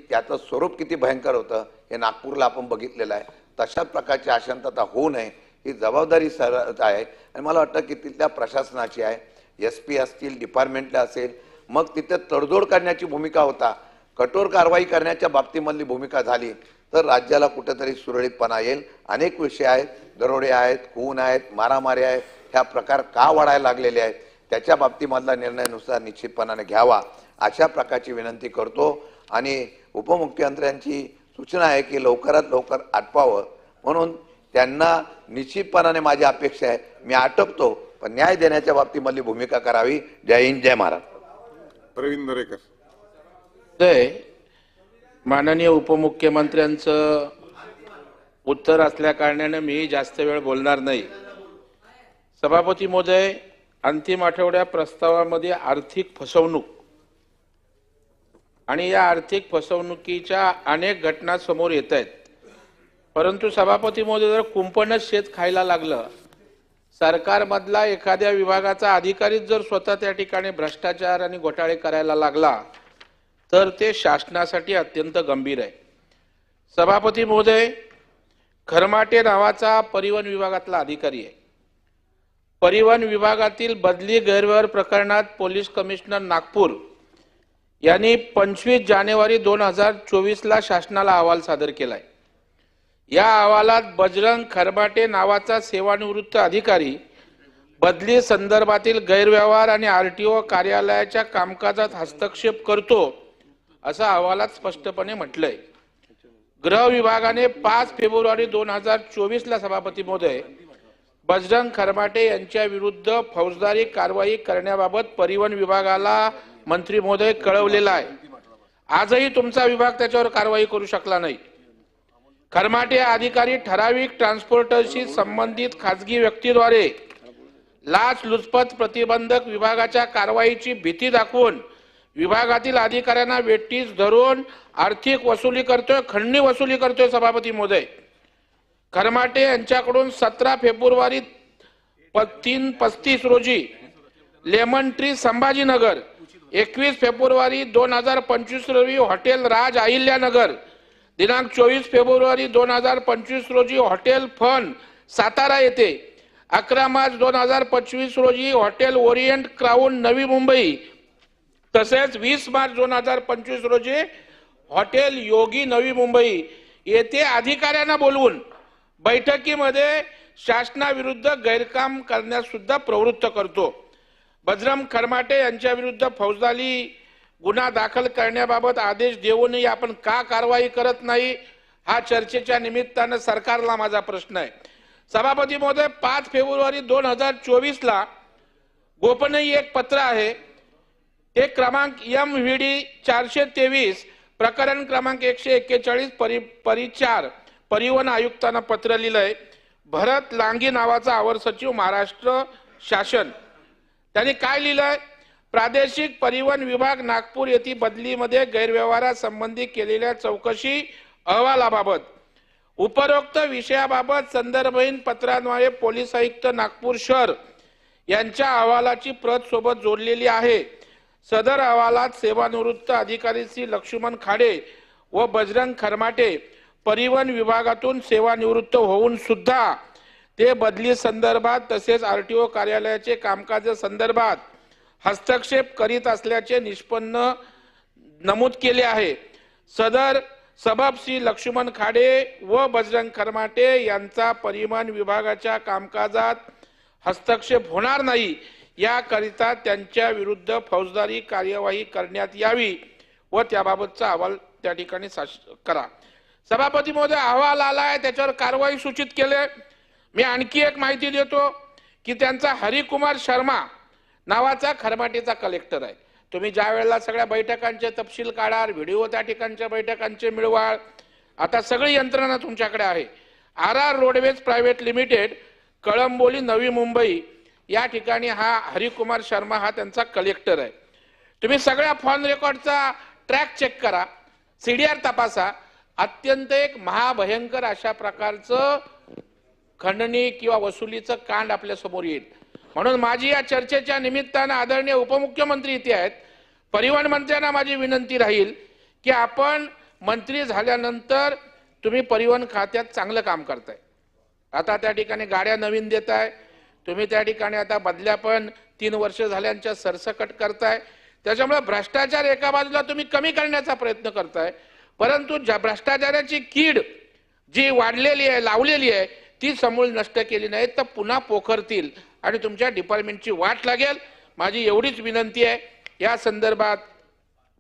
त्याचं स्वरूप किती भयंकर होतं हे नागपूरला आपण बघितलेलं आहे. तशा प्रकारची अशांतता होऊ नये ही जबाबदारी आहे आणि मला वाटतं की तिथल्या प्रशासनाची आहे. SP असतील, डिपार्टमेंटला असेल, मग तिथे तडजोड करण्याची भूमिका होता, कठोर कारवाई करण्याच्या बाबतीमधली भूमिका झाली तर राज्याला कुठेतरी सुरळीतपणा येईल. अनेक विषय आहेत, दरोडे आहेत, खून आहेत, मारामारी आहेत, ह्या प्रकार का वाढायला लागलेले आहेत त्याच्या बाबतीमधला निर्णय नुसार निश्चितपणाने घ्यावा अशा प्रकारची विनंती करतो. आणि उपमुख्यमंत्र्यांची सूचना आहे की लवकरात लवकर आटपावं, म्हणून त्यांना निश्चितपणाने माझी अपेक्षा आहे. मी आटपतो पण न्याय देण्याच्या बाबतीमधली भूमिका करावी. जय हिंद, जय महाराष्ट्र. प्रवीण दरेकर. माननीय उपमुख्यमंत्र्यांचं उत्तर असल्या कारणाने मी जास्त वेळ बोलणार नाही. सभापती महोदय, अंतिम आठवड्या प्रस्तावामध्ये आर्थिक फसवणूक आणि या आर्थिक फसवणुकीच्या अनेक घटना समोर येत आहेत. परंतु सभापती महोदय, जर कुंपणच शेत खायला लागलं, सरकारमधला एखाद्या विभागाचा अधिकारीच जर स्वतः त्या ठिकाणी भ्रष्टाचार आणि घोटाळे करायला लागला तर ते शासनासाठी अत्यंत गंभीर आहे. सभापती महोदय, खरमाटे नावाचा परिवहन विभागातला अधिकारी आहे. परिवहन विभागातील बदली गैरव्यवहार प्रकरणात पोलीस कमिशनर नागपूर यांनी 25 जानेवारी 2024 शासनाला अहवाल सादर केलाय. या अहवालात बजरंग खरमाटे नावाचा सेवानिवृत्त अधिकारी बदली संदर्भातील गैरव्यवहार आणि RTO कार्यालयाच्या कामकाजात हस्तक्षेप करतो असं अहवालात स्पष्टपणे म्हटलंय. गृह विभागाने 5 फेब्रुवारी 2024 सभापती महोदय बजरंग खरमाटे यांच्या विरुद्ध फौजदारी कारवाई करण्याबाबत परिवहन विभागाला मंत्री महोदय कळवलेला आहे. आजही तुमचा विभाग त्याच्यावर कारवाई करू शकला नाही. खरमाटे अधिकारी ठराविक ट्रान्सपोर्टरशी संबंधित खासगी व्यक्तीद्वारे लाचलुचपत प्रतिबंधक विभागाच्या कारवाईची भीती दाखवून विभागातील अधिकाऱ्यांना वेठीस धरून आर्थिक वसुली करतोय, खंडणी वसुली करतोय. सभापती महोदय, खरमाटे यांच्याकडून 17 फेब्रुवारी 3:35 रोजी लेमन ट्री संभाजीनगर, 21 फेब्रुवारी 2025 रोजी हॉटेल राज अहिल्यानगर, दिनांक 24 फेब्रुवारी 2025 रोजी हॉटेल फन सातारा येथे, 11 मार्च 2025 रोजी hotel Orient crown Navi Mumbai, तसेच 20 मार्च 2025 रोजी हॉटेल योगी नवी मुंबई येथे अधिकाऱ्यांना बोलवून बैठकीमध्ये शासनाविरुद्ध गैरकाम करण्यास सुद्धा प्रवृत्त करतो. बजरंग खरमाटे यांच्या विरुद्ध फौजदारी गुन्हा दाखल करण्याबाबत आदेश देऊनही आपण का कारवाई करत नाही, हा चर्चेच्या निमित्तानं सरकारला माझा प्रश्न आहे. सभापती महोदय, 5 फेब्रुवारी 2024 गोपनीय एक पत्र आहे, ते क्रमांक MVD 423 प्रकरण क्रमांक 141 परिचार परिवहन आयुक्तांना पत्र लिहिलंय. भरत लांगी नावाचा अवर सचिव महाराष्ट्र शासन. त्यांनी काय लिहिलंय? प्रादेशिक परिवहन विभाग नागपूर येथे बदलीमध्ये गैरव्यवहारासंबंधी केलेल्या चौकशी अहवालाबाबत उपरोक्त विषयाबाबत संदर्भहीन पत्राद्वारे पोलीस आयुक्त नागपूर शहर यांच्या अहवालाची प्रत सोबत जोडलेली आहे. सदर अहवालात सेवानिवृत्त अधिकारी श्री लक्ष्मण खाडे व बजरंग खरमाटे परिवहन विभागातून सेवानिवृत्त होऊन सुद्धा ते बदली संदर्भात तसेच RTO कार्यालयाचे कामकाज संदर्भात हस्तक्षेप करीत असल्याचे निष्पन्न नमूद केले आहे. सदर सबब श्री लक्ष्मण खाडे व बजरंग खरमाटे यांचा परिवहन विभागाच्या कामकाजात हस्तक्षेप होणार नाही याकरिता त्यांच्या विरुद्ध फौजदारी कार्यवाही करण्यात यावी व त्याबाबतचा अहवाल त्या ठिकाणी करा. सभापती महोदय, अहवाल आलाय, त्याच्यावर कारवाई सूचित केले. मी आणखी एक माहिती देतो की त्यांचा हरिकुमार शर्मा नावाचा खरमाटेचा कलेक्टर आहे. तुम्ही ज्या वेळेला सगळ्या बैठकांचे तपशील काढाल, व्हिडिओ त्या ठिकाणच्या बैठकांचे मिळवाल, आता सगळी यंत्रणा तुमच्याकडे आहे. RR roadways private limited, Kalamboli, Navi Mumbai या ठिकाणी हा हरिकुमार शर्मा हा त्यांचा कलेक्टर आहे. तुम्ही सगळ्या फोन रेकॉर्डचा ट्रॅक चेक करा, CDR तपासा. अत्यंत एक महाभयंकर अशा प्रकारचं खंडणी किंवा वसुलीचं कांड आपल्या समोर येईल. म्हणून माझी या चर्चेच्या निमित्तानं आदरणीय उपमुख्यमंत्री इथे आहेत, परिवहन मंत्र्यांना माझी विनंती राहील की आपण मंत्री झाल्यानंतर तुम्ही परिवहन खात्यात चांगलं काम करताय. आता त्या ठिकाणी गाड्या नवीन देताय, तुम्ही त्या ठिकाणी आता बदल्या पण 3 वर्ष झाल्यांच्या सरसकट करताय. त्याच्यामुळे भ्रष्टाचार एका बाजूला तुम्ही कमी करण्याचा प्रयत्न करताय, परंतु भ्रष्टाचाराची कीड जी वाढलेली आहे, लावलेली आहे, ती समूळ नष्ट केली नाही तर पुन्हा पोखरतील आणि तुमच्या डिपार्टमेंटची वाट लागेल. माझी एवढीच विनंती आहे, या संदर्भात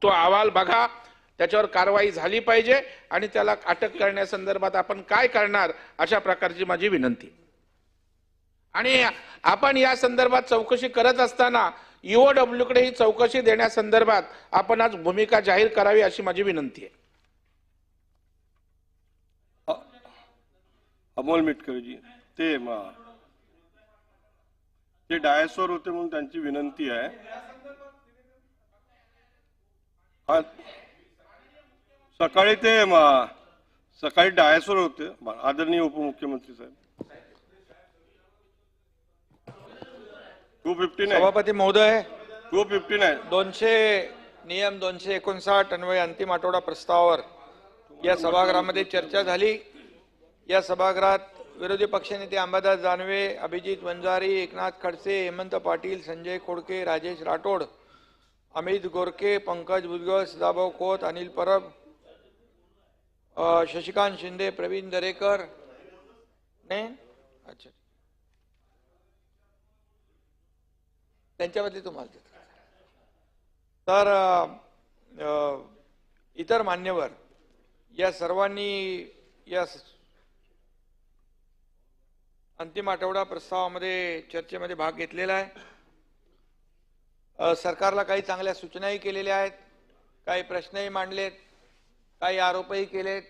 तो अहवाल बघा, त्याच्यावर कारवाई झाली पाहिजे आणि त्याला अटक करण्यासंदर्भात आपण काय करणार अशा प्रकारची माझी विनंती. आणि आपण या संदर्भात चौकशी करत असताना EOW कडे ही चौकशी देण्यासंदर्भात आपण आज भूमिका जाहीर करावी अशी माझी विनंती आहे. अमोल मिटकरजी ते डायसवर होते म्हणून त्यांची विनंती आहे. सकाळी सकाळी डायसवर होते आदरणीय उपमुख्यमंत्री साहेब. 215 सभापती महोदय, 215 आहे. 259 अन्वये अंतिम आठवडा प्रस्तावावर या सभागृहामध्ये चर्चा झाली. या सभागृहात विरोधी पक्षनेते अंबादास दानवे, अभिजित वंजारी, एकनाथ खडसे, हेमंत पाटील, संजय खोडके, राजेश राठोड, अमित गोरके, पंकज भुजबळ, सदाभाऊ खोत, अनिल परब, शशिकांत शिंदे, प्रवीण दरेकर ने अच्छा त्यांच्याबद्दल तुम्हाला देतो. तर इतर मान्यवर या सर्वांनी या अंतिम आठवडा प्रस्तावामध्ये चर्चेमध्ये भाग घेतलेला आहे. सरकारला काही चांगल्या सूचनाही केलेल्या आहेत, काही प्रश्नही मांडलेत, काही आरोपही केलेत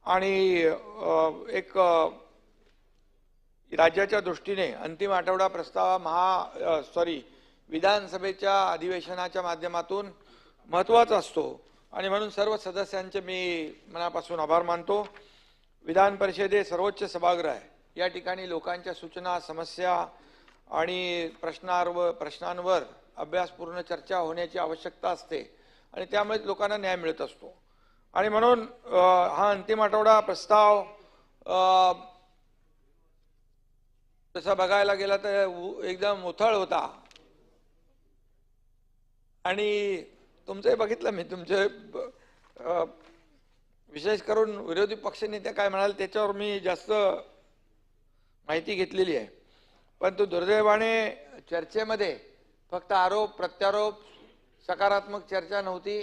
आणि एक राज्याच्या दृष्टीने अंतिम आठवडा प्रस्ताव विधानसभेच्या अधिवेशनाच्या माध्यमातून महत्त्वाचा असतो आणि म्हणून सर्व सदस्यांचे मी मनापासून आभार मानतो. विधान परिषद हे सर्वोच्च सभागृह आहे. या ठिकाणी लोकांच्या सूचना, समस्या आणि प्रश्नांवर अभ्यासपूर्ण चर्चा होण्याची आवश्यकता असते आणि त्यामुळे लोकांना न्याय मिळत असतो. आणि म्हणून हा अंतिम आठवडा प्रस्ताव तसा बघायला गेला तर एकदम उथळ होता. आणि तुमचंही बघितलं मी, तुमचे विशेष करून विरोधी पक्षनेते काय म्हणाल त्याच्यावर मी जास्त माहिती घेतलेली आहे. परंतु दुर्दैवाने चर्चेमध्ये फक्त आरोप प्रत्यारोप, सकारात्मक चर्चा नव्हती.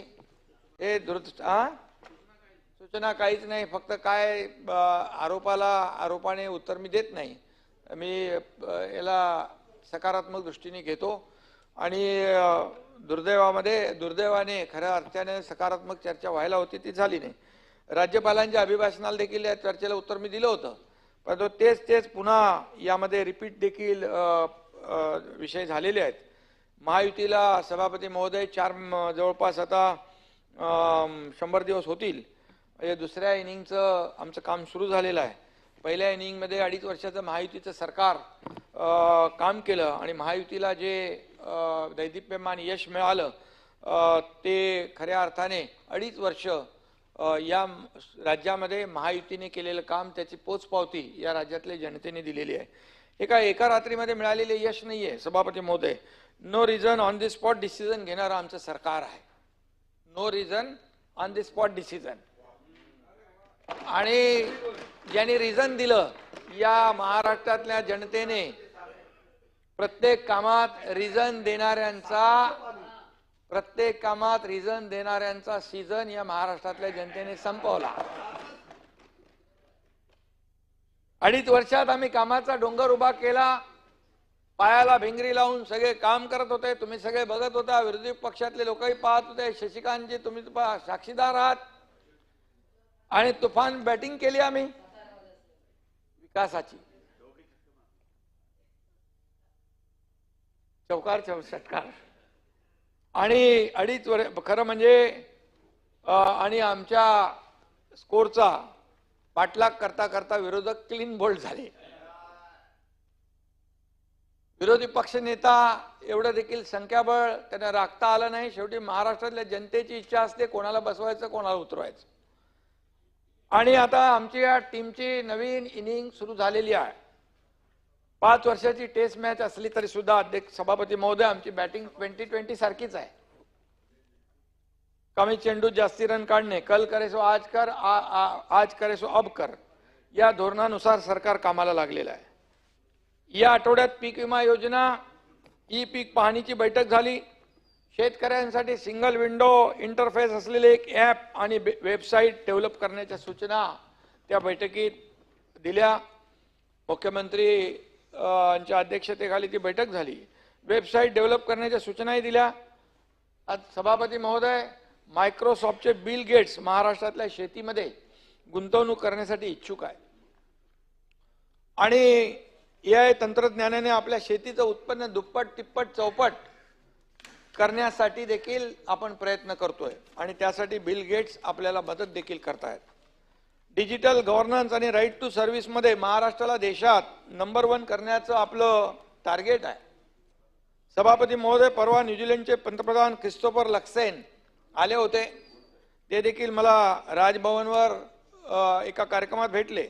हे सूचना काहीच नाही, फक्त काय आरोपाने उत्तर मी देत नाही. मी याला सकारात्मक दृष्टीने घेतो आणि दुर्दैवाने खऱ्या अर्थाने सकारात्मक चर्चा व्हायला होती ती झाली नाही. राज्यपालांच्या अभिभाषणाला देखील या चर्चेला उत्तर मी दिलं होतं, परंतु तेच पुन्हा यामध्ये रिपीट देखील विषय झालेले आहेत. महायुतीला सभापती महोदय जवळपास आता 100 दिवस होतील. दुसऱ्या इनिंगचं आमचं काम सुरू झालेलं आहे. पहिल्या इनिंगमध्ये 2.5 वर्षाचं महायुतीचं सरकार काम केलं आणि महायुतीला जे दैदिप्यमान यश मिळालं ते खऱ्या अर्थाने 2.5 वर्ष या राज्यामध्ये महायुतीने केलेलं काम, त्याची पोचपावती या राज्यातल्या जनतेने दिलेली आहे. एका रात्रीमध्ये मिळालेले यश नाहीये सभापती महोदय. No reason on the spot decision घेणारं आमचं सरकार आहे. No reason on the spot decision. आणि ज्यांनी रिझन दिलं, या महाराष्ट्रातल्या जनतेने प्रत्येक कामात रिझन देणाऱ्यांचा सीझन या महाराष्ट्रातल्या जनतेने संपवला. 2.5 वर्षात आम्ही कामाचा डोंगर उभा केला. पायाला भिंगरी लावून सगळे काम करत होते. तुम्ही सगळे बघत होता. विरोधी पक्षातले लोकही पाहत होते. शशिकांतजी तुम्ही साक्षीदार आहात. आणि तुफान बॅटिंग केली आम्ही विकासाची. चौकार षटकार. आणि 2.5 वर्ष खरं म्हणजे आणि आमच्या स्कोरचा पाठलाग करता करता विरोधक क्लीन बोल्ड झाले. विरोधी पक्षनेता एवढं देखील संख्याबळ त्यांना राखता आलं नाही. शेवटी महाराष्ट्रातल्या जनतेची इच्छा असते कोणाला बसवायचं कोणाला उतरवायचं. आणि आता आमची या टीमची नवीन इनिंग सुरू झालेली आहे. 5 वर्षाची टेस्ट मॅच असली तरी सुद्धा अध्यक्ष सभापती महोदय आमची बॅटिंग 2020 सारखीच आहे. कमी चेंडू जास्ती रन काढणे, कल करे सो आज कर, आज करे सो अब कर, या धोरणानुसार सरकार कामाला लागलेलं आहे. या आठवड्यात पीक विमा योजना ई पीक पाहणीची बैठक झाली. शेतकऱ्यांसाठी सिंगल विंडो इंटरफेस असलेले एक ॲप आणि वेबसाईट डेव्हलप करण्याच्या सूचना त्या बैठकीत दिल्या. मुख्यमंत्री यांच्या अध्यक्षतेखाली ती बैठक झाली. वेबसाईट डेव्हलप करण्याच्या सूचनाही दिल्या. आज सभापती महोदय, मायक्रोसॉफ्टचे बिल गेट्स महाराष्ट्रातल्या शेतीमध्ये गुंतवणूक करण्यासाठी इच्छुक आहे. आणि AI तंत्रज्ञानाने आपल्या शेतीचं उत्पन्न दुप्पट तिप्पट चौपट करण्यासाठी देखील आपण प्रयत्न करतोय. आणि त्यासाठी बिल गेट्स आपल्याला मदत देखील करतायत. डिजिटल गव्हर्नन्स आणि राईट टू सर्व्हिस मध्ये महाराष्ट्राला देशात नंबर 1 करण्याचं आपलं टार्गेट आहे. सभापती महोदय, परवा न्यूझीलंडचे पंतप्रधान क्रिस्टोफर लक्सेन आले होते. ते देखील मला राजभवनवर एका कार्यक्रमात भेटले.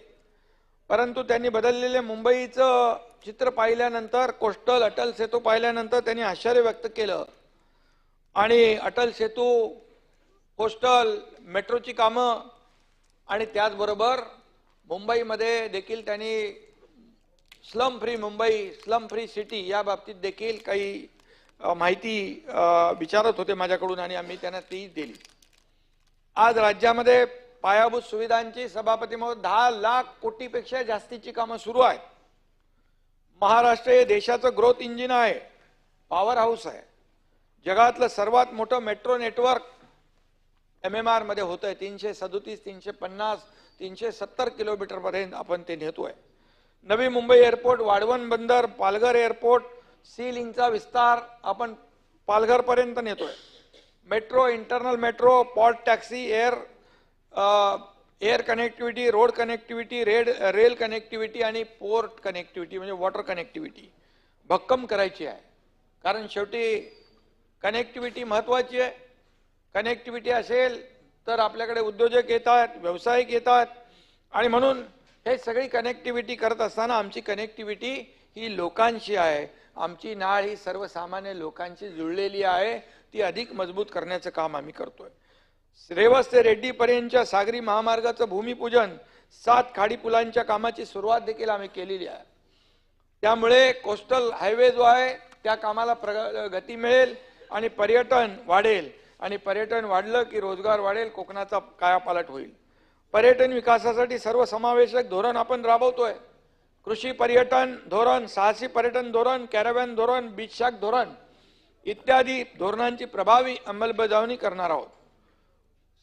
परंतु त्यांनी बदललेले मुंबईचं चित्र पाहिल्यानंतर, कोस्टल अटल सेतू पाहिल्यानंतर त्यांनी आश्चर्य व्यक्त केलं. आणि अटल सेतू, कोस्टल मेट्रोची कामं आणि त्याचबरोबर मुंबईमध्ये देखील त्यांनी slum free Mumbai, slum free city या बाबतीत देखील काही माहिती विचारत होते माझ्याकडून आणि आम्ही त्यांना ती दिली. आज राज्यामध्ये पायाभूत सुविधांची सभापती महोदय 10 लाख कोटीपेक्षा जास्तीची कामं सुरू आहेत. महाराष्ट्र हे देशाचं ग्रोथ इंजिन आहे, पॉवर हाऊस आहे. जगातलं सर्वात मोठं मेट्रो नेटवर्क MMR मध्ये होतंय. 337, 350, 370 किलोमीटर पर्यंत आपण ते नेतोय. नवी मुंबई एअरपोर्ट, वाढवण बंदर, पालघर एअरपोर्ट, सी लिंकचा विस्तार आपण पालघर पर्यंत नेतोय. Metro, internal metro, port taxi, air connectivity, road connectivity, rail connectivity आणि पोर्ट कनेक्टिव्हिटी म्हणजे वॉटर कनेक्टिव्हिटी भक्कम करायची आहे. कारण शेवटी कनेक्टिव्हिटी महत्वाची आहे. कनेक्टिव्हिटी असेल तर आपल्याकडे उद्योजक येतात, व्यावसायिक येतात. आणि म्हणून हे सगळी कनेक्टिव्हिटी करत असताना आमची कनेक्टिव्हिटी ही लोकांशी आहे. आमची नाळ ही सर्वसामान्य लोकांशी जुळलेली आहे. ती अधिक मजबूत करण्याचं काम आम्ही करतोय. रेवस ते रेड्डी पर्यंतच्या सागरी महामार्गाचं भूमिपूजन, 7 खाडी पुलांच्या कामाची सुरुवात देखील आम्ही केलेली आहे. त्यामुळे कोस्टल हायवे जो आहे त्या कामाला गती मिळेल आणि पर्यटन वाढेल. आणि पर्यटन वाढलं की रोजगार वाढेल, कोकणाचा कायापालट होईल. पर्यटन विकासासाठी सर्वसमावेशक धोरण आपण राबवतोय. कृषी पर्यटन धोरण, साहसी पर्यटन धोरण, कॅरॅव्हॅन धोरण, बीच शाक धोरण इत्यादी धोरणांची प्रभावी अंमलबजावणी करणार आहोत.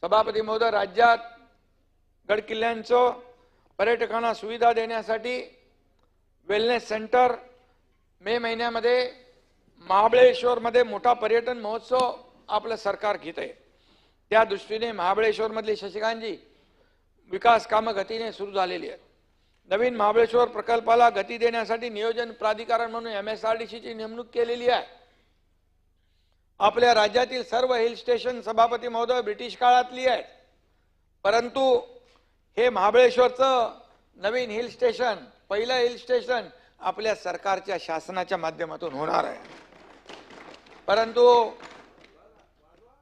सभापती महोदय, राज्यात गडकिल्ल्यांचं पर्यटकांना सुविधा देण्यासाठी वेलनेस सेंटर, मे महिन्यामध्ये महाबळेश्वरमध्ये मोठा पर्यटन महोत्सव आपलं सरकार घेत आहे. त्या दृष्टीने महाबळेश्वरमधले शशिकांतजी विकास कामं गतीने सुरू झालेली आहेत. नवीन महाबळेश्वर प्रकल्पाला गती देण्यासाठी नियोजन प्राधिकरण म्हणून MSRDCची नेमणूक केलेली आहे. आपल्या राज्यातील सर्व हिल स्टेशन सभापती महोदय ब्रिटिश काळातली आहेत. परंतु हे महाबळेश्वरचं नवीन हिल स्टेशन, पहिलं हिल स्टेशन आपल्या सरकारच्या शासनाच्या माध्यमातून होणार आहे. परंतु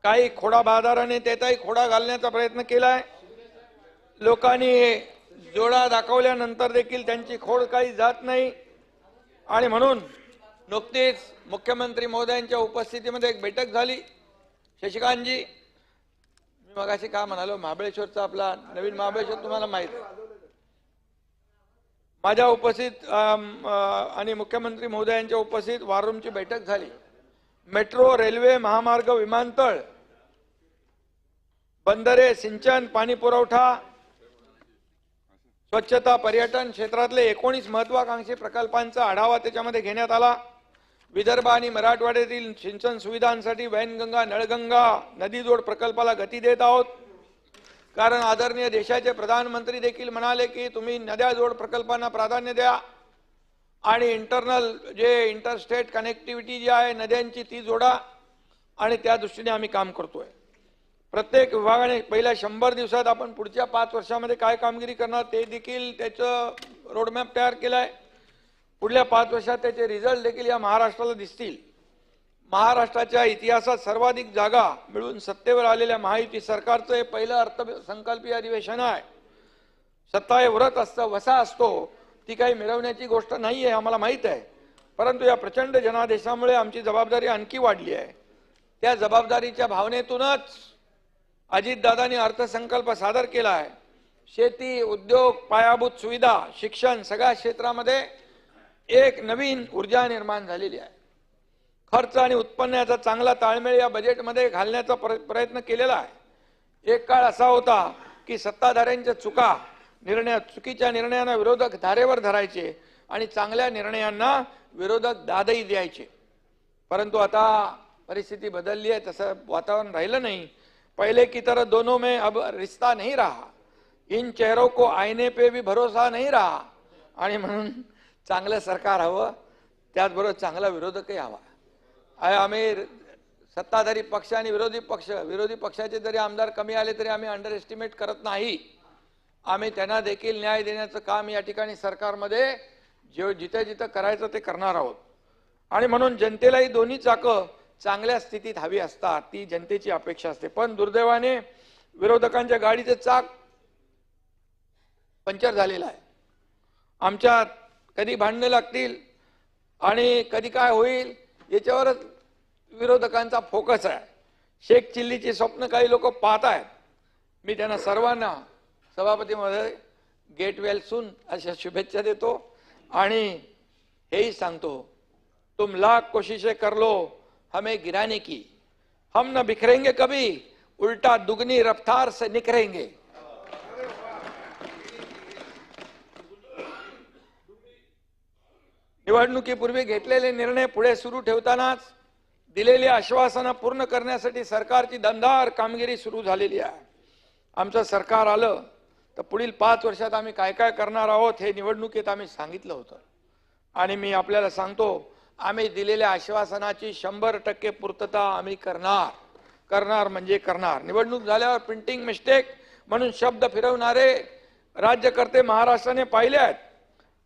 काही खोडाबाजाराने त्याचाही खोडा घालण्याचा प्रयत्न केलाय. लोकांनी जोडा दाखवल्यानंतर देखील त्यांची खोड काही जात नाही आणि म्हणून नुकतीच मुख्यमंत्री महोदयांच्या उपस्थितीमध्ये एक बैठक झाली. शशिकांतजी, मी मगाशी काय म्हणालो, महाबळेश्वरचा आपला नवीन महाबळेश्वर तुम्हाला माहित आहे. माझ्या उपस्थित आणि मुख्यमंत्री महोदयांच्या उपस्थित वॉर रूमची बैठक झाली. मेट्रो, रेल्वे, महामार्ग, विमानतळ, बंदरे, सिंचन, पाणी पुरवठा, स्वच्छता, पर्यटन क्षेत्रातले 19 महत्वाकांक्षी प्रकल्पांचा आढावा त्याच्यामध्ये घेण्यात आला. विदर्भ आणि मराठवाड्यातील सिंचन सुविधांसाठी वैनगंगा, नळगंगा नदीजोड प्रकल्पाला गती देत आहोत. कारण आदरणीय देशाचे प्रधानमंत्री देखील म्हणाले की तुम्ही नद्या जोड प्रकल्पांना प्राधान्य द्या आणि इंटरस्टेट कनेक्टिव्हिटी जी आहे नद्यांची ती जोडा, आणि त्या दृष्टीने आम्ही काम करतोय. प्रत्येक विभागाने पहिल्या 100 दिवसात आपण पुढच्या 5 वर्षामध्ये काय कामगिरी करणार ते देखील त्याचं रोडमॅप तयार केलाय. पुढल्या 5 वर्षात त्याचे रिझल्ट देखील या महाराष्ट्राला दिसतील. महाराष्ट्राच्या इतिहासात सर्वाधिक जागा मिळून सत्तेवर आलेल्या महायुती सरकारचं हे पहिलं अर्थसंकल्पीय अधिवेशन आहे. सत्ता हे व्रत असतं, वसा असतो, ती काही मिळवण्याची गोष्ट नाही आहे, आम्हाला माहीत आहे. परंतु या प्रचंड जनादेशामुळे आमची जबाबदारी आणखी वाढली आहे. त्या जबाबदारीच्या भावनेतूनच अजितदादांनी अर्थसंकल्प सादर केला आहे. शेती, उद्योग, पायाभूत सुविधा, शिक्षण सगळ्या क्षेत्रामध्ये एक नवीन ऊर्जा निर्माण झालेली आहे. खर्च आणि उत्पन्नाचा चांगला ताळमेळ या बजेटमध्ये घालण्याचा प्रयत्न केलेला आहे. एक काळ असा होता की सत्ताधाऱ्यांच्या चुकीच्या निर्णयांना विरोधक धारेवर धरायचे आणि चांगल्या निर्णयांना विरोधक दादही द्यायचे. परंतु आता परिस्थिती बदलली आहे, तसं वातावरण राहिलं नाही. पहले की तरह दोनों में अब रिश्ता नहीं रहा. इन चेहरों को आईने पे भी भरोसा नहीं रहा. आणि म्हणून चांगलं सरकार हवं, त्याचबरोबर चांगला विरोधकही हवा. आम्ही सत्ताधारी पक्ष आणि विरोधी पक्षाचे जरी आमदार कमी आले तरी आम्ही अंडर एस्टिमेट करत नाही. आम्ही त्यांना देखील न्याय देण्याचं काम या ठिकाणी सरकारमध्ये जिथे जिथे करायचं ते करणार आहोत. आणि म्हणून जनतेलाही दोन्ही चाकं चांगल्या स्थितीत हवी असतात, ती जनतेची अपेक्षा असते. पण दुर्दैवाने विरोधकांच्या गाडीचे चाक पंक्चर झालेलं आहे. आमच्यात कधी भांडणं लागतील आणि कधी काय होईल याच्यावरच विरोधकांचा फोकस आहे. शेख चिल्लीची स्वप्न काही लोक पाहत आहेत. मी त्यांना सर्वांना सभापती महोदय गेट वेल सून अशा शुभेच्छा देतो आणि हेही सांगतो, तुम लाख कोशिशें कर लो हमें गिराने की, हम न बिखरेंगे कभी, उल्टा दुगनी रफ्तार से निखरेंगे. निवडणुकीपूर्वी घेतलेले निर्णय पुढे सुरू ठेवतानाच दिलेली आश्वासनं पूर्ण करण्यासाठी सरकारची दमदार कामगिरी सुरू झालेली आहे. आमचं सरकार आलं तर पुढील 5 वर्षात आम्ही काय काय करणार आहोत हे निवडणुकीत आम्ही सांगितलं होतं. आणि मी आपल्याला सांगतो, आम्ही दिलेल्या आश्वासनाची 100% पूर्तता आम्ही करणार म्हणजे करणार. निवडणूक झाल्यावर प्रिंटिंग मिस्टेक म्हणून शब्द फिरवणारे राज्यकर्ते महाराष्ट्राने पाहिले आहेत.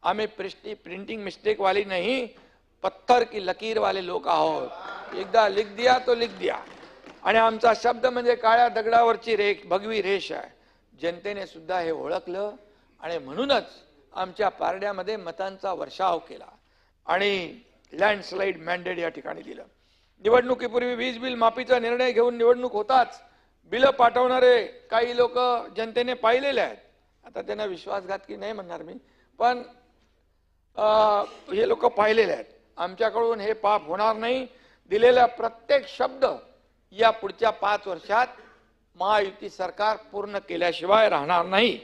आम्ही प्रिंटिंग मिस्टेक वाली नहीं, पत्थर की लकीर वाले लोक आहोत. एकदा लिख दिया तो लिख दिया. आणि आमचा शब्द म्हणजे काळ्या दगडावरची भगवी रेष आहे. जनतेने सुद्धा हे ओळखलं आणि म्हणूनच आमच्या पारड्यामध्ये मतांचा वर्षाव केला आणि लँडस्लाइड मॅन्डेट या ठिकाणी दिलं. निवडणुकीपूर्वी वीज बिल माफीचा निर्णय घेऊन निवडणूक होताच बिलं पाठवणारे काही लोक जनतेने पाहिलेले आहेत. आता त्यांना विश्वासघात की नाही म्हणणार मी, पण हे लोक पाहिलेले आहेत. आमच्याकडून हे पाप होणार नाही. दिलेला प्रत्येक शब्द या पुढच्या 5 वर्षात महायुती सरकार पूर्ण केल्याशिवाय राहणार नाही.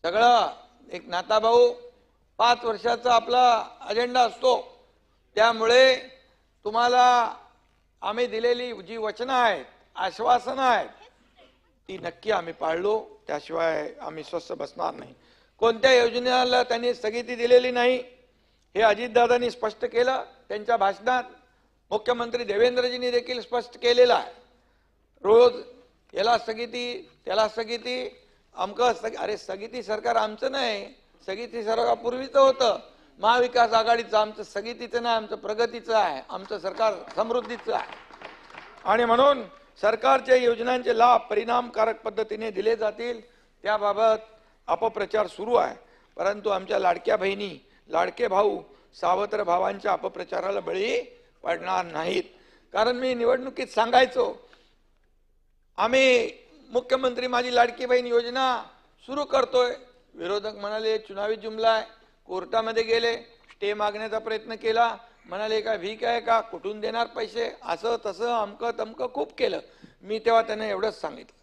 सगळं एक नाताभाऊ 5 वर्षाचा आपला अजेंडा असतो. त्यामुळे तुम्हाला आम्ही दिलेली जी वचनं आहेत, आश्वासनं आहेत, ती नक्की आम्ही पाळलो. त्याशिवाय आम्ही स्वस्थ बसणार नाही. कोणत्या योजनेला त्यांनी स्थगिती दिलेली नाही हे अजितदादांनी स्पष्ट केलं त्यांच्या भाषणात. मुख्यमंत्री देवेंद्रजींनी देखील स्पष्ट केलेलं आहे. रोज याला स्थगिती त्याला स्थगिती अमकं अरे स्थगिती सरकार आमचं नाही, स्थगिती सरकार पूर्वीचं होतं, महाविकास आघाडीचं. आमचं स्थगितीचं नाही, आमचं प्रगतीचं आहे, आमचं सरकार समृद्धीचं आहे. आणि म्हणून सरकारच्या योजनांचे लाभ परिणामकारक पद्धतीने दिले जातील त्याबाबत अपप्रचार सुरू आहे. परंतु आमच्या लाडक्या बहिणी लाडके भाऊ सावत्र भावांच्या अपप्रचाराला बळी पडणार नाहीत. कारण मी निवडणुकीत सांगायचो आम्ही मुख्यमंत्री माझी लाडकी बहीण योजना सुरू करतोय. विरोधक म्हणाले चुनावी जुमला आहे, कोर्टामध्ये गेले, स्टे मागण्याचा प्रयत्न केला, म्हणाले काय भीक आहे का, कुठून देणार पैसे, असं तसं अमकं तमकं खूप केलं. मी तेव्हा त्यांना एवढंच सांगितलं,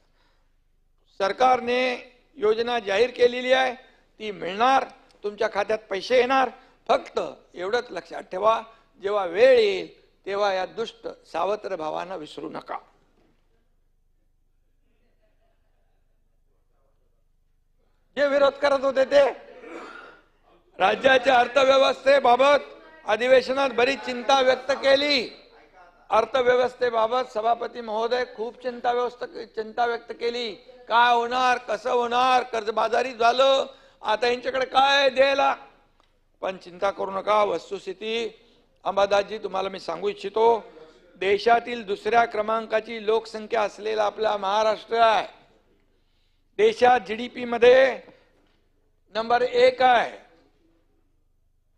सरकारने योजना जाहीर केलेली आहे, ती मिळणार, तुमच्या खात्यात पैसे येणार. फक्त एवढंच लक्षात ठेवा, जेव्हा वेळ येईल तेव्हा या दुष्ट सावत्र भावांना विसरू नका. जे विरोध करत होते ते राज्याच्या अर्थव्यवस्थेबाबत अधिवेशनात बरीच चिंता व्यक्त केली. अर्थव्यवस्थेबाबत सभापती महोदय खूप चिंता व्यक्त केली. काय होणार, कसं होणार, कर्जबाजारी झालं, आता यांच्याकडे काय द्यायला. पण चिंता करू नका, वस्तुस्थिती अंबादासजी तुम्हाला मी सांगू इच्छितो, देशातील दुसऱ्या क्रमांकाची लोकसंख्या असलेला आपला महाराष्ट्र आहे. देशात जीडीपी मध्ये नंबर 1 आहे.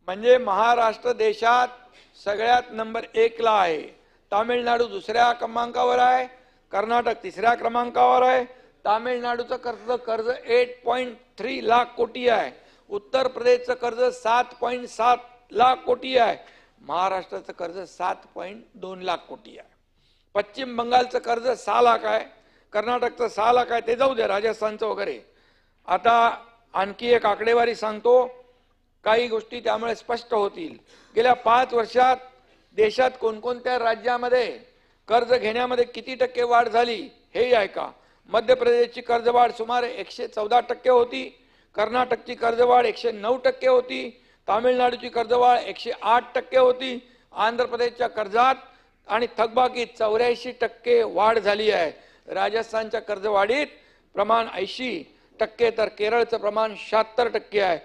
म्हणजे महाराष्ट्र देशात सगळ्यात नंबर 1 ला आहे. तामिळनाडू दुसऱ्या क्रमांकावर आहे, कर्नाटक तिसऱ्या क्रमांकावर आहे. तामिळनाडूचं कर्ज 8.3 लाख कोटी आहे, उत्तर प्रदेशचं कर्ज 7.7 लाख कोटी आहे, महाराष्ट्राचं कर्ज 7.2 लाख कोटी आहे. पश्चिम बंगालचं कर्ज 6 लाख आहे, कर्नाटकचं 6 लाख आहे, ते जाऊ दे, राजस्थानचं वगैरे. आता आणखी एक आकडेवारी सांगतो, काही गोष्टी त्यामुळे स्पष्ट होतील. गेल्या 5 वर्षात देशात कोणकोणत्या राज्यामध्ये कर्ज घेण्यामध्ये किती टक्के वाढ झाली हेही ऐका. मध्य प्रदेशची कर्जवाढ सुमारे 114% होती, कर्नाटकची कर्जवाढ 109% होती, तामिळनाडूची कर्जवाढ 108% होती, आंध्र प्रदेशच्या कर्जात आणि थकबाकीत 84% वाढ झाली आहे. राजस्थानच्या कर्जवाढीत प्रमाण 80%, तर केरळचं प्रमाण 76% आहे.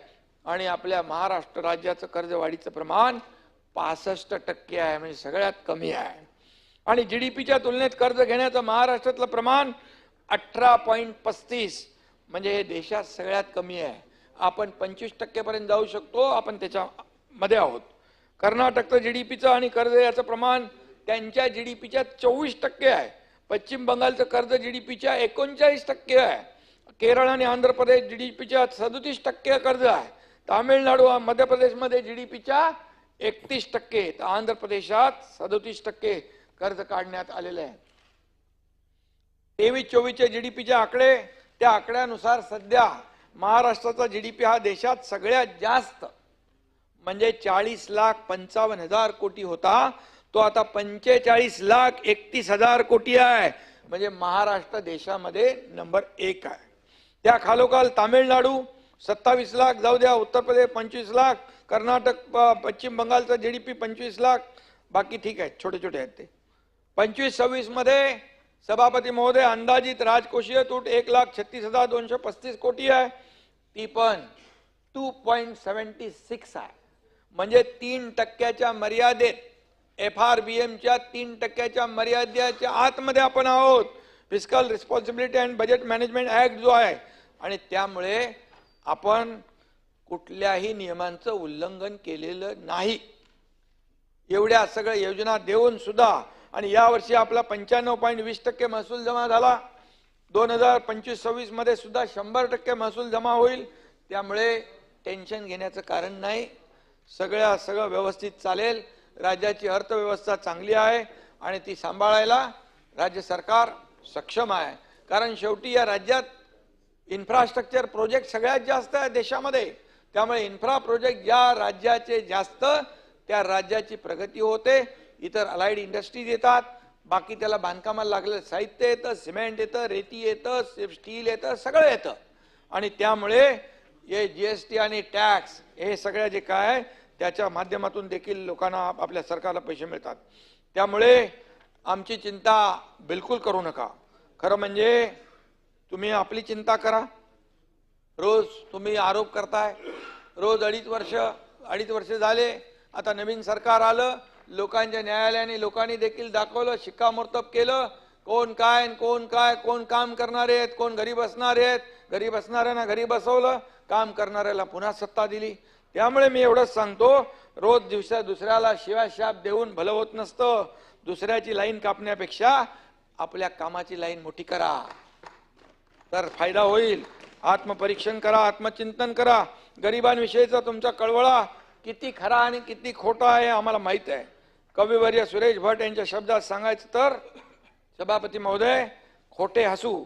आणि आपल्या महाराष्ट्र राज्याचं कर्जवाढीचं प्रमाण 65% आहे, म्हणजे सगळ्यात कमी आहे. आणि जीडीपीच्या तुलनेत कर्ज घेण्याचं महाराष्ट्रातलं प्रमाण 18.35, म्हणजे हे देशात सगळ्यात कमी आहे. आपण 25% पर्यंत जाऊ शकतो, आपण त्याच्यामध्ये आहोत. कर्नाटकचं जीडीपीचं आणि कर्ज याचं प्रमाण त्यांच्या जीडीपीच्या 24% आहे. पश्चिम बंगालचं कर्ज जीडीपीच्या 39% आहे. केरळ आणि आंध्र प्रदेश जीडीपीच्या 37% कर्ज आहे. तामिळनाडू मध्य प्रदेशमध्ये जीडीपीच्या 31%, तर आंध्र प्रदेशात 37% कर्ज काढण्यात आलेले आहे. 23-24चे जीडीपीचे आकडे, त्या आकड्यानुसार सध्या महाराष्ट्राचा जीडीपी हा देशात सगळ्यात जास्त म्हणजे 40,55,000 कोटी होता, तो आता 45,31,000 कोटी आहे. म्हणजे महाराष्ट्र देशामध्ये नंबर 1 आहे. त्या खालोखाल तामिळनाडू 27 लाख, जाऊ द्या, उत्तर प्रदेश 25 लाख, कर्नाटक पश्चिम बंगालचा जीडीपी 25 लाख, बाकी ठीक आहे, छोटे छोटे आहेत ते. 25-26 मध्ये सभापती महोदय अंदाजित राजकोषीय तूट 1,36,235 कोटी आहे, ती पण 2.76 आहे. म्हणजे 3% मर्यादेत, FRBMच्या 3% मर्यादेच्या आतमध्ये आपण आहोत. Fiscal responsibility and budget management act जो आहे, आणि त्यामुळे आपण कुठल्याही नियमांचं उल्लंघन केलेलं नाही. एवढ्या सगळ्या योजना देऊन सुद्धा, आणि यावर्षी आपला 95.20% महसूल जमा झाला. 2025-26 मध्ये सुद्धा 100% महसूल जमा होईल. त्यामुळे टेन्शन घेण्याचं कारण नाही. सगळं व्यवस्थित चालेल. राज्याची अर्थव्यवस्था चांगली आहे आणि ती सांभाळायला राज्य सरकार सक्षम आहे. कारण शेवटी या राज्यात इन्फ्रास्ट्रक्चर प्रोजेक्ट सगळ्यात जास्त आहे देशामध्ये. त्यामुळे इन्फ्रा प्रोजेक्ट ज्या राज्याचे जास्त, त्या राज्याची प्रगती होते. इतर अलाइड इंडस्ट्रीज येतात, बाकी त्याला बांधकामाला लागलेलं साहित्य येतं, सिमेंट येतं, रेती येतं, स्टील येतं, सगळं येतं. आणि त्यामुळे हे जीएसटी आणि टॅक्स हे सगळं जे काय त्याच्या माध्यमातून देखील लोकांना आपल्या सरकारला पैसे मिळतात. त्यामुळे आमची चिंता बिलकुल करू नका. खरं म्हणजे तुम्ही आपली चिंता करा. रोज तुम्ही आरोप करताय, रोज अडीच वर्ष झाले, आता नवीन सरकार आलं, लोकांच्या न्यायालयाने लोकांनी देखील दाखवलं, शिक्कामोर्तब केलं, कोण काय कोण काम करणारे आहेत, कोण घरी बसणारे आहेत, घरी बसणाऱ्यांना घरी बसवलं, काम करणाऱ्याला पुन्हा सत्ता दिली. त्यामुळे मी एवढंच सांगतो, रोज दुसऱ्याला शिवाशाप देऊन भलं होत नसतं. दुसऱ्याची लाईन कापण्यापेक्षा आपल्या कामाची लाईन मोठी करा तर फायदा होईल. आत्मपरीक्षण करा, आत्मचिंतन करा. गरिबांविषयीचा तुमचा कळवळा किती खरा आणि किती खोटा आहे आम्हाला माहित आहे. कविवर्य सुरेश भट यांच्या शब्दात सांगायचं तर, सभापती महोदय, खोटे हसू,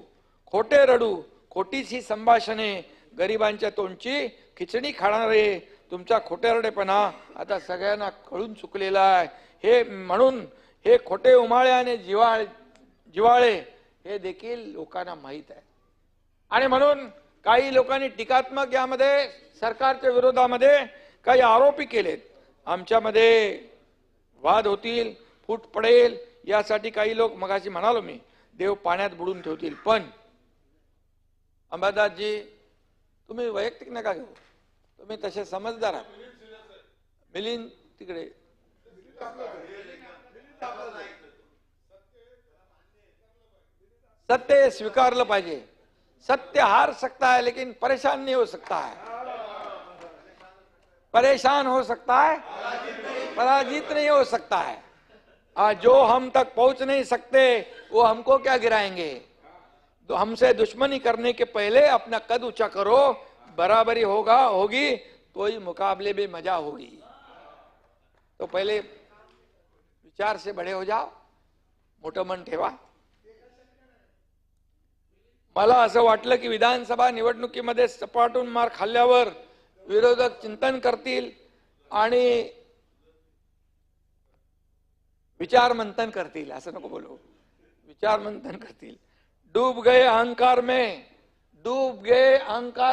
खोटे रडू, खोटीच ही संभाषणे, गरिबांच्या तोंडची खिचडी खाणारे तुमचा खोटेरडेपणा आता सगळ्यांना कळून चुकलेला आहे. हे म्हणून हे खोटे उमाळे आणि जिवाळे हे देखील लोकांना माहीत आहे. आणि म्हणून काही लोकांनी टीकात्मक यामध्ये सरकारच्या विरोधामध्ये काही आरोपी केलेत. आमच्यामध्ये वाद होतील, फूट पडेल यासाठी काही लोक, मगाशी म्हणालो मी, देव पाण्यात बुडून ठेवतील. पण अंबादासजी, तुम्ही वैयक्तिक नका घेऊ, तुम्ही तसे समजदार आहात. मिलिंद तिकडे सत्य स्वीकारलं पाहिजे. सत्य हार सकता है लेकिन परेशान नहीं हो सकता है. परेशान हो सकता है, पराजित नहीं हो सकता है. जो हम तक पहुंच नहीं सकते वो हमको क्या गिराएंगे. तो हमसे दुश्मनी करने के पहले अपना कद ऊंचा करो, बराबरी होगी तो ही मुकाबले में मजा होगी. तो पहले विचार से बड़े हो जाओ, मोठं मन ठेवा. मला असं वाटलं की विधानसभा निवडणुकीमध्ये सपाटून मार खाल्ल्यावर विरोधक चिंतन करतील आणि विचार मंथन करतील. असं नको बोलू, विचार मंथन करतील. डूब गए अहंकार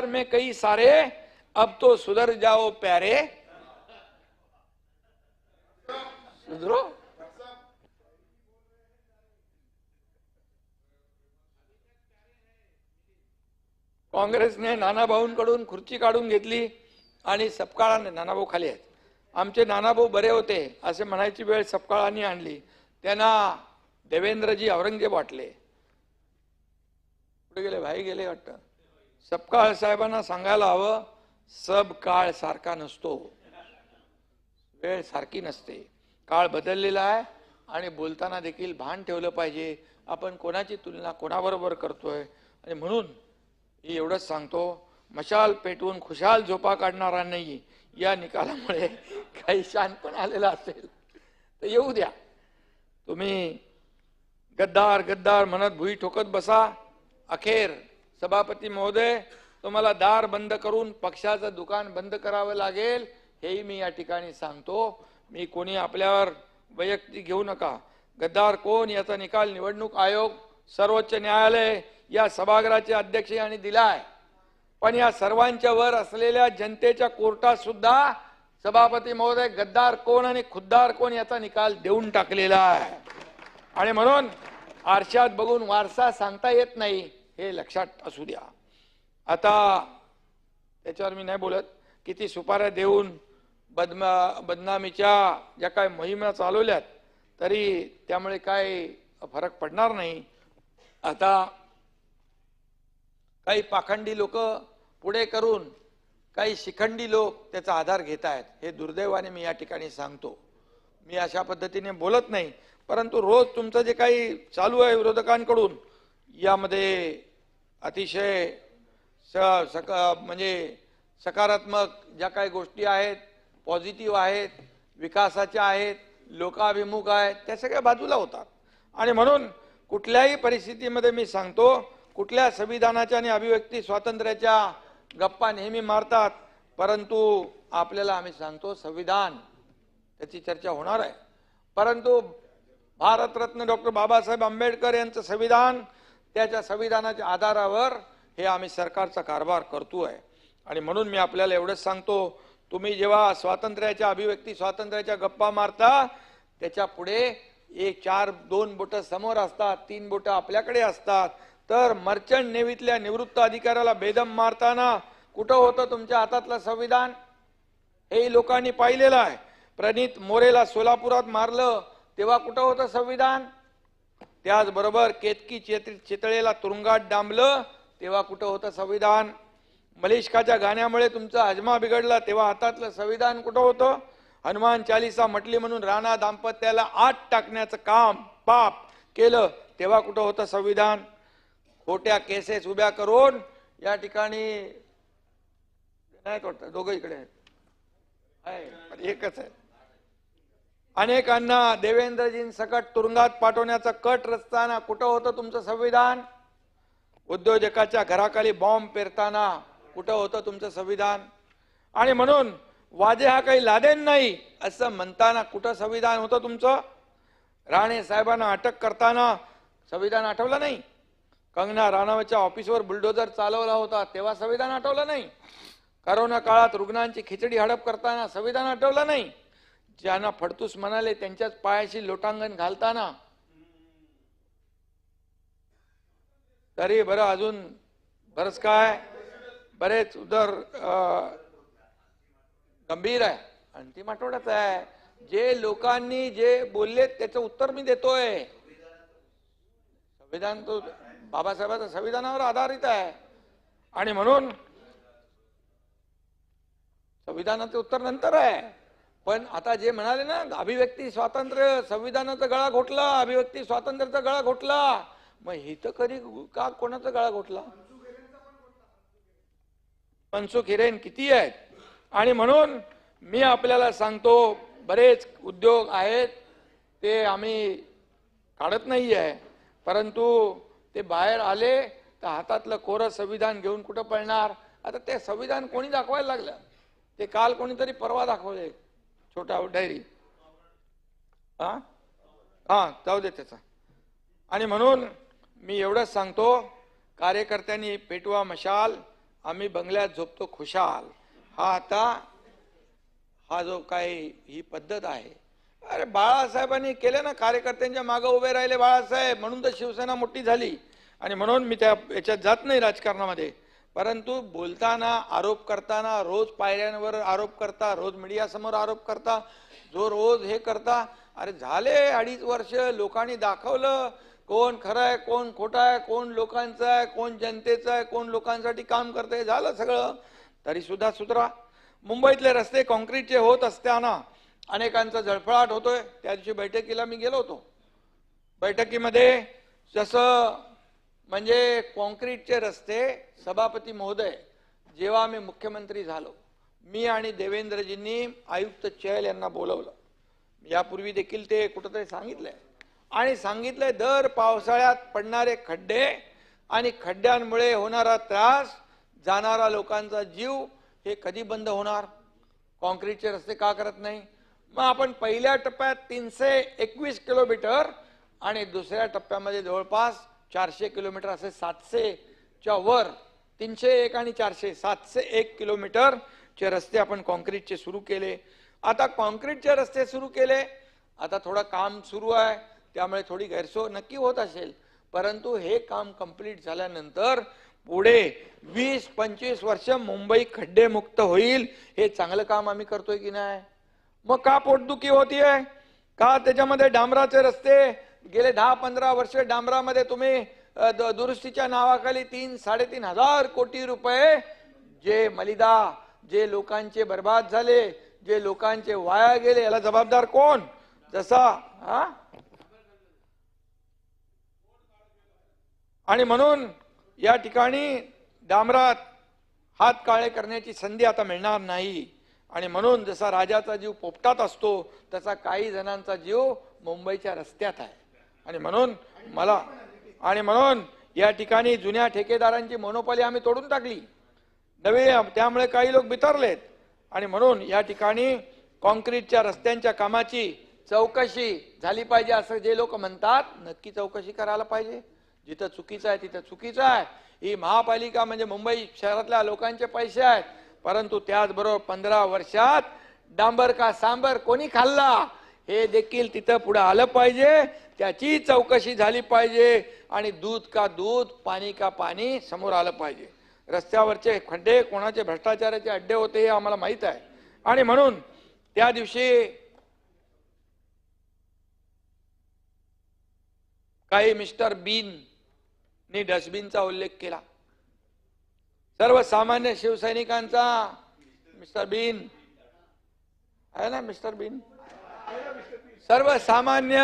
में कई सारे, अब तो सुधर जाओ प्यारे. सुधरो. काँग्रेसने नानाभाऊंकडून खुर्ची काढून घेतली आणि सपकाळाने, नानाभाऊ खाली आहेत, आमचे नानाभाऊ बरे होते असे म्हणायची वेळ सपकाळांनी आणली. त्यांना देवेंद्रजी औरंगजेब वाटले. कुठे गेले, भाई गेले वाटतं. सपकाळ साहेबांना सांगायला हवं, सब काळ सारखा नसतो, वेळ सारखी नसते, काळ बदललेला आहे. आणि बोलताना देखील भान ठेवलं पाहिजे, आपण कोणाची तुलना कोणाबरोबर करतोय. आणि म्हणून मी एवढंच सांगतो, मशाल पेटवून खुशाल झोपा काढणारा नाही या निकालामुळे काही शानपण आलेला असेल तर येऊ द्या. तुम्ही गद्दार गद्दार म्हणत भुई ठोकत बसा. अखेर सभापती महोदय, तुम्हाला दार बंद करून पक्षाचं दुकान बंद करावं लागेल, हेही मी या ठिकाणी सांगतो. मी कोणी आपल्यावर वैयक्तिक घेऊ नका. गद्दार कोण याचा निकाल निवडणूक आयोग, सर्वोच्च न्यायालय, या सभागृहाचे अध्यक्ष यांनी दिलाय. पण या सर्वांच्या वर असलेल्या जनतेच्या कोर्टात सुद्धा सभापती महोदय गद्दार कोण आणि खुद्दार कोण याचा निकाल देऊन टाकलेला आहे. आणि म्हणून आरशात बघून वारसा सांगता येत नाही, हे लक्षात असू द्या. आता त्याच्यावर मी नाही बोलत. किती सुपाऱ्या देऊन बदनामीच्या ज्या काय मोहिमा चालवल्यात तरी त्यामुळे काय फरक पडणार नाही. आता काही पाखंडी लोक पुढे करून काही शिखंडी लोक त्याचा आधार घेत आहेत. हे दुर्दैवाने मी या ठिकाणी सांगतो. मी अशा पद्धतीने बोलत नाही, परंतु रोज तुमचं जे काही चालू आहे विरोधकांकडून, यामध्ये अतिशय म्हणजे सकारात्मक ज्या काही गोष्टी आहेत, पॉझिटिव्ह आहेत, विकासाच्या आहेत, लोकाभिमुख आहेत, त्या सगळ्या बाजूला होतात. आणि म्हणून कुठल्याही परिस्थितीमध्ये मी सांगतो, कुठल्या संविधानाच्या आणि अभिव्यक्ती स्वातंत्र्याच्या गप्पा नेहमी मारतात, परंतु आपल्याला आम्ही सांगतो संविधान त्याची चर्चा होणार आहे. परंतु भारतरत्न डॉक्टर बाबासाहेब आंबेडकर यांचं संविधान, त्याच्या संविधानाच्या आधारावर हे आम्ही सरकारचा कारभार करतोय. आणि म्हणून मी आपल्याला एवढंच सांगतो, तुम्ही जेव्हा स्वातंत्र्याच्या अभिव्यक्ती स्वातंत्र्याच्या गप्पा मारता, त्याच्या पुढे एक 2 बोटं समोर असतात, 3 बोटं आपल्याकडे असतात, तर मर्चंट नेव्हीतल्या निवृत्त अधिकाऱ्याला बेदम मारताना कुठं होतं तुमच्या हातातलं संविधान? हे लोकांनी पाहिलेलं आहे. प्रणित मोरेला सोलापुरात मारलं तेव्हा कुठं होतं संविधान? त्याचबरोबर केतकी चितळेला तुरुंगात डांबलं तेव्हा कुठं होतं संविधान? मलिष्काच्या गाण्यामुळे तुमचा हजमा बिघडला तेव्हा हातातलं संविधान कुठं होतं? हनुमान चालीसा म्हटली म्हणून राणा दाम्पत्याला आत टाकण्याचं काम पाप केलं तेव्हा कुठं होतं संविधान? खोट्या केसेस उभ्या करून या ठिकाणी नाही वाटतं दोघं इकडे आहेत, एकच आहे. अनेकांना देवेंद्रजींसकट तुरुंगात पाठवण्याचा कट रचताना कुठं होतं तुमचं संविधान? उद्योजकाच्या घराखाली बॉम्ब पेरताना कुठं होतं तुमचं संविधान? आणि म्हणून वाजे हा काही लादेन नाही असं म्हणताना कुठं संविधान होतं तुमचं? राणे साहेबांना अटक करताना संविधान आठवलं नाही? कंगना राणावतच्या ऑफिसवर बुलडोजर चालवला होता तेव्हा संविधान आठवलं नाही? करोना काळात रुग्णांची खिचडी हडप करताना संविधान आठवलं नाही? ज्यांना फडतूस म्हणाले त्यांच्याच पायाशी लोटांगण घालताना तरी बरं अजून बरंच काय बरेच उदर गंभीर आहे. अंतिम आठवड्यात आहे. जे लोकांनी जे बोलले त्याचं उत्तर मी देतोय. संविधान तो बाबासाहेबांच्या संविधानावर आधारित आहे आणि म्हणून संविधानाचं उत्तर नंतर आहे. पण आता जे म्हणाले ना अभिव्यक्ती स्वातंत्र्य संविधानाचा गळा घोटला, अभिव्यक्ती स्वातंत्र्याचा गळा घोटला, मग हिथं कधी का कोणाचा गळा घोटला? मनसुख हिरेन किती आहेत? आणि म्हणून मी आपल्याला सांगतो बरेच उद्योग आहेत ते आम्ही काढत नाही आहे, परंतु ते बाहेर आले तर हातातलं कोरं संविधान घेऊन कुठं पळणार? आता ते संविधान कोणी दाखवायला लागलं? ते काल कोणीतरी परवा दाखवले छोटा डायरी, जाऊ दे त्याचा. आणि म्हणून मी एवढंच सांगतो, कार्यकर्त्यांनी पेटवा मशाल, आम्ही बंगल्यात झोपतो खुशाल. हा जो काही ही पद्धत आहे, अरे बाळासाहेबांनी केले ना, कार्यकर्त्यांच्या मागे उभे राहिले बाळासाहेब, म्हणून तर शिवसेना मोठी झाली. आणि म्हणून मी त्या याच्यात जात नाही राजकारणामध्ये, परंतु बोलताना आरोप करताना रोज पायऱ्यांवर आरोप करता, रोज मीडिया समोर आरोप करता, जो रोज हे करता, अरे झाले 2.5 वर्ष लोकांनी दाखवलं कोण खरं आहे कोण खोटं आहे, कोण लोकांचं आहे कोण जनतेचं आहे, कोण लोकांसाठी काम करतंय, झालं सगळं. तरी सुद्धा सुधरा. मुंबईतले रस्ते कॉन्क्रीटचे होत असताना अनेकांचा जळफळाट होतोय. त्या दिवशी बैठकीला मी गेलो होतो. बैठकीमध्ये जसं म्हणजे कॉन्क्रीटचे रस्ते, सभापती महोदय जेव्हा आम्ही मुख्यमंत्री झालो, मी आणि देवेंद्रजींनी आयुक्त चहल यांना बोलवलं. यापूर्वी देखील ते कुठंतरी सांगितलंय आणि सांगितलंय दर पावसाळ्यात पडणारे खड्डे आणि खड्ड्यांमुळे होणारा त्रास, जाणारा लोकांचा जीव हे कधी बंद होणार? कॉन्क्रीटचे रस्ते का करत नाही? मग आपण पहिल्या टप्प्यात 321 किलोमीटर आणि दुसऱ्या टप्प्यामध्ये जवळपास 400 किलोमीटर असे 700च्या वर, 301 आणि 400 701 किलोमीटरचे रस्ते आपण कॉन्क्रीटचे सुरू केले. आता कॉन्क्रीटचे रस्ते सुरू केले, आता थोडं काम सुरू आहे त्यामुळे थोडी गैरसोय नक्की होत असेल, परंतु हे काम कंप्लीट झाल्यानंतर पुढे 20-25 वर्ष मुंबई खड्डेमुक्त होईल. हे चांगलं काम आम्ही करतोय की नाही? मग का पोटदुखी होतीये? का त्याच्यामध्ये डांबराचे रस्ते गेले 10-15 वर्ष डांबरामध्ये तुम्ही दुरुस्तीच्या नावाखाली 3-3.5 हजार कोटी रुपये जे मलिदा, जे लोकांचे बर्बाद झाले, जे लोकांचे वाया गेले, याला जबाबदार कोण? जसा आणि म्हणून या ठिकाणी डांबरात हात काळे करण्याची संधी आता मिळणार नाही. आणि म्हणून जसा राजाचा जीव पोपटात असतो तसा काही जणांचा जीव मुंबईच्या रस्त्यात आहे. आणि म्हणून या ठिकाणी जुन्या ठेकेदारांची मोनोपॉली आम्ही तोडून टाकली, नवे, त्यामुळे काही लोक बिथरलेत. आणि म्हणून या ठिकाणी कॉन्क्रीटच्या रस्त्यांच्या कामाची चौकशी झाली पाहिजे असं जे लोक म्हणतात, नक्की चौकशी करायला पाहिजे. जिथं चुकीचं आहे तिथं चुकीचं आहे. ही महापालिका म्हणजे मुंबई शहरातल्या लोकांचे पैसे आहेत, परंतु त्याचबरोबर 15 वर्षात डांबर का सांबर कोणी खाल्ला हे देखील तिथं पुढे आलं पाहिजे, त्याची चौकशी झाली पाहिजे आणि दूध का दूध, पाणी का पाणी समोर आलं पाहिजे. रस्त्यावरचे खड्डे, कोणाचे भ्रष्टाचाराचे अड्डे होते हे आम्हाला माहित आहे. आणि म्हणून त्या दिवशी काही मिस्टर बीन ने डस्टबिनचा उल्लेख केला. सर्वसामान्य शिवसैनिकांचा मिस्टर बीन आहे ना, मिस्टर बीन, सर्वसामान्य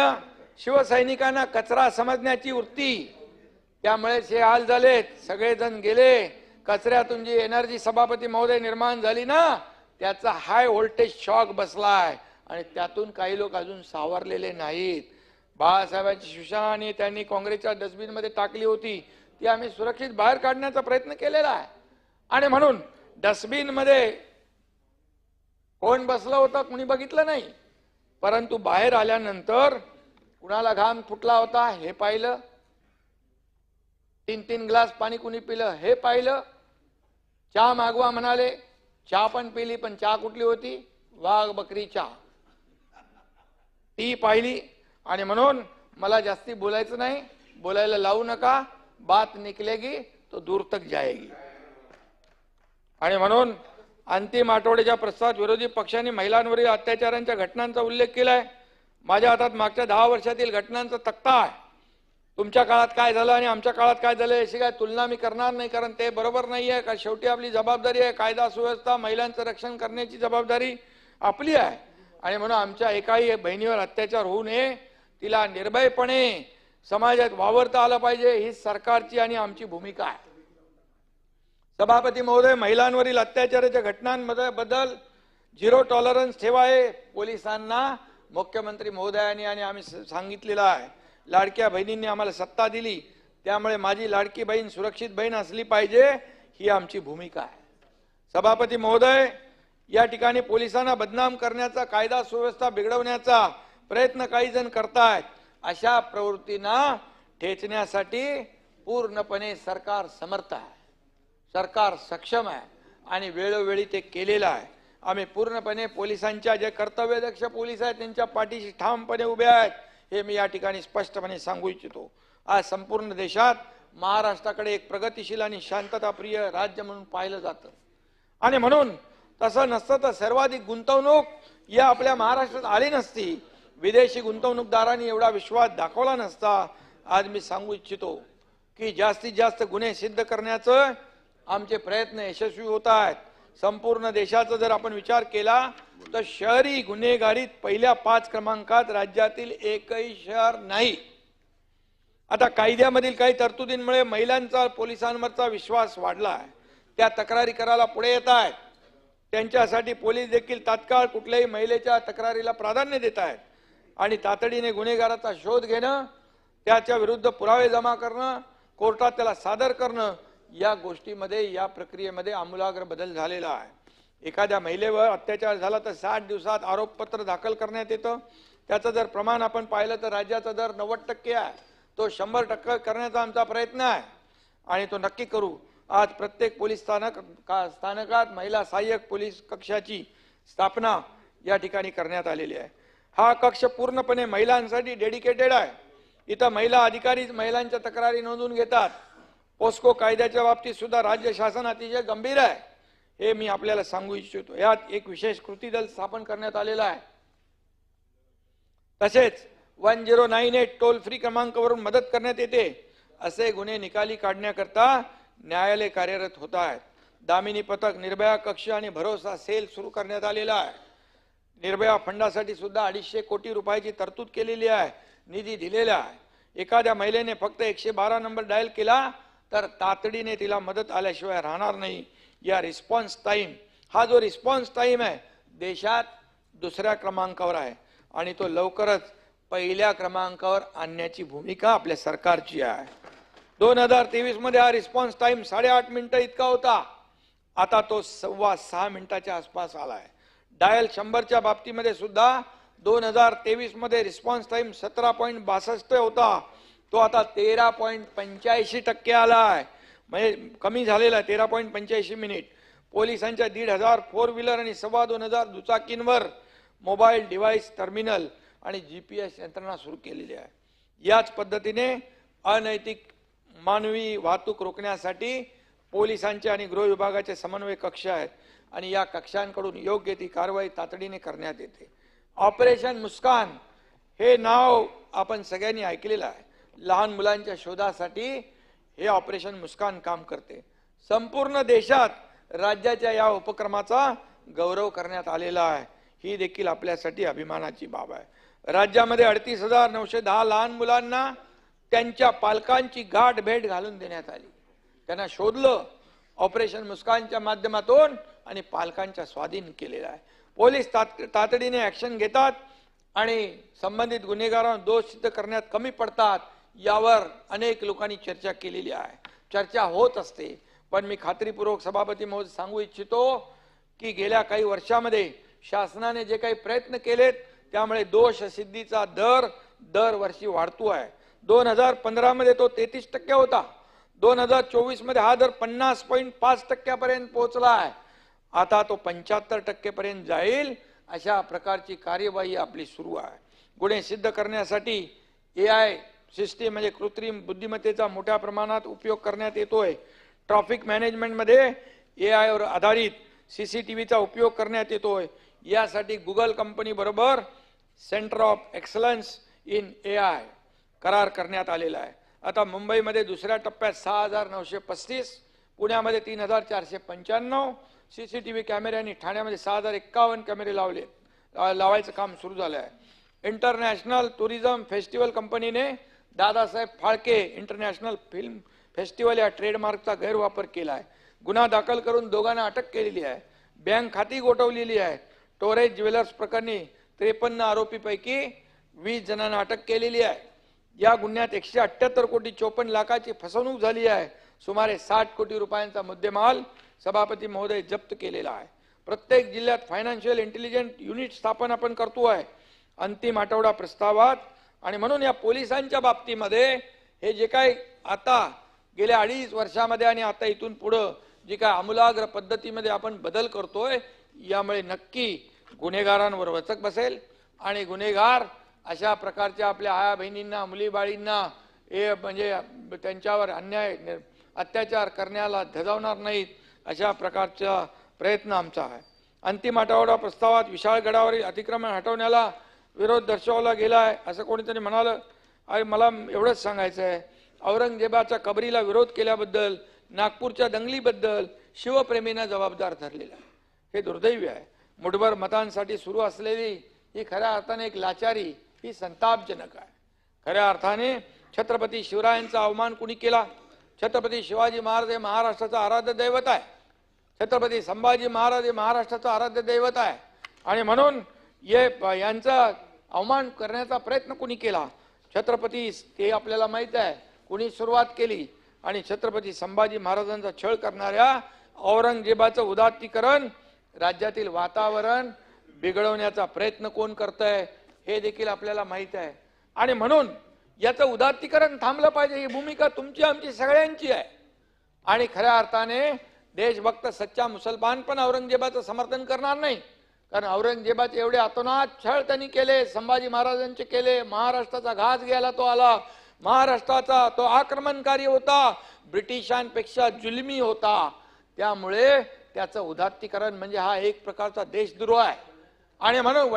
शिवसैनिकांना कचरा समजण्याची वृत्ती, त्यामुळेच हे हाल झालेत. सगळेजण गेले. कचऱ्यातून जी एनर्जी सभापती महोदय निर्माण झाली ना, त्याचा हाय व्होल्टेज शॉक बसलाय आणि त्यातून काही लोक अजून सावरलेले नाहीत. बाळासाहेबांची शिवसेना त्यांनी काँग्रेसच्या डस्टबिन मध्ये टाकली होती, ती आम्ही सुरक्षित बाहेर काढण्याचा प्रयत्न केलेला आहे. आणि म्हणून डस्टबिन मध्ये कोण बसलं होतं कुणी बघितलं नाही, परंतु बाहेर आल्यानंतर कुणाला घाम फुटला होता हे पाहिलं, 3-3 ग्लास पाणी कुणी पिलं हे पाहिलं, चहा मागवा म्हणाले, चहा पण पिली, पण चहा कुठली होती, वाघ बकरी चहा, ती पाहिली. आणि म्हणून मला जास्ती बोलायचं नाही, बोलायला लावू नका, बात निकलेगी तो दूर तक जाएगी. आणि म्हणून अंतिम आठवड्याच्या प्रस्तावात विरोधी पक्षांनी महिलांवरील अत्याचारांच्या घटनांचा उल्लेख केलाय. माझ्या हातात मागच्या 10 वर्षातील घटनांचा तक्ता आहे. तुमच्या काळात काय झालं आणि आमच्या काळात काय झालं याची काय तुलना मी करणार नाही, कारण ते बरोबर नाहीये. कारण शेवटी आपली जबाबदारी आहे कायदा सुव्यवस्था, महिलांचं रक्षण करण्याची जबाबदारी आपली आहे. आणि म्हणून आमच्या एकाही बहिणीवर अत्याचार होऊ नये, तिला निर्भयपणे समाजात वावरता आलं पाहिजे, ही सरकारची आणि आमची भूमिका आहे. सभापती महोदय, महिलांवरील अत्याचाराच्या घटनांमध्ये बद्दल 0 टॉलरन्स ठेवावे. पोलिसांना मुख्यमंत्री महोदयांनी आणि आम्ही सांगितलेलं आहे. लाडक्या बहिणींनी आम्हाला सत्ता दिली, त्यामुळे माझी लाडकी बहीण सुरक्षित बहीण असली पाहिजे, ही आमची भूमिका आहे. सभापती महोदय, या ठिकाणी पोलिसांना बदनाम करण्याचा, कायदा सुव्यवस्था बिघडवण्याचा प्रयत्न काही जण करतायत. अशा प्रवृत्तींना ठेचण्यासाठी पूर्णपणे सरकार समर्थ आहे, सरकार सक्षम आहे आणि वेळोवेळी ते केलेलं आहे. आम्ही पूर्णपणे पोलिसांच्या जे कर्तव्यदक्ष पोलीस आहेत त्यांच्या पाठीशी ठामपणे उभे आहेत, हे मी या ठिकाणी स्पष्टपणे सांगू इच्छितो. आज संपूर्ण देशात महाराष्ट्राकडे एक प्रगतिशील आणि शांतताप्रिय राज्य म्हणून पाहिलं जातं. आणि म्हणून तसं नसतं तर सर्वाधिक गुंतवणूक या आपल्या महाराष्ट्रात आली नसती, विदेशी गुंतवणूकदारांनी एवढा विश्वास दाखवला नसता. आज मी सांगू इच्छितो की जास्तीत जास्त गुन्हे सिद्ध करण्याचं आमचे प्रयत्न यशस्वी होत आहेत. संपूर्ण देशाचा जर आपण विचार केला तर शहरी गुन्हेगारीत पहिल्या 5 क्रमांकात राज्यातील एकही शहर नाही. आता कायद्यामधील काही तरतुदींमुळे महिलांचा पोलिसांवरचा विश्वास वाढला आहे. त्या तक्रारी करायला पुढे येत आहेत. त्यांच्यासाठी पोलीस देखील तात्काळ कुठल्याही महिलेच्या तक्रारीला प्राधान्य देत आहेत आणि तातडीने गुन्हेगाराचा शोध घेणं, त्याच्या विरुद्ध पुरावे जमा करणं, कोर्टात त्याला सादर करणं, या गोष्टीमध्ये, या प्रक्रियेमध्ये आमूलाग्र बदल झालेला आहे. एखाद्या महिलेवर अत्याचार झाला तर 60 दिवसात आरोपपत्र दाखल करण्यात येतं. त्याचं जर प्रमाण आपण पाहिलं तर राज्याचा दर 90% आहे. तो 100% करण्याचा आमचा प्रयत्न आहे आणि तो नक्की करू. आज प्रत्येक पोलीस स्थानकात महिला सहाय्यक पोलीस कक्षाची स्थापना या ठिकाणी करण्यात आलेली आहे. हा कक्ष पूर्णपणे महिलांसाठी डेडिकेटेड आहे. इथं महिला अधिकारी महिलांच्या तक्रारी नोंदवून घेतात. पोस्को कायद्याच्या बाबतीत सुद्धा राज्य शासन अतिशय गंभीर आहे, हे मी आपल्याला सांगू इच्छितो. यात एक विशेष कृती दल स्थापन करण्यात आलेला आहे. तसेच 1098 टोल फ्री क्रमांकावरून मदत करण्यात येते. असे गुन्हे निकाली काढण्याकरता न्यायालय कार्यरत होत आहेत. दामिनी पथक, निर्भया कक्ष आणि भरोसा सेल सुरू करण्यात आलेला आहे. निर्भया फंडासाठी सुद्धा 250 कोटी रुपयाची तरतूद केलेली आहे, निधी दिलेला आहे. एखाद्या महिलेने फक्त 112 नंबर डायल केला तर तातडीने तिला मदत आल्याशिवाय राहणार नाही. या रिस्पॉन्स टाइम, हा जो रिस्पॉन्स टाइम आहे देशात 2ऱ्या क्रमांकावर आहे आणि तो लवकरच 1ल्या क्रमांकावर आणण्याची भूमिका आपल्या सरकारची आहे. 2023 मध्ये हा रिस्पॉन्स टाइम 8.5 मिनिटं इतका होता, आता तो 6.25 मिनिटाच्या आसपास आलाय. डायल 100च्या बाबतीमध्ये सुद्धा 2023 मध्ये रिस्पॉन्स टाइम 17.62 होता, तो आता 13.85% आलाय, म्हणजे कमी झालेला आहे 13.85 मिनिट. पोलिसांच्या 1,500 4 व्हीलर आणि 2,2500 दुचाकींवर मोबाईल डिव्हाइस टर्मिनल आणि GPS यंत्रणा सुरू केलेली आहे. याच पद्धतीने अनैतिक मानवी वाहतूक रोखण्यासाठी पोलिसांचे आणि गृह विभागाचे समन्वय कक्ष आहेत आणि या कक्षांकडून योग्य ती कारवाई तातडीने करण्यात येते. ऑपरेशन मुस्कान हे नाव आपण सगळ्यांनी ऐकलेलं आहे. लहान मुलांच्या शोधासाठी हे ऑपरेशन मुस्कान काम करते. संपूर्ण देशात राज्याच्या या उपक्रमाचा गौरव करण्यात आलेला आहे. ही देखील आपल्यासाठी अभिमानाची बाब आहे. राज्यामध्ये 38,910 लहान मुलांना त्यांच्या पालकांची गाठ भेट घालून देण्यात आली. त्यांना शोधलं ऑपरेशन मुस्कानच्या माध्यमातून आणि पालकांच्या स्वाधीन केलेला आहे. पोलीस तातडीने ऍक्शन घेतात आणि संबंधित गुन्हेगारांना दोष सिद्ध करण्यात कमी पडतात. यावर अनेक लोकांनी चर्चा केलेली आहे. चर्चा होत असते, पण मी खात्रीपूर्वक सभापती महोदय सांगू इच्छितो की गेल्या काही वर्षामध्ये शासनाने जे काही प्रयत्न केलेत त्यामुळे दोष सिद्धीचा दर दरवर्षी वाढतो आहे. 2015 मध्ये तो 33% होता. 2024 मध्ये हा दर 50.5% पोहोचला आहे. आता तो 75% पर्यंत जाईल. अशा प्रकारची कार्यवाही आपली सुरू आहे. गुन्हे सिद्ध करण्यासाठी AI सिस्टीम म्हणजे कृत्रिम बुद्धिमत्तेचा मोठ्या प्रमाणात उपयोग करण्यात येतोय. ट्रॅफिक मॅनेजमेंटमध्ये AI वर आधारित CCTVचा उपयोग करण्यात येतोय. यासाठी गुगल कंपनी बरोबर centre of excellence in AI करार करण्यात आलेला आहे. आता मुंबईमध्ये दुसऱ्या टप्प्यात 6,935, पुण्यामध्ये 3,495 CCTV कॅमेरे आणि ठाण्यामध्ये 6,051 कॅमेरे लावायचं काम सुरू झालं आहे. इंटरनॅशनल टुरिझम फेस्टिवल कंपनीने Dadasaheb Phalke international film festival या ट्रेडमार्कचा गैरवापर केला आहे. गुन्हा दाखल करून दोघांना अटक केलेली आहे. बँक खाती गोठवलेली आहे. टोरेज ज्वेलर्स प्रकरणी 53 आरोपीपैकी 20 जणांना अटक केलेली आहे. या गुन्ह्यात 178 कोटी 54 लाखाची फसवणूक झाली आहे. सुमारे 60 कोटी रुपयांचा मुद्देमाल सभापती महोदय जप्त केलेला आहे. प्रत्येक जिल्ह्यात फायनान्शियल इंटेलिजन्स युनिट स्थापन आपण करतोय अंतिम आठवडा प्रस्तावात. आणि म्हणून या पोलिसांच्या बाबतीमध्ये हे जे काही आता गेल्या 2.5 वर्षामध्ये आणि आता इथून पुढं जे काय आमूलाग्र पद्धतीमध्ये आपण बदल करतोय यामुळे नक्की गुन्हेगारांवर वचक बसेल आणि गुन्हेगार अशा प्रकारच्या आपल्या आया बहिणींना मुलीबाळींना हे म्हणजे त्यांच्यावर अन्याय अत्याचार करण्याला धजावणार नाहीत. अशा प्रकारचा प्रयत्न आमचा आहे. अंतिम आठवडा प्रस्तावात विशाळगडावरील अतिक्रमण हटवण्याला विरोध दर्शवला गेला आहे असं कोणीतरी म्हणालं. आणि मला एवढंच सांगायचं आहे, औरंगजेबाच्या कबरीला विरोध केल्याबद्दल नागपूरच्या दंगलीबद्दल शिवप्रेमींना जबाबदार धरलेला आहे. हे दुर्दैवी आहे. मुठभर मतांसाठी सुरू असलेली ही खऱ्या अर्थाने एक लाचारी ही संतापजनक आहे. खऱ्या अर्थाने छत्रपती शिवरायांचा अवमान कुणी केला? छत्रपती शिवाजी महाराज हे महाराष्ट्राचं आराध्य दैवत आहे. छत्रपती संभाजी महाराज हे महाराष्ट्राचं आराध्य दैवत आहे. आणि म्हणून यांचा अवमान करण्याचा प्रयत्न कुणी केला? छत्रपती ते आपल्याला माहित आहे कुणी सुरुवात केली. आणि छत्रपती संभाजी महाराजांचा छळ करणाऱ्या औरंगजेबाचं उदात्तीकरण राज्यातील वातावरण बिघडवण्याचा प्रयत्न कोण करतंय हे देखील आपल्याला माहित आहे. आणि म्हणून याचं उदात्तीकरण थांबलं पाहिजे. ही भूमिका तुमची आमची सगळ्यांची आहे. आणि खऱ्या अर्थाने देशभक्त सच्चा मुसलमान पण औरंगजेबाचं समर्थन करणार नाही. कारण औरंगजेबाचे एवढे अतोनात छळ त्यांनी केले, संभाजी महाराजांचे केले. महाराष्ट्राचा घास घ्यायला तो आला. महाराष्ट्राचा तो आक्रमणकारी होता, ब्रिटिशांपेक्षा जुलमी होता. त्यामुळे त्याचं उदात्तीकरण म्हणजे हा एक प्रकारचा देशद्रोह आहे. आणि म्हणून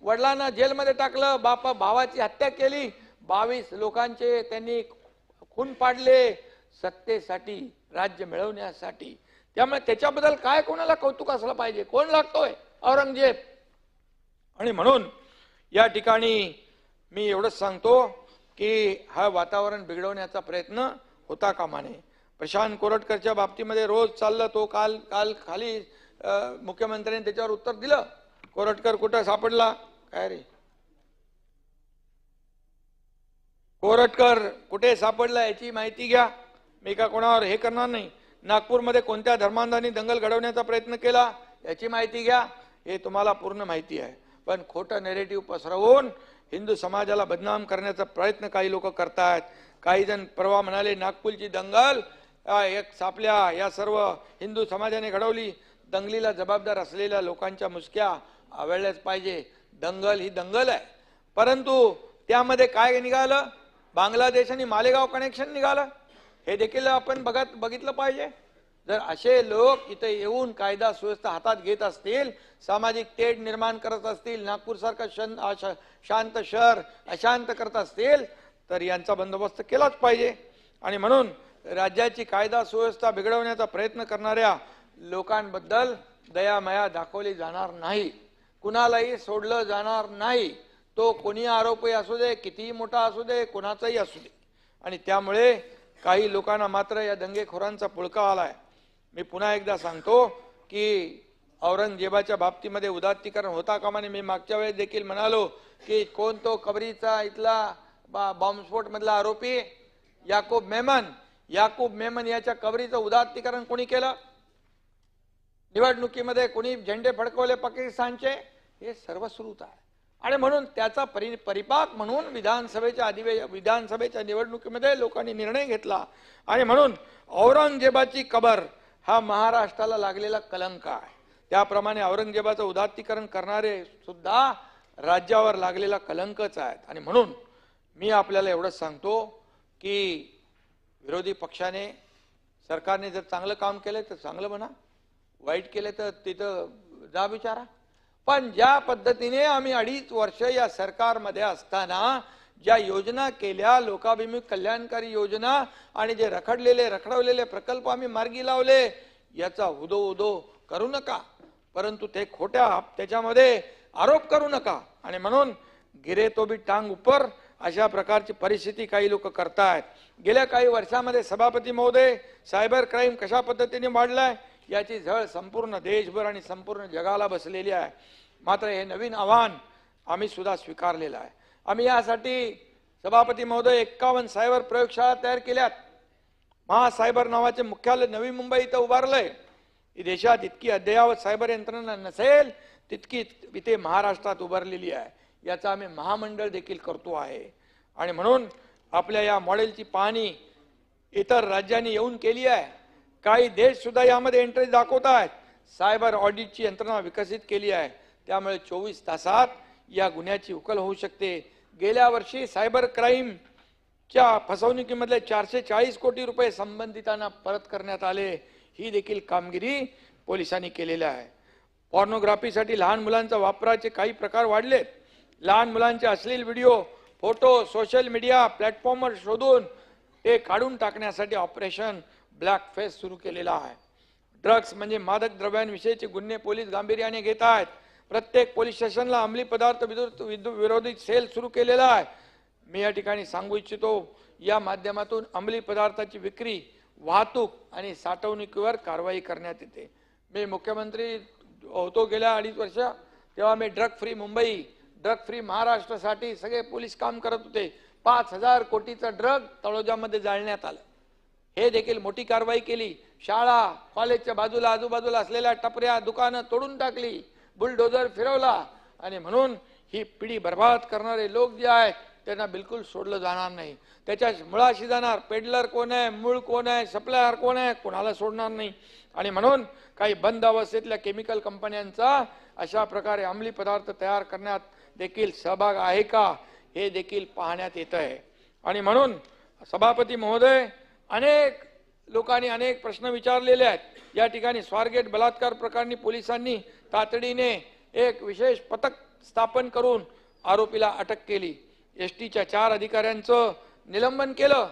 वडिलांना जेलमध्ये टाकलं, भावाची हत्या केली, 22 लोकांचे त्यांनी खून पाडले सत्तेसाठी, राज्य मिळवण्यासाठी. त्यामुळे त्याच्याबद्दल काय कोणाला कौतुक असलं पाहिजे? कोण लागतोय? औरंगजेब. आणि म्हणून या ठिकाणी मी एवढंच सांगतो की हा वातावरण बिघडवण्याचा प्रयत्न होता कामा नये. प्रशांत कोरटकरच्या बाबतीमध्ये रोज चाललं, तो काल खाली मुख्यमंत्र्यांनी त्याच्यावर उत्तर दिलं. कोरटकर कुठं सापडला काय रे? कोरटकर कुठे सापडला याची माहिती घ्या. मी का कोणावर हे करणार नाही. नागपूरमध्ये कोणत्या धर्मांधांनी दंगल घडवण्याचा प्रयत्न केला याची माहिती घ्या. हे तुम्हाला पूर्ण माहिती आहे. पण खोटं नेरेटिव्ह पसरवून हिंदू समाजाला बदनाम करण्याचा प्रयत्न काही लोक करतात. काही जण परवा म्हणाले नागपूरची दंगल एक सापल्या या सर्व हिंदू समाजाने घडवली. दंगलीला जबाबदार असलेल्या लोकांच्या मुसक्या आवळल्याच पाहिजे. दंगल ही दंगल आहे परंतु त्यामध्ये काय निघालं, बांगलादेश आणि मालेगाव कनेक्शन निघालं. हे देखील आपण बघितलं पाहिजे. जर असे लोक इथे येऊन कायदा सुव्यवस्था हातात घेत असतील, सामाजिक तेढ निर्माण करत असतील, नागपूर सारखं शांत शहर अशांत करत असतील, तर यांचा बंदोबस्त केलाच पाहिजे. आणि म्हणून राज्याची कायदा सुव्यवस्था बिघडवण्याचा प्रयत्न करणाऱ्या लोकांबद्दल दयामाया दाखवली जाणार नाही, कुणालाही सोडलं जाणार नाही. तो कोणी आरोपी असू दे, कितीही मोठा असू दे, कोणाचाही असू दे. आणि त्यामुळे काही लोकांना मात्र या दंगेखोरांचा पुळका आलाय. मी पुन्हा एकदा सांगतो की औरंगजेबाच्या बाबतीमध्ये उदात्तीकरण होता कामा नये. मी मागच्या वेळेस देखील म्हणालो की कोण तो कबरीचा इथला बॉम्बस्फोट मधला आरोपी याकूब मेमन याच्या कबरीचं उदात्तीकरण कोणी केलं, निवडणुकीमध्ये कोणी झेंडे फडकवले पाकिस्तानचे, हे सर्व सुरूच आहे. आणि म्हणून त्याचा परिपाक म्हणून विधानसभेच्या निवडणुकीमध्ये लोकांनी निर्णय घेतला. आणि म्हणून औरंगजेबाची कबर हा महाराष्ट्राला लागलेला कलंक आहे. त्याप्रमाणे औरंगजेबाचं उदात्तीकरण करणारे सुद्धा राज्यावर लागलेला कलंकच आहेत. आणि म्हणून मी आपल्याला एवढंच सांगतो की विरोधी पक्षाने, सरकारने जर चांगलं काम केलं तर चांगलं म्हणा, वाईट केलं तर तिथं जा विचारा. पण ज्या पद्धतीने आम्ही 2.5 वर्ष या सरकारमध्ये असताना ज्या योजना केल्या, लोकाभिमुख कल्याणकारी योजना, आणि जे रखडवलेले प्रकल्प आम्ही मार्गी लावले, याचा उदो करू नका, परंतु ते खोट्या त्याच्यामध्ये आरोप करू नका. आणि म्हणून गिरे तो भी टांग ऊपर अशा प्रकारची परिस्थिती काही लोक करतायत. गेल्या काही वर्षामध्ये सभापती महोदय, सायबर क्राईम कशा पद्धतीने वाढलाय याची झळ संपूर्ण देशभर आणि संपूर्ण जगाला बसलेली आहे. मात्र हे नवीन आव्हान आम्ही सुद्धा स्वीकारलेलं आहे. आम्ही यासाठी सभापती महोदय 51 सायबर प्रयोगशाळा तयार केल्यात. महासायबर नावाचे मुख्यालय नवी मुंबई इथं उभारलंय. देशात इतकी अद्ययावत सायबर यंत्रणा नसेल तितकी इथे महाराष्ट्रात उभारलेली आहे. याचा आम्ही महामंडळ देखील करतो आहे. आणि म्हणून आपल्या या मॉडेलची पाहणी इतर राज्यांनी येऊन केली आहे. काही देश सुद्धा यामध्ये इंटरेस्ट दाखवत आहेत. सायबर ऑडिटची यंत्रणा विकसित केली आहे. त्यामुळे 24 तासात या गुन्ह्याची उकल होऊ शकते. गेल्या वर्षी सायबर क्राईमच्या फसवणुकीमधले 440 कोटी रुपये संबंधितांना परत करण्यात आले. ही देखील कामगिरी पोलिसांनी केलेली आहे. पॉर्नोग्राफीसाठी लहान मुलांच्या वापराचे काही प्रकार वाढलेत. लहान मुलांचे अश्लील व्हिडिओ, फोटो सोशल मीडिया प्लॅटफॉर्मवर शोधून ते काढून टाकण्यासाठी ऑपरेशन ब्लॅक फेस सुरू केलेला आहे. ड्रग्ज म्हणजे मादक द्रव्यांविषयीचे गुन्हे पोलीस गांभीर्याने घेत आहेत. प्रत्येक पोलीस स्टेशनला अंमली पदार्थ विरोधी सेल सुरू केलेला आहे. मी या ठिकाणी सांगू इच्छितो, या माध्यमातून अंमली पदार्थाची विक्री, वाहतूक आणि साठवणुकीवर कारवाई करण्यात येते. मी मुख्यमंत्री होतो गेल्या 2.5 वर्ष, तेव्हा मी drug free Mumbai, drug free महाराष्ट्रासाठी सगळे पोलीस काम करत होते. 5,000 कोटीचा ड्रग तळोजामध्ये जाळण्यात आलं. हे देखील मोठी कारवाई केली. शाळा कॉलेजच्या बाजूला आजूबाजूला असलेल्या टपऱ्या दुकानं तोडून टाकली, बुलडोजर फिरवला. आणि म्हणून ही पिढी बर्बाद करणारे लोक जे आहेत त्यांना बिलकुल सोडलं जाणार नाही. त्याच्या मुळाशी जाणार. पेडलर कोण आहे, मूळ कोण आहे, सप्लायर कोण आहे, कोणाला सोडणार नाही. आणि म्हणून काही बंद अवस्थेतल्या केमिकल कंपन्यांचा अशा प्रकारे अंमली पदार्थ तयार करण्यात देखील सहभाग आहे का हे देखील पाहण्यात येत आहे. आणि म्हणून सभापती महोदय, अनेक लोकांनी अनेक प्रश्न विचारलेले आहेत. या ठिकाणी स्वारगेट बलात्कार प्रकरणी पोलिसांनी तातडीने एक विशेष पथक स्थापन करून आरोपीला अटक केली. एसटीच्या 4 अधिकाऱ्यांचं निलंबन केलं.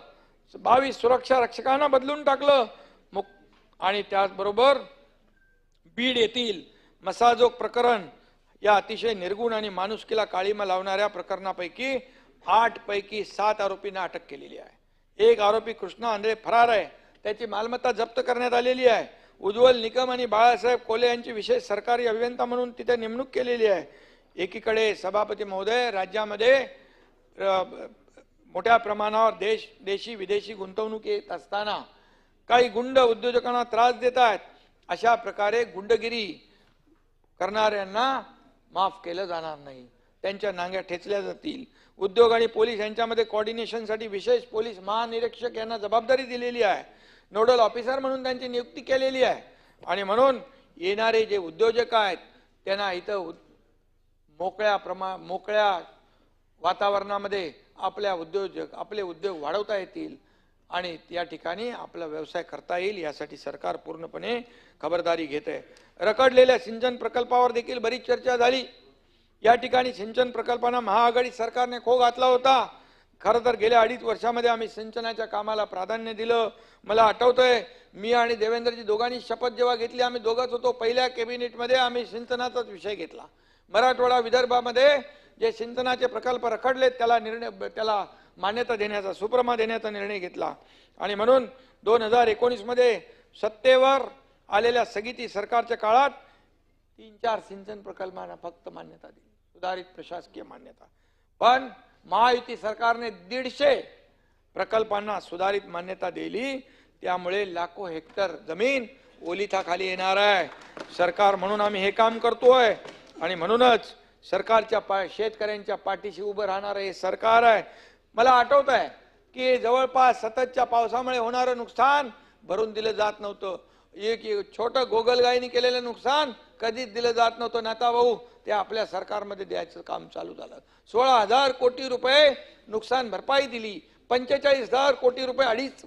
22 सुरक्षा रक्षकांना बदलून टाकलं. आणि त्याचबरोबर बीड येथील मसाजोग प्रकरण या अतिशय निर्गुण आणि माणुसकीला काळीमा लावणाऱ्या प्रकरणापैकी 8 पैकी 7 आरोपींना अटक केलेली आहे. एक आरोपी कृष्णा आंधळे फरार आहे. त्याची मालमत्ता जप्त करण्यात आलेली आहे. उज्ज्वल निकम आणि बाळासाहेब कोले यांची विशेष सरकारी अभियंता म्हणून तिथे नेमणूक केलेली आहे. एकीकडे सभापती महोदय, राज्यामध्ये मोठ्या प्रमाणावर देशी विदेशी गुंतवणूक येत असताना काही गुंड उद्योजकांना त्रास देत आहेत. अशा प्रकारे गुंडगिरी करणाऱ्यांना माफ केलं जाणार नाही. त्यांच्या नांग्या ठेचल्या जातील. उद्योग आणि पोलीस यांच्यामध्ये कोऑर्डिनेशनसाठी विशेष पोलीस महानिरीक्षक यांना जबाबदारी दिलेली आहे. नोडल ऑफिसर म्हणून त्यांची नियुक्ती केलेली आहे. आणि म्हणून येणारे जे उद्योजक आहेत त्यांना इथं मोकळ्या वातावरणामध्ये आपले उद्योग वाढवता येतील आणि या ठिकाणी आपला व्यवसाय करता येईल यासाठी सरकार पूर्णपणे खबरदारी घेत आहे. रखडलेल्या सिंचन प्रकल्पावर देखील बरीच चर्चा झाली. या ठिकाणी सिंचन प्रकल्पांना महाआघाडी सरकारने खो घातला होता. खरं तर गेल्या 2.5 वर्षामध्ये आम्ही सिंचनाच्या कामाला प्राधान्य दिलं. मला आठवतंय मी आणि देवेंद्रजी दोघांनी शपथ जेव्हा घेतली, आम्ही दोघंच होतो, पहिल्या कॅबिनेटमध्ये आम्ही सिंचनाचाच विषय घेतला. मराठवाडा विदर्भामध्ये जे सिंचनाचे प्रकल्प रखडले त्याला मान्यता देण्याचा, सुप्रमा देण्याचा निर्णय घेतला. आणि म्हणून 2019 मध्ये सत्तेवर आलेल्या स्थगिती सरकारच्या काळात 3-4 सिंचन प्रकल्पांना फक्त मान्यता दिली, सुधारित प्रशासकीय मान्यता. पण महायुती सरकारने 150 प्रकल्पांना सुधारित मान्यता दिली. त्यामुळे लाखो हेक्टर जमीन ओलिताखाली येणार आहे. सरकार म्हणून आम्ही हे काम करतोय आणि म्हणूनच सरकारच्या शेतकऱ्यांच्या पाठीशी उभं राहणारं हे सरकार आहे. मला आठवत आहे की जवळपास सततच्या पावसामुळे होणारं नुकसान भरून दिलं जात नव्हतं. एक छोटं गोगलगायीने केलेलं नुकसान कधीच दिलं जात नव्हतं. नाता भाऊ, ते आपल्या सरकारमध्ये द्यायचं काम चालू झालं. 16,000 कोटी रुपये नुकसान भरपाई दिली. 45,000 कोटी रुपये 2.5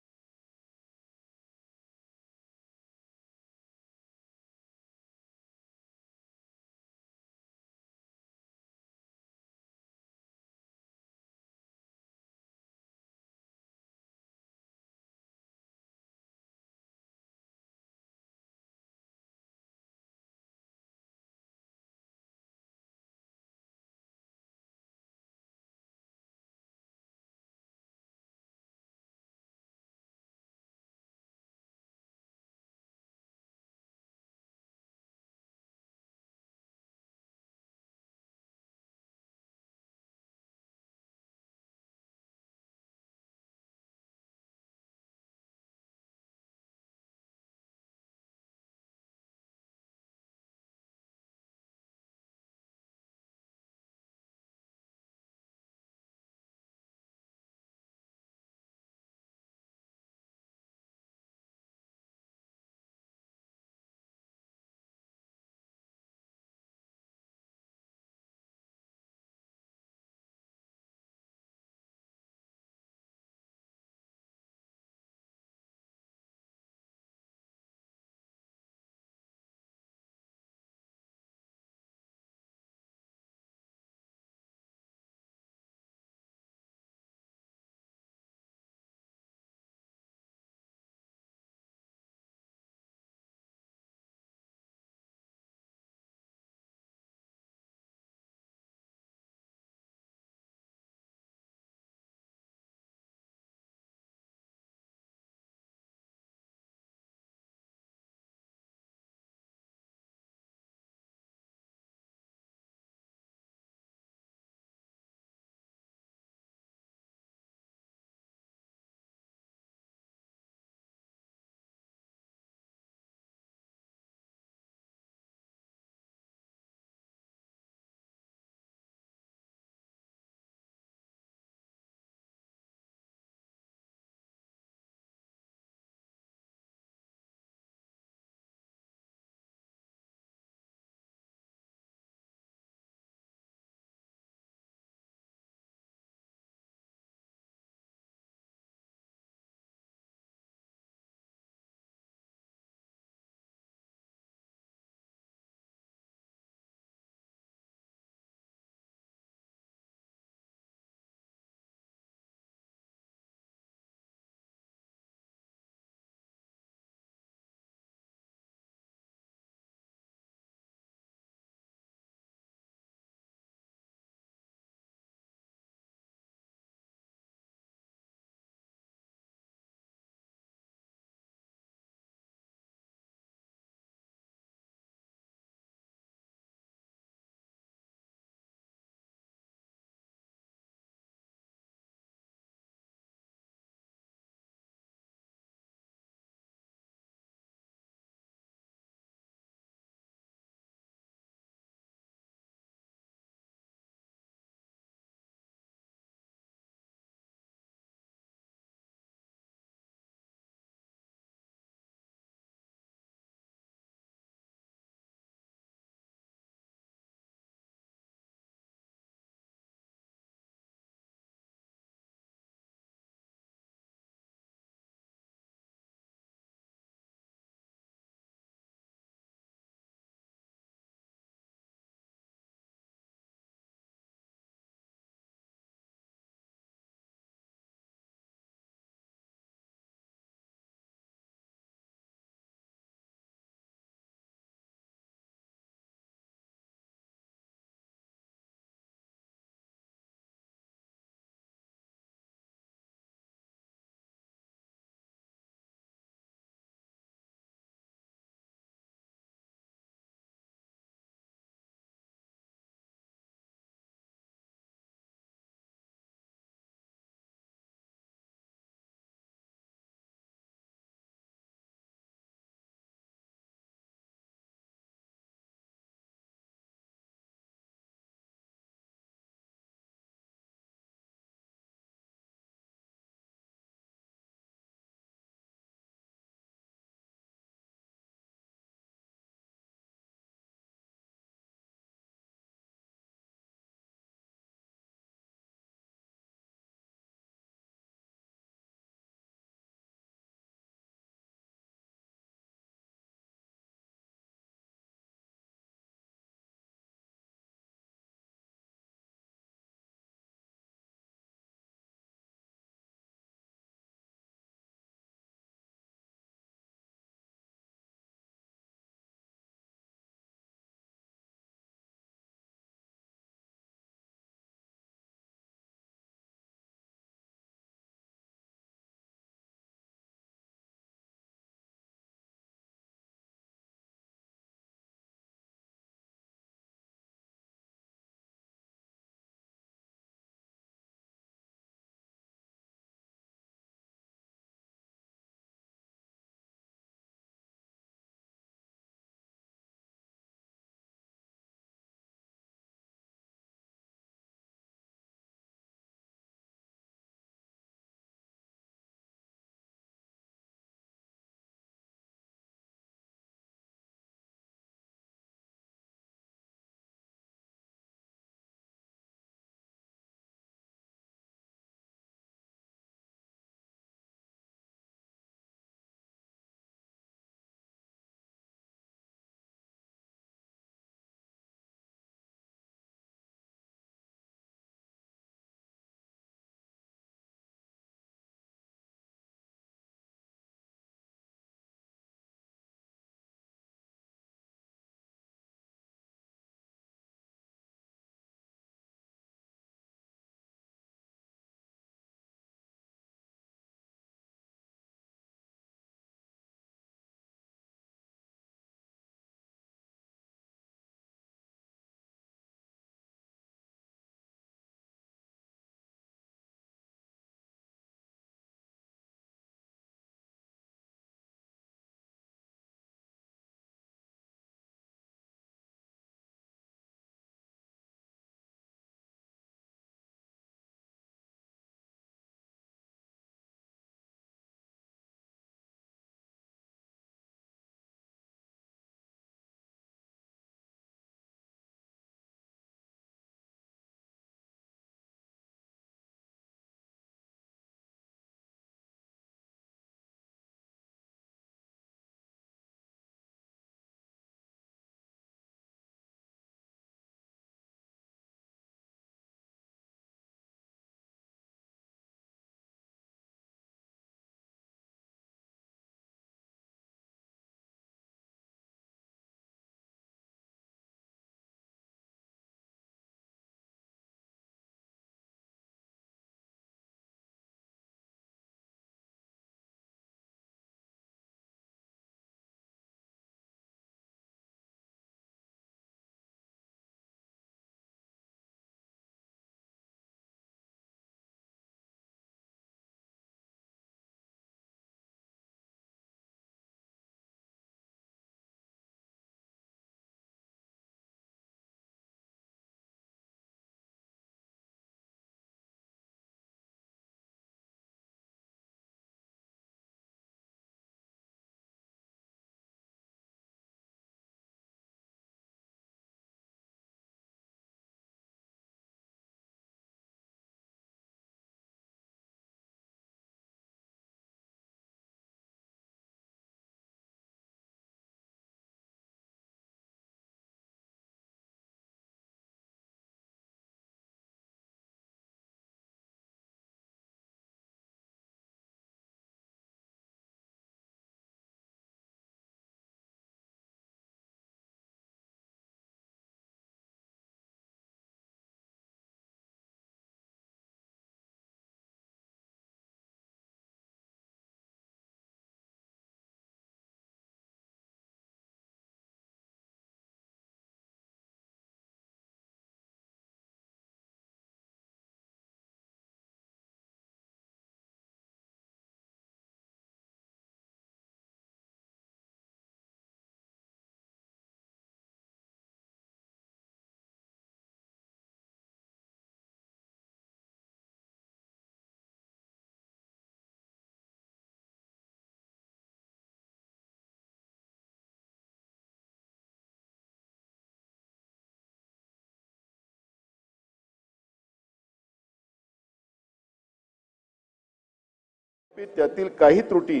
त्यातील काही त्रुटी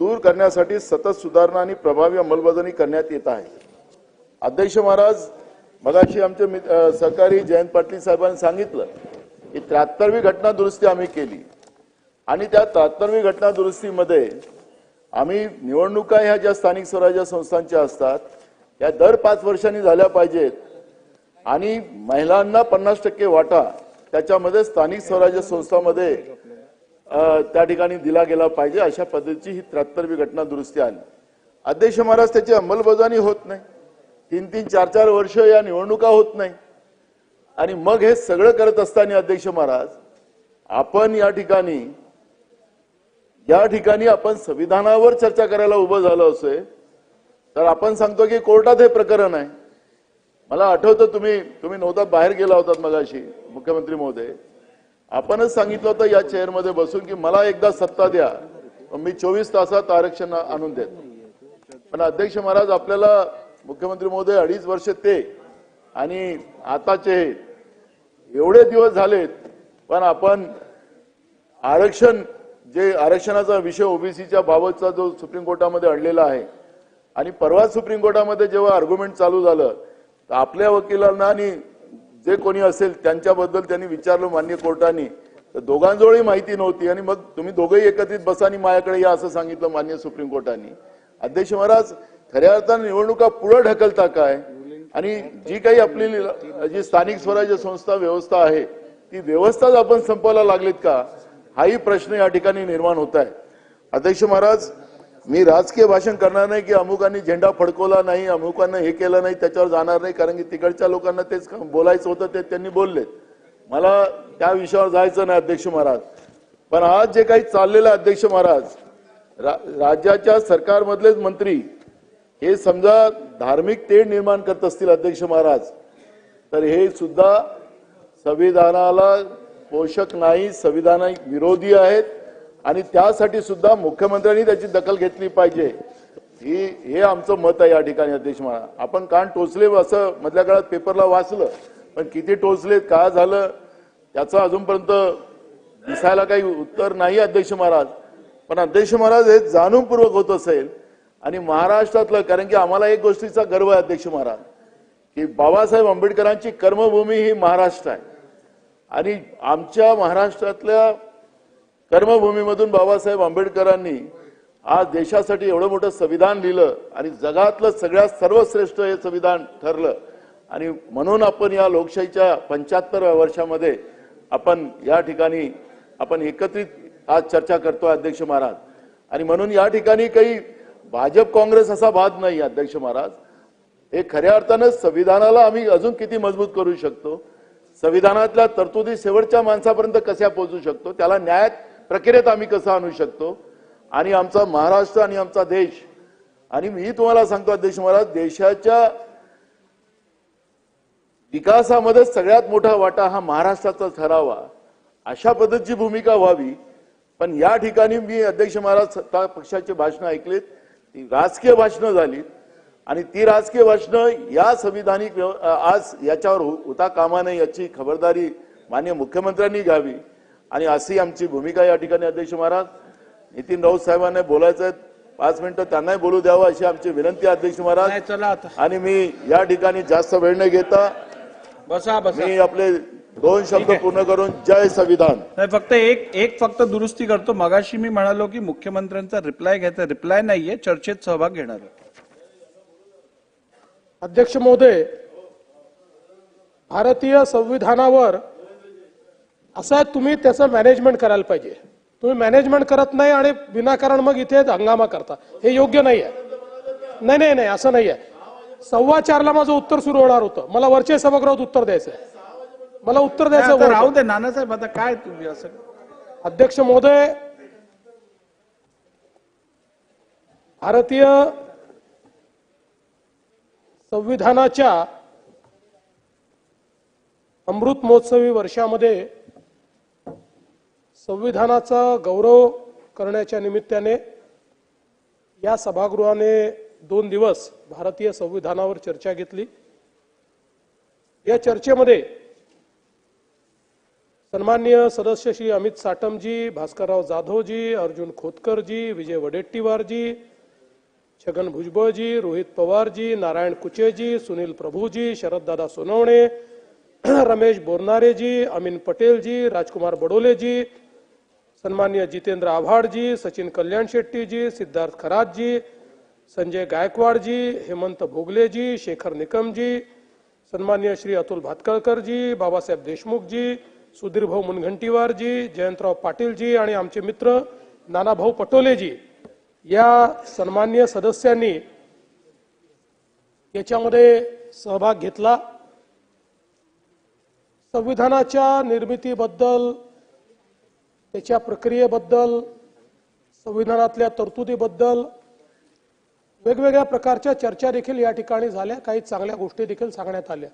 दूर करण्यासाठी सतत सुधारणा आणि प्रभावी अंमलबजावणी करण्यात येत आहे. अध्यक्ष महाराज, मगाशी आमचे सहकारी जयंत पाटील साहेबांनी सांगितलं की 73वी घटना दुरुस्ती आम्ही केली आणि त्या 73वी घटना दुरुस्तीमध्ये आम्ही निवडणुका ह्या ज्या स्थानिक स्वराज्य संस्थांच्या असतात त्या दर 5 वर्षांनी झाल्या पाहिजेत आणि महिलांना 50% वाटा त्याच्यामध्ये स्थानिक स्वराज्य संस्थांमध्ये त्या ठिकाणी दिला गेला पाहिजे, अशा पद्धतीची ही 73वी घटना दुरुस्ती आली. अध्यक्ष महाराज, त्याची अंमलबजावणी होत नाही. 3-3, 4-4 वर्ष या निवडणुका होत नाही आणि मग हे सगळं करत असताना अध्यक्ष महाराज आपण या ठिकाणी आपण संविधानावर चर्चा करायला उभं झालो असेल तर आपण सांगतो की कोर्टात हे प्रकरण आहे. मला आठवतं तुम्ही नव्हतात, बाहेर गेला होतात मगाशी मुख्यमंत्री महोदय. आपणच सांगितलं होतं या चेअरमध्ये बसून की मला एकदा सत्ता द्या, मी 24 तासात आरक्षण आणून देतो. पण अध्यक्ष महाराज, आपल्याला मुख्यमंत्री महोदय 2.5 वर्ष ते आणि आताचे एवढे दिवस झालेत, पण आपण आरक्षणाचा विषय ओबीसीच्या बाबतचा जो सुप्रीम कोर्टामध्ये आणलेला आहे आणि परवा सुप्रीम कोर्टामध्ये जेव्हा आर्ग्युमेंट चालू झालं तर आपल्या वकिलांना आणि जे कोणी असेल त्यांच्याबद्दल त्यांनी विचारलं मान्य कोर्टाने, तर दोघांजवळही माहिती नव्हती आणि मग तुम्ही दोघंही एकत्रित बसा आणि माझ्याकडे या असं सांगितलं मान्य सुप्रीम कोर्टाने. अध्यक्ष महाराज, खऱ्या अर्थाने निवडणुका पुढे ढकलता काय आणि जी काही आपली जी स्थानिक स्वराज्य संस्था व्यवस्था आहे ती व्यवस्थाच आपण संपवायला लागलीत का, हाही प्रश्न या ठिकाणी निर्माण होत आहे. अध्यक्ष महाराज, मी राजकीय भाषण करणार नाही की अमुकांनी झेंडा फडकवला नाही, अमुकांना हे केलं नाही, त्याच्यावर जाणार नाही, कारण की तिकडच्या लोकांना तेच बोलायचं होतं ते त्यांनी बोललेत. मला त्या विषयावर जायचं नाही अध्यक्ष महाराज. पण आज जे काही चाललेलं अध्यक्ष महाराज, राज्याच्या सरकारमधलेच मंत्री हे समजा धार्मिक तेढ निर्माण करत असतील अध्यक्ष महाराज, तर हे सुद्धा संविधानाला पोषक नाही, संविधानिक विरोधी आहेत आणि त्यासाठी सुद्धा मुख्यमंत्र्यांनी त्याची दखल घेतली पाहिजे. हे आमचं मत आहे या ठिकाणी अध्यक्ष महाराज. आपण कान टोचले असं मधल्या काळात पेपरला वाचलं, पण किती टोचले, काय झालं त्याचं अजूनपर्यंत दिसायला काही उत्तर नाही अध्यक्ष महाराज. पण अध्यक्ष महाराज, हे जाणूनपूर्वक होत असेल आणि महाराष्ट्रातलं, कारण की आम्हाला एक गोष्टीचा गर्व आहे अध्यक्ष महाराज की बाबासाहेब आंबेडकरांची कर्मभूमी ही महाराष्ट्र आहे आणि आमच्या महाराष्ट्रातल्या कर्मभूमीमधून बाबासाहेब आंबेडकरांनी आज देशासाठी एवढं मोठं संविधान लिहिलं आणि जगातलं सगळ्यात सर्वश्रेष्ठ हे संविधान ठरलं आणि म्हणून आपण या लोकशाहीच्या 75व्या वर्षामध्ये आपण या ठिकाणी आपण एकत्रित आज चर्चा करतो अध्यक्ष महाराज. आणि म्हणून या ठिकाणी काही भाजप काँग्रेस असा वाद नाही अध्यक्ष महाराज. हे खऱ्या अर्थानं संविधानाला आम्ही अजून किती मजबूत करू शकतो, संविधानातल्या तरतुदी शेवटच्या माणसापर्यंत कशा पोहोचू शकतो, त्याला न्याय प्रक्रियेत आम्ही कसं आणू शकतो आणि आमचा महाराष्ट्र आणि आमचा देश, आणि मी तुम्हाला सांगतो अध्यक्ष महाराज, देशाच्या विकासामध्ये सगळ्यात मोठा वाटा हा महाराष्ट्राचा ठरावा, अशा पद्धतीची भूमिका व्हावी. पण या ठिकाणी मी अध्यक्ष महाराज सत्ता पक्षाची भाषणं ऐकलीत, ती राजकीय भाषणं झाली आणि ती राजकीय भाषणं या संविधानिक आज याच्यावर होता कामा नये याची खबरदारी माननीय मुख्यमंत्र्यांनी घ्यावी आणि अशी आमची भूमिका या ठिकाणी अध्यक्ष महाराज. नितीन राऊत साहेबांना बोलायचं आहे, 5 मिनिटं त्यांनाही बोलू द्यावं अशी आमची विनंती अध्यक्ष महाराज. आणि मी या ठिकाणी जास्त वेळ न घेता मी आपले 2 शब्द पूर्ण करून जय संविधान. फक्त फक्त दुरुस्ती करतो. मगाशी मी म्हणालो की मुख्यमंत्र्यांचा रिप्लाय घ्यायचा, रिप्लाय नाहीये, चर्चेत सहभाग घेणार आहे. अध्यक्ष महोदय, भारतीय संविधानावर असं आहे, तुम्ही त्याचं मॅनेजमेंट करायला पाहिजे. तुम्ही मॅनेजमेंट करत नाही आणि विनाकारण मग इथे हंगामा करता, हे योग्य नाही आहे. नाही असं नाही आहे. 4:15ला माझं उत्तर सुरू होणार होतं, मला वरचे सभागृहात उत्तर द्यायचंय, मला उत्तर द्यायचं. राहू दे नानासाहेब, आता काय तुम्ही असं. अध्यक्ष महोदय, भारतीय संविधानाच्या अमृत महोत्सवी वर्षामध्ये संविधानाचा गौरव करण्याच्या निमित्ताने या सभागृहाने 2 दिवस भारतीय संविधानावर चर्चा घेतली. या चर्चेमध्ये सन्मान्य सदस्य श्री अमित साटमजी, भास्करराव जाधवजी, अर्जुन खोतकरजी, विजय वडेट्टीवारजी, छगन भुजबळजी, रोहित पवारजी, नारायण कुचेजी, सुनील प्रभूजी, शरददादा सोनवणे, रमेश बोरनारेजी, अमीन पटेलजी, राजकुमार बडोलेजी, सन्मान्य जितेंद्र आव्हाडजी, सचिन कल्याण शेट्टीजी, सिद्धार्थ खरातजी, संजय गायकवाडजी, हेमंत भोगलेजी, शेखर निकमजी, सन्मान्य श्री अतुल भातखळकरजी, बाबासाहेब देशमुखजी, सुधीरभाऊ मुनघंटीवारजी, जयंतराव पाटीलजी आणि आमचे मित्र नानाभाऊ पटोलेजी या सन्मान्य सदस्यांनी याच्यामध्ये सहभाग घेतला. संविधानाच्या निर्मितीबद्दल, त्याच्या प्रक्रियेबद्दल, संविधानातल्या तरतुदीबद्दल वेगवेगळ्या प्रकारच्या चर्चा देखील या ठिकाणी झाल्या. काही चांगल्या गोष्टी देखील सांगण्यात आल्या.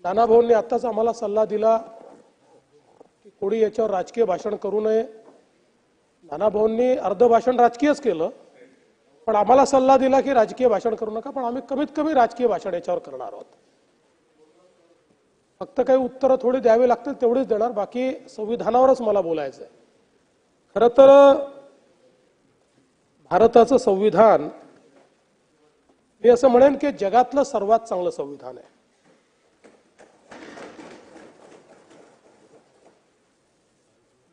नानाभाऊंनी आत्ताच आम्हाला सल्ला दिला की कोणी याच्यावर राजकीय भाषण करू नये. नानाभाऊंनी अर्ध भाषण राजकीयच केलं, पण आम्हाला सल्ला दिला की राजकीय भाषण करू नका, पण आम्ही कमीत कमी राजकीय भाषण याच्यावर करणार आहोत. फक्त काही उत्तरं थोडी द्यावी लागतील तेवढीच देणार, बाकी संविधानावरच मला बोलायचं आहे. खरं तर भारताचं संविधान मी असं म्हणेन की जगातलं सर्वात चांगलं संविधान आहे.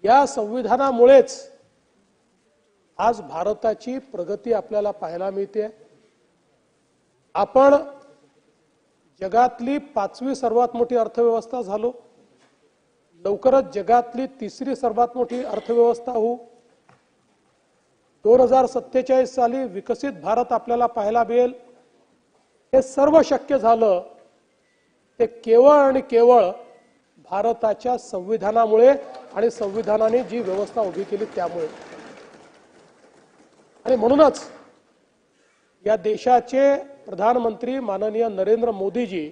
या संविधानामुळेच आज भारताची प्रगती आपल्याला पाहायला मिळते. आपण जगातली 5वी सर्वात मोठी अर्थव्यवस्था झालो. लवकरच जगातली 3री सर्वात मोठी अर्थव्यवस्था होऊ. 2047 साली विकसित भारत आपल्याला पाहायला मिळेल. हे सर्व शक्य झालं ते केवळ आणि केवळ भारताच्या संविधानामुळे आणि संविधानाने जी व्यवस्था उभी केली त्यामुळे. आणि म्हणूनच या देशाचे प्रधानमंत्री माननीय नरेंद्र मोदीजी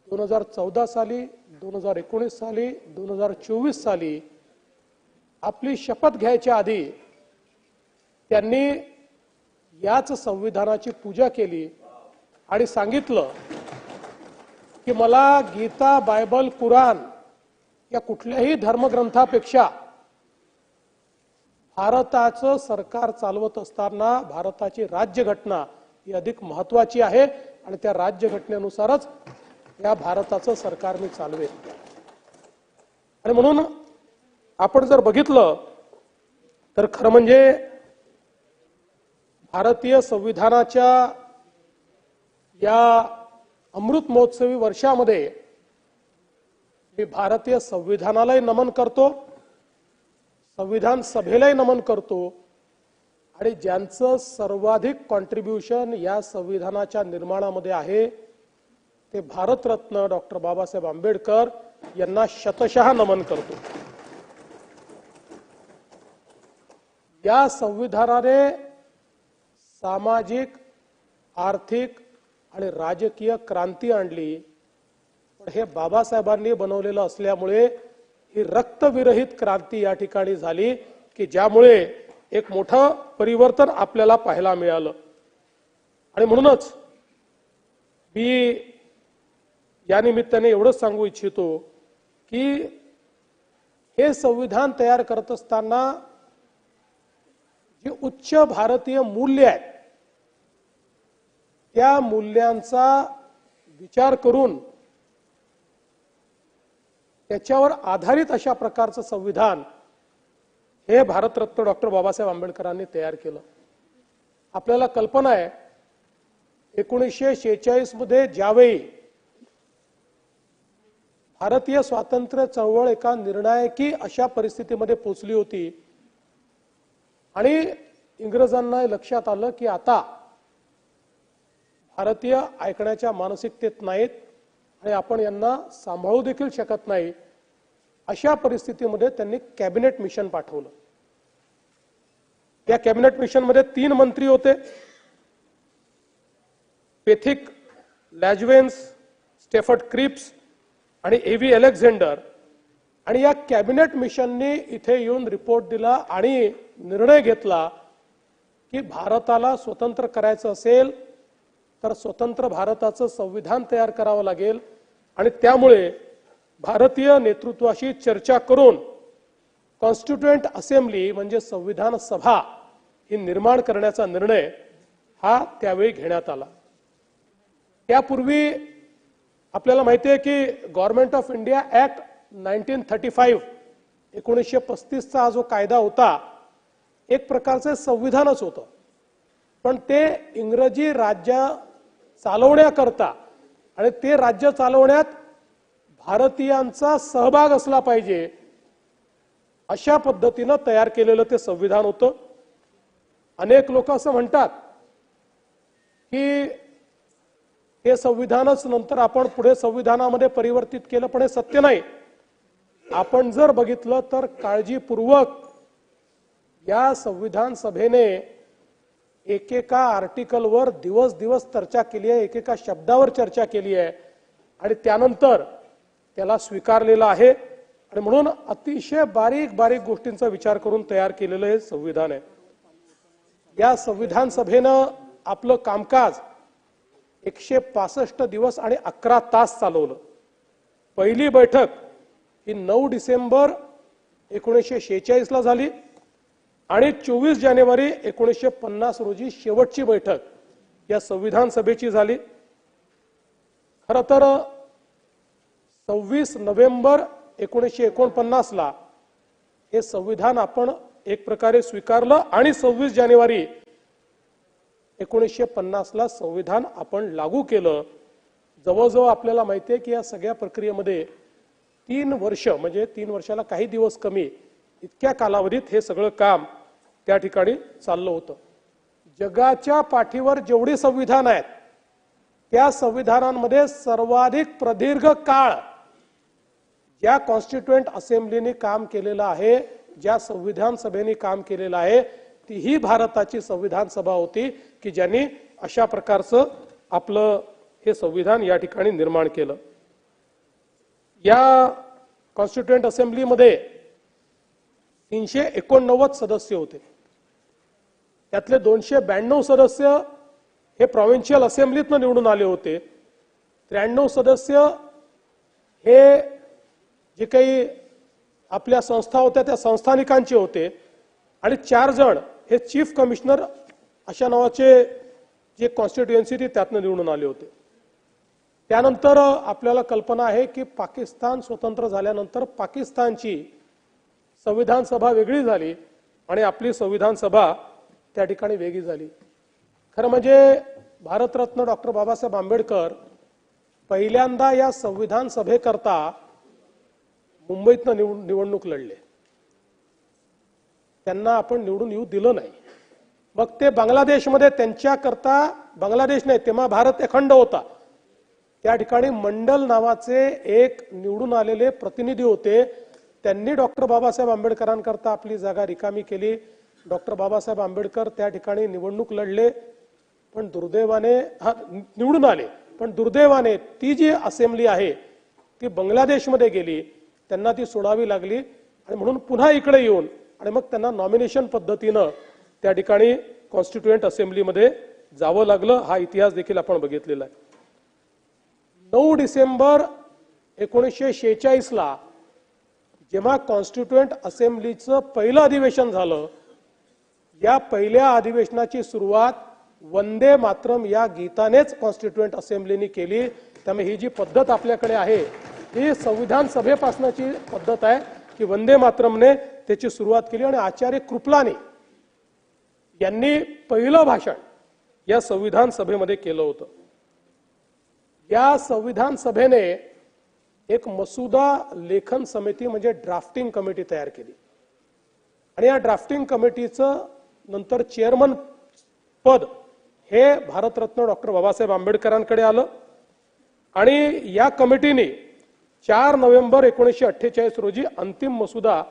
2014 साली, 2019 साली, 2024 साली आपली शपथ घ्यायच्या आधी त्यांनी याच संविधानाची पूजा केली आणि सांगितलं की मला गीता, बायबल, कुराण या कुठल्याही धर्मग्रंथापेक्षा भारताचं सरकार चालवत असताना भारताची राज्यघटना ही अधिक महत्वाची आहे आणि त्या राज्यघटनेनुसारच या भारताचं सरकार मी चालवेल. आणि म्हणून आपण जर बघितलं तर खरं म्हणजे भारतीय संविधानाच्या या अमृत महोत्सवी वर्षामध्ये मी भारतीय संविधानालाही नमन करतो, संविधान सभेलाही नमन करतो आणि ज्यांचं सर्वाधिक कॉन्ट्रीब्युशन या संविधानाच्या निर्माणामध्ये आहे ते भारतरत्न डॉक्टर बाबासाहेब आंबेडकर यांना शतशः नमन करतो. या संविधानाने सामाजिक, आर्थिक आणि राजकीय क्रांती आणली, पण हे बाबासाहेबांनी बनवलेलं असल्यामुळे ही रक्तविरहित क्रांती या ठिकाणी झाली की ज्यामुळे एक मोठं परिवर्तन आपल्याला पाहायला मिळालं. आणि म्हणूनच मी या निमित्ताने एवढंच सांगू इच्छितो की हे संविधान तयार करत असताना जी उच्च भारतीय मूल्य आहेत त्या मूल्यांचा विचार करून त्याच्यावर आधारित अशा प्रकारचं संविधान हे भारतरत्न डॉक्टर बाबासाहेब आंबेडकरांनी तयार केलं. आपल्याला कल्पना आहे 1946 मध्ये ज्यावेळी भारतीय स्वातंत्र्य चळवळ एका निर्णायकी अशा परिस्थितीमध्ये पोहोचली होती आणि इंग्रजांना लक्षात आलं की आता भारतीय ऐकण्याच्या मानसिकतेत नाहीत आणि आपण यांना सांभाळू देखील शकत नाही. अशा परिस्थितीमध्ये त्यांनी कॅबिनेट मिशन पाठवलं. त्या कॅबिनेट मिशन मध्ये 3 मंत्री होते, पेथिक लॅजवेन्स, स्टेफर्ड क्रिप्स आणि एव्ही अलेक्झांडर. आणि या कॅबिनेट मिशनने इथे येऊन रिपोर्ट दिला आणि निर्णय घेतला की भारताला स्वतंत्र करायचं असेल तर स्वतंत्र भारताचं संविधान तयार करावं लागेल आणि त्यामुळे भारतीय नेतृत्वाशी चर्चा करून कॉन्स्टिट्युएंट असेंब्ली म्हणजे संविधान सभा ही निर्माण करण्याचा निर्णय हा त्यावेळी घेण्यात आला. त्यापूर्वी आपल्याला माहिती आहे की गव्हर्नमेंट ऑफ इंडिया ऍक्ट 1935 1935चा हा जो कायदा होता एक प्रकारचे संविधानच होतं, पण ते इंग्रजी राज्य चालवण्याकरता आणि ते राज्य चालवण्यात भारतीयांचा सहभाग असला पाहिजे अशा पद्धतीनं तयार केलेलं ते संविधान होतं. अनेक लोक असं म्हणतात की हे संविधानच नंतर आपण पुढे संविधानामध्ये परिवर्तित केलं, पण हे सत्य नाही. आपण जर बघितलं तर काळजीपूर्वक या संविधान सभेने एकेका आर्टिकलवर दिवस दिवस चर्चा केली आहे, एकेका शब्दावर चर्चा केली आहे आणि त्यानंतर त्याला स्वीकारलेलं आहे. आणि म्हणून अतिशय बारीक बारीक गोष्टींचा विचार करून तयार केलेलं हे संविधान आहे. या संविधान सभेनं आपलं कामकाज 165 दिवस आणि 11 तास चालवलं. पहिली बैठक ही 9 डिसेंबर 1946 ला झाली आणि 24 जानेवारी 1950 रोजी शेवटची बैठक या संविधान सभेची झाली. खरं तर 26 नोव्हेंबर 1949 ला हे संविधान आपण एक प्रकारे स्वीकारलं आणि 26 जानेवारी 1950 ला संविधान आपण लागू केलं. जवळजवळ आपल्याला माहिती आहे की या सगळ्या प्रक्रियेमध्ये 3 वर्ष म्हणजे 3 वर्षाला काही दिवस कमी इतक्या कालावधीत हे सगळं काम त्या ठिकाणी चाललं होतं. जगाच्या पाठीवर जेवढी संविधान आहेत त्या संविधानांमध्ये सर्वाधिक प्रदीर्घ काळ ज्या कॉन्स्टिट्युएंट असेंब्लीने काम केलेलं आहे, ज्या संविधान सभेने काम केलेलं आहे, ती ही भारताची संविधान सभा होती की ज्यांनी अशा प्रकारचं आपलं हे संविधान या ठिकाणी निर्माण केलं. या कॉन्स्टिट्युएंट असेंब्लीमध्ये 389 सदस्य होते. त्यातले 292 सदस्य हे प्रॉव्हिन्शियल असेंब्लीतनं निवडून आले होते. 93 सदस्य हे जे काही आपल्या संस्था होत्या त्या संस्थानिकांचे होते आणि 4 जण हे चीफ कमिशनर अशा नावाचे जे कॉन्स्टिट्युएन्सी ती त्यातनं निवडून आले होते. त्यानंतर आपल्याला कल्पना आहे की पाकिस्तान स्वतंत्र झाल्यानंतर पाकिस्तानची संविधान सभा वेगळी झाली आणि आपली संविधान सभा त्या ठिकाणी वेगळी झाली. खरं म्हणजे भारतरत्न डॉक्टर बाबासाहेब आंबेडकर पहिल्यांदा या संविधान सभेकरता मुंबईतनं निवडणूक लढले. त्यांना आपण निवडून येऊ दिलं नाही. मग ते बांगलादेशमध्ये त्यांच्याकरता, बांगलादेश नाही तेव्हा भारत अखंड होता, त्या ठिकाणी मंडल नावाचे एक निवडून आलेले प्रतिनिधी होते. त्यांनी डॉक्टर बाबासाहेब आंबेडकरांकरता आपली जागा रिकामी केली. डॉक्टर बाबासाहेब आंबेडकर त्या ठिकाणी निवडणूक लढले, पण दुर्दैवाने निवडून आले, पण दुर्दैवाने ती जी असेंब्ली आहे ती बांगलादेशमध्ये गेली, त्यांना ती सोडावी लागली आणि म्हणून पुन्हा इकडे येऊन आणि मग त्यांना नॉमिनेशन पद्धतीनं त्या ठिकाणी कॉन्स्टिट्युएंट असेंब्लीमध्ये जावं लागलं. हा इतिहास देखील आपण बघितलेला आहे. 9 डिसेंबर 1946 ला जेव्हा कॉन्स्टिट्युएंट असेंब्लीचं पहिलं अधिवेशन झालं, या पहिल्या अधिवेशनाची सुरुवात वंदे मातरम या गीतानेच कॉन्स्टिट्युएंट असेंब्लीने केली. त्यामुळे ही जी पद्धत आपल्याकडे आहे ही संविधान सभेपासूनची पद्धत आहे की वंदे मातरमने त्याची सुरुवात केली आणि आचार्य कृपलानी यांनी पहिलं भाषण या संविधान सभेमध्ये केलं होतं. या संविधान सभेने एक मसुदा लेखन समिती म्हणजे ड्राफ्टिंग कमिटी तयार केली आणि या ड्राफ्टिंग कमिटीचं नंतर चेअरमन पद हे भारतरत्न डॉक्टर बाबासाहेब आंबेडकरांकडे आलं आणि या कमिटीने 4 नोव्हेंबर 1948 रोजी अंतिम मसुदा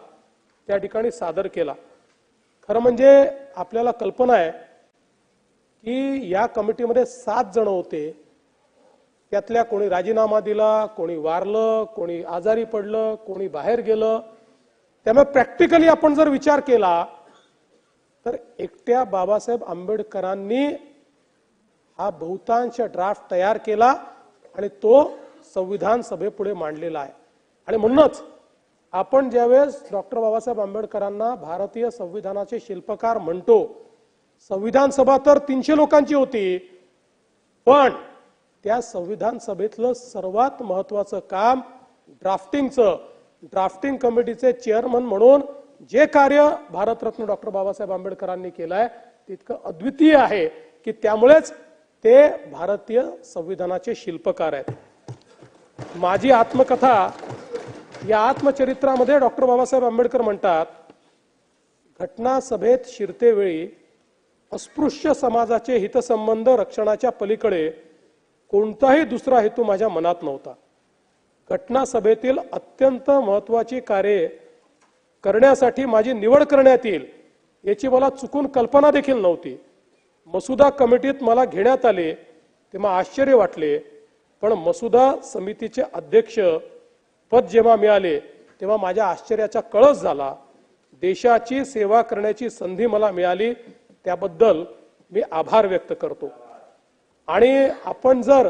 त्या ठिकाणी सादर केला. खरं म्हणजे आपल्याला कल्पना आहे की या कमिटीमध्ये 7 जण होते. त्यातल्या कोणी राजीनामा दिला, कोणी वारलं, कोणी आजारी पडलं, कोणी बाहेर गेलं. त्यामुळे प्रॅक्टिकली आपण जर विचार केला तर एकट्या बाबासाहेब आंबेडकरांनी हा बहुतांश ड्राफ्ट तयार केला आणि तो संविधान सभेपुढे मांडलेला आहे. आणि म्हणूनच आपण ज्यावेळेस डॉक्टर बाबासाहेब आंबेडकरांना भारतीय संविधानाचे शिल्पकार म्हणतो, संविधान सभा तर 300 लोकांची होती, पण त्या संविधान सभेतलं सर्वात महत्वाचं काम ड्राफ्टिंग कमिटीचे चेअरमन म्हणून जे कार्य भारतरत्न डॉक्टर बाबासाहेब आंबेडकरांनी केलंय तितकं अद्वितीय आहे की त्यामुळेच ते भारतीय संविधानाचे शिल्पकार आहेत। माझी आत्मकथा या आत्मचरित्रामध्ये डॉक्टर बाबासाहेब आंबेडकर म्हणतात, घटना सभेत शिरतेवेळी अस्पृश्य समाजाचे हितसंबंध रक्षणाच्या पलीकडे कोणताही दुसरा हेतू माझ्या मनात नव्हता। घटना सभेतील अत्यंत महत्वाची कार्ये करण्यासाठी माझी निवड करण्यात येईल याची मला चुकून कल्पना देखील नव्हती। मसुदा कमिटीत मला घेण्यात आले तेव्हा आश्चर्य वाटले, पण मसुदा समितीचे अध्यक्ष पद जेव्हा मिळाले तेव्हा माझ्या आश्चर्याचा कळस झाला। देशाची सेवा करण्याची संधी मला मिळाली त्याबद्दल मी आभार व्यक्त करतो। आणि आपण जर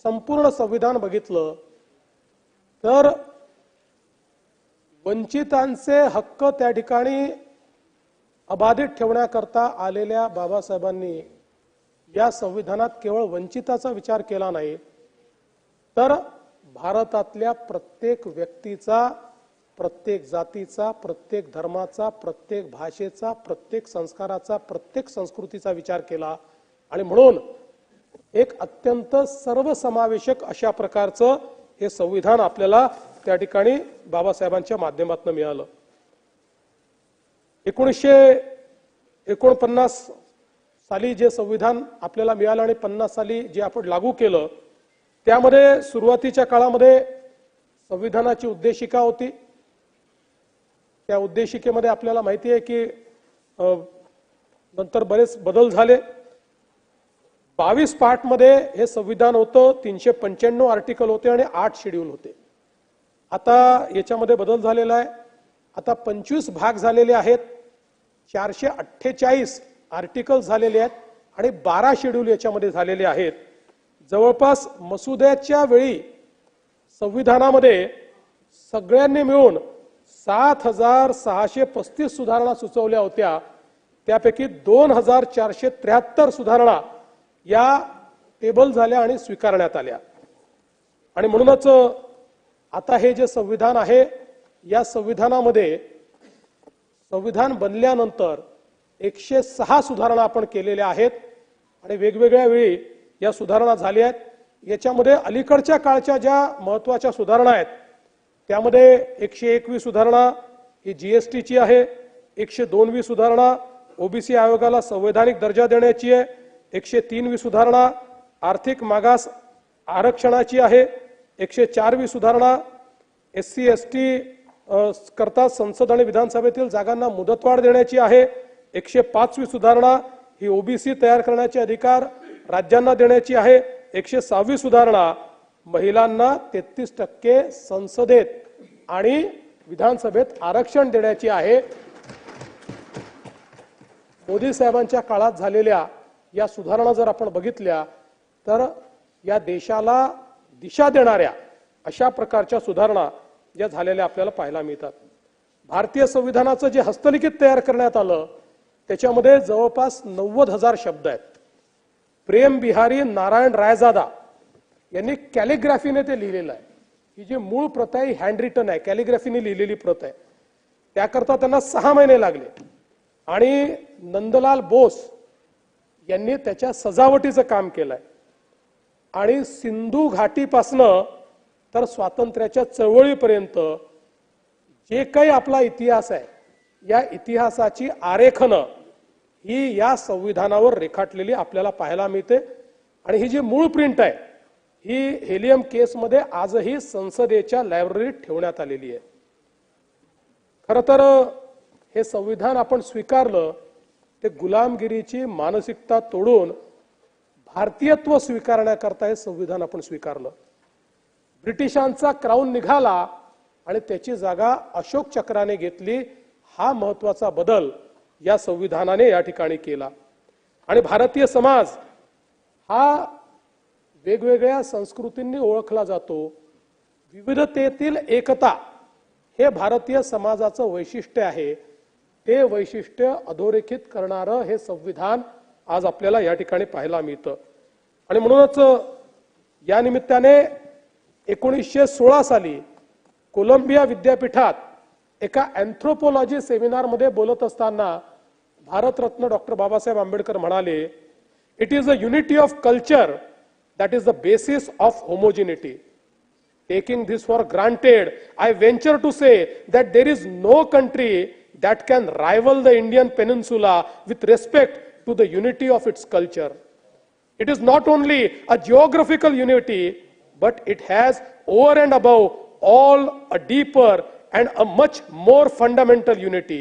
संपूर्ण संविधान बघितलं तर वंचितांचे हक्क त्या ठिकाणी अबाधित ठेवण्याकरता आलेल्या बाबासाहेबांनी या संविधानात केवळ वंचिताचा विचार केला नाही, तर भारतातल्या प्रत्येक व्यक्तीचा, प्रत्येक जातीचा, प्रत्येक धर्माचा, प्रत्येक भाषेचा, प्रत्येक संस्काराचा, प्रत्येक संस्कृतीचा विचार केला। आणि म्हणून एक अत्यंत सर्वसमावेशक अशा प्रकारचं हे संविधान आपल्याला त्या ठिकाणी बाबासाहेबांच्या माध्यमातून मिळालं। 1949 साली जे संविधान आपल्याला मिळालं आणि 50 साली जे आपण लागू केलं त्यामध्ये सुरुवातीच्या काळामध्ये संविधानाची उद्देशिका होती। त्या उद्देशिकेमध्ये आपल्याला माहिती आहे की नंतर बरेच बदल झाले। 22 पार्टमध्ये हे संविधान होतं, 395 आर्टिकल होते आणि 8 शेड्यूल होते। आता याच्यामध्ये बदल झालेला आहे, आता 25 भाग झालेले आहेत, 448 आर्टिकल झालेले आहेत आणि 12 शेड्यूल याच्यामध्ये झालेले आहेत। जवळपास मसुद्याच्या वेळी संविधानामध्ये सगळ्यांनी मिळून 7635 सुधारणा सुचवल्या होत्या, त्यापैकी 2473 सुधारणा या टेबल झाल्या आणि स्वीकारण्यात आल्या। आणि म्हणूनच आता हे जे संविधान आहे या संविधानामध्ये संविधान बनल्यानंतर 106 सुधारणा आपण केलेल्या आहेत आणि वेगवेगळ्या वेळी या सुधारणा झाल्या आहेत। याच्यामध्ये अलीकडच्या काळच्या ज्या महत्त्वाच्या सुधारणा आहेत त्यामध्ये 101वी सुधारणा ही जीएसटीची आहे, 102वी सुधारणा ओबीसी आयोगाला संवैधानिक दर्जा देण्याची आहे, 103वी सुधारणा आर्थिक मागास आरक्षणाची आहे, 104वी सुधारणा SC ST करता संसद आणि विधानसभेतील जागांना मुदतवाढ देण्याची आहे, 105वी सुधारणा ही ओबीसी तयार करण्याचे अधिकार राज्यांना देण्याची आहे, 106वी सुधारणा महिलांना 33% संसदेत आणि विधानसभेत आरक्षण देण्याची आहे। मोदी साहेबांच्या काळात झालेल्या या सुधारणा जर आपण बघितल्या तर या देशाला दिशा देणाऱ्या अशा प्रकारच्या सुधारणा ज्या झालेल्या आपल्याला पाहायला मिळतात। भारतीय संविधानाचं जे हस्तलिखित तयार करण्यात आलं त्याच्यामध्ये जवळपास 90,000 शब्द आहेत। प्रेम बिहारी नारायण रायजादा यांनी कॅलिग्राफीने ते लिहिलेलं आहे। ही जी मूळ प्रत आहे हँड रिटन आहे, कॅलिग्राफीने लिहिलेली प्रत आहे, त्याकरता त्यांना 6 महिने लागले। आणि नंदलाल बोस यांनी त्याच्या सजावटीचं काम केलंय। आणि सिंधू घाटीपासनं तर स्वातंत्र्याच्या चळवळीपर्यंत जे काही आपला इतिहास आहे या इतिहासाची आरेखनं ही या संविधानावर रेखाटलेली आपल्याला पाहायला मिळते। आणि ही जी मूळ प्रिंट आहे ही हेलियम केसमध्ये आजही संसदेच्या लायब्ररीत ठेवण्यात आलेली आहे। खरं तर हे संविधान आपण स्वीकारलं ते गुलामगिरीची मानसिकता तोडून भारतीयत्व स्वीकारण्याकरता हे संविधान आपण स्वीकारलं। ब्रिटिशांचा क्राऊन निघाला आणि त्याची जागा अशोक चक्राने घेतली, हा महत्वाचा बदल या संविधानाने या ठिकाणी केला। आणि भारतीय समाज हा वेगवेगळ्या संस्कृतींनी ओळखला जातो, विविधतेतील एकता हे भारतीय समाजाचं वैशिष्ट्य आहे. ते वैशिष्ट्य अधोरेखित करणारं हे संविधान आज आपल्याला या ठिकाणी पाहायला मिळतं. आणि म्हणूनच या निमित्ताने 1916 साली कोलंबिया विद्यापीठात एका अँथ्रोपोलॉजी सेमिनारमध्ये बोलत असताना भारतरत्न डॉक्टर बाबासाहेब आंबेडकर म्हणाले, it is a unity of culture that is the basis of homogeneity. Taking this for granted, I venture to say that there is no country that can rival the Indian peninsula with respect to the unity of its culture. It is not only a geographical unity, but it has over and above all a deeper and a much more fundamental unity.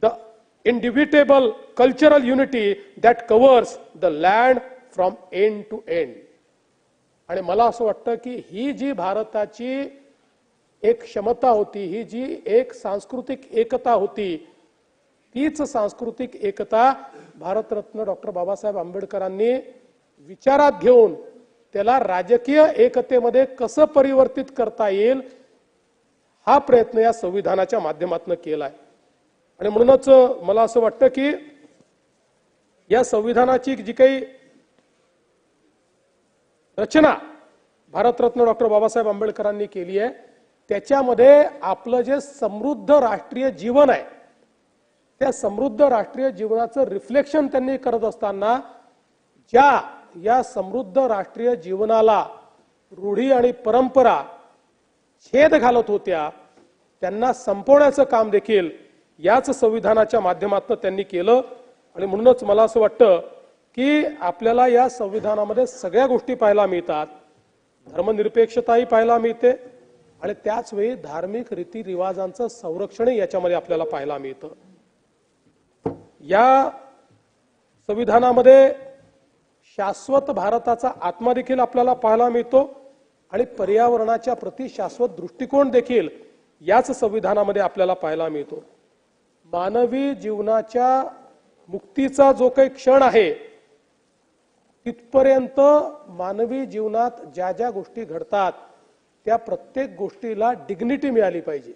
The indubitable cultural unity that covers the land from end to end. आणि मला असं वाटतं की ही जी भारताची एक क्षमता होती, ही जी एक सांस्कृतिक एकता होती, तीच सांस्कृतिक एकता भारतरत्न डॉक्टर बाबासाहेब आंबेडकरांनी विचारात घेऊन त्याला राजकीय एकतेमध्ये कसं परिवर्तित करता येईल हा प्रयत्न या संविधानाच्या माध्यमातून केलाय. आणि म्हणूनच मला असं वाटतं की या संविधानाची जी काही रचना भारतरत्न डॉक्टर बाबासाहेब आंबेडकरांनी केली आहे त्याच्यामध्ये आपलं जे समृद्ध राष्ट्रीय जीवन आहे त्या समृद्ध राष्ट्रीय जीवनाचं रिफ्लेक्शन त्यांनी करत असताना ज्या या समृद्ध राष्ट्रीय जीवनाला रूढी आणि परंपरा छेद घालत होत्या त्यांना संपवण्याचं काम देखील याच संविधानाच्या माध्यमातून त्यांनी केलं. आणि म्हणूनच मला असं वाटतं की आपल्याला या संविधानामध्ये सगळ्या गोष्टी पाहायला मिळतात. धर्मनिरपेक्षताही पाहायला मिळते आणि त्याच वेळी धार्मिक रीतिरिवाजांचं संरक्षणही याच्यामध्ये आपल्याला पाहायला मिळतं. या संविधानामध्ये शाश्वत भारताचा आत्मा देखील आपल्याला पाहायला मिळतो आणि पर्यावरणाच्या प्रति शाश्वत दृष्टिकोन देखील याच संविधानामध्ये आपल्याला पाहायला मिळतो. मानवी जीवनाच्या मुक्तीचा जो काही क्षण आहे तिथपर्यंत मानवी जीवनात ज्या ज्या गोष्टी घडतात त्या प्रत्येक गोष्टीला डिग्निटी मिळाली पाहिजे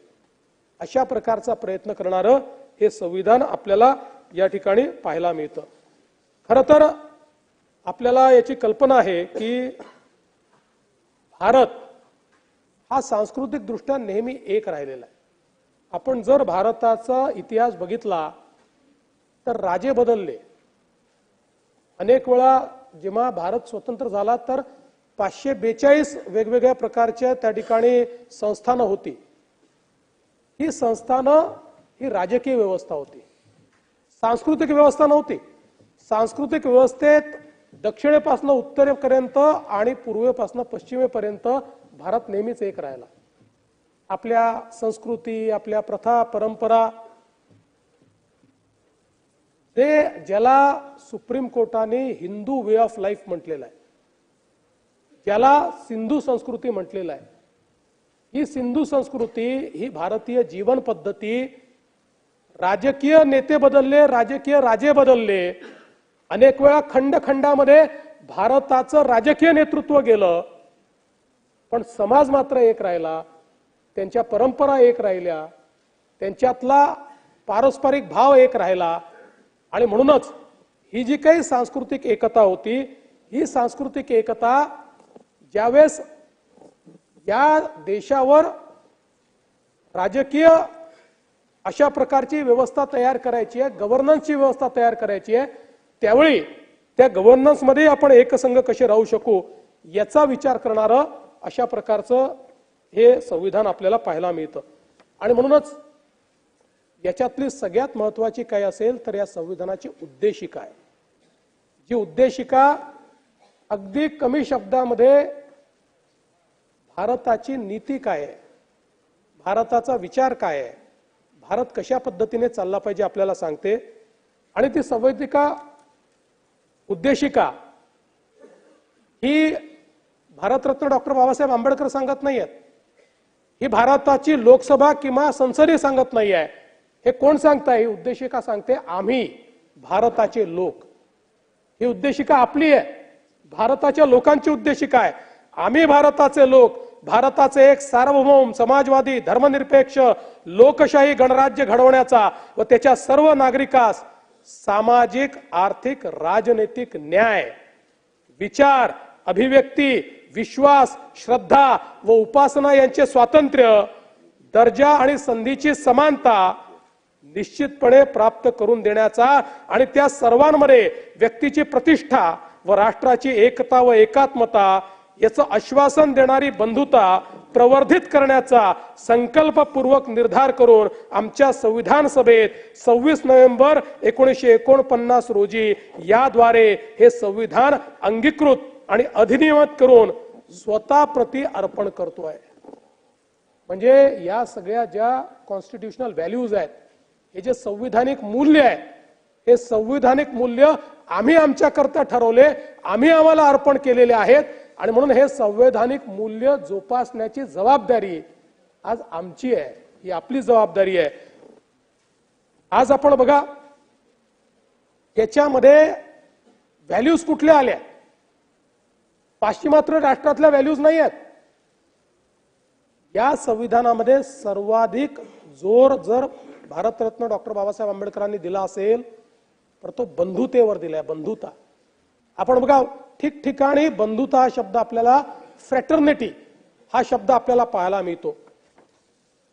अशा प्रकारचा प्रयत्न करणारं हे संविधान आपल्याला या ठिकाणी पाहायला मिळतं. खरं तर आपल्याला याची कल्पना आहे की भारत हा सांस्कृतिक दृष्ट्या नेहमी एक राहिलेला आहे. आपण जर भारताचा इतिहास बघितला तर राजे बदलले. अनेक वेळा जेव्हा भारत स्वतंत्र झाला तर 542 वेगवेगळ्या प्रकारच्या त्या ठिकाणी संस्थानं होती. ही संस्थानं ही राजकीय व्यवस्था होती, सांस्कृतिक व्यवस्था नव्हती. सांस्कृतिक व्यवस्थेत दक्षिणेपासून उत्तरेपर्यंत आणि पूर्वेपासून पश्चिमेपर्यंत भारत नेहमीच एक राहिला. आपल्या संस्कृती, आपल्या प्रथा, परंपरा ज्याला सुप्रीम कोर्टाने हिंदू वे ऑफ लाईफ म्हटलेलं आहे, ज्याला सिंधू संस्कृती म्हटलेलं आहे. ही सिंधू संस्कृती, ही भारतीय जीवन पद्धती, राजकीय नेते बदलले, राजकीय राजे बदलले, अनेक वेळा खंडखंडामध्ये भारताचं राजकीय नेतृत्व गेलं, पण समाज मात्र एक राहिला, त्यांच्या परंपरा एक राहिल्या, त्यांच्यातला पारस्परिक भाव एक राहिला. आणि म्हणूनच ही जी काही सांस्कृतिक एकता होती, ही सांस्कृतिक एकता ज्यावेळेस या देशावर राजकीय अशा प्रकारची व्यवस्था तयार करायची आहे, गव्हर्नन्सची व्यवस्था तयार करायची आहे, त्यावेळी त्या गव्हर्नन्समध्ये आपण एकसंघ कसे राहू शकू याचा विचार करणारं अशा प्रकारचं हे संविधान आपल्याला पाहायला मिळतं. आणि म्हणूनच याच्यातली सगळ्यात महत्वाची काय असेल तर या संविधानाची उद्देशिका आहे. जी उद्देशिका अगदी कमी शब्दामध्ये भारताची नीती काय आहे, भारताचा विचार काय आहे, भारत कशा पद्धतीने चालला पाहिजे आपल्याला सांगते. आणि ती संवैधानिक उद्देशिका ही भारतरत्न डॉक्टर बाबासाहेब आंबेडकर सांगत नाहीयेत, ही भारताची लोकसभा किंवा संसदही सांगत नाही आहे. हे कोण सांगताय? ही उद्देशिका सांगते आम्ही भारताचे लोक. ही उद्देशिका आपली आहे, भारताच्या लोकांची उद्देशिका आहे. आम्ही भारताचे लोक, भारताचे एक सार्वभौम समाजवादी धर्मनिरपेक्ष लोकशाही गणराज्य घडवण्याचा व त्याच्या सर्व नागरिकास सामाजिक आर्थिक राजनैतिक न्याय, विचार, अभिव्यक्ती, विश्वास, श्रद्धा व उपासना यांचे स्वातंत्र्य, दर्जा आणि संधीची समानता निश्चितपणे प्राप्त करून देण्याचा आणि त्या सर्वांमध्ये व्यक्तीची प्रतिष्ठा व राष्ट्राची एकता व एकात्मता याचं आश्वासन देणारी बंधुता प्रवर्धित करण्याचा संकल्पपूर्वक निर्धार करून आमच्या संविधान सभेत 26 नोव्हेंबर 1949 रोजी याद्वारे हे संविधान अंगीकृत आणि अधिनियमित करून स्वतः प्रती अर्पण करतोय. म्हणजे या सगळ्या ज्या कॉन्स्टिट्यूशनल व्हॅल्यूज आहेत, हे जे संविधानिक मूल्य आहे, हे संविधानिक मूल्य आम्ही आमच्याकरता ठरवले, आम्ही आम्हाला अर्पण केलेले आहेत आणि म्हणून हे संवैधानिक मूल्य जोपासण्याची जबाबदारी आज आमची आहे, ही आपली जबाबदारी आहे. आज आपण बघा याच्यामध्ये व्हॅल्यूज कुठल्या आल्या? पाश्चिमात्य राष्ट्रातल्या व्हॅल्यूज नाही आहेत. या संविधानामध्ये सर्वाधिक जोर जर भारतरत्न डॉक्टर बाबासाहेब आंबेडकरांनी दिला असेल तर तो बंधुतेवर दिलाय. बंधुता आपण बघा, ठिकठिकाणी बंधुता हा शब्द आपल्याला, फ्रॅटर्निटी हा शब्द आपल्याला पाहायला मिळतो.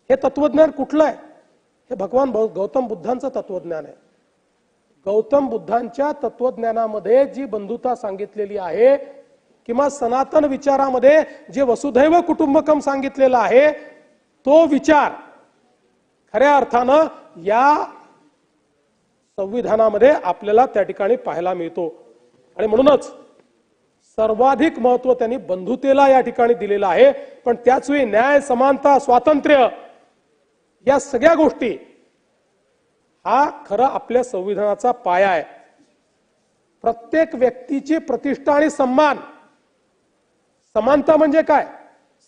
हे तत्वज्ञान कुठलं आहे? हे भगवान गौतम बुद्धांचं तत्वज्ञान आहे. गौतम बुद्धांच्या तत्वज्ञानामध्ये जी बंधुता सांगितलेली आहे किंवा सनातन विचारामध्ये जे वसुधैव कुटुंबकम सांगितलेला आहे, तो विचार खऱ्या अर्थानं या संविधानामध्ये आपल्याला त्या ठिकाणी पाहायला मिळतो. आणि म्हणूनच सर्वाधिक महत्व त्यांनी बंधुतेला या ठिकाणी दिलेलं आहे. पण त्याच वेळी न्याय, समानता, स्वातंत्र्य या सगळ्या गोष्टी हा खरं आपल्या संविधानाचा पाया आहे. प्रत्येक व्यक्तीची प्रतिष्ठा आणि सन्मान. समानता म्हणजे काय?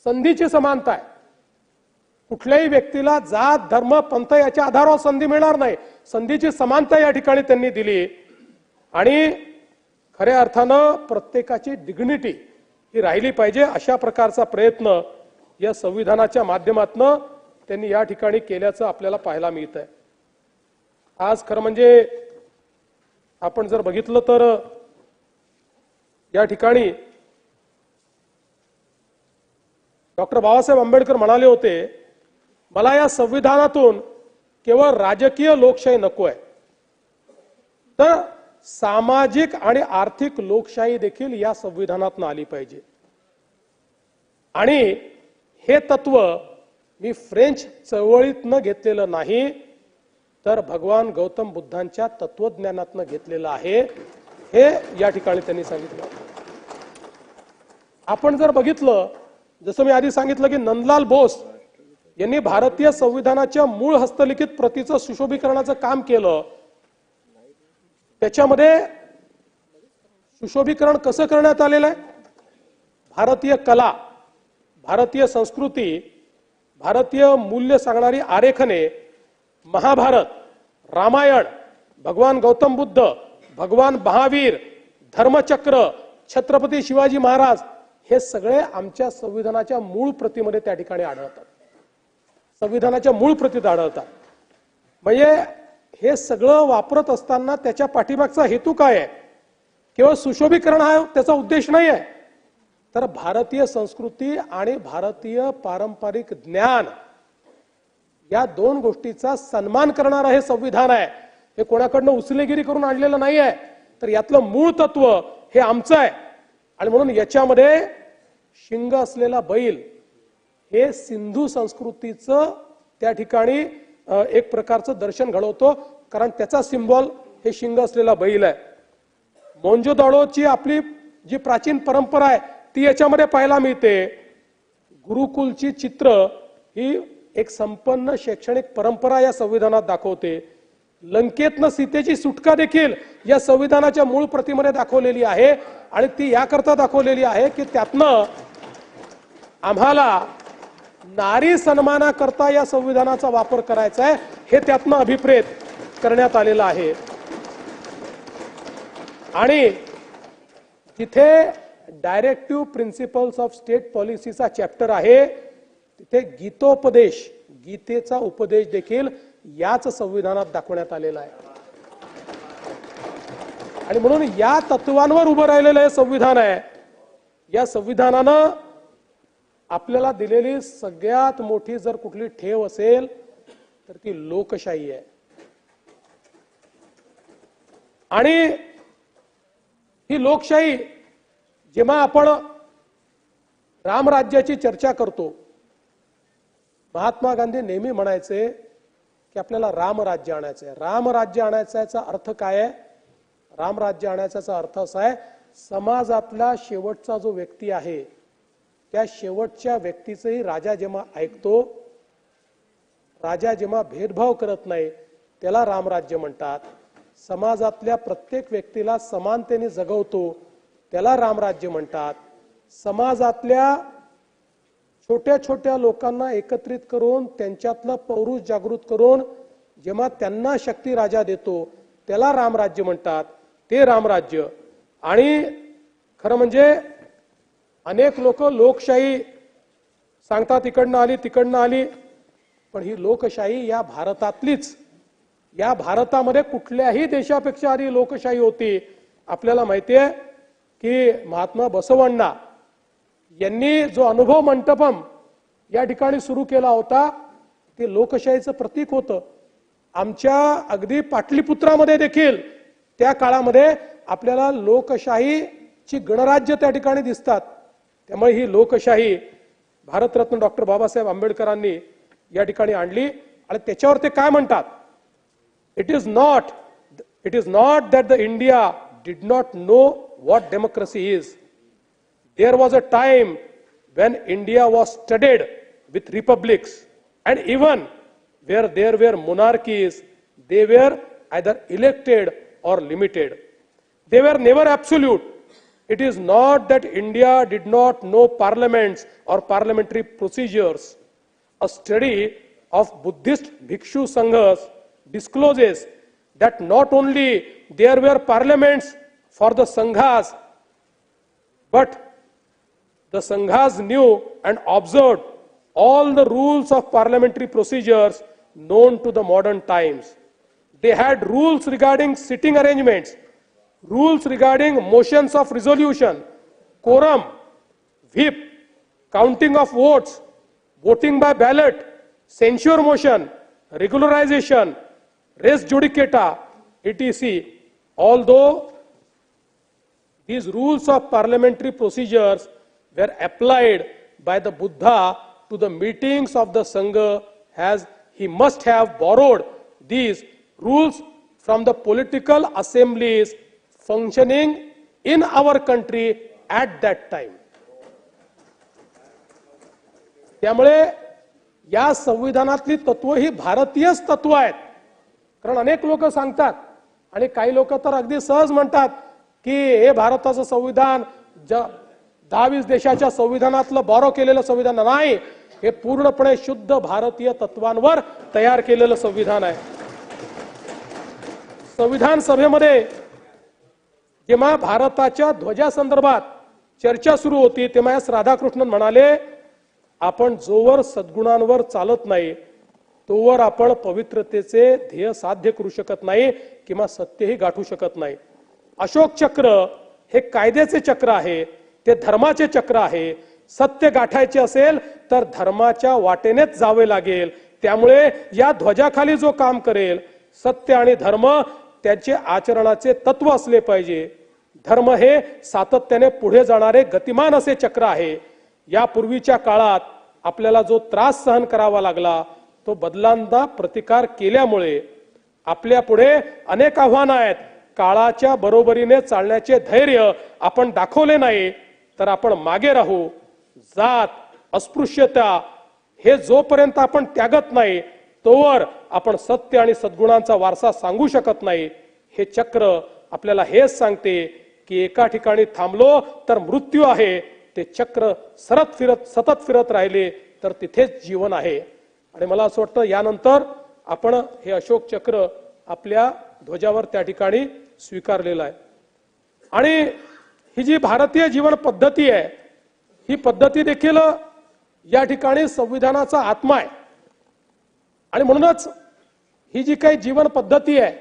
संधीची समानता आहे. कुठल्याही व्यक्तीला जात, धर्म, पंथ याच्या आधारावर संधी मिळणार नाही. संधीची समानता या ठिकाणी त्यांनी दिली आणि खऱ्या अर्थानं प्रत्येकाची डिग्निटी ही राहिली पाहिजे, अशा प्रकारचा प्रयत्न या संविधानाच्या माध्यमातून त्यांनी या ठिकाणी केल्याचं आपल्याला पाहायला मिळत आहे. आज खरं म्हणजे आपण जर बघितलं तर या ठिकाणी डॉक्टर बाबासाहेब आंबेडकर म्हणाले होते, मला या संविधानातून केवळ राजकीय लोकशाही नको आहे, तर सामाजिक आणि आर्थिक लोकशाही देखील या संविधानातून आली पाहिजे. आणि हे तत्व मी फ्रेंच चळवळीतनं घेतलेलं नाही, तर भगवान गौतम बुद्धांच्या तत्वज्ञानातनं घेतलेलं आहे, हे या ठिकाणी त्यांनी सांगितलं. आपण जर बघितलं, जसं मी आधी सांगितलं की नंदलाल बोस यांनी भारतीय संविधानाच्या मूळ हस्तलिखित प्रतीचं सुशोभीकरणाचं काम केलं. त्याच्यामध्ये सुशोभीकरण कसं करण्यात आलेलं आहे? भारतीय कला, भारतीय संस्कृती, भारतीय मूल्य सांगणारी आरेखने, महाभारत, रामायण, भगवान गौतम बुद्ध, भगवान महावीर, धर्मचक्र, छत्रपती शिवाजी महाराज हे सगळे आमच्या संविधानाच्या मूळ प्रतीमध्ये त्या ठिकाणी आढळतात. संविधानाच्या मूळ प्रतीत आढळतात. म्हणजे हे सगळं वापरत असताना त्याच्या पाठीमागचा हेतू काय आहे? केवळ सुशोभीकरण हा त्याचा उद्देश नाही आहे, तर भारतीय संस्कृती आणि भारतीय पारंपरिक ज्ञान या दोन गोष्टीचा सन्मान करणारं हे संविधान आहे. हे कोणाकडनं उचलेगिरी करून आणलेलं नाही आहे, तर यातलं मूळ तत्व हे आमचं आहे. आणि म्हणून याच्यामध्ये शिंग असलेला बैल हे सिंधू संस्कृतीचं त्या ठिकाणी एक प्रकारचं दर्शन घडवतो, कारण त्याचा सिंबॉल हे शिंग असलेला बैल आहे. मोंजोदाडोची आपली जी प्राचीन परंपरा आहे ती याच्यामध्ये पाहायला मिळते. गुरुकुलची चित्र ही एक संपन्न शैक्षणिक परंपरा या संविधानात दाखवते. लंकेतनं सीतेची सुटका देखील या संविधानाच्या मूळ प्रतीमध्ये दाखवलेली आहे. आणि ती याकरता दाखवलेली आहे की त्यातनं आम्हाला नारी सन्मानाकरता या संविधानाचा वापर करायचा आहे, हे त्यातनं अभिप्रेत करण्यात आलेलं आहे. आणि तिथे डायरेक्टिव्ह प्रिन्सिपल्स ऑफ स्टेट पॉलिसीचा चॅप्टर आहे, तिथे गीतोपदेश, गीतेचा उपदेश देखील याच संविधानात दाखवण्यात आलेला आहे. आणि म्हणून या तत्वांवर उभं राहिलेलं हे संविधान आहे. या संविधानानं आपल्याला दिलेली सगळ्यात मोठी जर कुठली ठेव असेल तर ती लोकशाही आहे. आणि ही लोकशाही जेव्हा आपण रामराज्याची चर्चा करतो, महात्मा गांधी नेहमी म्हणायचे की आपल्याला रामराज्य आणायचं आहे. रामराज्य आणायचा अर्थ काय आहे? रामराज्य आणायचा अर्थ असा आहे, समाजातला शेवटचा जो व्यक्ती आहे त्या शेवटच्या व्यक्तीचंही राजा जेव्हा ऐकतो, राजा जेव्हा भेदभाव करत नाही, त्याला रामराज्य म्हणतात. समाजातल्या प्रत्येक व्यक्तीला समानतेने जगवतो, त्याला रामराज्य म्हणतात. समाजातल्या छोट्या छोट्या लोकांना एकत्रित करून त्यांच्यातलं पौरुष जागृत करून जेव्हा त्यांना शक्ती राजा देतो, त्याला रामराज्य म्हणतात. ते रामराज्य. आणि खरं म्हणजे अनेक लोक लोकशाही सांगतात, इकडनं आली तिकडनं आली, पण ही लोकशाही या भारतातलीच, या भारतामध्ये कुठल्याही देशापेक्षा आधी लोकशाही होती. आपल्याला माहिती आहे की महात्मा बसवण्णा यांनी जो अनुभव मंटपम या ठिकाणी सुरू केला होता, ते लोकशाहीचं प्रतीक होतं. आमच्या अगदी पाटलीपुत्रामध्ये देखील त्या काळामध्ये आपल्याला लोकशाहीची गणराज्य त्या ठिकाणी दिसतात. त्यामुळे ही लोकशाही भारतरत्न डॉक्टर बाबासाहेब आंबेडकरांनी या ठिकाणी आणली. आणि त्याच्यावर ते काय म्हणतात? It is not that the India did not know what democracy is. There was a time when India was studded with republics, and even where there were monarchies, they were either elected or limited. They were never absolute. It is not that India did not know parliaments or parliamentary procedures. A study of Buddhist Bhikshu Sanghas discloses that not only there were parliaments for the Sanghas, but the Sanghas knew and observed all the rules of parliamentary procedures known to the modern times. They had rules regarding sitting arrangements, rules regarding motions of resolution, quorum, whip, counting of votes, voting by ballot, censure motion, regularization, res judicata, etc. Although these rules of parliamentary procedures were applied by the Buddha to the meetings of the Sangha, as he must have borrowed these rules from the political assemblies functioning in our country at that time. त्यामुळे या संविधानातली तत्व ही भारतीयच तत्व आहेत. कारण अनेक लोक सांगतात आणि काही लोक तर अगदी सहज म्हणतात की हे भारताचं संविधान 10-20 देशाच्या संविधानातलं बॉरो केलेलं संविधान नाही, हे पूर्णपणे शुद्ध भारतीय तत्वांवर तयार केलेलं संविधान आहे. संविधान सभेमध्ये जेव्हा भारताच्या ध्वजासंदर्भात चर्चा सुरू होती, तेव्हा एस राधाकृष्णन म्हणाले, आपण जोवर सद्गुणांवर चालत नाही तोवर आपण पवित्रतेचे ध्येय साध्य करू शकत नाही किंवा सत्यही गाठू शकत नाही. अशोक चक्र हे कायद्याचे चक्र आहे, ते धर्माचे चक्र आहे. सत्य गाठायचे असेल तर धर्माच्या वाटेनेच जावे लागेल. त्यामुळे या ध्वजाखाली जो काम करेल, सत्य आणि धर्म त्याचे आचरणाचे तत्व असले पाहिजे. धर्म हे सातत्याने पुढे जाणारे गतिमान असे चक्र आहे. यापूर्वीच्या काळात आपल्याला जो त्रास सहन करावा लागला तो बदलांना प्रतिकार केल्यामुळे आपल्या पुढे अनेक आव्हानं आहेत. काळाच्या बरोबरीने चालण्याचे धैर्य आपण दाखवले नाही तर आपण मागे राहू. जात, अस्पृश्यता हे जोपर्यंत आपण त्यागत नाही तोवर आपण सत्य आणि सद्गुणांचा वारसा सांगू शकत नाही. हे चक्र आपल्याला हेच सांगते की एका ठिकाणी थांबलो तर मृत्यू आहे. ते चक्र सतत फिरत राहिले तर तिथेच जीवन आहे. आणि मला असं वाटतं यानंतर आपण हे अशोक चक्र आपल्या ध्वजावर त्या ठिकाणी स्वीकारलेलं आहे. आणि ही जी भारतीय जीवन पद्धती आहे ही पद्धती देखील या ठिकाणी संविधानाचा आत्मा आहे आणि म्हणूनच ही जी काही जीवन पद्धती आहे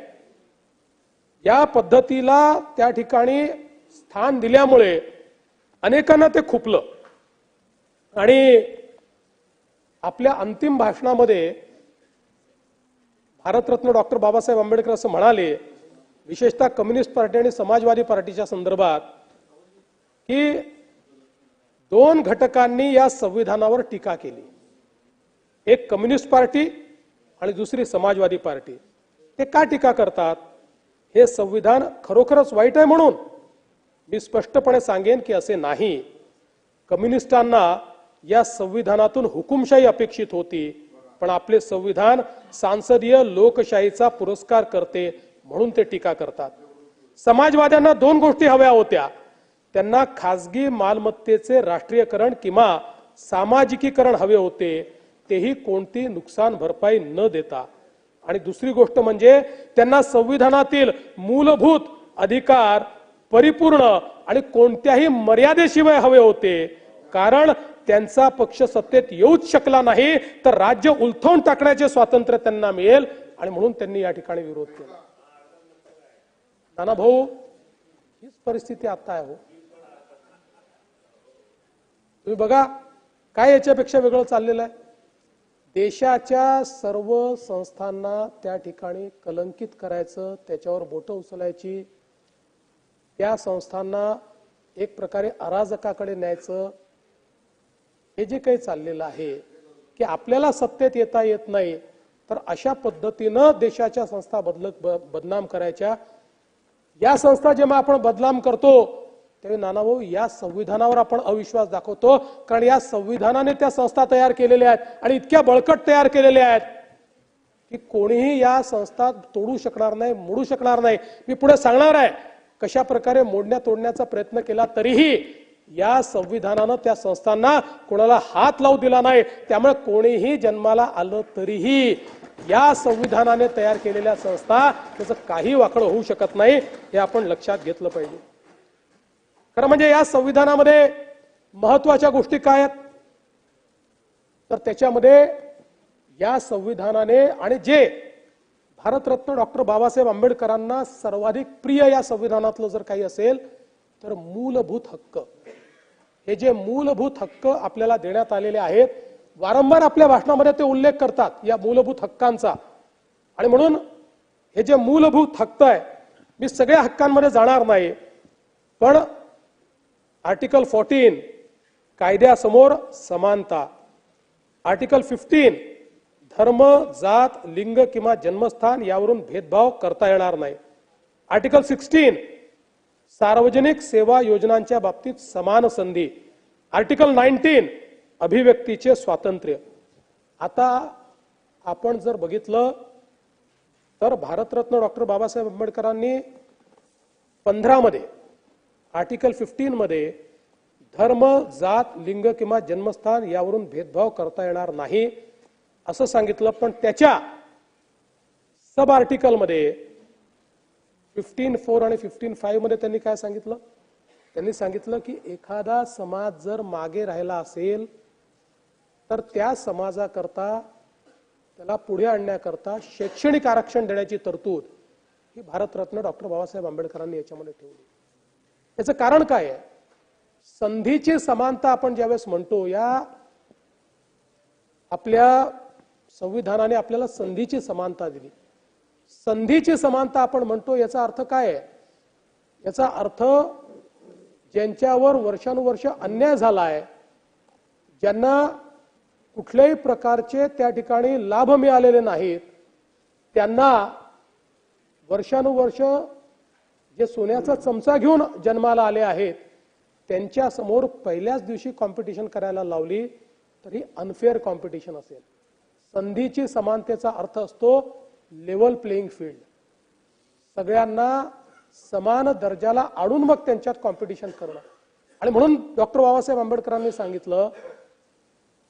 या पद्धतीला त्या ठिकाणी स्थान दिल्यामुळे अनेकांना ते खुपलं आणि आपल्या अंतिम भाषणामध्ये भारतरत्न डॉक्टर बाबासाहेब आंबेडकर असं म्हणाले, विशेषतः कम्युनिस्ट पार्टी आणि समाजवादी पार्टीच्या संदर्भात, की दोन घटकांनी या संविधानावर टीका केली, एक कम्युनिस्ट पार्टी आणि दुसरी समाजवादी पार्टी. ते का टीका करतात? हे संविधान खरोखरच वाईट आहे म्हणून? मी स्पष्टपणे सांगेन की असे नाही. कम्युनिस्टांना या संविधानातून हुकुमशाही अपेक्षित होती, पण आपले संविधान सांसदीय लोकशाहीचा पुरस्कार करते म्हणून ते टीका करतात. समाजवाद्यांना दोन गोष्टी हव्या होत्या. त्यांना खासगी मालमत्तेचे राष्ट्रीयकरण किंवा सामाजिकीकरण हवे होते, तेही कोणती नुकसान भरपाई न देता. आणि दुसरी गोष्ट म्हणजे त्यांना संविधानातील मूलभूत अधिकार परिपूर्ण आणि कोणत्याही मर्यादेशिवाय हवे होते, कारण त्यांचा पक्ष सत्तेत येऊच शकला नाही तर राज्य उलथवून टाकण्याचे स्वातंत्र्य त्यांना मिळेल आणि म्हणून त्यांनी या ठिकाणी विरोध केला. नाना भाऊ, हीच परिस्थिती आता आहे. हो, तुम्ही बघा काय याच्यापेक्षा वेगळं चाललेलं आहे. देशाच्या सर्व संस्थांना त्या ठिकाणी कलंकित करायचं, त्याच्यावर बोटं उचलायची, त्या संस्थांना एक प्रकारे अराजकाकडे न्यायचं, हे जे काही चाललेलं आहे की आपल्याला सत्तेत येता येत नाही तर अशा पद्धतीनं देशाच्या संस्था बदनाम करायच्या. या संस्था जेव्हा आपण बदनाम करतो तेव्हा नानाभाऊ या संविधानावर आपण अविश्वास दाखवतो, कारण या संविधानाने त्या संस्था तयार केलेल्या आहेत आणि इतक्या बळकट तयार केलेल्या आहेत की कोणीही या संस्था तोडू शकणार नाही, मोडू शकणार नाही. मी पुढे सांगणार आहे कशा प्रकारे मोडण्या तोडण्याचा प्रयत्न केला तरीही या संविधानानं त्या संस्थांना कोणाला हात लावू दिला नाही. त्यामुळे कोणीही जन्माला आलं तरीही या संविधानाने तयार केलेल्या संस्था त्याचं काही वाकडं होऊ शकत नाही, हे आपण लक्षात घेतलं पाहिजे. खरं म्हणजे या संविधानामध्ये महत्वाच्या गोष्टी काय आहेत तर त्याच्यामध्ये या संविधानाने आणि जे भारतरत्न डॉक्टर बाबासाहेब आंबेडकरांना सर्वाधिक प्रिय या संविधानातलं जर काही असेल तर मूलभूत हक्क. हे जे मूलभूत हक्क आपल्याला देण्यात आलेले आहेत, वारंवार आपल्या भाषणामध्ये ते उल्लेख करतात या मूलभूत हक्कांचा. आणि म्हणून हे जे मूलभूत हक्क आहे, मी सगळ्या हक्कांमध्ये जाणार नाही, पण आर्टिकल 14 कायद्यासमोर समानता, आर्टिकल 15 धर्म, जात, लिंग किंवा जन्मस्थान यावरून भेदभाव करता येणार नाही, आर्टिकल 16 सार्वजनिक सेवा योजनांच्या बाबतीत समान संधी, आर्टिकल 19 अभिव्यक्तीचे स्वातंत्र्य. आता आपण जर बघितलं तर भारतरत्न डॉक्टर बाबासाहेब आंबेडकरांनी 15 मध्ये आर्टिकल 15 मध्ये धर्म, जात, लिंग किंवा जन्मस्थान यावरून भेदभाव करता येणार नाही असं सांगितलं. पण त्याच्या सब आर्टिकल मध्ये 15.4 आणि 15.5 मध्ये त्यांनी काय सांगितलं? त्यांनी सांगितलं की एखादा समाज जर मागे राहिला असेल तर त्या समाजाकरता त्याला पुढे आणण्याकरता शैक्षणिक आरक्षण देण्याची तरतूद ही भारतरत्न डॉक्टर बाबासाहेब आंबेडकरांनी याच्यामध्ये ठेवली. याचं कारण काय आहे? संधीची समानता आपण ज्यावेळेस म्हणतो, या आपल्या संविधानाने आपल्याला संधीची समानता दिली. संधीची समानता आपण म्हणतो याचा अर्थ काय आहे? याचा अर्थ ज्यांच्यावर वर्षानुवर्ष अन्याय झाला आहे, ज्यांना कुठल्याही प्रकारचे त्या ठिकाणी लाभ मिळालेले नाहीत, त्यांना वर्षानुवर्ष जे सोन्याचा चमचा घेऊन जन्माला आले आहेत त्यांच्या समोर पहिल्याच दिवशी कॉम्पिटिशन करायला लावली तरी अनफेअर कॉम्पिटिशन असेल. संधीची समानतेचा अर्थ असतो लेवल प्लेइंग फील्ड, सगळ्यांना समान दर्जाला आणून मग त्यांच्यात कॉम्पिटिशन करणं. आणि म्हणून डॉक्टर बाबासाहेब आंबेडकरांनी सांगितलं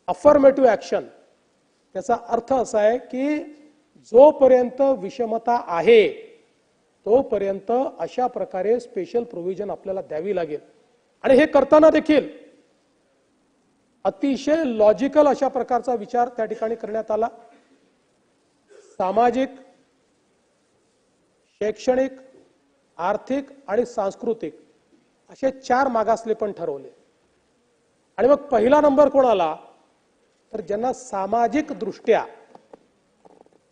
अफर्मेटिव्ह ऍक्शन. त्याचा अर्थ असा आहे की जोपर्यंत विषमता आहे तोपर्यंत अशा प्रकारे स्पेशल प्रोव्हिजन आपल्याला द्यावी लागेल. आणि हे करताना देखील अतिशय लॉजिकल अशा प्रकारचा विचार त्या ठिकाणी करण्यात आला. सामाजिक, शैक्षणिक, आर्थिक आणि सांस्कृतिक असे 4 मागासले पण ठरवले. आणि मग पहिला नंबर कोण आला तर ज्यांना सामाजिक दृष्ट्या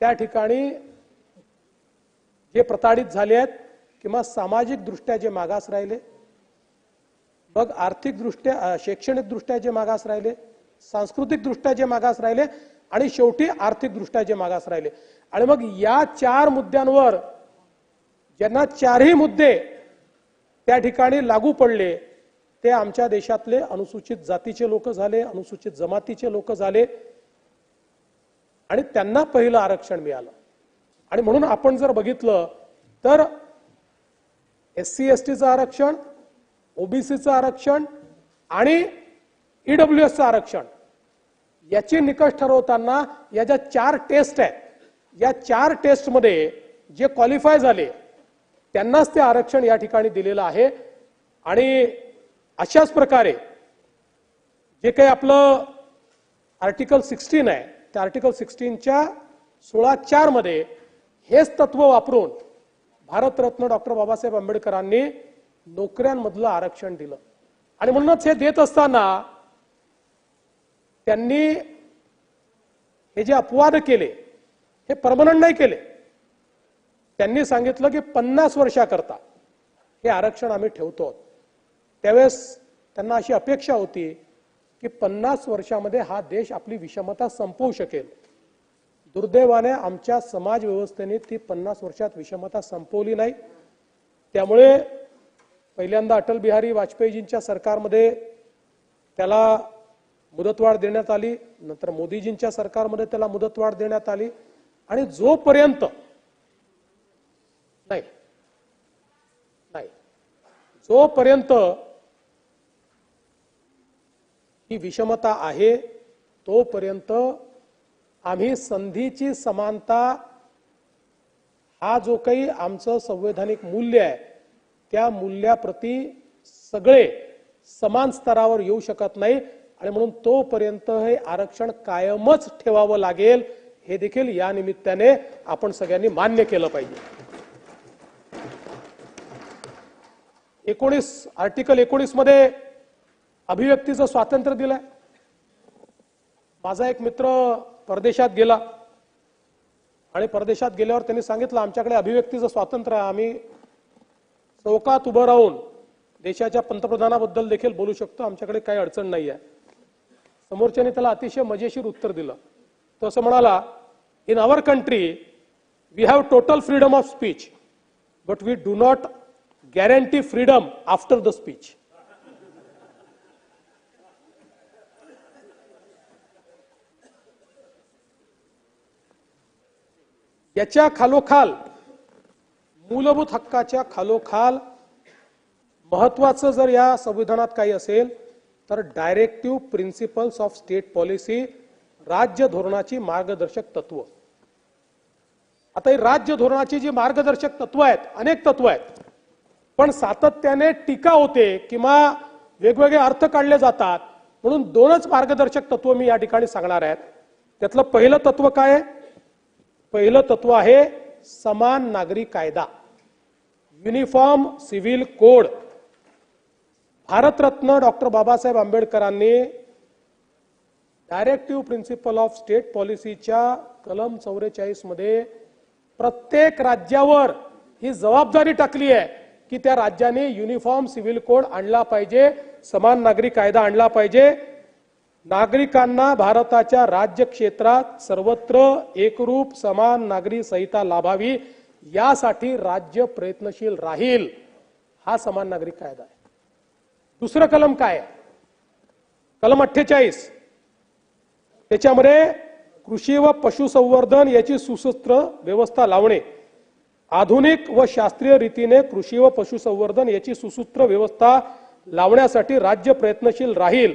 त्या ठिकाणी जे प्रताडित झाले आहेत किंवा सामाजिक दृष्ट्या जे मागास राहिले, मग आर्थिक दृष्ट्या, शैक्षणिक दृष्ट्या जे मागास राहिले, सांस्कृतिक दृष्ट्या जे मागास राहिले आणि शेवटी आर्थिक दृष्ट्या जे मागास राहिले. आणि मग या 4 मुद्द्यांवर ज्यांना 4ही मुद्दे त्या ठिकाणी लागू पडले ते आमच्या देशातले अनुसूचित जातीचे लोक झाले, अनुसूचित जमातीचे लोक झाले आणि त्यांना पहिलं आरक्षण मिळालं. आणि म्हणून आपण जर बघितलं तर SC STचं आरक्षण, ओबीसीचं आरक्षण आणि EWSचं आरक्षण याचे निकष ठरवताना या ज्या 4 टेस्ट आहेत, या 4 टेस्टमध्ये जे क्वालिफाय झाले त्यांनाच ते आरक्षण या ठिकाणी दिलेलं आहे. आणि अशाच प्रकारे जे काही आपलं आर्टिकल 16 आहे त्या आर्टिकल 16च्या 16(4) मध्ये हेच तत्व वापरून भारतरत्न डॉक्टर बाबासाहेब आंबेडकरांनी नोकऱ्यांमधलं आरक्षण दिलं. आणि म्हणूनच हे देत असताना त्यांनी हे जे अपवाद केले हे परमनंट नाही केले. त्यांनी सांगितलं की 50 वर्षाकरता हे आरक्षण आम्ही ठेवतो. त्यावेळेस त्यांना अशी अपेक्षा होती की 50 वर्षामध्ये हा देश आपली विषमता संपवू शकेल. दुर्दैवाने आमच्या समाज व्यवस्थेने ती 50 वर्षात विषमता संपवली नाही. त्यामुळे पहिल्यांदा अटल बिहारी वाजपेयीजींच्या सरकारमध्ये त्याला मुदतवाढ देण्यात आली, नंतर मोदीजींच्या सरकारमध्ये त्याला मुदतवाढ देण्यात आली. आणि जोपर्यंत जोपर्यंत ही विषमता आहे तोपर्यंत आम्ही संधीची समानता हा जो काही आमचं संवैधानिक मूल्य आहे त्या मूल्याप्रती सगळे समान स्तरावर येऊ शकत नाही. आणि म्हणून तोपर्यंत हे आरक्षण कायमच ठेवावं लागेल हे देखील या निमित्ताने आपण सगळ्यांनी मान्य केलं पाहिजे. आर्टिकल 19 मध्ये अभिव्यक्तीचं स्वातंत्र्य दिलंय. माझा एक मित्र परदेशात गेला आणि परदेशात गेल्यावर त्यांनी सांगितलं आमच्याकडे अभिव्यक्तीचं स्वातंत्र्य आहे, आम्ही चौकात उभं राहून देशाच्या पंतप्रधानाबद्दल देखील बोलू शकतो, आमच्याकडे काही अडचण नाही आहे. समोरच्याने त्याला अतिशय मजेशीर उत्तर दिलं. तो असं म्हणाला, in our country we have total freedom of speech but we do not guarantee freedom after the speech. याच्या खालोखाल मूलभूत हक्काच्या खालोखाल महत्वाचं जर या संविधानात काही असेल तर directive principles of state policy, राज्य धोरणाची मार्गदर्शक तत्व. आता ही राज्य धोरणाची जी मार्गदर्शक तत्व आहेत, अनेक तत्व आहेत, पण सातत्याने टीका होते किंवा वेगवेगळे अर्थ काढले जातात. म्हणून 2च मार्गदर्शक तत्व मी या ठिकाणी सांगणार आहेत. त्यातलं पहिलं तत्व काय आहे? पहिलं तत्व आहे समान नागरी कायदा, uniform civil code. Bharat Ratna doctor Babasaheb आंबेडकरांनी डायरेक्टिव्ह प्रिन्सिपल ऑफ स्टेट पॉलिसीच्या कलम 44 मध्ये प्रत्येक राज्यावर ही जबाबदारी टाकली आहे की त्या राज्याने युनिफॉर्म सिव्हिल कोड आणला पाहिजे, समान नागरी कायदा आणला पाहिजे. नागरिकांना भारताच्या राज्य क्षेत्रात सर्वत्र एकरूप समान नागरी संहिता लाभावी यासाठी राज्य प्रयत्नशील राहील. हा समान नागरिक कायदा आहे. दुसरं कलम काय आहे? कलम 48. त्याच्यामध्ये कृषी व पशुसंवर्धन याची सुसूत्र व्यवस्था लावणे, आधुनिक व शास्त्रीय रीतीने कृषी व पशुसंवर्धन याची सुसूत्र व्यवस्था लावण्यासाठी राज्य प्रयत्नशील राहील.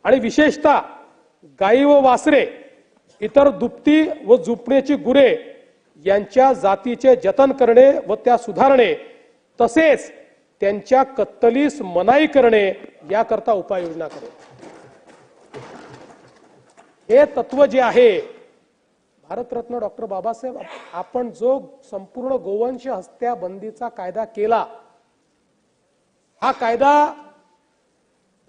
आणि विशेषतः गाई व वासरे, इतर दुभती व झुपण्याची गुरे यांच्या जातीचे जतन करणे व त्या सुधारणे, तसेच त्यांच्या कत्तलीस मनाई करणे याकरता उपाययोजना करेल. हे तत्व जे आहे, भारतरत्न डॉक्टर बाबासाहेब, आपण जो संपूर्ण गोवंश हत्या बंदीचा कायदा केला, हा कायदा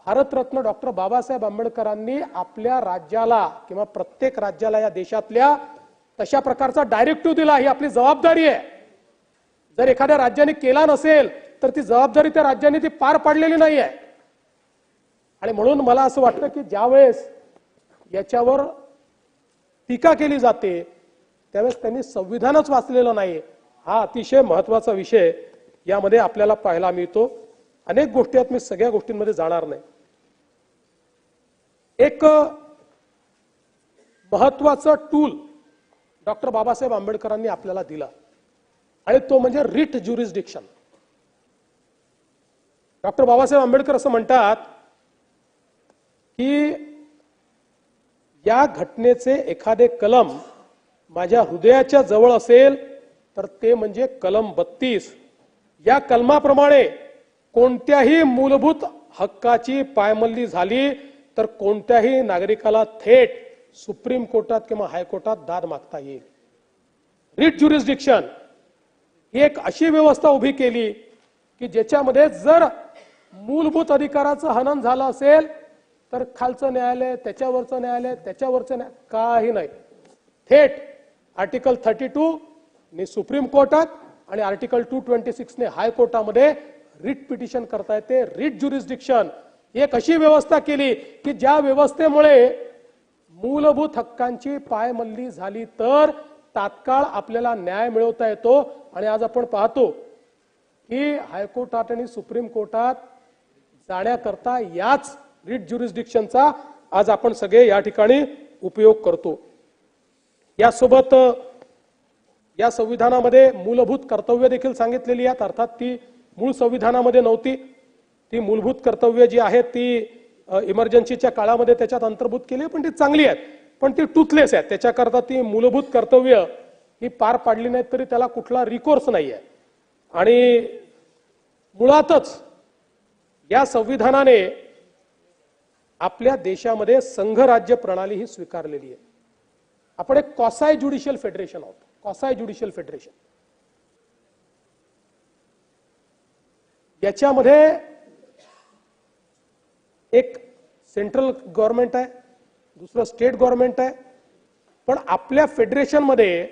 भारतरत्न डॉक्टर बाबासाहेब आंबेडकरांनी आपल्या राज्याला किंवा प्रत्येक राज्याला या देशातल्या तशा प्रकारचा डायरेक्टिव्ह दिला. ही आपली जबाबदारी आहे. जर एखाद्या राज्याने केला नसेल तर ती जबाबदारी त्या राज्याने ती पार पाडलेली नाही आहे. आणि म्हणून मला असं वाटतं की ज्यावेळेस याच्यावर टीका केली जाते त्यावेळेस त्यांनी संविधानच वाचलेलं नाही. हा अतिशय महत्वाचा विषय यामध्ये आपल्याला पाहायला मिळतो. अनेक गोष्टी आहेत, मी सगळ्या गोष्टींमध्ये जाणार नाही. एक महत्वाचं टूल डॉक्टर बाबासाहेब आंबेडकरांनी आपल्याला दिला आणि तो म्हणजे writ jurisdiction. Doctor Babasaheb Ambedkar असं म्हणतात की या घटनेचे एखादे कलम माझ्या हृदयाच्या जवळ असेल तर ते म्हणजे कलम 32. या कलमाप्रमाणे कोणत्याही मूलभूत हक्काची पायमल्ली झाली तर कोणत्याही नागरिकाला थेट सुप्रीम कोर्टात किंवा हायकोर्टात दाद मागता येईल. रिट ज्युरिस्डिक्शन ही एक अशी व्यवस्था उभी केली की ज्याच्यामध्ये जर मूलभूत अधिकाराचं हनन झालं असेल तर खालचं न्यायालय, त्याच्यावरचं न्यायालय, त्याच्यावरचं न्यायालय, काही नाही. थेट आर्टिकल 32 ने सुप्रीम कोर्टात आणि आर्टिकल 226 ने हायकोर्टामध्ये रिट पिटिशन करता येते. रिट ज्युरिस्डिक्शन एक अशी व्यवस्था केली की ज्या व्यवस्थेमुळे मूलभूत हक्कांची पायमल्ली झाली तर तात्काळ आपल्याला न्याय मिळवता येतो. आणि आज आपण पाहतो की हायकोर्टात आणि सुप्रीम कोर्टात जाण्याकरता याच रिट ज्युरिस्डिक्शनचा आज आपण सगळे या ठिकाणी उपयोग करतो. यासोबत या संविधानामध्ये मूलभूत कर्तव्य देखील सांगितलेली आहेत. अर्थात ती मूळ संविधानामध्ये नव्हती. ती मूलभूत कर्तव्य जी आहेत ती इमर्जन्सीच्या काळामध्ये त्याच्यात अंतर्भूत केली, पण ती चांगली आहेत, पण ती टूथलेस आहेत. त्याच्याकरता ती मूलभूत कर्तव्य ही पार पाडली नाहीत तरी त्याला कुठला रिकोर्स नाही आहे. आणि मुळातच या संविधानाने आपल्या देशामध्ये संघराज्य प्रणाली ही स्वीकारलेली आहे. आपण एक कॉसाय ज्युडिशियल फेडरेशन आहोत. कॉसाय ज्युडिशियल फेडरेशन याच्यामध्ये एक सेंट्रल गव्हर्नमेंट आहे, दुसरं स्टेट गव्हर्नमेंट आहे. पण आपल्या फेडरेशन मध्ये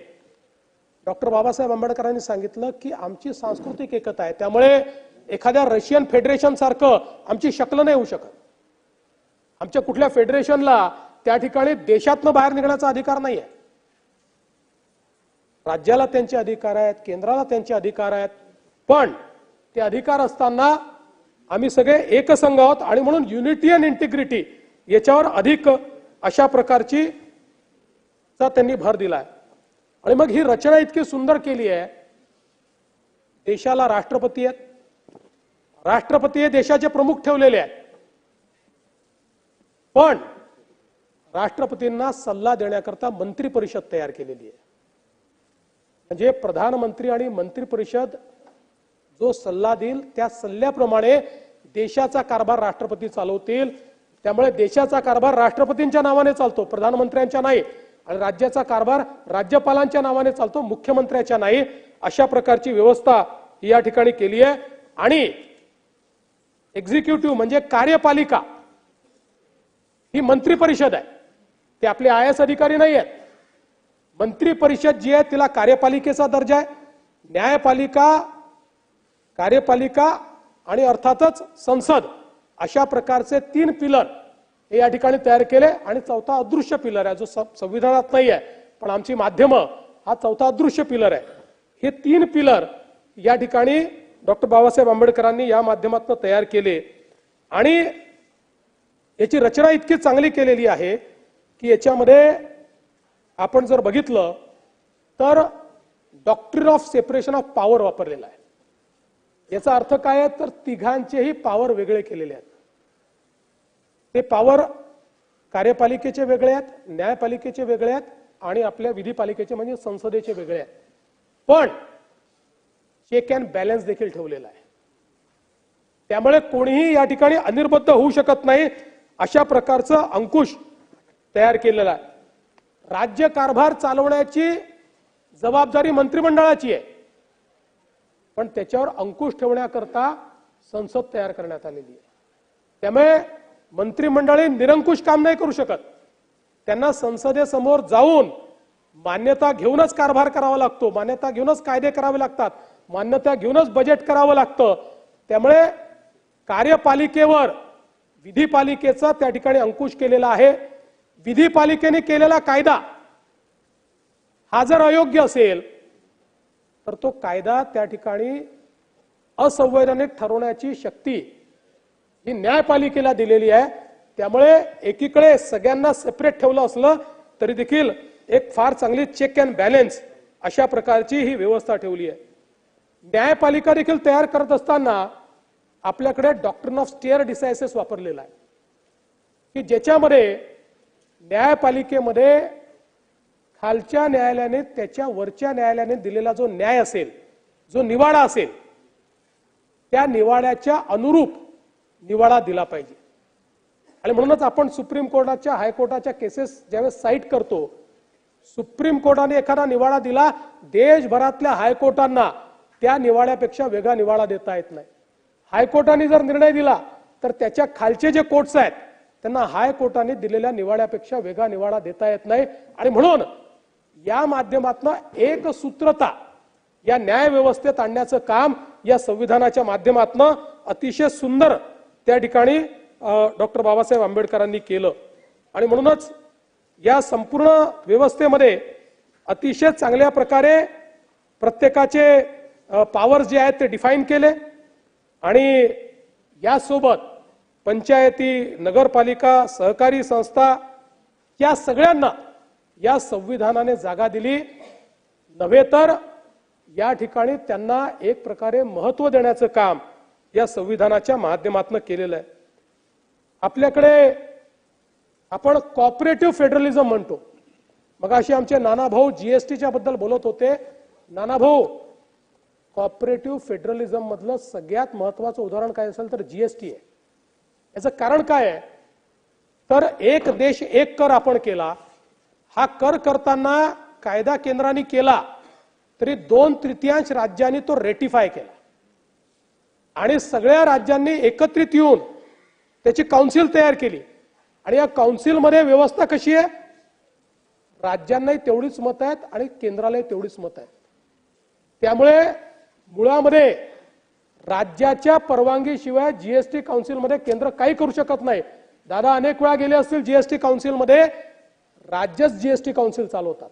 डॉक्टर बाबासाहेब आंबेडकरांनी सांगितलं की आमची सांस्कृतिक एकता आहे, त्यामुळे एखाद्या रशियन फेडरेशन सारखं आमची शक्ल नाही होऊ शकत. आमच्या कुठल्या फेडरेशनला त्या ठिकाणी देशातनं बाहेर निघण्याचा अधिकार नाही आहे. राज्याला त्यांचे अधिकार आहेत, केंद्राला त्यांचे अधिकार आहेत, पण ते अधिकार असताना आम्ही सगळे एकसंघ आहोत आणि म्हणून युनिटी अँड इंटिग्रिटी याच्यावर अधिक अशा प्रकारची त्यांनी भर दिलाय. आणि मग ही रचना इतकी सुंदर केली आहे. देशाला राष्ट्रपती आहेत, राष्ट्रपती हे देशाचे प्रमुख ठेवलेले आहेत, पण राष्ट्रपतींना सल्ला देण्याकरता मंत्री परिषद तयार केलेली आहे. म्हणजे प्रधानमंत्री आणि मंत्री परिषद जो सल्ला देईल त्या सल्ल्याप्रमाणे देशाचा कारभार राष्ट्रपती चालवतील. त्यामुळे देशाचा कारभार राष्ट्रपतींच्या नावाने चालतो, प्रधानमंत्र्यांच्या नाही. आणि राज्याचा कारभार राज्यपालांच्या नावाने चालतो, मुख्यमंत्र्याच्या नाही. अशा प्रकारची व्यवस्था या ठिकाणी केली आहे. आणि एक्झिक्युटिव्ह म्हणजे कार्यपालिका ही मंत्री परिषद आहे. ते आपले IAS अधिकारी नाही आहेत. मंत्री परिषद जी आहे तिला कार्यपालिकेचा दर्जा आहे. न्यायपालिका, कार्यपालिका आणि अर्थातच संसद अशा प्रकारचे 3 पिलर हे या ठिकाणी तयार केले. आणि चौथा अदृश्य पिलर आहे जो संविधानात नाही आहे, पण आमची माध्यमं हा चौथा अदृश्य पिलर आहे. हे 3 पिलर या ठिकाणी डॉक्टर बाबासाहेब आंबेडकरांनी या माध्यमातून तयार केले. आणि याची रचना इतकी चांगली केलेली आहे की याच्यामध्ये आपण जर बघितलं तर doctrine of separation of power वापरलेला आहे. याचा अर्थ काय आहे तर तिघांचेही पॉवर वेगळे केलेले आहेत. ते पॉवर कार्यपालिकेचे वेगळे आहेत, न्यायपालिकेचे वेगळे आहेत आणि आपल्या विधिपालिकेचे म्हणजे संसदेचे वेगळे आहेत. पण चेक अँड बॅलन्स देखील ठेवलेला आहे. त्यामुळे कोणीही या ठिकाणी अनिर्बद्ध होऊ शकत नाही अशा प्रकारचं अंकुश तयार केलेला आहे. राज्य कारभार चालवण्याची जबाबदारी मंत्रिमंडळाची आहे, पण त्याच्यावर अंकुश ठेवण्याकरता संसद तयार करण्यात आलेली आहे. त्यामुळे मंत्रिमंडळी निरंकुश काम नाही करू शकत. त्यांना संसदेसमोर जाऊन मान्यता घेऊनच कारभार करावा लागतो, मान्यता घेऊनच कायदे करावे लागतात, मान्यता घेऊनच बजेट करावं लागतं. त्यामुळे कार्यपालिकेवर विधिपालिकेचा त्या ठिकाणी अंकुश केलेला आहे. विधिपालिकेने केलेला कायदा हा जर अयोग्य असेल तर तो कायदा त्या ठिकाणी असंवैधानिक ठरवण्याची शक्ती ही न्यायपालिकेला दिलेली आहे. त्यामुळे एकीकडे सगळ्यांना सेपरेट ठेवलं असलं तरी देखील एक फार चांगली चेक अँड बॅलन्स अशा प्रकारची ही व्यवस्था ठेवली आहे. न्यायपालिका देखील तयार करत असताना आपल्याकडे डॉक्ट्रिन ऑफ स्टेअर डिसायसिस वापरलेला आहे की ज्याच्यामध्ये न्यायपालिकेमध्ये खालच्या न्यायालयाने त्याच्या वरच्या न्यायालयाने दिलेला जो न्याय असेल, जो निवाडा असेल, त्या निवाड्याच्या अनुरूप निवाडा दिला पाहिजे. आणि म्हणूनच आपण सुप्रीम कोर्टाच्या हायकोर्टाच्या केसेस ज्यावेळेस साईट करतो, सुप्रीम कोर्टाने एखादा निवाडा दिला, देशभरातल्या हायकोर्टांना त्या निवाड्यापेक्षा वेगळा निवाडा देता येत नाही. हायकोर्टाने जर निर्णय दिला तर त्याच्या खालचे जे कोर्ट्स आहेत त्यांना हायकोर्टाने दिलेल्या निवाड्यापेक्षा वेगळा निवाडा देता येत नाही. आणि म्हणून या माध्यमातून एक सूत्रता या न्याय व्यवस्थेत आणण्याचं काम या संविधानाच्या माध्यमातून अतिशय सुंदर त्या ठिकाणी डॉक्टर बाबासाहेब आंबेडकरांनी केलं. आणि म्हणूनच या संपूर्ण व्यवस्थेमध्ये अतिशय चांगल्या प्रकारे प्रत्येकाचे पॉवर्स जे आहेत ते डिफाईन केले. आणि यासोबत पंचायती, नगरपालिका, सहकारी संस्था या सगळ्यांना या संविधानाने जागा दिली, नव्हे तर या ठिकाणी त्यांना एक प्रकारे महत्त्व देण्याचं काम या संविधानाच्या माध्यमातून केलेलं आहे. आपल्याकडे आपण कॉपरेटिव्ह फेडरलिझम म्हणतो. मग अशी आमचे नानाभाऊ जीएसटीच्या बद्दल बोलत होते. नानाभाऊ, कॉपरेटिव्ह फेडरलिझम मधलं सगळ्यात महत्वाचं उदाहरण काय असेल तर जीएसटी आहे. याचं कारण काय आहे तर एक देश एक कर आपण केला. हा कर करताना कायदा केंद्राने केला तरी 2/3 राज्यांनी तो रेटिफाय केला आणि सगळ्या राज्यांनी एकत्रित येऊन त्याची काउन्सिल तयार केली. आणि या काउन्सिलमध्ये व्यवस्था कशी आहे, राज्यांनाही तेवढीच मत आहेत आणि केंद्रालाही तेवढीच मत आहेत. त्यामुळे मुळामध्ये राज्याच्या परवानगीशिवाय जीएसटी काउन्सिलमध्ये केंद्र काही करू शकत नाही. दादा अनेक वेळा गेले असतील जीएसटी काउन्सिलमध्ये, राज्यच जीएसटी काउन्सिल चालवतात.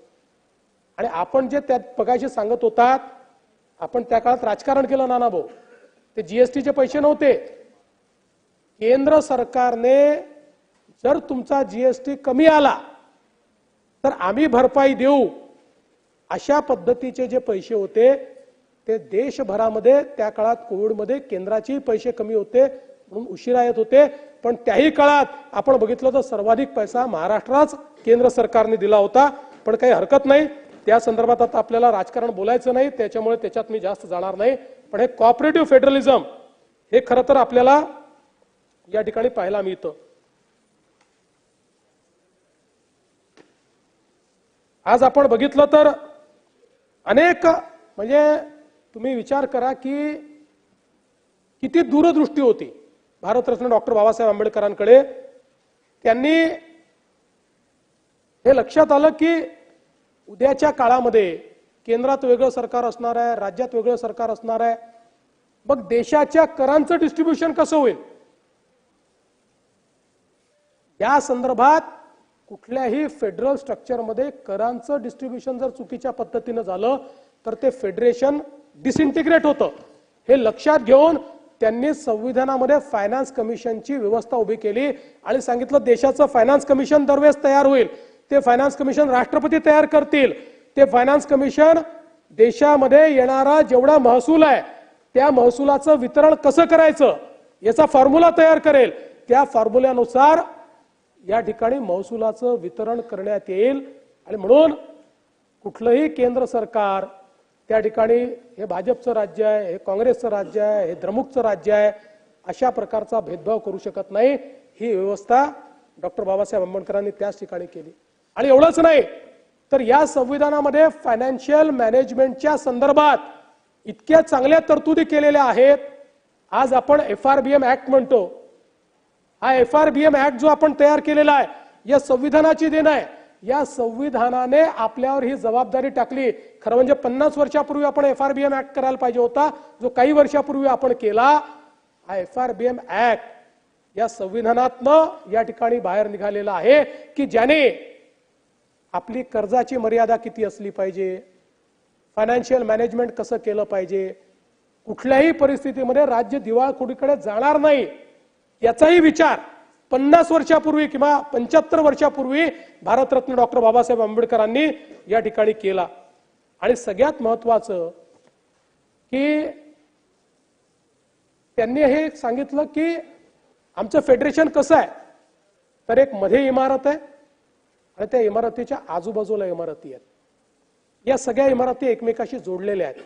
आणि आपण जे त्यात बघायचे सांगत होतात, आपण त्या काळात राजकारण केलं नानाभाऊ. ते जीएसटीचे पैसे नव्हते. केंद्र सरकारने जर तुमचा जीएसटी कमी आला तर आम्ही भरपाई देऊ अशा पद्धतीचे जे पैसे होते ते देशभरामध्ये त्या काळात कोविडमध्ये केंद्राचे पैसे कमी होते म्हणून उशिरा येत होते. पण त्याही काळात आपण बघितलं तर सर्वाधिक पैसा महाराष्ट्राच केंद्र सरकारने दिला होता. पण काही हरकत नाही, त्या संदर्भात आता आपल्याला राजकारण बोलायचं नाही, त्याच्यामुळे त्याच्यात मी जास्त जाणार नाही. पण हे कॉपरेटिव्ह फेडरलिझम हे खरं तर आपल्याला या ठिकाणी पाहायला मिळतं. आज आपण बघितलं तर अनेक म्हणजे तुम्ही विचार करा की किती दूरदृष्टी होती भारतरत्न डॉक्टर बाबासाहेब आंबेडकरांकडे. त्यांनी हे लक्षात आलं की उद्याच्या काळामध्ये केंद्रात वेगळं सरकार असणार आहे, राज्यात वेगळं सरकार असणार आहे. मग देशाच्या करांचं डिस्ट्रीब्युशन कसं होईल, या संदर्भात कुठल्याही फेडरल स्ट्रक्चरमध्ये करांचं डिस्ट्रीब्युशन जर चुकीच्या पद्धतीनं झालं तर ते फेडरेशन डिसइंटिग्रेट होतं. हे लक्षात घेऊन त्यांनी संविधानामध्ये फायनान्स कमिशनची व्यवस्था उभी केली आणि सांगितलं देशाचं फायनान्स कमिशन दरवेळेस तयार होईल. ते फायनान्स कमिशन राष्ट्रपती तयार करतील. ते फायनान्स कमिशन देशामध्ये येणारा जेवढा महसूल आहे त्या महसुलाचं वितरण कसं करायचं याचा फॉर्म्युला तयार करेल. त्या फॉर्म्युल्यानुसार या ठिकाणी महसुलाचं वितरण करण्यात येईल. आणि म्हणून कुठलंही केंद्र सरकार त्या ठिकाणी हे भाजपचं राज्य आहे, हे काँग्रेसचं राज्य आहे, हे द्रमुकचं राज्य आहे अशा प्रकारचा भेदभाव करू शकत नाही. ही व्यवस्था डॉक्टर बाबासाहेब आंबेडकरांनी त्याच ठिकाणी केली. आणि एवढंच नाही तर या संविधानामध्ये फायनान्शियल मॅनेजमेंटच्या संदर्भात इतक्या चांगल्या तरतुदी केलेल्या आहेत. आज आपण FRBM ऍक्ट म्हणतो. हा FRBM ऍक्ट जो आपण तयार केलेला आहे या संविधानाची देण आहे. या संविधानाने आपल्यावर ही जबाबदारी टाकली. खरं म्हणजे 50 वर्षापूर्वी आपण FRBM ऍक्ट करायला पाहिजे होता, जो काही वर्षापूर्वी आपण केला. हा FRBM ऍक्ट या संविधानातनं या ठिकाणी बाहेर निघालेला आहे की ज्याने आपली कर्जाची मर्यादा किती असली पाहिजे, फायनान्शियल मॅनेजमेंट कसं केलं पाहिजे, कुठल्याही परिस्थितीमध्ये राज्य दिवाळखोरीकडे जाणार नाही याचाही विचार 50 वर्षापूर्वी किंवा 75 वर्षापूर्वी भारतरत्न डॉक्टर बाबासाहेब आंबेडकरांनी या ठिकाणी केला. आणि सगळ्यात महत्वाचं की त्यांनी हे सांगितलं की आमचं फेडरेशन कसं आहे, तर एक मध्ये इमारत आहे आणि त्या इमारतीच्या आजूबाजूला इमारती आहेत. या सगळ्या इमारती एकमेकाशी जोडलेल्या आहेत.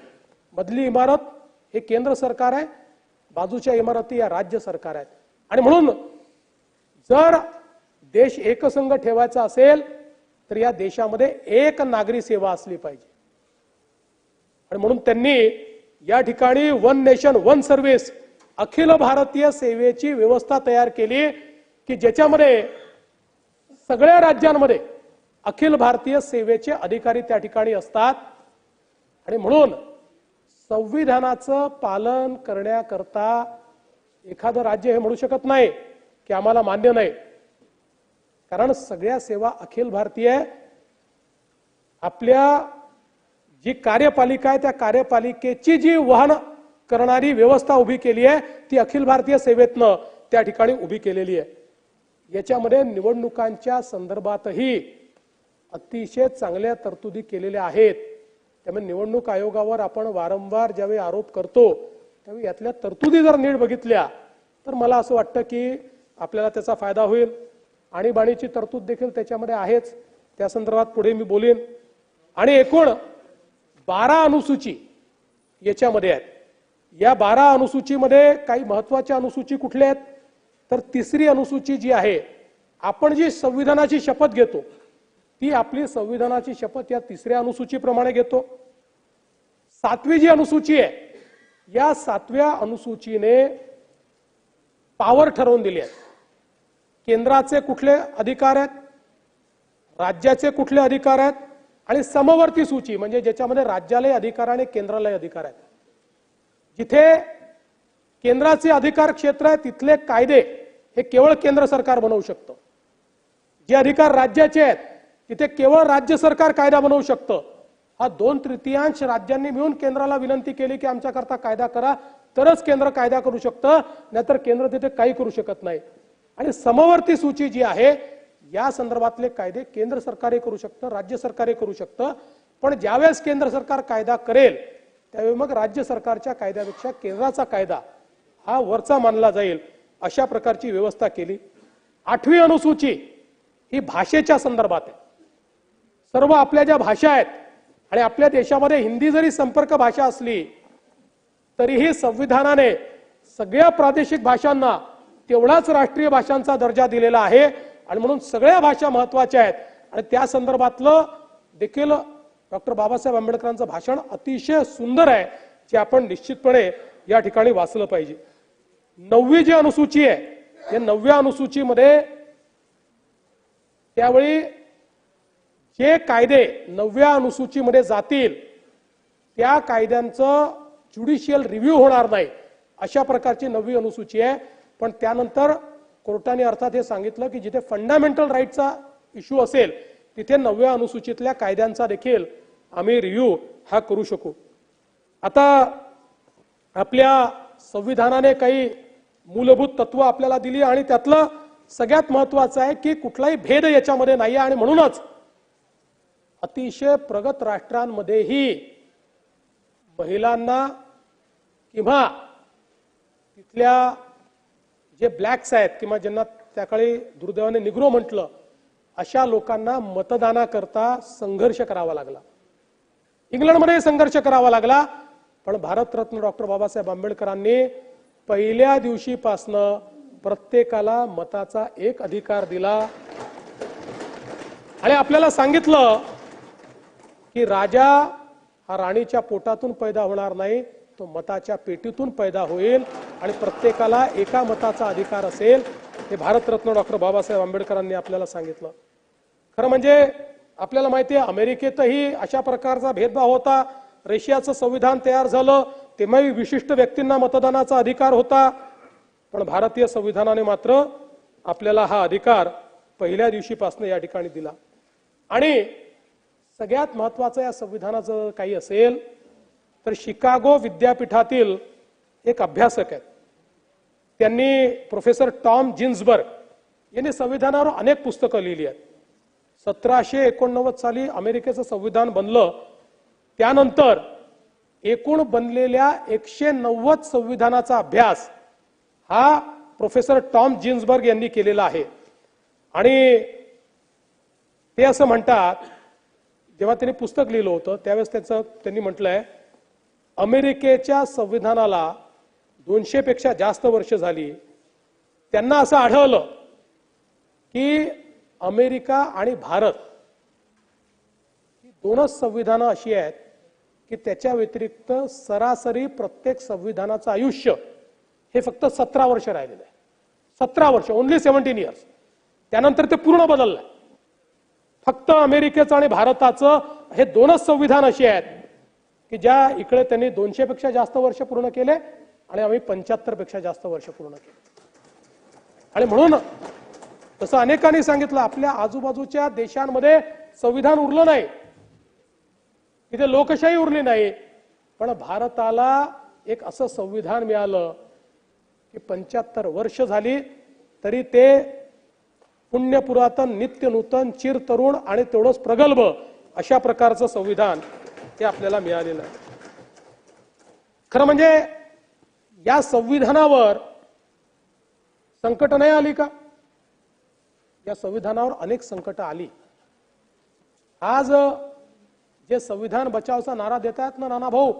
मधली इमारत हे केंद्र सरकार आहे, बाजूच्या इमारती या राज्य सरकार आहेत. आणि म्हणून जर देश एकसंघ ठेवायचा असेल तर या देशामध्ये एक नागरी सेवा असली पाहिजे. आणि म्हणून त्यांनी या ठिकाणी one nation one service Akhil Bharatiya सेवेची व्यवस्था तयार केली की ज्याच्यामध्ये सगळ्या राज्यांमध्ये अखिल भारतीय सेवेचे अधिकारी त्या ठिकाणी असतात. आणि म्हणून संविधानाचं पालन करण्याकरता एखादं राज्य हे म्हणू शकत नाही की आम्हाला मान्य नाही, कारण सगळ्या सेवा अखिल भारतीय आहे. आपल्या जी कार्यपालिका आहे त्या कार्यपालिकेची जी वहन करणारी व्यवस्था उभी केली आहे ती अखिल भारतीय सेवेतनं त्या ठिकाणी उभी केलेली आहे. याच्यामध्ये निवडणुकांच्या संदर्भातही अतिशय चांगल्या तरतुदी केलेल्या आहेत. त्यामुळे निवडणूक आयोगावर आपण वारंवार ज्यावेळी आरोप करतो त्यावेळी यातल्या तरतुदी जर नीट बघितल्या तर मला असं वाटतं की आपल्याला त्याचा फायदा होईल. आणीबाणीची तरतूद देखील त्याच्यामध्ये आहेच, त्या संदर्भात पुढे मी बोलेन. आणि एकूण 12 अनुसूची याच्यामध्ये आहेत. या 12 अनुसूचीमध्ये काही महत्वाच्या अनुसूची कुठल्या आहेत तर 3री अनुसूची जी आहे, आपण जी संविधानाची शपथ घेतो ती आपली संविधानाची शपथ या 3ऱ्या अनुसूचीप्रमाणे घेतो. 7वी जी अनुसूची आहे या 7व्या अनुसूचीने पॉवर ठरवून दिली आहे. केंद्राचे कुठले अधिकार आहेत, राज्याचे कुठले अधिकार आहेत आणि समवर्ती सूची म्हणजे ज्याच्यामध्ये राज्यालाही अधिकार आणि केंद्रालाही अधिकार आहेत. जिथे केंद्राचे अधिकार क्षेत्र आहे तिथले कायदे हे केवळ केंद्र सरकार बनवू शकतं. जे अधिकार राज्याचे आहेत तिथे केवळ राज्य सरकार कायदा बनवू शकतं. हा 2/3 राज्यांनी मिळून केंद्राला विनंती केली की आमच्याकरता कायदा करा, तरच केंद्र कायदा करू शकतं, नाहीतर केंद्र तिथे काही करू शकत नाही. आणि समवर्ती सूची जी आहे या संदर्भातले कायदे केंद्र सरकारही करू शकतं, राज्य सरकारही करू शकतं. पण ज्यावेळेस केंद्र सरकार कायदा करेल त्यावेळी मग राज्य सरकारच्या कायद्यापेक्षा केंद्राचा कायदा हा वरचा मानला जाईल, अशा प्रकारची व्यवस्था केली. 8वी अनुसूची ही भाषेच्या संदर्भात आहे. सर्व आपल्या ज्या भाषा आहेत आणि आपल्या देशामध्ये हिंदी जरी संपर्क भाषा असली तरीही संविधानाने सगळ्या प्रादेशिक भाषांना तेवढाच राष्ट्रीय भाषांचा दर्जा दिलेला आहे. आणि म्हणून सगळ्या भाषा महत्वाच्या आहेत. आणि त्या संदर्भातलं देखील डॉक्टर बाबासाहेब आंबेडकरांचं भाषण अतिशय सुंदर आहे, जे आपण निश्चितपणे या ठिकाणी वाचलं पाहिजे. 9वी जी अनुसूची आहे या 9व्या अनुसूचीमध्ये त्यावेळी जे कायदे 9व्या अनुसूचीमध्ये जातील त्या कायद्यांचं ज्युडिशियल रिव्ह्यू होणार नाही, अशा प्रकारची 9वी अनुसूची आहे. पण त्यानंतर कोर्टाने अर्थात हे सांगितलं की जिथे फंडामेंटल राईटचा इश्यू असेल तिथे 9व्या अनुसूचीतल्या कायद्यांचा देखील आम्ही रिव्ह्यू हा करू शकू. आता आपल्या संविधानाने काही मूलभूत तत्व आपल्याला दिली आणि त्यातलं सगळ्यात महत्वाचं आहे की कुठलाही भेद याच्यामध्ये नाही. आणि म्हणूनच अतिशय प्रगत राष्ट्रांमध्येही महिलांना किंवा तिथल्या जे ब्लॅक्स आहेत किंवा ज्यांना त्या काळी दुर्दैवाने निग्रो म्हटलं अशा लोकांना मतदानाकरता संघर्ष करावा लागला. इंग्लंडमध्ये संघर्ष करावा लागला. पण भारतरत्न डॉक्टर बाबासाहेब आंबेडकरांनी पहिल्या दिवशीपासनं प्रत्येकाला मताचा एक अधिकार दिला आणि आपल्याला सांगितलं की राजा हा राणीच्या पोटातून पैदा होणार नाही, तो मताच्या पेटीतून पैदा होईल आणि प्रत्येकाला एका मताचा अधिकार असेल. हे भारतरत्न डॉक्टर बाबासाहेब आंबेडकरांनी आपल्याला सांगितलं. खरं म्हणजे आपल्याला माहिती आहे अमेरिकेतही अशा प्रकारचा भेदभाव होता. रशियाचं संविधान तयार झालं तेव्हाही विशिष्ट व्यक्तींना मतदानाचा अधिकार होता, पण भारतीय संविधानाने मात्र आपल्याला हा अधिकार पहिल्या दिवशीपासून या ठिकाणी दिला. आणि सगळ्यात महत्वाचं या संविधानाचं काही असेल तर शिकागो विद्यापीठातील एक अभ्यासक आहेत, त्यांनी प्रोफेसर टॉम जिन्सबर्ग यांनी संविधानावर अनेक पुस्तकं लिहिली आहेत. 1789 साली अमेरिकेचं संविधान बनलं, त्यानंतर एकूण बनलेल्या 190 संविधानाचा अभ्यास हा प्रोफेसर टॉम जिन्सबर्ग यांनी केलेला आहे. आणि ते असं म्हणतात, जेव्हा त्यांनी पुस्तक लिहिलं होतं त्यावेळेस त्यांनी म्हटलंय अमेरिकेच्या संविधानाला 200 पेक्षा जास्त वर्ष झाली. त्यांना असं आढळलं की अमेरिका आणि भारत ही दोनच संविधानं अशी आहेत की त्याच्या व्यतिरिक्त सरासरी प्रत्येक संविधानाचं आयुष्य हे फक्त 17 वर्ष राहिलेलं आहे. 17 वर्ष, ओन्ली 17 इयर्स. त्यानंतर ते पूर्ण बदललंय. फक्त अमेरिकेचं आणि भारताचं हे दोनच संविधान अशी आहेत की ज्या इकडे त्यांनी 200 पेक्षा जास्त वर्ष पूर्ण केले आणि आम्ही 75 पेक्षा जास्त वर्ष पूर्ण केले. आणि म्हणून तसं अनेकांनी सांगितलं आपल्या आजूबाजूच्या देशांमध्ये संविधान उरलं नाही, तिथे लोकशाही उरली नाही, पण भारताला एक असं संविधान मिळालं की 75 वर्ष झाली तरी ते पुण्य पुरातन, नित्य नूतन, चिर तरुण आणि तेवढंच प्रगल्भ अशा प्रकारचं संविधान ते आपल्याला मिळालेलं आहे. खरं म्हणजे या संविधानावर संकट नाही आली का? या संविधानावर अनेक संकट आली. आज जे संविधान बचावचा नारा देतात ना नाना भाऊ,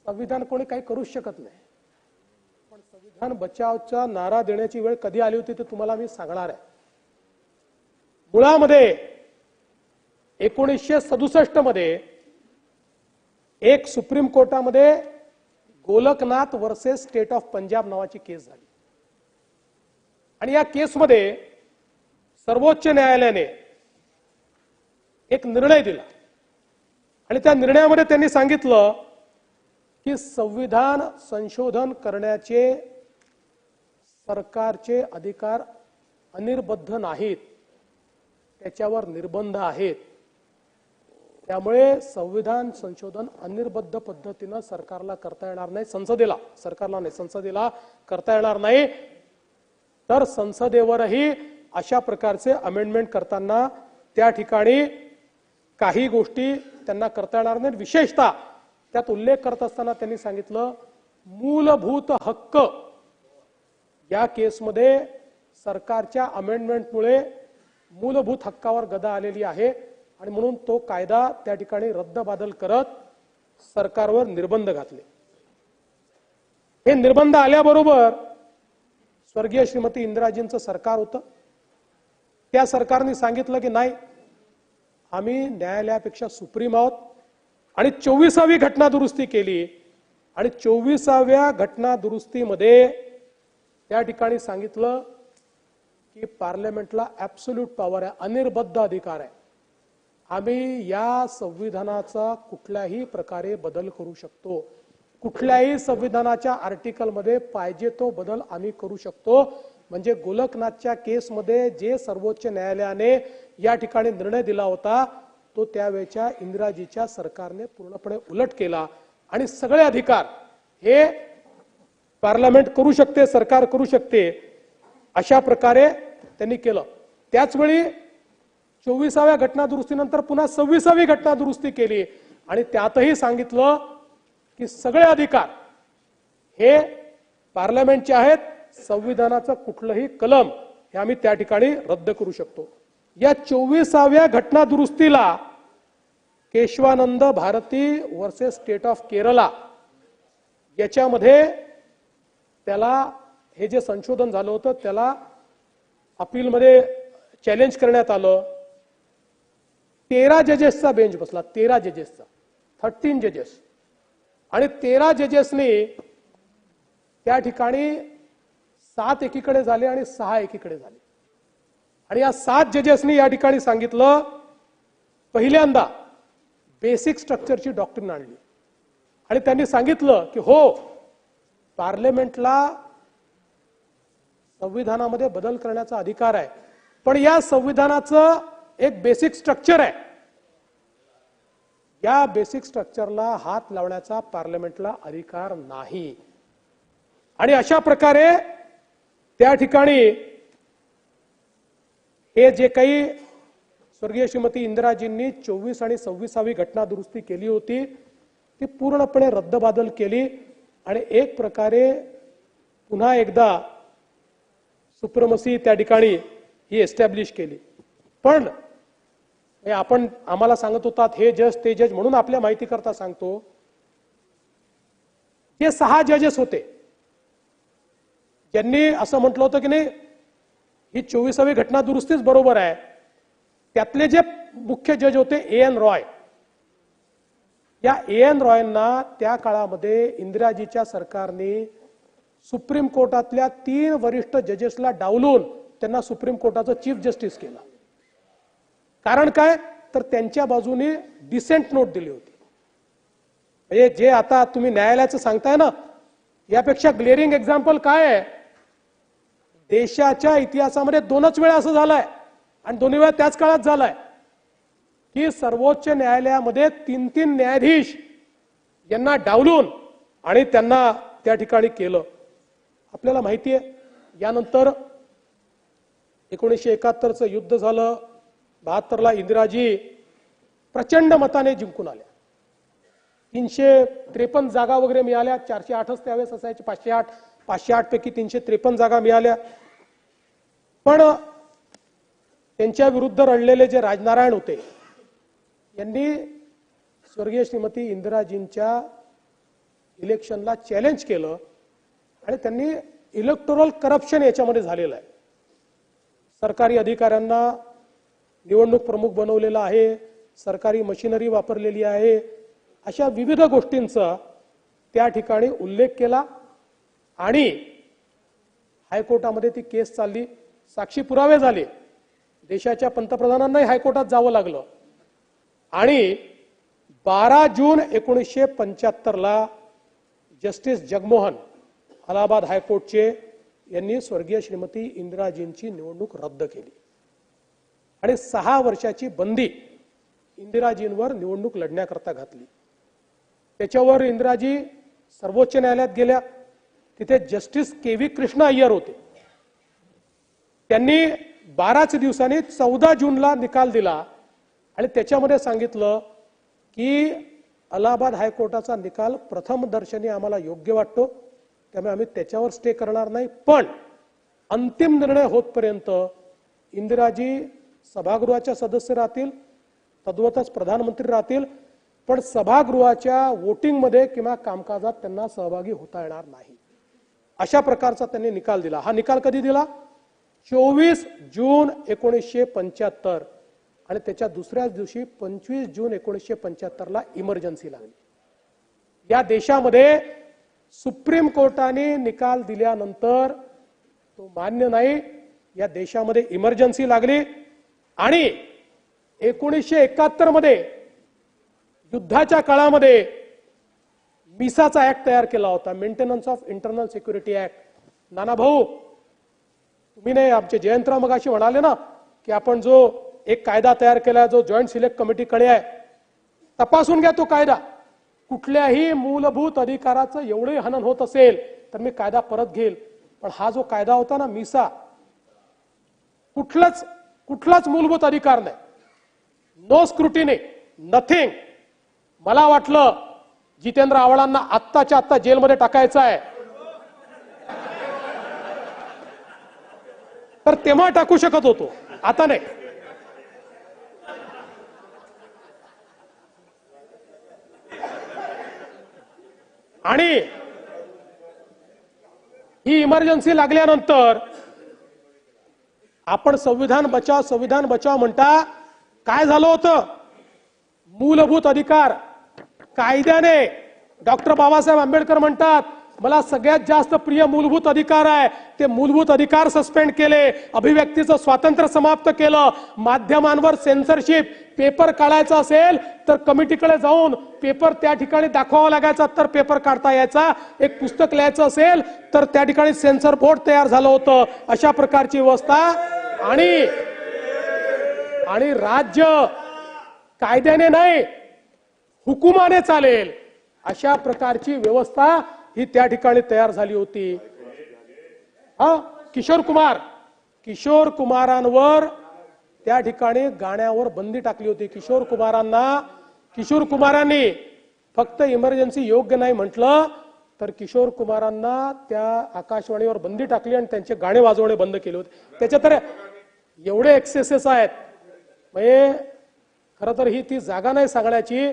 संविधान कोणी काही करूच शकत नाही, पण संविधान बचावचा नारा देण्याची वेळ कधी आली होती ते तुम्हाला मी सांगणार आहे. मुळामध्ये 1967 मध्ये एक सुप्रीम कोर्टामध्ये Golaknath versus state of Punjab नावाची केस झाली आणि या केसमध्ये सर्वोच्च न्यायालयाने एक निर्णय दिला आणि त्या निर्णयामध्ये त्यांनी सांगितलं की संविधान संशोधन करण्याचे सरकारचे अधिकार अनिर्बद्ध नाहीत, त्याच्यावर निर्बंध आहेत. त्यामुळे संविधान संशोधन अनिर्बद्ध पद्धतीनं सरकारला करता येणार नाही, संसदेला, सरकारला नाही संसदेला करता येणार नाही. तर संसदेवरही अशा प्रकारचे अमेंडमेंट करताना त्या ठिकाणी काही गोष्टी त्यांना करता येणार नाहीत. विशेषतः त्यात उल्लेख करत असताना त्यांनी सांगितलं मूलभूत हक्क या केसमध्ये सरकारच्या अमेंडमेंटमुळे मूलभूत हक्कावर गदा आलेली आहे आणि म्हणून तो कायदा त्या ठिकाणी रद्दबादल करत सरकारवर निर्बंध घातले. हे निर्बंध आल्याबरोबर स्वर्गीय श्रीमती इंदिराजींचं सरकार होतं, त्या सरकारने सांगितलं की नाही, आम्ही न्यायालयापेक्षा सुप्रीम आहोत आणि 24वी घटना दुरुस्ती केली आणि 24व्या घटना दुरुस्तीमध्ये त्या ठिकाणी सांगितलं की पार्लमेंटला ऍब्सोल्यूट पॉवर आहे, अनिर्बद्ध अधिकार आहे. आम्ही या संविधानाचा कुठल्याही प्रकारे बदल करू शकतो, कुठल्याही संविधानाच्या आर्टिकलमध्ये पाहिजे तो बदल आम्ही करू शकतो. म्हणजे गोलकनाथच्या केसमध्ये जे सर्वोच्च न्यायालयाने या ठिकाणी निर्णय दिला होता तो त्यावेळेच्या इंदिराजीच्या सरकारने पूर्णपणे उलट केला आणि सगळे अधिकार हे पार्लमेंट करू शकते, सरकार करू शकते, अशा प्रकारे त्यांनी केलं. त्याचवेळी 24व्या घटना दुरुस्तीनंतर पुन्हा 26वी घटना दुरुस्ती केली आणि त्यातही सांगितलं की सगळे अधिकार हे पार्लमेंटचे आहेत, संविधानाचं कुठलंही कलम हे आम्ही त्या ठिकाणी रद्द करू शकतो. या 24व्या घटना दुरुस्तीला Kesavananda Bharati versus state of Kerala याच्यामध्ये त्याला हे जे संशोधन झालं होतं त्याला अपीलमध्ये चॅलेंज करण्यात आलं. 13 जजेसचा बेंच बसला, 13 जजेसचा, 13 जजेस, आणि 13 जजेसनी त्या ठिकाणी 7 एकीकडे झाले आणि 6 एकीकडे झाले. आणि या 7 जजेसनी या ठिकाणी सांगितलं, पहिल्यांदा बेसिक स्ट्रक्चरची डॉक्ट्रिन आणली आणि त्यांनी सांगितलं की हो, पार्लमेंटला संविधानामध्ये बदल करण्याचा अधिकार आहे, पण या संविधानाचं एक बेसिक स्ट्रक्चर आहे, या बेसिक स्ट्रक्चरला हात लावण्याचा पार्लमेंटला अधिकार नाही. आणि अशा प्रकारे त्या ठिकाणी हे जे काही स्वर्गीय श्रीमती इंदिराजींनी 24 आणि 26वी घटना दुरुस्ती केली होती ती पूर्णपणे रद्दबादल केली आणि एक प्रकारे पुन्हा एकदा सुप्रमसी त्या ठिकाणी ही एस्टॅब्लिश केली. पण हे आपण आम्हाला सांगत होतात हे जज ते जज, म्हणून आपल्या माहिती करता सांगतो, जे 6 जजेस होते ज्यांनी असं म्हटलं होतं की नाही ही 24वी घटना दुरुस्तीच बरोबर आहे, त्यातले जे मुख्य जज होते A.N. रॉय, या A.N. रॉयना त्या काळामध्ये इंदिराजीच्या सरकारने सुप्रीम कोर्टातल्या 3 वरिष्ठ जजेसला डावलून त्यांना सुप्रीम कोर्टाचं चीफ जस्टिस केलं. कारण काय, तर त्यांच्या बाजूने डिसेंट नोट दिली होती. म्हणजे जे आता तुम्ही न्यायालयाचं सांगताय ना, यापेक्षा ग्लेअरिंग एक्झाम्पल काय आहे, देशाच्या इतिहासामध्ये 2च वेळा असं झालंय आणि 2 वेळा त्याच काळात झालाय की सर्वोच्च न्यायालयामध्ये 3 न्यायाधीश यांना डावलून आणि त्यांना त्या ठिकाणी केलं. आपल्याला माहिती आहे यानंतर 1971चं युद्ध झालं, 72ला इंदिराजी प्रचंड मताने जिंकून आल्या, 353 जागा वगैरे मिळाल्या, 408च त्यावेळेस असायचे, 508 पैकी 353 जागा मिळाल्या. पण त्यांच्या विरुद्ध लढलेले जे राजनारायण होते यांनी स्वर्गीय श्रीमती इंदिराजींच्या इलेक्शनला चॅलेंज केलं आणि त्यांनी इलेक्टोरल करप्शन याच्यामध्ये झालेलं आहे. सरकारी अधिकाऱ्यांना निवडणूक प्रमुख बनवलेला आहे, सरकारी मशिनरी वापरलेली आहे, अशा विविध गोष्टींचा त्या ठिकाणी उल्लेख केला आणि हायकोर्टामध्ये ती केस चालली, साक्षी पुरावे झाले, देशाच्या पंतप्रधानांनाही हायकोर्टात जावं लागलं आणि 12 जून 1975ला जस्टिस जगमोहन अलाहाबाद हायकोर्टचे यांनी स्वर्गीय श्रीमती इंदिराजींची निवडणूक रद्द केली आणि 6 वर्षाची बंदी इंदिराजींवर निवडणूक लढण्याकरता घातली. त्याच्यावर इंदिराजी सर्वोच्च न्यायालयात गेल्या, तिथे जस्टिस के.व्ही. कृष्ण अय्यर होते, त्यांनी 12च दिवसांनी 14 जूनला निकाल दिला आणि त्याच्यामध्ये सांगितलं की अलाहाबाद हायकोर्टाचा निकाल प्रथम दर्शनी आम्हाला योग्य वाटतो, त्यामुळे आम्ही त्याच्यावर स्टे करणार नाही, पण अंतिम निर्णय होतपर्यंत इंदिराजी सभागृहाच्या सदस्य राहतील, तद्वतच प्रधानमंत्री राहतील, पण सभागृहाच्या वोटिंगमध्ये किंवा कामकाजात त्यांना सहभागी होता येणार नाही. अशा प्रकारचा त्यांनी निकाल दिला. हा निकाल कधी दिला? 24 जून 1975 आणि त्याच्या दुसऱ्याच दिवशी 25 जून 1975ला इमर्जन्सी लागली. या देशामध्ये सुप्रीम कोर्टाने निकाल दिल्यानंतर तो मान्य नाही, या देशामध्ये इमर्जन्सी लागली आणि 1971 मध्ये युद्धाच्या काळामध्ये मिसाचा ऍक्ट तयार केला होता, maintenance of internal security act. Nana भाऊ, तुम्ही नाही, आमचे जयंतराव मगाशी म्हणाले ना की आपण जो एक कायदा तयार केला जो जॉईंट सिलेक्ट कमिटीकडे आहे, तपासून घ्या तो कायदा. कुठल्याही मूलभूत अधिकाराचं एवढे हनन होत असेल तर मी कायदा परत घेईल, पण हा जो कायदा होता ना मिसा, कुठलाच मूलभूत अधिकार नाही, नो स्क्रुटिनी, नथिंग. मला वाटलं जितेंद्र आव्हाडांना आत्ताच्या आत्ता जेलमध्ये टाकायचं आहे, तर तेव्हा टाकू शकत होतो, आता नाही. आणि ही इमर्जन्सी लागल्यानंतर आपण संविधान बचाव म्हणता. काय झालं होतं? मूलभूत अधिकार कायद्याने डॉक्टर बाबासाहेब आंबेडकर म्हणतात मला सगळ्यात जास्त प्रिय मूलभूत अधिकार आहे. ते मूलभूत अधिकार सस्पेंड केले, अभिव्यक्तीचं स्वातंत्र्य समाप्त केलं, माध्यमांवर सेन्सरशिप, पेपर काढायचा असेल तर कमिटीकडे जाऊन पेपर त्या ठिकाणी दाखवावा लागायचा तर पेपर काढता यायचा, एक पुस्तक लिहायचं असेल तर त्या ठिकाणी सेन्सर बोर्ड तयार झालं होतं. अशा प्रकारची व्यवस्था आणि राज्य कायद्याने नाही हुकुमाने चालेल अशा प्रकारची व्यवस्था ही त्या ठिकाणी तयार झाली होती. किशोर कुमारांवर त्या ठिकाणी गाण्यावर बंदी टाकली होती. किशोर कुमारांनी फक्त इमर्जन्सी योग्य नाही म्हटलं तर किशोर कुमारांना त्या आकाशवाणीवर बंदी टाकली आणि त्यांचे गाणे वाजवणे बंद केले होते. त्याच्यात तर एवढे एक्सेसेस आहेत. म्हणजे खरं तर ही ती जागा नाही सांगण्याची,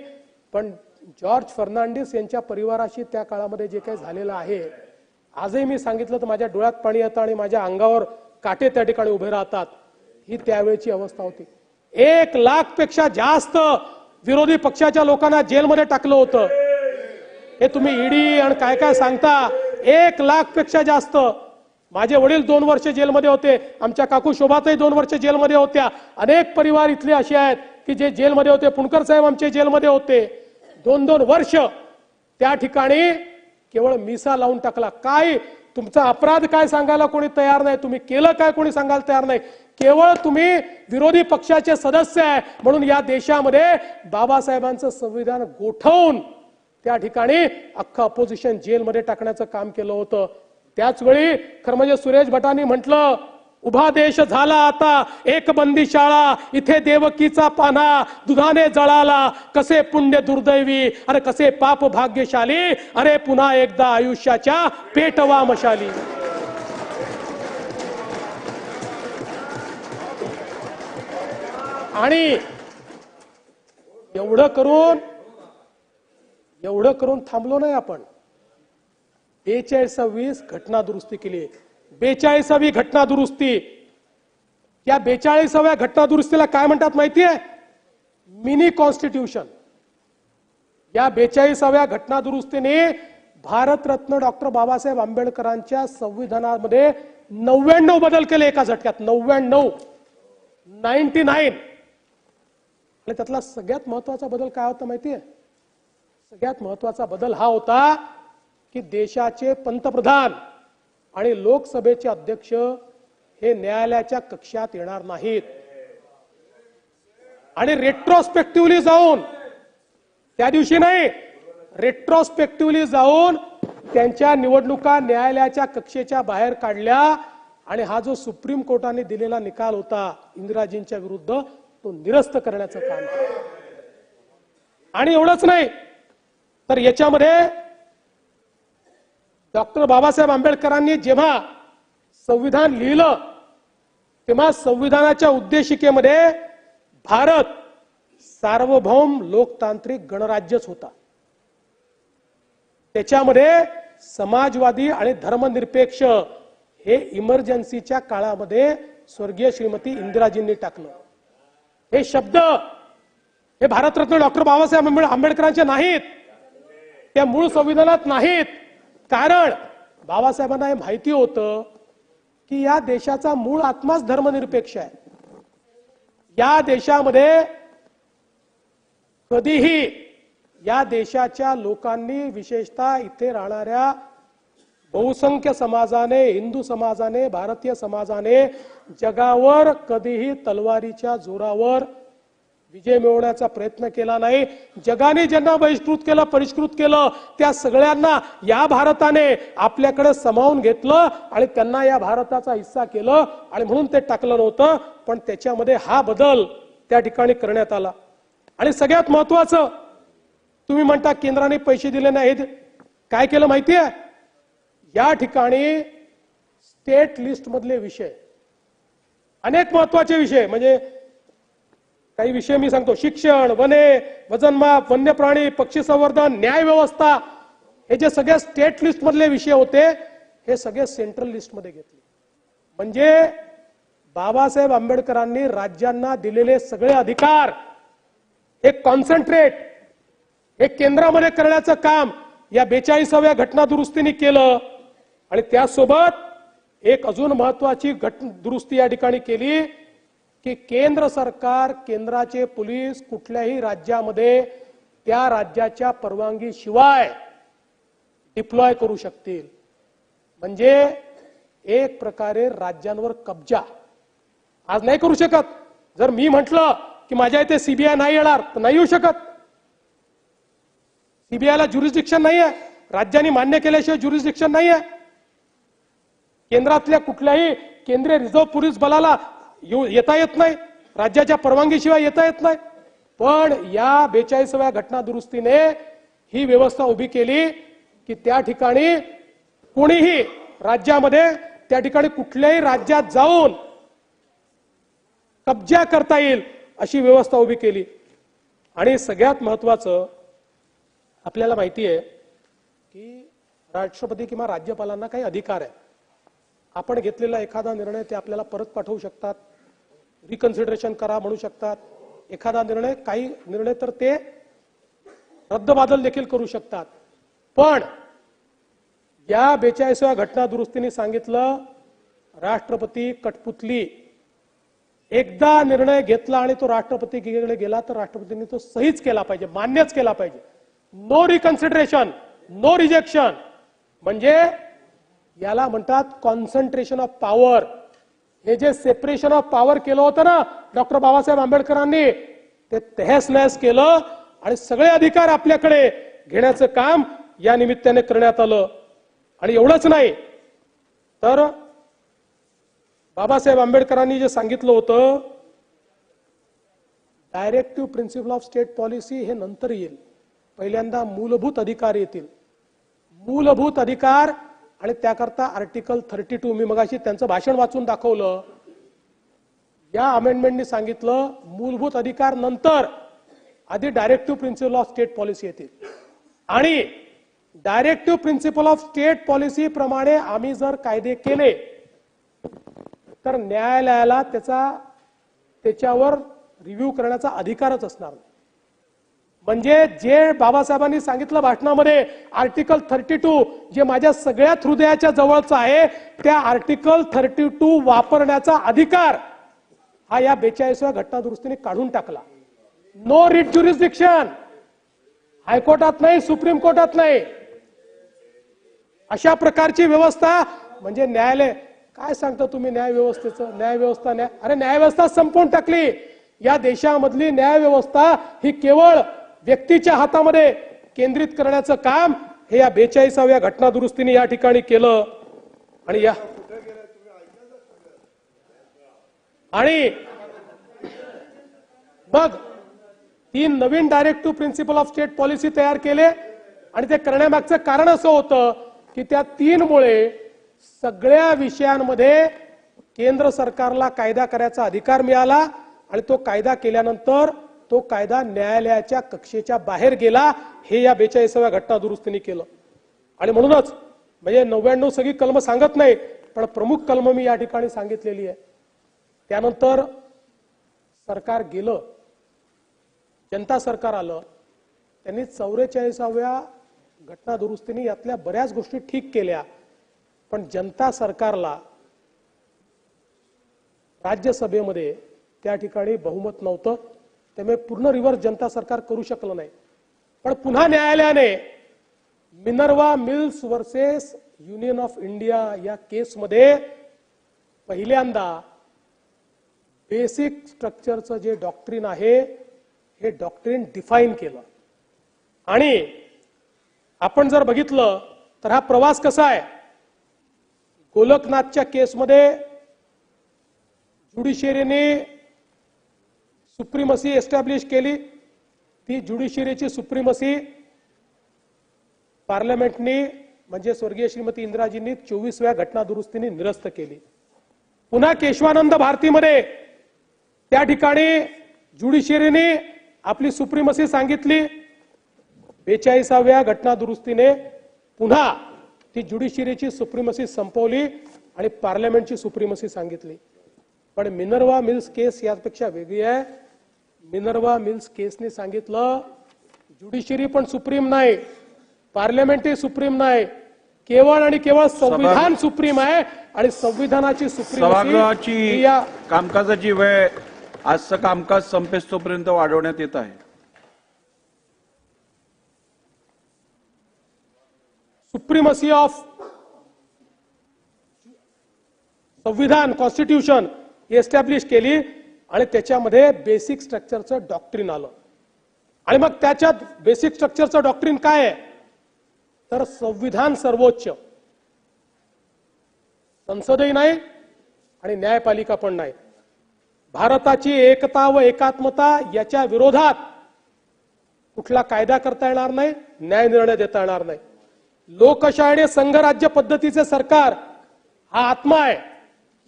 पण जॉर्ज फर्नांडिस यांच्या परिवाराशी त्या काळामध्ये जे काही झालेलं आहे, आजही मी सांगितलं तर माझ्या डोळ्यात पाणी येतं आणि माझ्या अंगावर काटे त्या ठिकाणी उभे राहतात. ही त्यावेळची अवस्था होती. 1 लाखपेक्षा जास्त विरोधी पक्षाच्या लोकांना जेलमध्ये टाकलं होतं. हे तुम्ही ईडी आणि काय काय सांगता. 1 लाखपेक्षा जास्त. माझे वडील 2 वर्ष जेलमध्ये होते, आमच्या काकू शोभाताई 2 वर्ष जेलमध्ये होत्या. अनेक परिवार इथले असे आहेत की जे जेलमध्ये होते. पुणकर साहेब आमचे जेलमध्ये होते. 2-2 वर्ष त्या ठिकाणी केवळ मिसा लावून टाकला. काय तुमचा अपराध काय सांगायला कोणी तयार नाही, तुम्ही केलं काय कोणी सांगायला तयार नाही. केवळ तुम्ही विरोधी पक्षाचे सदस्य आहे म्हणून या देशामध्ये बाबासाहेबांचं संविधान गोठवून त्या ठिकाणी अख्खं अपोजिशन जेलमध्ये टाकण्याचं काम केलं होतं. त्याच वेळी खरं म्हणजे सुरेश भटांनी म्हटलं उभा देश झाला आता एक बंदी शाळा, इथे देवकीचा पान्हा दुधाने जळाला, कसे पुण्य दुर्दैवी अरे कसे पाप भाग्यशाली, अरे पुन्हा एकदा आयुष्याच्या पेटवा मशाली. आणि एवढं करून थांबलो नाही आपण. 42वी घटना दुरुस्ती केली. 42वी घटना दुरुस्ती. या 42व्या घटना दुरुस्तीला काय म्हणतात माहितीये? Mini constitution. या 42व्या घटना दुरुस्तीने भारतरत्न डॉक्टर बाबासाहेब आंबेडकरांच्या संविधानामध्ये 99 बदल केले एका झटक्यात. 99. आणि त्यातला सगळ्यात महत्वाचा बदल काय होता माहितीये? सगळ्यात महत्वाचा बदल हा होता की देशाचे पंतप्रधान आणि लोकसभेचे अध्यक्ष हे न्यायालयाच्या कक्षात येणार नाहीत. आणि रेट्रोस्पेक्टिव्हली जाऊन त्या दिवशी नाही, रेट्रोस्पेक्टिव्हली जाऊन त्यांच्या निवडणुका न्यायालयाच्या कक्षेच्या बाहेर काढल्या. आणि हा जो सुप्रीम कोर्टाने दिलेला निकाल होता इंदिराजींच्या विरुद्ध तो निरस्त करण्याचं काम केलं. आणि एवढंच नाही तर याच्यामध्ये डॉक्टर बाबासाहेब आंबेडकरांनी जेव्हा संविधान लिहिलं तेव्हा संविधानाच्या उद्देशिकेमध्ये भारत सार्वभौम लोकतांत्रिक गणराज्यच होता. त्याच्यामध्ये समाजवादी आणि धर्मनिरपेक्ष हे इमर्जन्सीच्या काळामध्ये स्वर्गीय श्रीमती इंदिराजींनी टाकलं. हे शब्द हे भारतरत्न डॉक्टर बाबासाहेब आंबेडकरांचे नाहीत, त्या मूळ संविधानात नाहीत. कारण बाबासाहेबांना हे माहिती होतं की या देशाचा मूळ आत्माच धर्मनिरपेक्ष आहे. या देशामध्ये कधीही या देशाच्या लोकांनी विशेषतः इथे राहणाऱ्या बहुसंख्य समाजाने, हिंदू समाजाने, भारतीय समाजाने जगावर कधीही तलवारीच्या जोरावर विजय मिळवण्याचा प्रयत्न केला नाही. जगाने ज्यांना बहिष्कृत केलं, परिष्कृत केलं, त्या सगळ्यांना या भारताने आपल्याकडे सामावून घेतलं आणि त्यांना या भारताचा हिस्सा केलं. आणि म्हणून ते टाकलं नव्हतं, पण त्याच्यामध्ये हा बदल त्या ठिकाणी करण्यात आला. आणि सगळ्यात महत्वाचं, तुम्ही म्हणता केंद्राने पैसे दिले नाहीत, काय केलं माहितीये? या ठिकाणी स्टेट लिस्ट मधले विषय, अनेक महत्वाचे विषय, म्हणजे काही विषय मी सांगतो, शिक्षण, वने, वजनमाप, वन्य प्राणी, पक्षी संवर्धन, न्याय व्यवस्था, हे जे सगळे स्टेट लिस्ट मधले विषय होते हे सगळे सेंट्रल लिस्टमध्ये घेतले. म्हणजे बाबासाहेब आंबेडकरांनी राज्यांना दिलेले सगळे अधिकार हे कॉन्सन्ट्रेट हे केंद्रामध्ये करण्याचं काम या 42व्या घटना दुरुस्तीने केलं. आणि त्यासोबत एक अजून महत्वाची दुरुस्ती या ठिकाणी केली की केंद्र सरकार, केंद्राचे पोलीस कुठल्याही राज्यामध्ये त्या राज्याच्या परवानगीशिवाय डिप्लॉय करू शकतील. म्हणजे एक प्रकारे राज्यांवर कब्जा आज नाही करू शकत. जर मी म्हटलं की माझ्या इथे सीबीआय नाही येणार तर नाही येऊ शकत. सीबीआयला ज्युरिस्डिक्शन नाहीये, राज्यांनी मान्य केल्याशिवाय ज्युरिस्डिक्शन नाहीये. केंद्रातल्या कुठल्याही केंद्रीय रिझर्व्ह पोलीस बलाला येता येत नाही, राज्याच्या परवानगीशिवाय येता येत नाही. पण या 42व्या घटना दुरुस्तीने ही व्यवस्था उभी केली की त्या ठिकाणी कोणीही राज्यामध्ये त्या ठिकाणी कुठल्याही राज्यात जाऊन कब्जा करता येईल अशी व्यवस्था उभी केली. आणि सगळ्यात महत्वाचं आपल्याला माहिती आहे की राष्ट्रपती किंवा राज्यपालांना काही अधिकार आहे. आपण घेतलेला एखादा निर्णय ते आपल्याला परत पाठवू शकतात, रिकन्सिडरेशन करा म्हणू शकतात. एखादा निर्णय, काही निर्णय तर ते रद्दबादल देखील करू शकतात. पण या 42व्या घटना दुरुस्तीने सांगितलं राष्ट्रपती कठपुतली. एकदा निर्णय घेतला आणि तो राष्ट्रपतीकडे गेला तर राष्ट्रपतींनी तो सहीच केला पाहिजे, मान्यच केला पाहिजे. No reconsideration, no rejection. म्हणजे याला म्हणतात कॉन्सन्ट्रेशन ऑफ पॉवर. हे जे सेपरेशन ऑफ पॉवर केलं होतं ना डॉक्टर बाबासाहेब आंबेडकरांनी, ते तहस नहस केलं आणि सगळे अधिकार आपल्याकडे घेण्याचं काम या निमित्ताने करण्यात आलं. आणि एवढंच नाही तर बाबासाहेब आंबेडकरांनी जे सांगितलं होतं directive principle of state policy हे नंतर येईल. पहिल्यांदा मूलभूत अधिकार येतील. मूलभूत अधिकार आणि त्याकरता आर्टिकल 32 मी मगाशी त्यांचं भाषण वाचून दाखवलं. या अमेंडमेंटनी सांगितलं मूलभूत अधिकार नंतर, आधी directive principle of state policy येतील. आणि directive principle of state policy प्रमाणे आम्ही जर कायदे केले तर न्यायालयाला त्याच्यावर रिव्ह्यू करण्याचा अधिकारच असणार नाही. म्हणजे जे बाबासाहेबांनी सांगितलं भाषणामध्ये आर्टिकल 32 जे माझ्या सगळ्यात हृदयाच्या जवळचं आहे, त्या आर्टिकल 32 वापरण्याचा अधिकार हा या 42व्या घटना दुरुस्तीने काढून टाकला. नो रिट ज्युरिस्डिक्शन, हायकोर्टात नाही, सुप्रीम कोर्टात नाही, अशा प्रकारची व्यवस्था. म्हणजे न्यायालय काय सांगता तुम्ही न्यायव्यवस्थेचं, न्यायव्यवस्था अरे न्यायव्यवस्था संपवून टाकली. या देशामधली न्यायव्यवस्था ही केवळ व्यक्तीच्या हातामध्ये केंद्रित करण्याचं काम हे या 42व्या घटना दुरुस्तीने या ठिकाणी केलं. आणि मग 3 नवीन directive principle of state policy तयार केले. आणि ते करण्यामागचं कारण असं होतं की त्या 3 मुळे सगळ्या विषयांमध्ये केंद्र सरकारला कायदा करायचा अधिकार मिळाला. आणि तो कायदा केल्यानंतर तो कायदा न्यायालयाच्या कक्षेच्या बाहेर गेला. हे या 42व्या घटना दुरुस्तीने केलं. आणि म्हणूनच म्हणजे 99 सगळी कलम सांगत नाही, पण प्रमुख कलम मी या ठिकाणी सांगितलेली आहे. त्यानंतर सरकार गेलं, जनता सरकार आलं. त्यांनी 44व्या घटना दुरुस्तीने यातल्या बऱ्याच गोष्टी ठीक केल्या. पण जनता सरकारला राज्यसभेमध्ये त्या ठिकाणी बहुमत नव्हतं, त्यामुळे पूर्ण रिव्हर्स जनता सरकार करू शकलं नाही. पण पुन्हा न्यायालयाने Minerva mills versus union of India या केसमध्ये पहिल्यांदा बेसिक स्ट्रक्चरचं जे डॉक्ट्रिन आहे हे डॉक्ट्रिन डिफाईन केलं. आणि आपण जर बघितलं तर हा प्रवास कसा आहे, गोलकनाथच्या केसमध्ये ज्युडिशियरीने सुप्रीमसी एस्टॅब्लिश केली. ती ज्युडिशियरीची सुप्रीमसी पार्लमेंटनी म्हणजे स्वर्गीय श्रीमती इंदिराजींनी 24व्या घटना दुरुस्तीने निरस्त केली. पुन्हा केशवानंद भारतीमध्ये त्या ठिकाणी ज्युडिशियरीने आपली सुप्रीमसी सांगितली. 42व्या घटना दुरुस्तीने पुन्हा ती ज्युडिशियरीची सुप्रीमसी संपवली आणि पार्लमेंटची सुप्रीमसी सांगितली. पण मिनर्वा मिल्स केस यापेक्षा वेगळी आहे. मिनर्वा मिल्स केसने सांगितलं ज्युडिशियरी पण सुप्रीम नाही, पार्लमेंटही सुप्रीम नाही, केवळ आणि केवळ संविधान सुप्रीम आहे आणि संविधानाची सभागृहाची सुप्रीमसी या कामकाजाची वेळ आजचं कामकाज संपेस्तोपर्यंत वाढवण्यात येत आहे. सुप्रीमसी ऑफ संविधान कॉन्स्टिट्यूशन एस्टॅब्लिश केली आणि त्याच्यामध्ये बेसिक स्ट्रक्चरचं डॉक्ट्रिन आलं. आणि मग त्याच्यात बेसिक स्ट्रक्चरचं डॉक्ट्रिन काय आहे तर संविधान सर्वोच्च, संसदही नाही आणि न्यायपालिका पण नाही. भारताची एकता व एकात्मता याच्या विरोधात कुठला कायदा करता येणार नाही, न्याय निर्णय देता येणार नाही. लोकशाही आणि संघराज्य पद्धतीचे सरकार हा आत्मा आहे,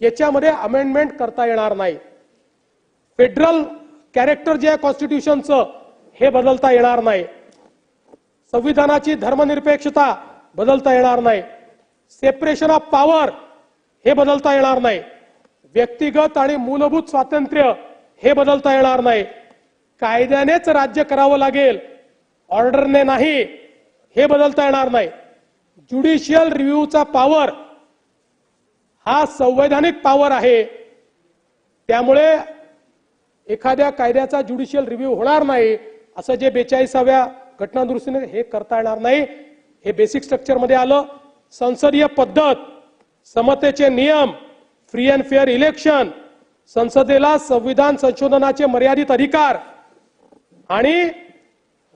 याच्यामध्ये अमेंडमेंट करता येणार नाही. फेडरल कॅरेक्टर जे आहे कॉन्स्टिट्यूशनचं हे बदलता येणार नाही. संविधानाची धर्मनिरपेक्षता बदलता येणार नाही. सेपरेशन ऑफ पॉवर हे बदलता येणार नाही. व्यक्तिगत आणि मूलभूत स्वातंत्र्य हे बदलता येणार नाही. कायद्यानेच राज्य करावं लागेल, ऑर्डरने नाही, हे बदलता येणार नाही. ज्युडिशियल रिव्ह्यूचा पॉवर हा संवैधानिक पॉवर आहे. त्यामुळे एखाद्या कायद्याचा ज्युडिशियल रिव्ह्यू होणार नाही असं जे 42व्या घटनादुरुस्तीने हे करता येणार नाही. हे बेसिक स्ट्रक्चर मध्ये आलं. संसदीय पद्धत, समतेचे नियम, फ्री अँड फेअर इलेक्शन, संसदेला संविधान संशोधनाचे मर्यादित अधिकार आणि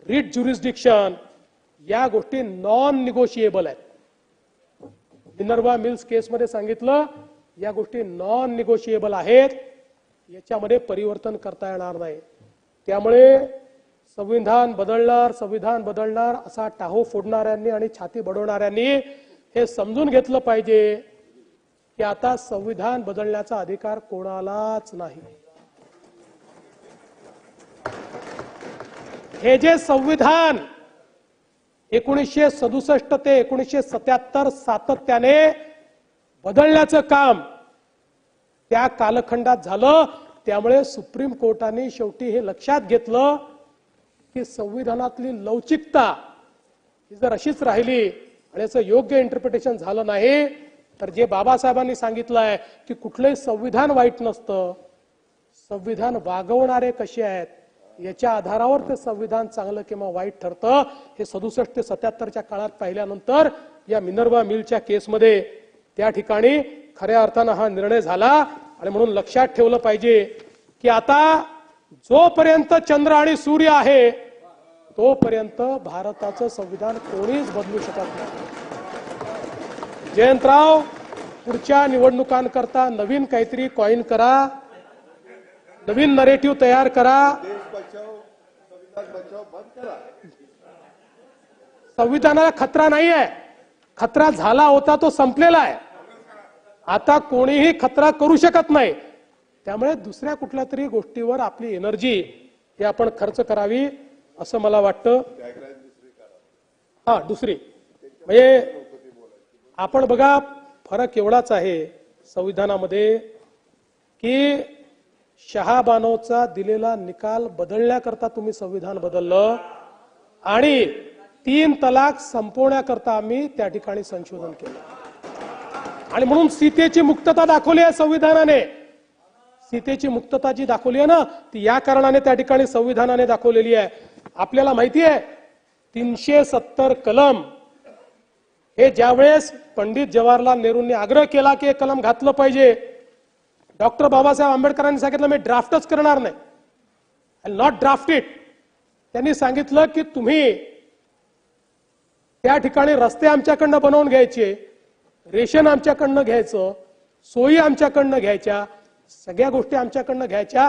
रिट ज्युरिस्डिक्शन या गोष्टी नॉन निगोशिएबल आहेत. मिनर्वा मिल्स केसमध्ये सांगितलं या गोष्टी नॉन निगोशिएबल आहेत, याच्यामध्ये परिवर्तन करता येणार नाही. त्यामुळे संविधान बदलणार असा टाहो फोडणाऱ्यांनी आणि छाती बडवणाऱ्यांनी हे समजून घेतलं पाहिजे की आता संविधान बदलण्याचा अधिकार कोणालाच नाही. हे जे संविधान 1967 ते 1977 सातत्याने बदलण्याचं काम त्या कालखंडात झालं. त्यामुळे सुप्रीम कोर्टाने शेवटी हे लक्षात घेतलं की संविधानातली लवचिकता ही जर अशीच राहिली आणि याचं योग्य इंटरप्रिटेशन झालं नाही तर जे बाबासाहेबांनी सांगितलं आहे की कुठलंही संविधान वाईट नसतं, संविधान वागवणारे कसे आहेत याच्या आधारावर ते संविधान चांगलं किंवा वाईट ठरतं. हे 67 ते 77च्या काळात पाहिल्यानंतर या मिनर्वा मिलच्या केसमध्ये त्या ठिकाणी खऱ्या अर्थानं हा निर्णय झाला. आणि म्हणून लक्षात ठेवलं पाहिजे की आता जोपर्यंत चंद्र आणि सूर्य आहे तोपर्यंत भारताचं संविधान कोणीच बदलू शकत नाही. जयंतराव, पुढच्या निवडणुकांकरता नवीन काहीतरी कॉइन करा, नवीन नरेटिव्ह तयार करा. संविधानाला खतरा नाही आहे, खतरा झाला होता तो संपलेला आहे. आता कोणीही खतरा करू शकत नाही. त्यामुळे दुसऱ्या कुठल्या तरी गोष्टीवर आपली एनर्जी हे आपण खर्च करावी असं मला वाटतं. दुसरी म्हणजे आपण बघा फरक एवढाच आहे संविधानामध्ये की शहाबानोचा दिलेला निकाल बदलण्याकरता तुम्ही संविधान बदललं आणि 3 तलाक संपवण्याकरता आम्ही त्या ठिकाणी संशोधन केलं. आणि म्हणून सीतेची मुक्तता दाखवली आहे संविधानाने. सीतेची मुक्तता जी दाखवली आहे ना ती या कारणाने त्या ठिकाणी संविधानाने दाखवलेली आहे. आपल्याला माहिती आहे 370 कलम हे ज्यावेळेस पंडित जवाहरलाल नेहरूंनी आग्रह केला की हे कलम घातलं पाहिजे, डॉक्टर बाबासाहेब आंबेडकरांनी सांगितलं मी ड्राफ्टच करणार नाही, आय नॉट ड्राफ्ट इट. त्यांनी सांगितलं की तुम्ही त्या ठिकाणी रस्ते आमच्याकडनं बनवून घ्यायचे, रेशन आमच्याकडनं घ्यायचं, सोयी आमच्याकडनं घ्यायच्या, सगळ्या गोष्टी आमच्याकडनं घ्यायच्या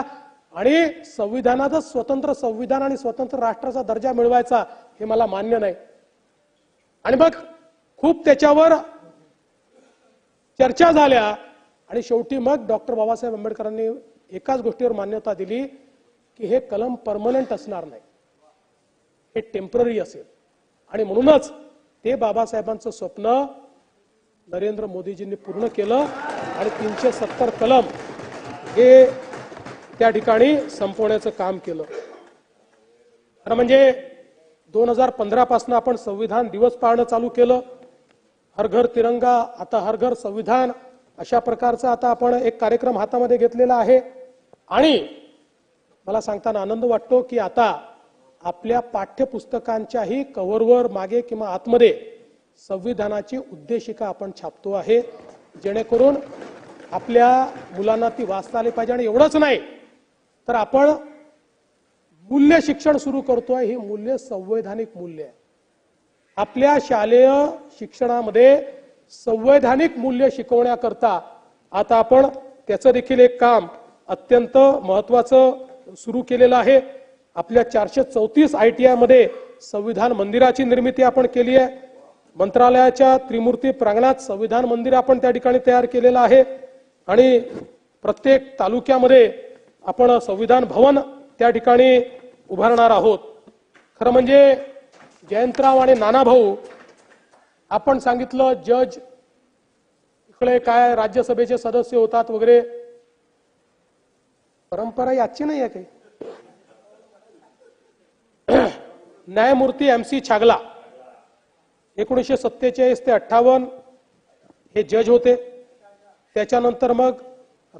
आणि संविधानाचं स्वतंत्र संविधान आणि स्वतंत्र राष्ट्राचा दर्जा मिळवायचा हे मला मान्य नाही. आणि मग खूप त्याच्यावर चर्चा झाल्या आणि शेवटी मग डॉक्टर बाबासाहेब आंबेडकरांनी एकाच गोष्टीवर मान्यता दिली की हे कलम परमनंट असणार नाही, हे टेम्पररी असेल. आणि म्हणूनच ते बाबासाहेबांचं स्वप्न नरेंद्र मोदीजींनी पूर्ण केलं आणि 370 कलम हे त्या ठिकाणी संपवण्याचं काम केलं. खरं म्हणजे 2015 पासून आपण संविधान दिवस पाळणं चालू केलं. हर घर तिरंगा, आता हर घर संविधान, अशा प्रकारचा आता आपण एक कार्यक्रम हातामध्ये घेतलेला आहे. आणि मला सांगताना आनंद वाटतो की आता आपल्या पाठ्यपुस्तकांच्याही कव्हरवर मागे किंवा आतमध्ये संविधानाची उद्देशिका आपण छापतो आहे, जेणेकरून आपल्या मुलांना ती वाचता आली पाहिजे. आणि एवढंच नाही तर आपण मूल्य शिक्षण सुरू करतोय. ही मूल्य संवैधानिक मूल्य आहे. आपल्या शालेय शिक्षणामध्ये संवैधानिक मूल्य शिकवण्याकरता आता आपण त्याचं देखील एक काम अत्यंत महत्वाचं सुरू केलेलं आहे. आपल्या 434 ITI मध्ये संविधान मंदिराची निर्मिती आपण केली आहे. मंत्रालयाच्या त्रिमूर्ती प्रांगणात संविधान मंदिर आपण त्या ठिकाणी तयार केलेलं आहे. आणि प्रत्येक तालुक्यामध्ये आपण संविधान भवन त्या ठिकाणी उभारणार आहोत. खरं म्हणजे जयंतराव आणि नानाभाऊ, आपण सांगितलं जज इकडे काय राज्यसभेचे सदस्य होतात वगैरे, परंपरा याची नाही आहे काही. न्यायमूर्ती MC छागला 1947 ते 58 हे जज होते. त्याच्यानंतर मग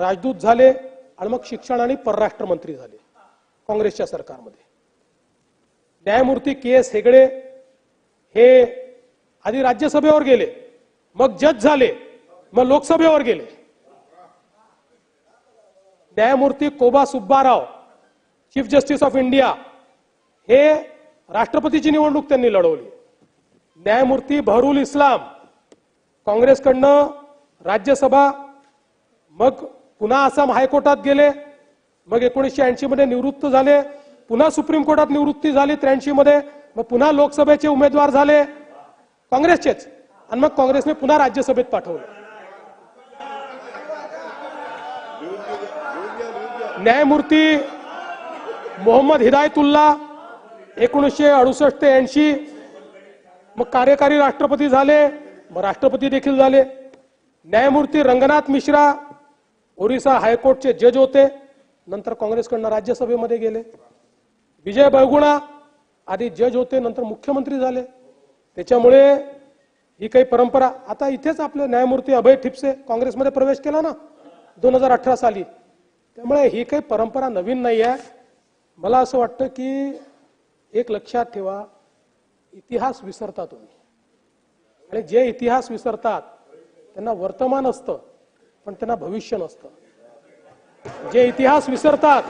राजदूत झाले आणि मग शिक्षण आणि परराष्ट्र मंत्री झाले काँग्रेसच्या सरकारमध्ये. न्यायमूर्ती KS हेगडे हे आधी राज्यसभेवर गेले, मग जज झाले, मग लोकसभेवर गेले. न्यायमूर्ती Koka Subbarao chief justice of India हे राष्ट्रपतीची निवडणूक त्यांनी लढवली. न्यायमूर्ती बहरुल इस्लाम काँग्रेसकडनं राज्यसभा, मग पुन्हा आसाम हायकोर्टात गेले, मग 1980 मध्ये निवृत्त झाले, पुन्हा सुप्रीम कोर्टात निवृत्ती झाली 83 मध्ये, मग पुन्हा लोकसभेचे उमेदवार झाले काँग्रेसचेच, आणि मग काँग्रेसने पुन्हा राज्यसभेत पाठवलं. न्यायमूर्ती मोहम्मद हिदायतुल्ला 1968 ते 80 मग कार्यकारी राष्ट्रपती झाले, मग राष्ट्रपती देखील झाले. न्यायमूर्ती रंगनाथ मिश्रा ओरिसा हायकोर्टचे जज होते, नंतर काँग्रेसकडनं राज्यसभेमध्ये गेले. विजय बहुगुणा आधी जज होते, नंतर मुख्यमंत्री झाले. त्याच्यामुळे ही काही परंपरा, आता इथेच आपले न्यायमूर्ती अभय ठिपसे काँग्रेसमध्ये प्रवेश केला ना 2018 साली. त्यामुळे ही काही परंपरा नवीन नाही आहे. मला असं वाटतं की एक लक्षात ठेवा, इतिहास विसरता तुम्ही, आणि जे इतिहास विसरतात त्यांना वर्तमान असतं पण त्यांना भविष्य नसतं. जे इतिहास विसरतात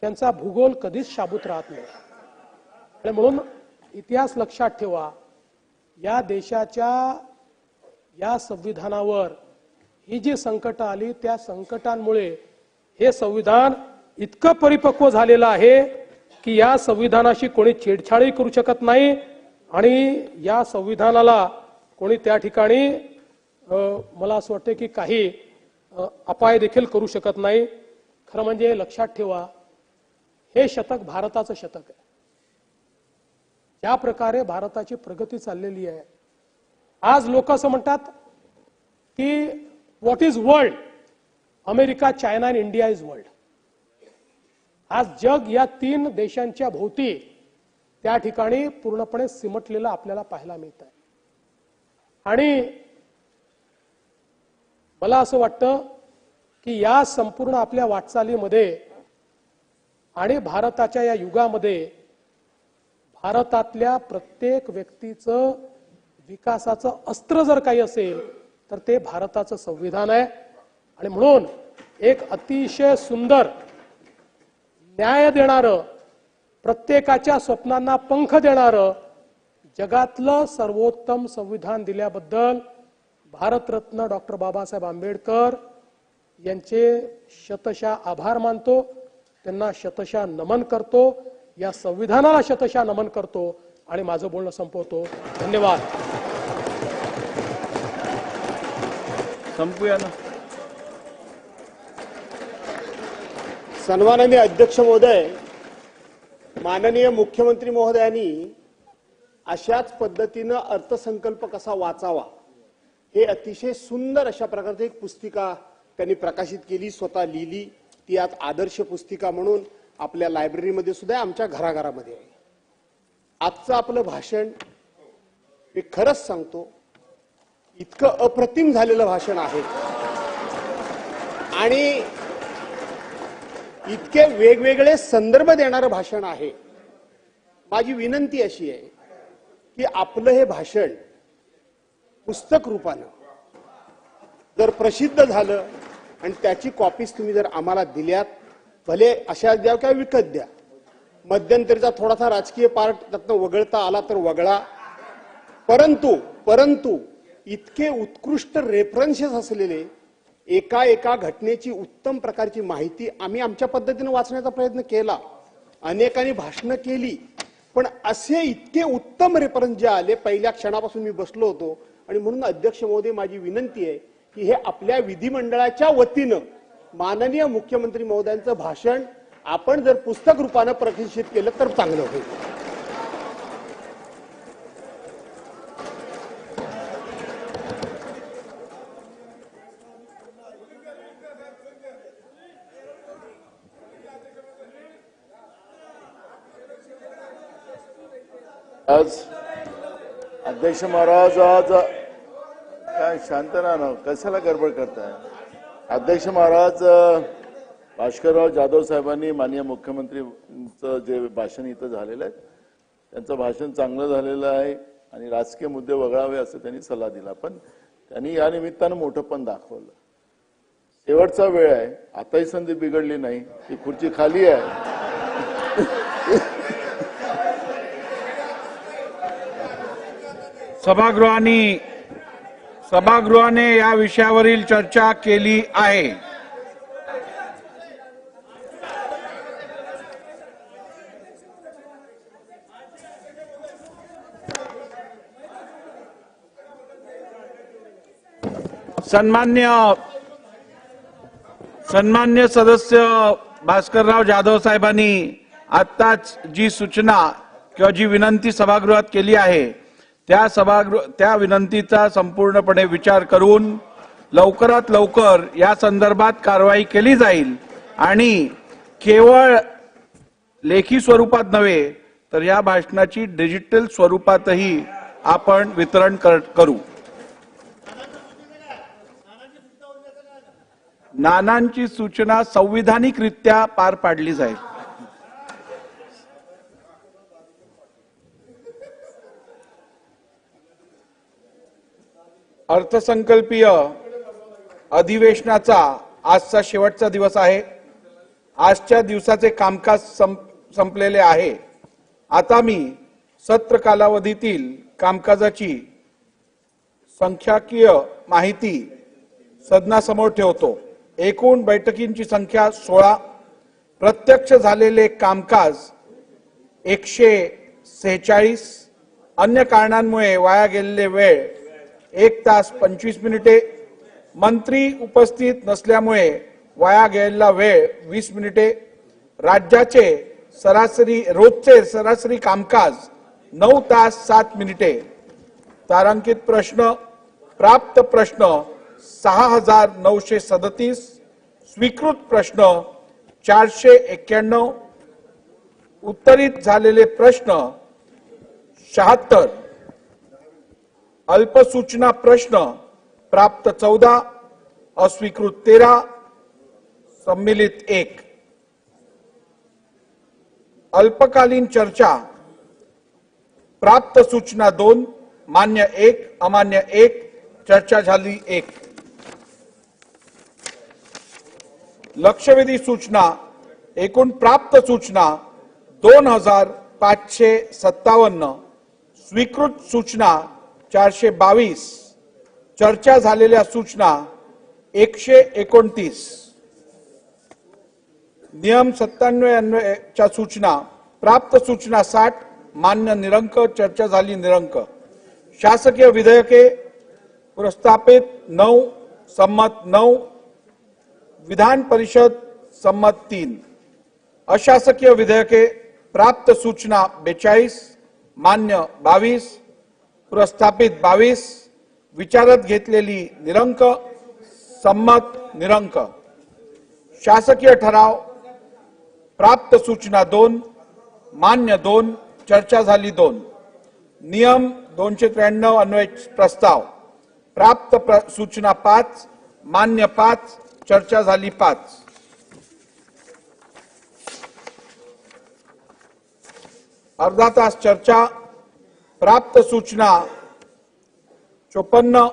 त्यांचा भूगोल कधीच शाबूत राहत नाही. आणि म्हणून इतिहास लक्षात ठेवा. या देशाच्या या संविधानावर ही जी संकट आली, त्या संकटांमुळे हे संविधान इतकं परिपक्व झालेलं आहे की या संविधानाशी कोणी छेडछाडही करू शकत नाही आणि या संविधानाला कोणी त्या ठिकाणी मला असं वाटतं की काही अपाय देखील करू शकत नाही. खरं म्हणजे लक्षात ठेवा, हे शतक भारताचं शतक आहे. ज्या प्रकारे भारताची प्रगती चाललेली आहे, आज लोक असं म्हणतात की what is world, America, China आणि इंडिया इज वर्ल्ड. आज जग या 3 देशांच्या भोवती त्या ठिकाणी पूर्णपणे सिमटलेलं आपल्याला पाहायला मिळत आहे. आणि मला असं वाटतं की या संपूर्ण आपल्या वाटचालीमध्ये आणि भारताच्या या युगामध्ये भारतातल्या प्रत्येक व्यक्तीचं विकासाचं अस्त्र जर काही असेल तर ते भारताचं संविधान आहे. आणि म्हणून एक अतिशय सुंदर, न्याय देणारं, प्रत्येकाच्या स्वप्नांना पंख देणारं, जगातलं सर्वोत्तम संविधान दिल्याबद्दल भारतरत्न डॉक्टर बाबासाहेब आंबेडकर यांचे शतशः आभार मानतो, त्यांना शतशः नमन करतो, या संविधानाला शतशः नमन करतो आणि माझं बोलणं संपवतो. धन्यवाद. संपूया ना. सन्माननीय अध्यक्ष महोदय, माननीय मुख्यमंत्री महोदयांनी अशाच पद्धतीनं अर्थसंकल्प कसा वाचावा हे अतिशय सुंदर अशा प्रकारची एक पुस्तिका त्यांनी प्रकाशित केली, स्वतः लिहिली. ती आज आदर्श पुस्तिका म्हणून आपल्या लायब्ररीमध्ये सुद्धा आहे, आमच्या घराघरामध्ये आहे. आजचं आपलं भाषण मी खरंच सांगतो इतकं अप्रतिम झालेलं भाषण आहे आणि इतके वेगवेगळे संदर्भ देणारं भाषण आहे. माझी विनंती अशी आहे की आपलं हे भाषण पुस्तक रूपानं जर प्रसिद्ध झालं आणि त्याची कॉपीज तुम्ही जर आम्हाला दिल्यात, भले अशा द्या किंवा विकत द्या, मध्यंतरीचा थोडासा राजकीय पार्ट त्यातनं वगळता आला तर वगळा, परंतु इतके उत्कृष्ट रेफरन्सेस असलेले एका एका घटनेची उत्तम प्रकारची माहिती आम्ही आमच्या पद्धतीने वाचण्याचा प्रयत्न केला, अनेकांनी भाषणं केली, पण असे इतके उत्तम रेफरन्स जे आले पहिल्या क्षणापासून मी बसलो होतो. आणि म्हणून अध्यक्ष महोदय माझी विनंती आहे की हे आपल्या विधिमंडळाच्या वतीनं माननीय मुख्यमंत्री महोदयांचं भाषण आपण जर पुस्तक रूपानं प्रकाशित केलं तर चांगलं होईल. आज अध्यक्ष महाराज आज काय शांत राहा ना, कशाला गडबड करताय. अध्यक्ष महाराज भास्करराव जाधव साहेबांनी माननीय मुख्यमंत्रीचं जे भाषण इथं झालेलं आहे त्यांचं भाषण चांगलं झालेलं आहे आणि राजकीय मुद्दे वगळावे असं त्यांनी सल्ला दिला, पण त्यांनी या निमित्तानं मोठं पण दाखवलं. शेवटचा वेळ आहे, आताही संधी बिघडली नाही, ती खुर्ची खाली आहे. सभागृहाने या विषयावरील चर्चा केली आहे. सन्मान्य सदस्य भास्करराव जाधव साहेबांनी आत्ताच जी सूचना किंवा जी विनंती सभागृहात केली आहे त्या विनंतीचा संपूर्णपणे विचार करून लवकरात लवकर या संदर्भात कारवाई केली जाईल आणि केवळ लेखी स्वरूपात नव्हे तर या भाषणाची डिजिटल स्वरूपातही आपण वितरण करू. नानांची सूचना संविधानिकरित्या पार पाडली जाईल. अर्थसंकल्पीय अधिवेशनाचा आजचा शेवटचा दिवस आहे. आजच्या दिवसाचे कामकाज संपलेले आहे. आता मी सत्र कालावधीतील कामकाजाची संख्याकीय माहिती सदनासमोर ठेवतो. एकूण बैठकींची संख्या 16. प्रत्यक्ष झालेले कामकाज 146. अन्य कारणांमुळे वाया गेलेले वेळ 1 तास 25 मिनिटे. मंत्री उपस्थित नसल्यामुळे वाया गेलेला वेळ 20 मिनिटे. राज्याचे रोजचे सरासरी कामकाज 9 तास 7 मिनिटे. तारांकित प्रश्न, प्राप्त प्रश्न 6,937. स्वीकृत प्रश्न 491. उत्तरित झालेले प्रश्न 76. अल्पसूचना प्रश्न प्राप्त 14, अस्वीकृत 13, सम्मिलित 1. अल्पकालीन चर्चा प्राप्त सूचना 2, मान्य 1, अमान्य 1, चर्चा झाली 1. लक्षवेधी सूचना, एकूण प्राप्त सूचना 2,557. स्वीकृत सूचना 422. चर्चा झालेल्या सूचना 129. नियम 97 च्या सूचना प्राप्त सूचना 60, मान्य निरंक, चर्चा झाली निरंक. शासकीय विधेयके प्रस्तापित 9, संमत 9. विधान परिषद संमत 3. अशासकीय विधेयके प्राप्त सूचना 42, मान्य 22, प्रस्तापित 22. विचारात घेतलेली निरंक, संमत निरंक. शासकीय ठराव प्राप्त सूचना 2, मान्य 2, चर्चा झाली 2. नियम 293 अन्वय प्रस्ताव प्राप्त सूचना 5, मान्य 5, चर्चा झाली 5. अर्धा तास चर्चा, प्राप्त सूचना 54,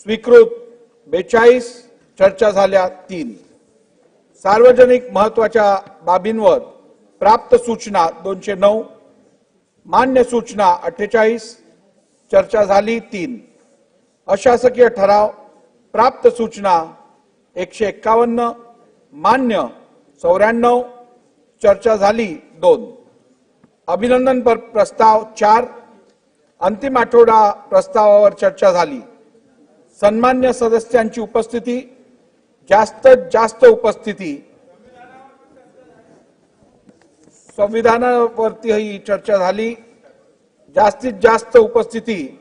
स्वीकृत 42, चर्चा झाल्या 3. सार्वजनिक महत्वाच्या बाबींवर प्राप्त सूचना 209, मान्य सूचना 48, चर्चा झाली 3. अशासकीय ठराव प्राप्त सूचना 151, मान्य 94, चर्चा झाली 2. अभिनंदन प्रस्ताव 4, अंतिम आठवडा प्रस्तावावर चर्चा झाली. सन्मान्य सदस्यांची उपस्थिती, जास्तीत जास्त उपस्थिती, संविधानावरती ही चर्चा झाली. जास्तीत जास्त उपस्थिती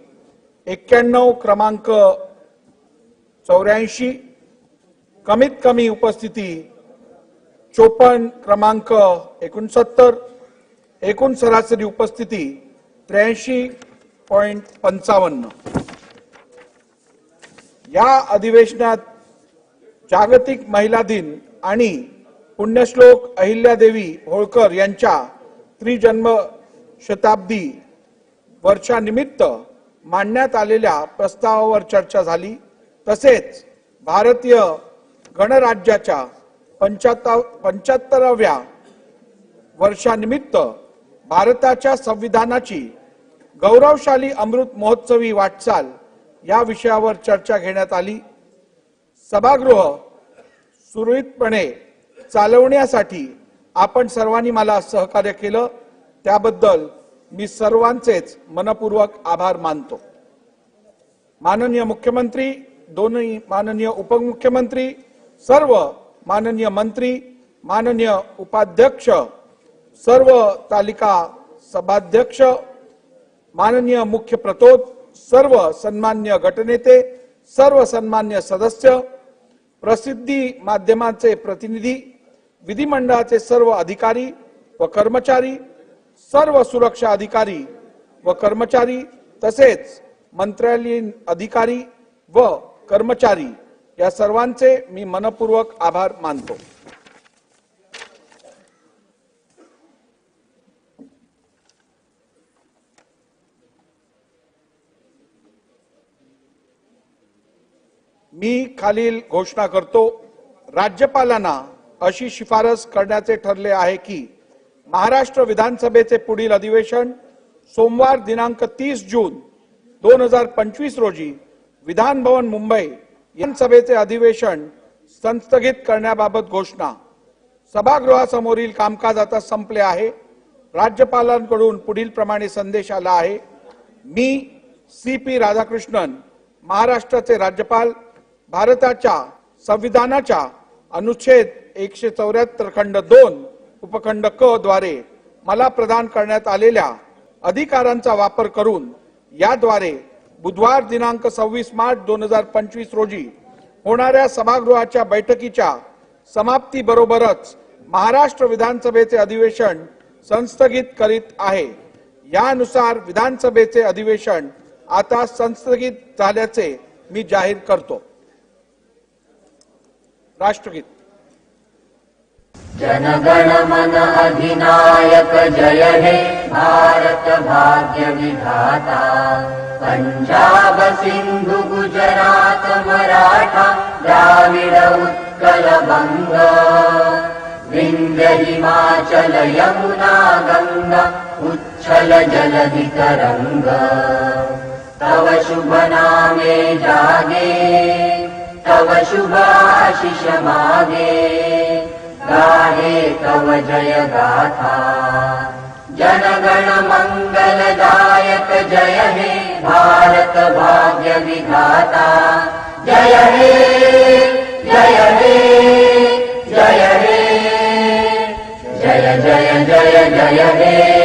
91 क्रमांक 84, कमीत कमी उपस्थिती 54 क्रमांक 69, एकूण सरासरी उपस्थिती 83.55. या अधिवेशनात जागतिक महिला दिन आणि पुण्यश्लोक अहिल्यादेवी होळकर यांच्या त्रिजन्म शताब्दी वर्षानिमित्त मांडण्यात आलेल्या प्रस्तावावर चर्चा झाली. तसेच भारतीय गणराज्याच्या 75व्या वर्षानिमित्त भारताच्या संविधानाची गौरवशाली अमृत महोत्सवी वाटचाल या विषयावर चर्चा घेण्यात आली. सभागृह सुरळीतपणे चालवण्यासाठी आपण सर्वांनी मला सहकार्य केलं, त्याबद्दल मी सर्वांचेच मनपूर्वक आभार मानतो. माननीय मुख्यमंत्री, दोन्ही माननीय उपमुख्यमंत्री, सर्व माननीय मंत्री, माननीय उपाध्यक्ष, सर्व तालिका सभाध्यक्ष, माननीय मुख्य प्रतोद, सर्व सन्मान्य गटनेते, सर्व सन्मान्य सदस्य, प्रसिद्धी माध्यमांचे प्रतिनिधी, विधिमंडळाचे सर्व अधिकारी व कर्मचारी, सर्व सुरक्षा अधिकारी व कर्मचारी, तसेच मंत्रालयीन अधिकारी व कर्मचारी या सर्वांचे मी मनपूर्वक आभार मानतो. मी खालील घोषणा करतो. राज्यपालांना अशी शिफारस करण्याचे ठरले आहे की महाराष्ट्र विधानसभेचे पुढील अधिवेशन सोमवार दिनांक 30 जून 2025 रोजी विधान भवन मुंबई विधानसभेचे अधिवेशन संस्थगित करण्याबाबत घोषणा. सभागृहासमोरील कामकाज आता संपले आहे. राज्यपालांकडून पुढील प्रमाणे संदेश आला आहे. मी CP राधाकृष्णन, महाराष्ट्राचे राज्यपाल, भारताच्या संविधानाच्या अनुच्छेद 174 खंड 2 उपखंड क द्वारे मला प्रदान करण्यात आलेल्या अधिकारांचा वापर करून याद्वारे बुधवार दिनांक 26 मार्च 2025 रोजी होणाऱ्या सभागृहाच्या बैठकीच्या समाप्तीबरोबरच महाराष्ट्र विधानसभेचे अधिवेशन संस्थगित करीत आहे. यानुसार विधानसभेचे अधिवेशन आता संस्थगित झाल्याचे मी जाहीर करतो. राष्ट्रगीत. जनगण मन अधिनायक जय हे भारत भाग्य विधाता. पंजाब सिंधु गुजरात मराठा द्राविड उत्कल बंग. विंध्य हिमाचल यमुना गंगा उच्छल जलधि तरंग. तव शुभ नामे जागे तव शुभ आशीष मागे. गाहे तव जय गाथा. जनगण मंगलदायक जय हे भारत भाग्य विधाता. जय हे जय हे जय हे जय जय जय जय हे.